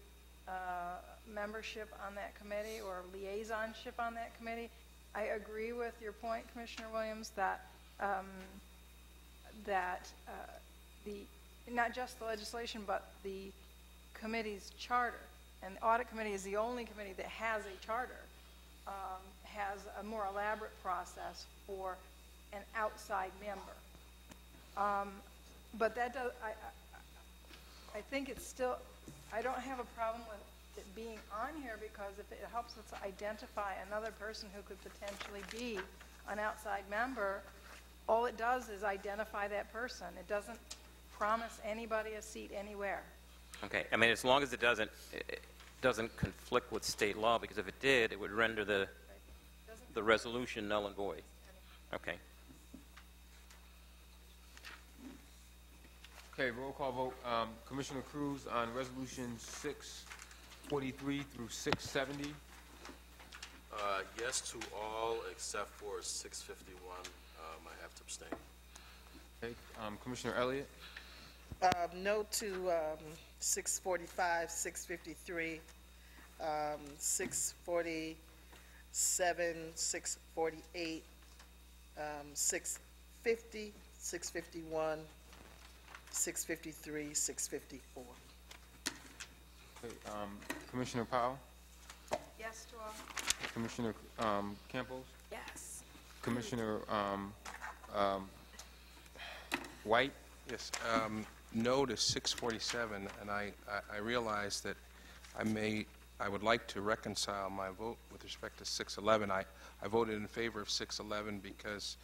membership on that committee or liaisonship on that committee. I agree with your point, Commissioner Williams, that not just the legislation, but the committee's charter, and the audit committee is the only committee that has a charter, has a more elaborate process for an outside member. But that does, I think it's still, I don't have a problem with it being on here, because if it helps us identify another person who could potentially be an outside member, all it does is identify that person. It doesn't promise anybody a seat anywhere. Okay, I mean, as long as it doesn't conflict with state law, because if it did, it would render the resolution null and void. Okay. Okay, roll call vote. Commissioner Cruz on Resolution 643 through 670. Yes to all except for 651. I have to abstain. Okay, Commissioner Elliott. No to 645, 653, 647, 648, 650, 651, 653, 654. Okay, Commissioner Powell. Yes to all. Commissioner Campos. Yes. Commissioner White. Yes, no to 647, and I realize that I would like to reconcile my vote with respect to 611. I voted in favor of 611 because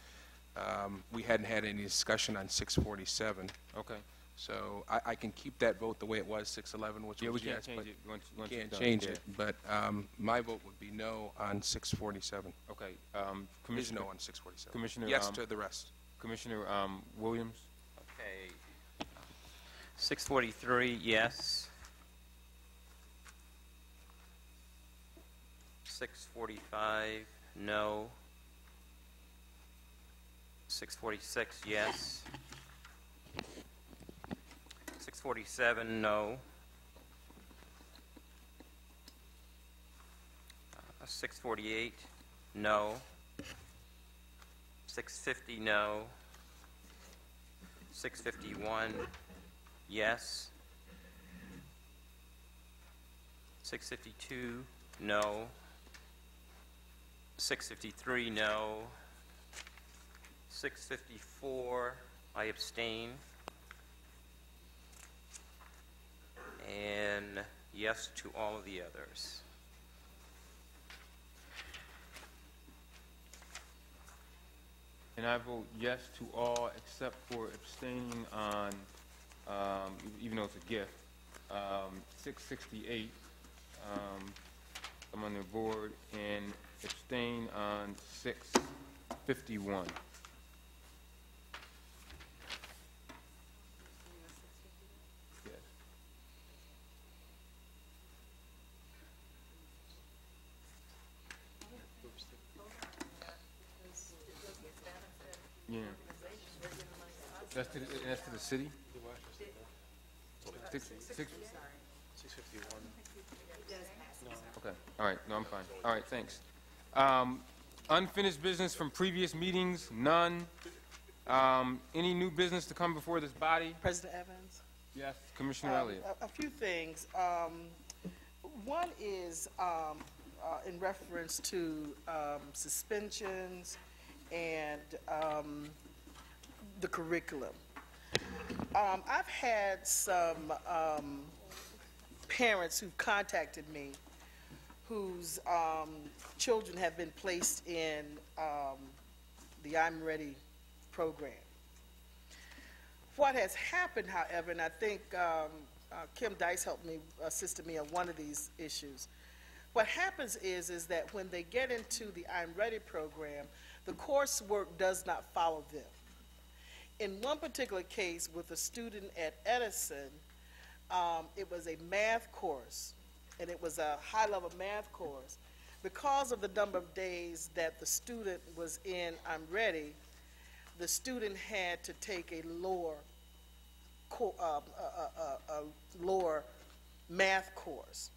we hadn't had any discussion on 647. Okay. So I can keep that vote the way it was, 611, which was yes, but once can't you're change done, it. But my vote would be no on 647. Okay. Is no on 647. Commissioner. Yes to the rest. Commissioner Williams. Okay. 643, yes. 645, no. 646, yes. 647, no. 648, no. 650, no. 651, yes. 652, no. 653, no. 654, I abstain. And yes to all of the others. And I vote yes to all except for abstaining on, even though it's a gift, 668. I'm on the board, and abstain on 651. Yes. Yeah. That's to the city? 651. Okay, all right, no, I'm fine. All right, thanks. Unfinished business from previous meetings, none. Any new business to come before this body? President Evans? Yes, Commissioner Elliott. A few things. One is in reference to suspensions and the curriculum. I've had some parents who've contacted me whose children have been placed in the I'm Ready program. What has happened, however, and I think Kim Dice assisted me on one of these issues. What happens is that when they get into the I'm Ready program, the coursework does not follow them. In one particular case with a student at Edison, it was a math course, and it was a high-level math course. Because of the number of days that the student was in I'm Ready, the student had to take a lower math course.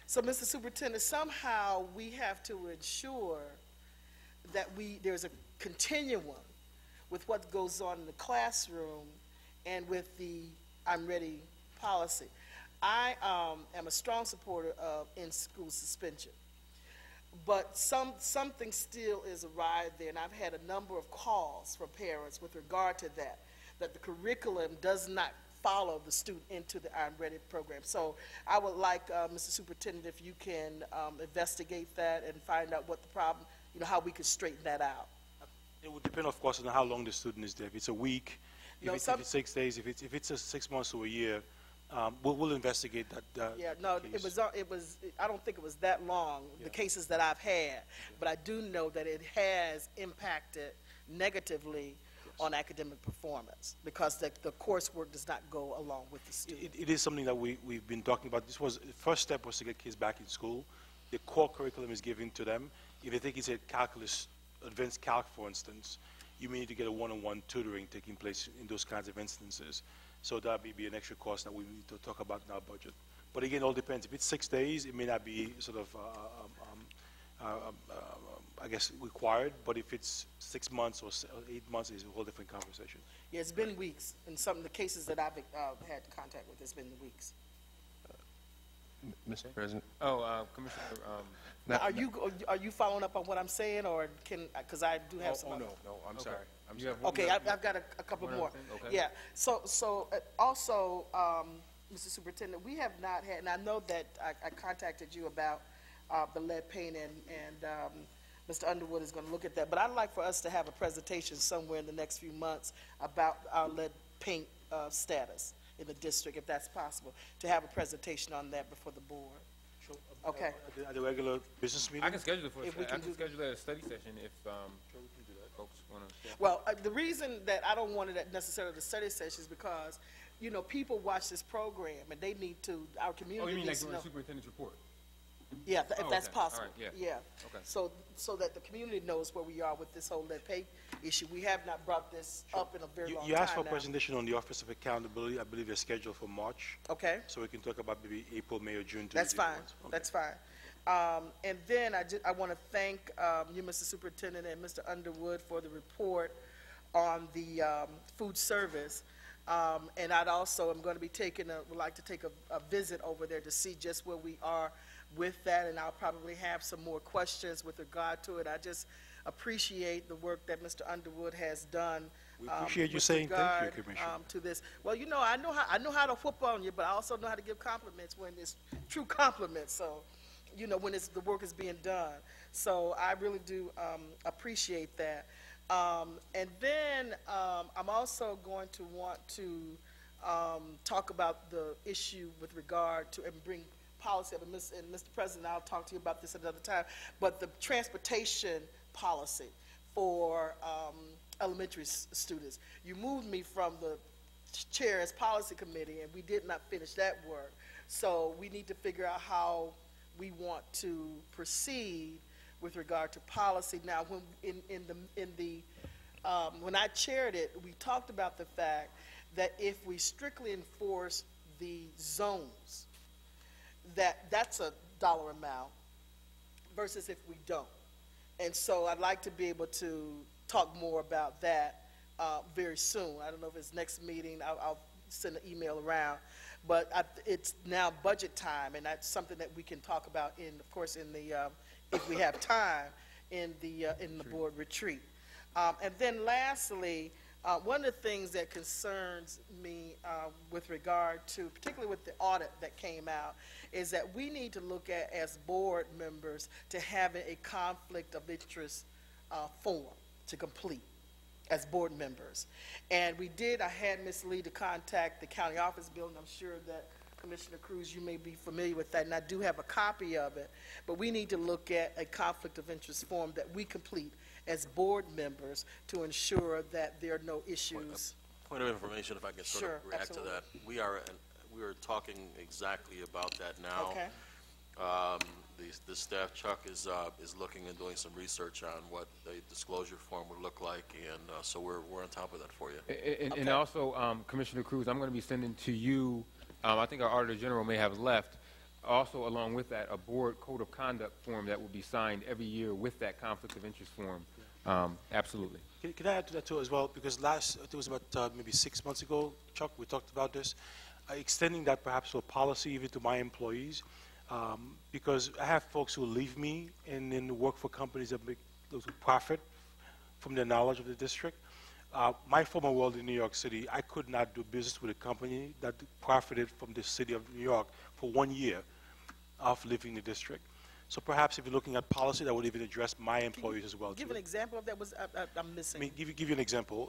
So, Mr. Superintendent, somehow we have to ensure that there's a continuum with what goes on in the classroom and with the I'm Ready policy. I am a strong supporter of in-school suspension, but something still is awry there, and I've had a number of calls from parents with regard to that the curriculum does not follow the student into the I'm Ready program. So I would like, Mr. Superintendent, if you can investigate that and find out what the problem, how we could straighten that out. It would depend, of course, on how long the student is there. If it's a week, if it's 6 days, if it's 6 months to a year, we'll investigate that. Yeah, no, case. it was. I don't think it was that long. The cases that I've had, but I do know that it has impacted negatively on academic performance because the coursework does not go along with the student. It is something that we've been talking about. The first step was to get kids back in school. The core curriculum is given to them. If they think it's a calculus, advanced calc, for instance, you may need to get a one-on-one tutoring taking place in those kinds of instances. So that may be an extra cost that we need to talk about in our budget. But again, it all depends. If it's 6 days, it may not be sort of, I guess, required. But if it's 6 months or 8 months, it's a whole different conversation. Yeah, it's been weeks. In some of the cases that I've had contact with, it's been weeks. Mr. President? Commissioner. Now, are you following up on what I'm saying, or because I do have some. No, I'm sorry. I'm sorry. Okay, I've got a couple more. Okay. Yeah. So also, Mr. Superintendent, we have not had, and I know that I contacted you about the lead paint, and Mr. Underwood is going to look at that. But I'd like for us to have a presentation somewhere in the next few months about our lead paint status in the district, if that's possible, to have a presentation on that before the board. Sure. Okay. At the regular business meeting? I can schedule it for If we can schedule a study session if folks want to. Well, the reason that I don't want it necessarily the study session is because, people watch this program and they need to, our community you mean like needs to during know. the superintendent's report? Yeah, if that's okay. possible. All right, yeah. Yeah. So that the community knows where we are with this whole lead paint issue. We have not brought this up in a very long time You asked for a now. presentation on the Office of Accountability. I believe it's scheduled for March. Okay. So we can talk about maybe April, May, or June. That's fine. Okay. That's fine. And then I want to thank you, Mr. Superintendent, and Mr. Underwood for the report on the food service. And I'd also am going to be would like to take a visit over there to see just where we are with that, and I'll probably have some more questions with regard to it. I just appreciate the work that Mr. Underwood has done. We appreciate you with saying regard, thank you, Commissioner. To this. Well, I know how to whoop on you, but I also know how to give compliments when it's true compliments. So, when the work is being done. So I really do appreciate that. And then I'm also going to want to talk about the issue with regard to and bring policy up. And Mr. President, I'll talk to you about this another time. But the transportation policy for elementary students. You moved me from the chair as policy committee, and we did not finish that work. So we need to figure out how we want to proceed with regard to policy. Now, when I chaired it, we talked about the fact that if we strictly enforce the zones, that's a dollar amount versus if we don't. And so I'd like to be able to talk more about that very soon. I don't know if it's next meeting. I'll send an email around. But it's now budget time, and that's something that we can talk about of course, if we have time, in the board retreat. And then lastly, one of the things that concerns me with regard to, particularly with the audit that came out, is that we need to look at, as board members, to having a conflict of interest form to complete as board members. And I had Ms. Lee to contact the county office building. I'm sure that Commissioner Cruz, you may be familiar with that, and I do have a copy of it, but we need to look at a conflict of interest form that we complete as board members to ensure that there are no issues. Point of information, if I can sort Sure, of react absolutely. to that. We are talking exactly about that now. Okay. The staff, Chuck, is looking and doing some research on what a disclosure form would look like, and so we're on top of that for you. And also, Commissioner Cruz, I'm going to be sending to you, I think our Auditor General may have left, also along with that, a board code of conduct form that will be signed every year with that conflict of interest form. Absolutely. Can I add to that too as well? Because it was about maybe 6 months ago, Chuck, we talked about this, extending that perhaps to a policy even to my employees, because I have folks who leave me and then work for companies that make those who profit from their knowledge of the district. My former world in New York City, I could not do business with a company that profited from the city of New York for 1 year of leaving the district. So perhaps if you're looking at policy, that would even address my employees as well. Give too. an example of that. I'm missing. I mean, give you an example.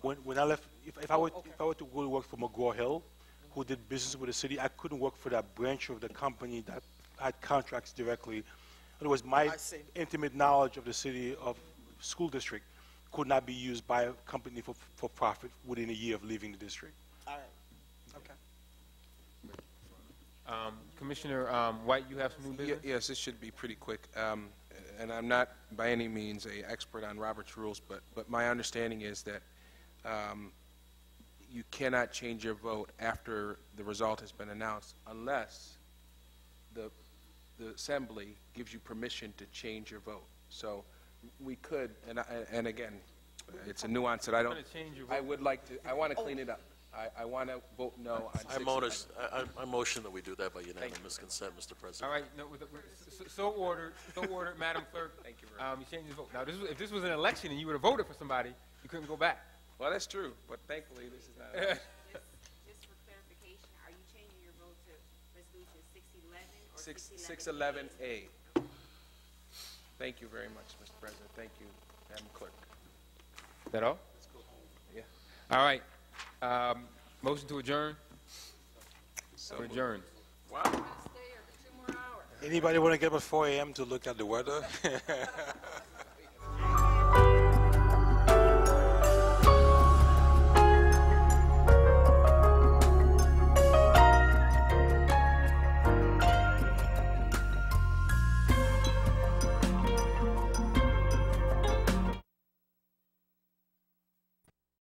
When I left, if I were to go to work for McGraw-Hill, who did business with the city, I couldn't work for that branch of the company that had contracts directly. In other words, my intimate knowledge of the city of school district could not be used by a company for profit within a year of leaving the district. All right. Okay. Commissioner White, you have some new business? Yes, this should be pretty quick. And I'm not by any means an expert on Robert's rules, but my understanding is that you cannot change your vote after the result has been announced unless the Assembly gives you permission to change your vote. So we could, and again, it's a nuance that I don't, I would like to, I want to clean it up. I want to vote no on 6. I motion that we do that by unanimous consent, Mr. President. All right, no, so ordered, Madam Clerk. Thank you very much. You changed your vote. Now, if this was an election and you would have voted for somebody, you couldn't go back. Well, that's true, but thankfully this is not. Just for clarification, are you changing your vote to resolution 611 or 611A. Thank you very much, Mr. President. Thank you, Madam Clerk. Is that all? Yeah. All right. Motion to adjourn? So adjourned. Wow. Anybody want to get up at 4 a.m. to look at the weather?